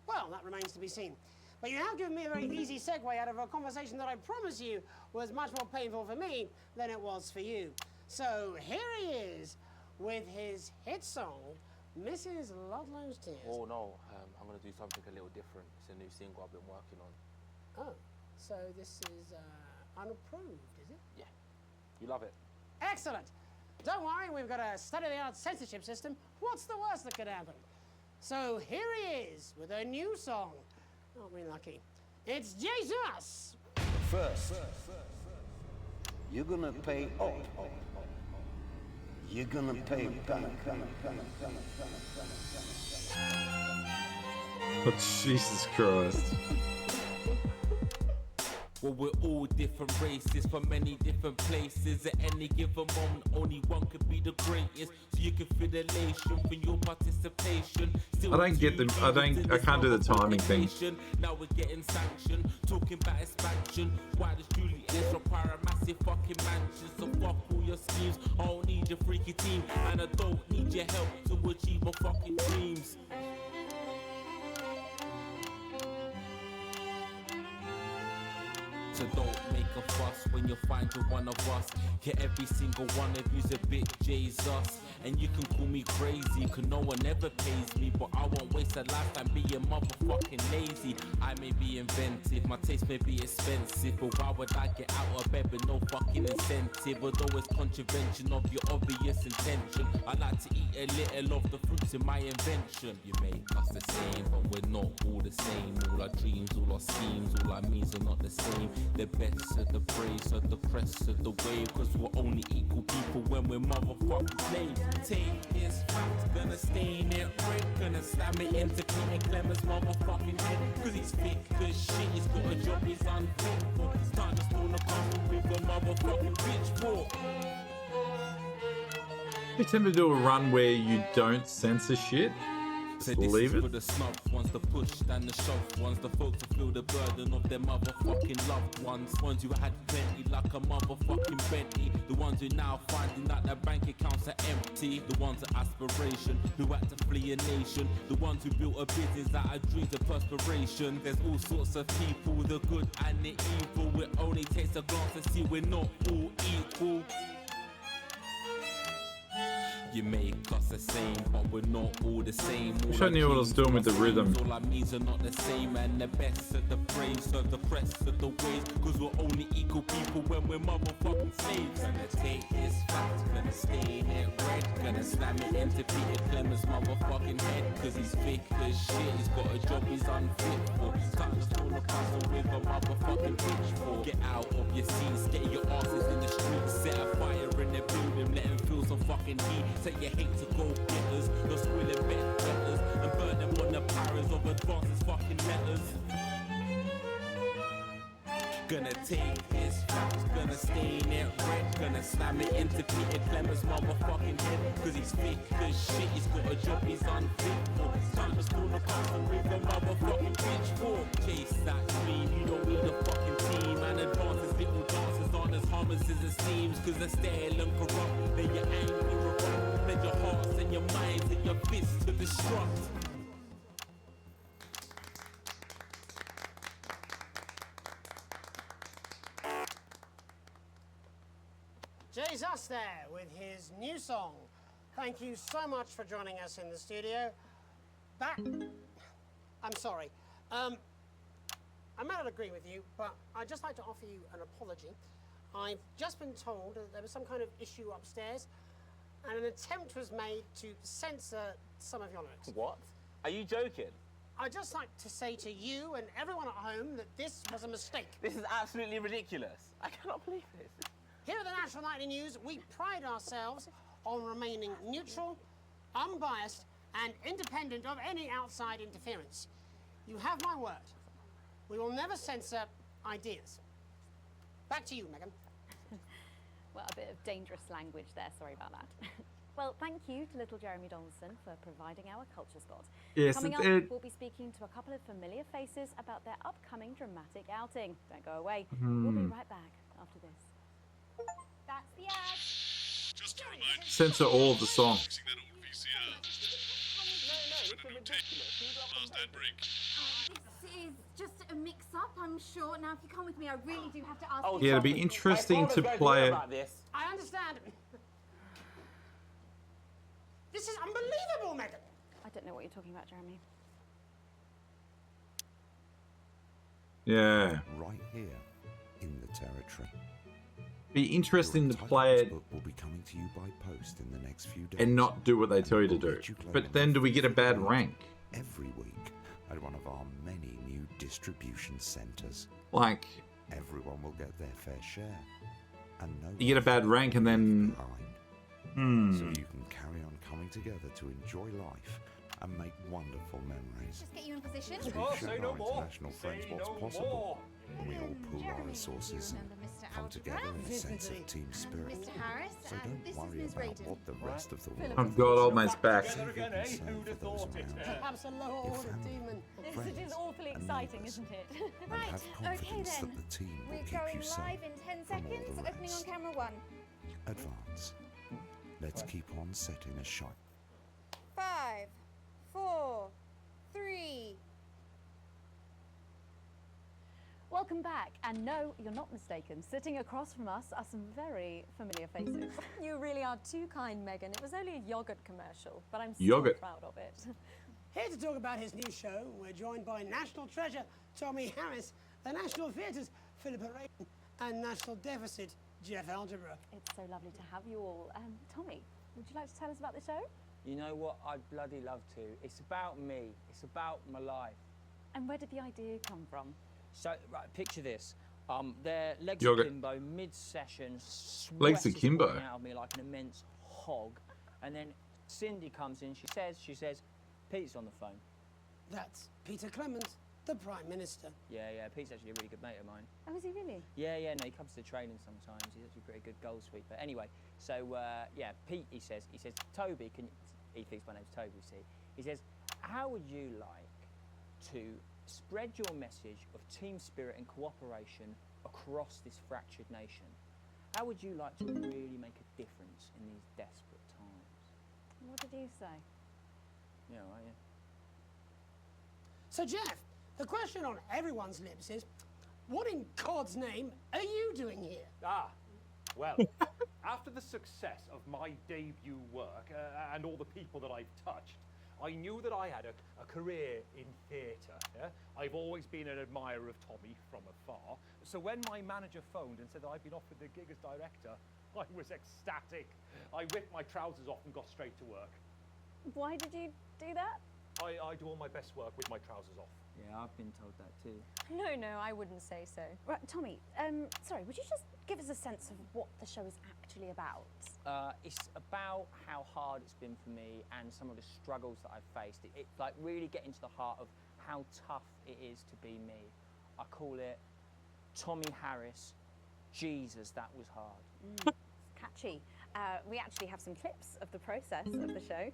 Well, that remains to be seen. But you have given me a very easy segue out of a conversation that I promise you was much more painful for me than it was for you. So here he is with his hit song, Mrs. Ludlow's Tears. Oh no, I'm gonna do something a little different. It's a new single I've been working on. Oh, so this is unapproved, is it? Yeah, you love it. Excellent. Don't worry, we've got a state-of-the-art censorship system. What's the worst that could happen? So here he is with a new song. Aren't we lucky? It's Jesus! First, you're gonna pay up. You're gonna pay back. Oh, Jesus Christ. Well, we're all different races from many different places. At any given moment, only one could be the greatest. So you can feel the elation from your participation. Still I don't get them. I can't do the timing thing. Now we're getting sanctioned, talking about expansion. Why does Julie Ezra require a massive fucking mansion? So fuck all your schemes. I don't need your freaky team, and I don't need your help to achieve my fucking dreams. So don't make a fuss when you find you're one of us. Yeah, every single one of you's a bit Jesus. And you can call me crazy, cause no one ever pays me. But I won't waste a lifetime being motherfucking lazy. I may be inventive, my taste may be expensive, but why would I get out of bed with no fucking incentive? Although it's contravention of your obvious intention, I like to eat a little of the fruits in my invention. You make us the same, but we're not all the same. All our dreams, all our schemes, all our means are not the same. The best of the praise of the crest of the wave, cause we're only equal people when we're motherfucking slaves. Take this fact, gonna stain it red, gonna slam it into Clement Clemens' motherfucking head. Cause he's thick as shit, he's got a job he's unfit for. It's time to stone a couple with a motherfucking pitchfork. We tend to do a run where you don't censor shit. Say Just this leave is it. for the snub ones, the push and the shove ones, the folks who feel the burden of their motherfucking loved ones who had plenty like a motherfucking Bentley, the ones who now finding that their bank accounts are empty, the ones of aspiration who had to flee a nation, the ones who built a business out of dreams of perspiration. There's all sorts of people, the good and the evil. It only takes a glance to see we're not all equal. You make us the same, but we're not all the same. Wish I knew what I was doing with the rhythm. All our means are not the same, and the best of the praise serve the press of the ways. Cause we're only equal people when we're motherfucking slaves. Gonna take this fact, gonna stain it red, gonna slam it into Peter Clemens' motherfucking head. Cause he's thick as shit, he's got a job he's unfit for. Time to pull a puzzle with a motherfucking pitchfork. Get out of your seats, get your asses in the streets, set a fire in the building, let them feel some fucking heat. Say you hate to go getters, you're squilling betters, and burn them on the powers of advances fucking letters. Gonna take his facts, gonna stain it red, gonna slam it into Peter Clemens' motherfucking head. Cause he's thick as shit, he's got a job he's unfit for. Time to school the person with a motherfucking pitchfork. Chase that dream, you don't need a fucking team. And advances little dances aren't as harmless as it seems. Cause they're stale and corrupt, then you're angry erupt. Let your hearts and your minds and your fists to destruct. Jesus there with his new song. Thank you so much for joining us in the studio. I'm sorry. I may not agree with you, but I'd just like to offer you an apology. I've just been told that there was some kind of issue upstairs, and an attempt was made to censor some of your lyrics. What? Are you joking? I'd just like to say to you and everyone at home that this was a mistake. This is absolutely ridiculous. I cannot believe this. Here at the National Nightly News, we pride ourselves on remaining neutral, unbiased, and independent of any outside interference. You have my word. We will never censor ideas. Back to you, Megan. Well, a bit of dangerous language there, sorry about that. Well, thank you to little Jeremy Donaldson for providing our culture spot. Yes, Coming up, we'll be speaking to a couple of familiar faces about their upcoming dramatic outing. Don't go away. We'll be right back after this. That's the ad. Just to remind you, Censor all of the song. fixing that old VCR. When a new tape, last ad break. This is just a mix-up, I'm sure. Now, if you come with me, I really do have to ask Yeah, it'd be interesting to play it. I understand. This is unbelievable, Megan. I don't know what you're talking about, Jeremy. Yeah. Right here in the territory. Be interesting to play it Book will be coming to you by post in the next few days. and not do what they tell you to do. But then do we get a bad rank? Every week at one of our many new distribution centres. Like, Everyone will get their fair share. And no you get a bad rank and then... So you can carry on coming together to enjoy life and make wonderful memories. Just get you in position. We've shown our international friends what's possible when we all pool our resources and come together in a sense of team spirit. Mr. Harris, So and don't this is worry Ms. about Raiden. what the rest of the world Oh god, old mate's back. Save your concern for those around you. Perhaps a lower order demon. This is awfully exciting, isn't it? And Right, have okay confidence then. that the team will We're keep going you safe live in 10 from all seconds, the opening on rest. camera 1. Advance. Let's keep on setting a shot. 5, 4, 3. Welcome back, and no, you're not mistaken. Sitting across from us are some very familiar faces. You really are too kind, Megan. It was only a yogurt commercial, but I'm Yogurt. so proud of it. Here to talk about his new show, we're joined by National Treasure Tommy Harris, the National Theatre's Philippa Raiden, and National Deficit Jeff Algebra. It's so lovely to have you all. Tommy, would you like to tell us about the show? You know what? I'd bloody love to. It's about me. It's about my life. And where did the idea come from? So, right, picture this. Their legs Yogurt. akimbo, mid-session, Legs sweat is akimbo. pouring out of me like an immense hog. And then Cindy comes in, she says, Pete's on the phone. That's Peter Clemens, the Prime Minister. Yeah, Pete's actually a really good mate of mine. Oh, is he really? Yeah, no, he comes to training sometimes. He's actually a pretty good goal sweeper. Anyway, so yeah, Pete, he says, Toby, he thinks my name's Toby, see. He says, how would you like to spread your message of team spirit and cooperation across this fractured nation? How would you like to really make a difference in these desperate times? What did you say? Yeah, right, yeah. So, Jeff, the question on everyone's lips is, what in God's name are you doing here? Well, after the success of my debut work and all the people that I've touched, I knew that I had a career in theatre. Yeah? I've always been an admirer of Tommy from afar. So when my manager phoned and said that I'd been offered the gig as director, I was ecstatic. I ripped my trousers off and got straight to work. Why did you do that? I do all my best work with my trousers off. Yeah, I've been told that too. No, I wouldn't say so. Right, Tommy, sorry, would you just give us a sense of what the show is actually about? It's about how hard it's been for me and some of the struggles that I've faced. It like really getting to the heart of how tough it is to be me. I call it Tommy Harris, Jesus, that was hard. It's catchy. We actually have some clips of the process of the show.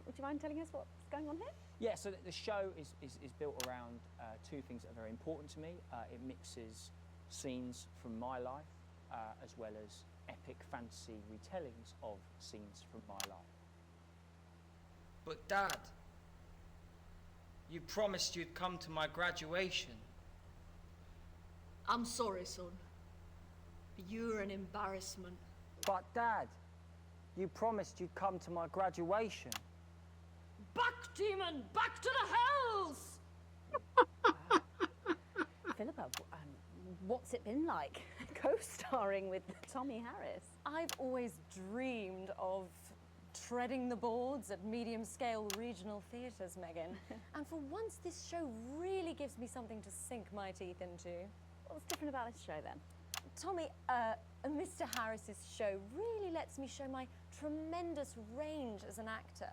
Would you mind telling us what's going on here? Yeah, so the show is built around two things that are very important to me. It mixes scenes from my life as well as epic fantasy retellings of scenes from my life. But Dad, you promised you'd come to my graduation. I'm sorry, son. But you're an embarrassment. But Dad, you promised you'd come to my graduation. Back, demon! Back to the hells! Philippa, what's it been like co-starring with Tommy Harris? I've always dreamed of treading the boards at medium-scale regional theatres, Megan. And for once, this show really gives me something to sink my teeth into. What's different about this show, then? Tommy, Mr. Harris's show really lets me show my tremendous range as an actor.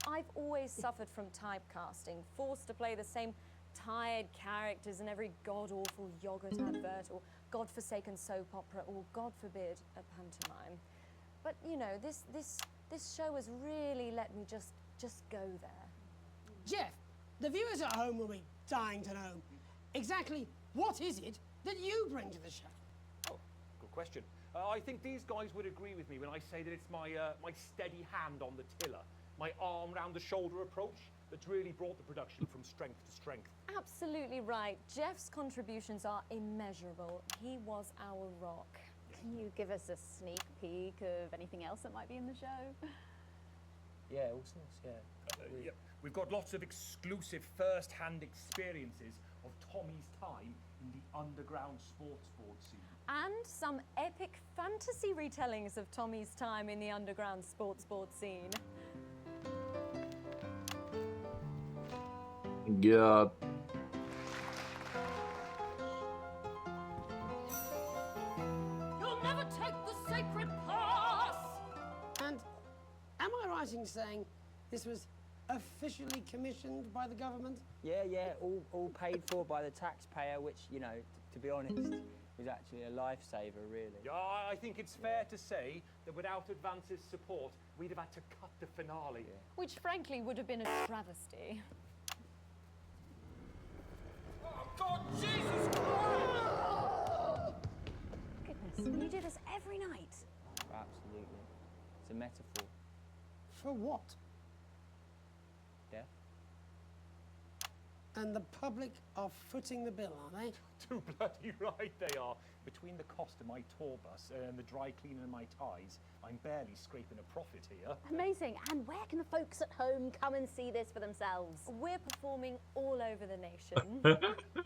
I've always suffered from typecasting, forced to play the same tired characters in every god-awful yogurt advert or god-forsaken soap opera or, God forbid, a pantomime. But, you know, this show has really let me just go there. Jeff, the viewers at home will be dying to know exactly what is it that you bring to the show? Oh, good question. I think these guys would agree with me when I say that it's my steady hand on the tiller, my arm round the shoulder approach that's really brought the production from strength to strength. Absolutely right. Jeff's contributions are immeasurable. He was our rock. Can you give us a sneak peek of anything else that might be in the show? Yeah, all sorts, yeah. Yeah. We've got lots of exclusive first-hand experiences of Tommy's time in the underground sports board scene. And some epic fantasy retellings of Tommy's time in the underground sports board scene. God. You'll never take the sacred pass! And am I right in saying this was officially commissioned by the government? Yeah, all paid for by the taxpayer, which, you know, to be honest, was actually a lifesaver, really. Yeah, I think it's fair to say that without Advance's support, we'd have had to cut the finale. Yeah. Which, frankly, would have been a travesty. Oh, God, Jesus Christ! Goodness, you do this every night. Absolutely. It's a metaphor. For what? Death. And the public are footing the bill, are they? Too bloody right they are. Between the cost of my tour bus and the dry cleaning of my ties, I'm barely scraping a profit here. Amazing. And where can the folks at home come and see this for themselves? We're performing all over the nation.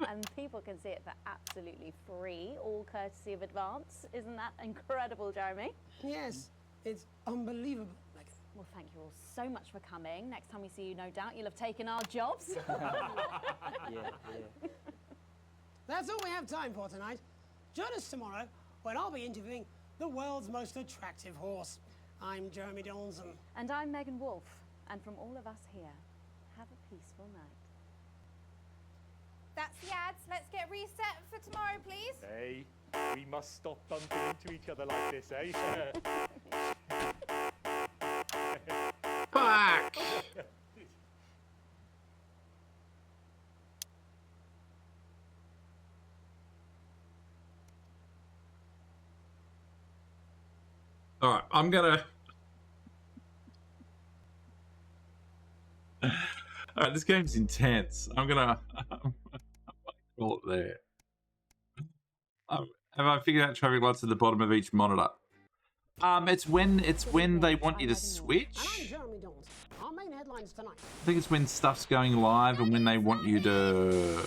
And people can see it for absolutely free, all courtesy of Advance. Isn't that incredible, Jeremy? Yes, it's unbelievable. Well, thank you all so much for coming. Next time we see you, no doubt you'll have taken our jobs. Yeah. That's all we have time for tonight. Join us tomorrow when I'll be interviewing the world's most attractive horse. I'm Jeremy Donson. And I'm Megan Wolfe. And from all of us here, have a peaceful night. that's the ads. Let's get reset for tomorrow, please. Hey, we must stop bumping into each other like this, eh? Fuck! All right, I'm gonna. All right, this game's intense. I'm gonna call it there. Have I figured out traffic lights at the bottom of each monitor? It's when they want you to switch. Our main headlines tonight. I think it's when stuff's going live and when they want you to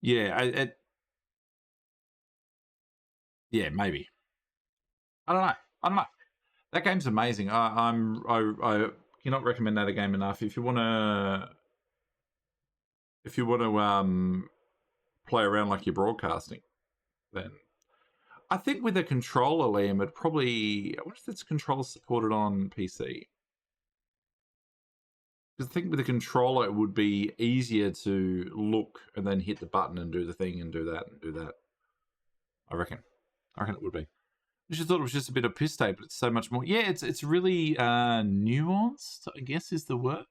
yeah, yeah, maybe. I don't know. That game's amazing. I cannot recommend that game enough. If you wanna play around like you're broadcasting, then I think with a controller, Liam, it probably, I wonder if it's controller supported on PC. Because I think with a controller, it would be easier to look and then hit the button and do the thing and do that and do that. I reckon it would be. I just thought it was just a bit of piss tape, but it's so much more. Yeah, it's really nuanced, I guess is the word.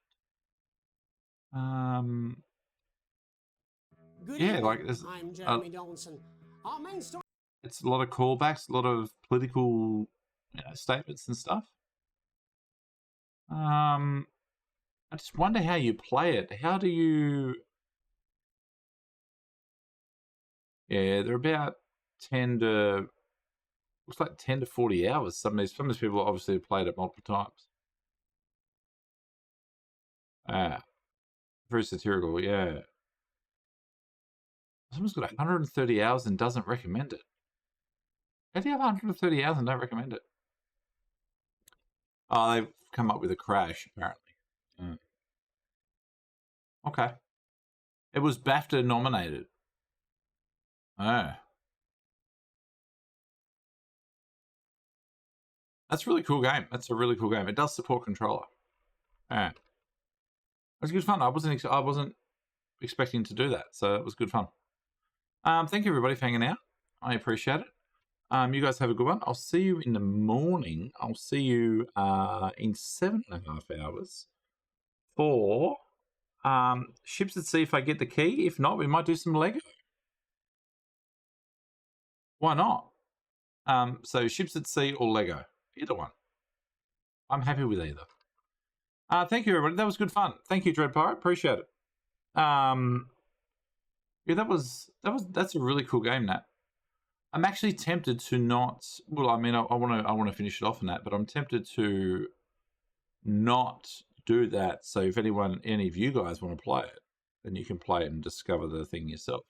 Good Yeah, evening. like there's I'm Jeremy Donaldson. Our main story. it's a lot of callbacks, a lot of political statements and stuff. I just wonder how you play it. How do you? Yeah, they're about 10 to looks like 10 to 40 hours. Some of these people obviously have played it multiple times. Very satirical, yeah. Someone's got 130 hours and doesn't recommend it. How do you have 130 hours and don't recommend it? Oh, they've come up with a crash, apparently. Okay. It was BAFTA nominated. Oh. That's a really cool game. That's a really cool game. It does support controller. Yeah. It was good fun. I wasn't expecting to do that, so it was good fun. Thank you everybody for hanging out. I appreciate it. You guys have a good one. I'll see you in the morning. I'll see you in 7.5 hours for Ships at Sea if I get the key. If not, we might do some Lego. Why not? So Ships at Sea or Lego. Either one. I'm happy with either. Thank you, everybody. That was good fun. Thank you, Dread Pirate. Appreciate it. Yeah, that's a really cool game, Nat. I'm actually tempted to not. Well, I mean, I want to finish it off on that, but I'm tempted to not do that. So if any of you guys want to play it, then you can play it and discover the thing yourself.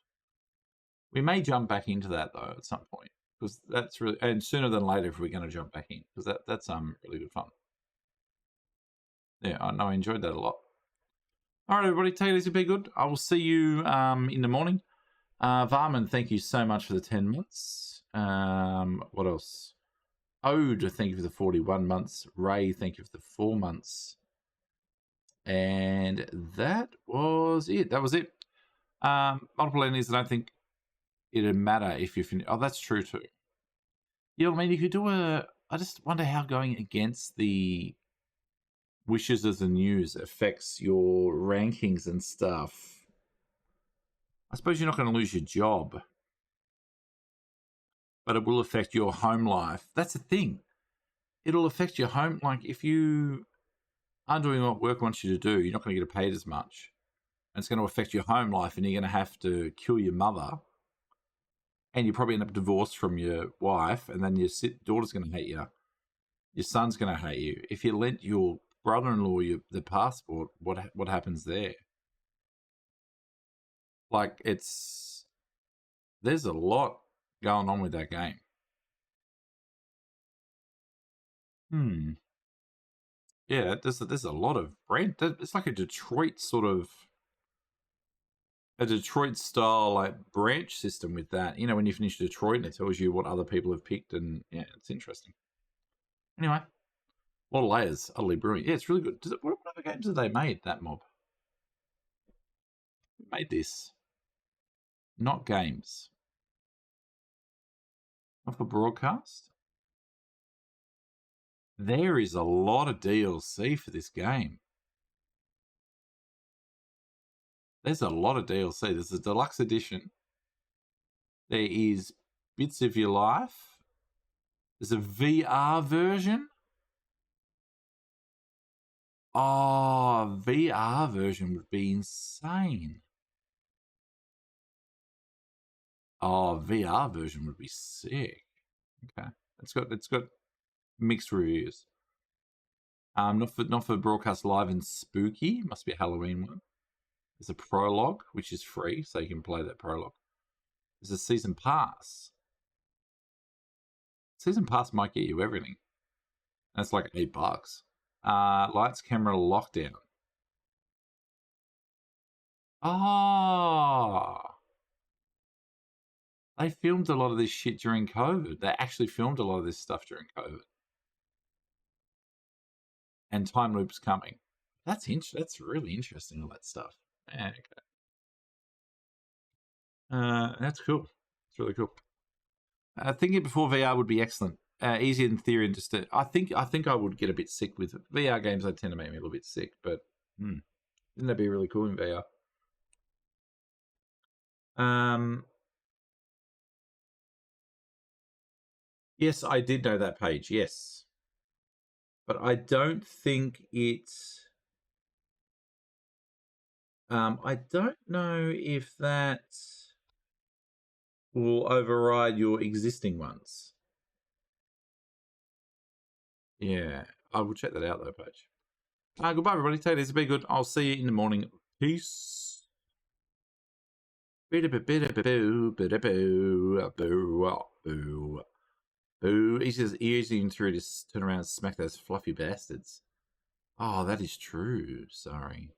We may jump back into that though at some point, because that's really, and sooner than later if we're going to jump back in, because that's really good fun. Yeah, I know I enjoyed that a lot. All right, everybody, take it easy, be good. I will see you in the morning. Varman, thank you so much for the 10 months. What else? Ode, thank you for the 41 months. Ray, thank you for the 4 months. And that was it. That was it. Multiple endings, I don't think it'd matter if you finish. Oh, that's true too. Yeah, I mean, you could do I just wonder how going against the wishes of the news affects your rankings and stuff. I suppose you're not going to lose your job, but it will affect your home life. That's the thing. It'll affect your home. Like if you aren't doing what work wants you to do, you're not going to get paid as much. And it's going to affect your home life, and you're going to have to kill your mother. And you probably end up divorced from your wife, and then your daughter's going to hate you. Your son's going to hate you. If you lent your brother-in-law the passport, what happens there? Like there's a lot going on with that game. Yeah, there's a lot of brand. It's like a Detroit style like branch system with that. You know, when you finish Detroit, and it tells you what other people have picked, and yeah, it's interesting. Anyway, A lot of layers, utterly brilliant. Yeah, it's really good. What other games have they made, that mob? Who made this? Not games. Not for broadcast? There is a lot of DLC for this game. There's a lot of DLC. There's a deluxe edition. There is Bits of Your Life. There's a VR version. Oh, VR version would be insane. Oh, VR version would be sick. Okay, it's got mixed reviews. Not for broadcast live and spooky. Must be a Halloween one. There's a prologue, which is free, so you can play that prologue. There's a season pass. Season pass might get you everything. That's like $8. Lights, camera, lockdown. Oh, they filmed a lot of this shit during COVID. They actually filmed a lot of this stuff during COVID. And time loops coming. That's really interesting, all that stuff. Yeah, okay. That's cool. It's really cool. Thinking before VR would be excellent. Easy in theory, and just I think I would get a bit sick with VR games. They tend to make me a little bit sick, but wouldn't that be really cool in VR? Yes, I did know that page. Yes, but I don't think it's. I don't know if that will override your existing ones. Yeah, I will check that out though, Paige. Goodbye, everybody. Take it easy. Be good. I'll see you in the morning. Peace. Boo. He says easing through to turn around and smack those fluffy bastards. Oh, that is true. Sorry.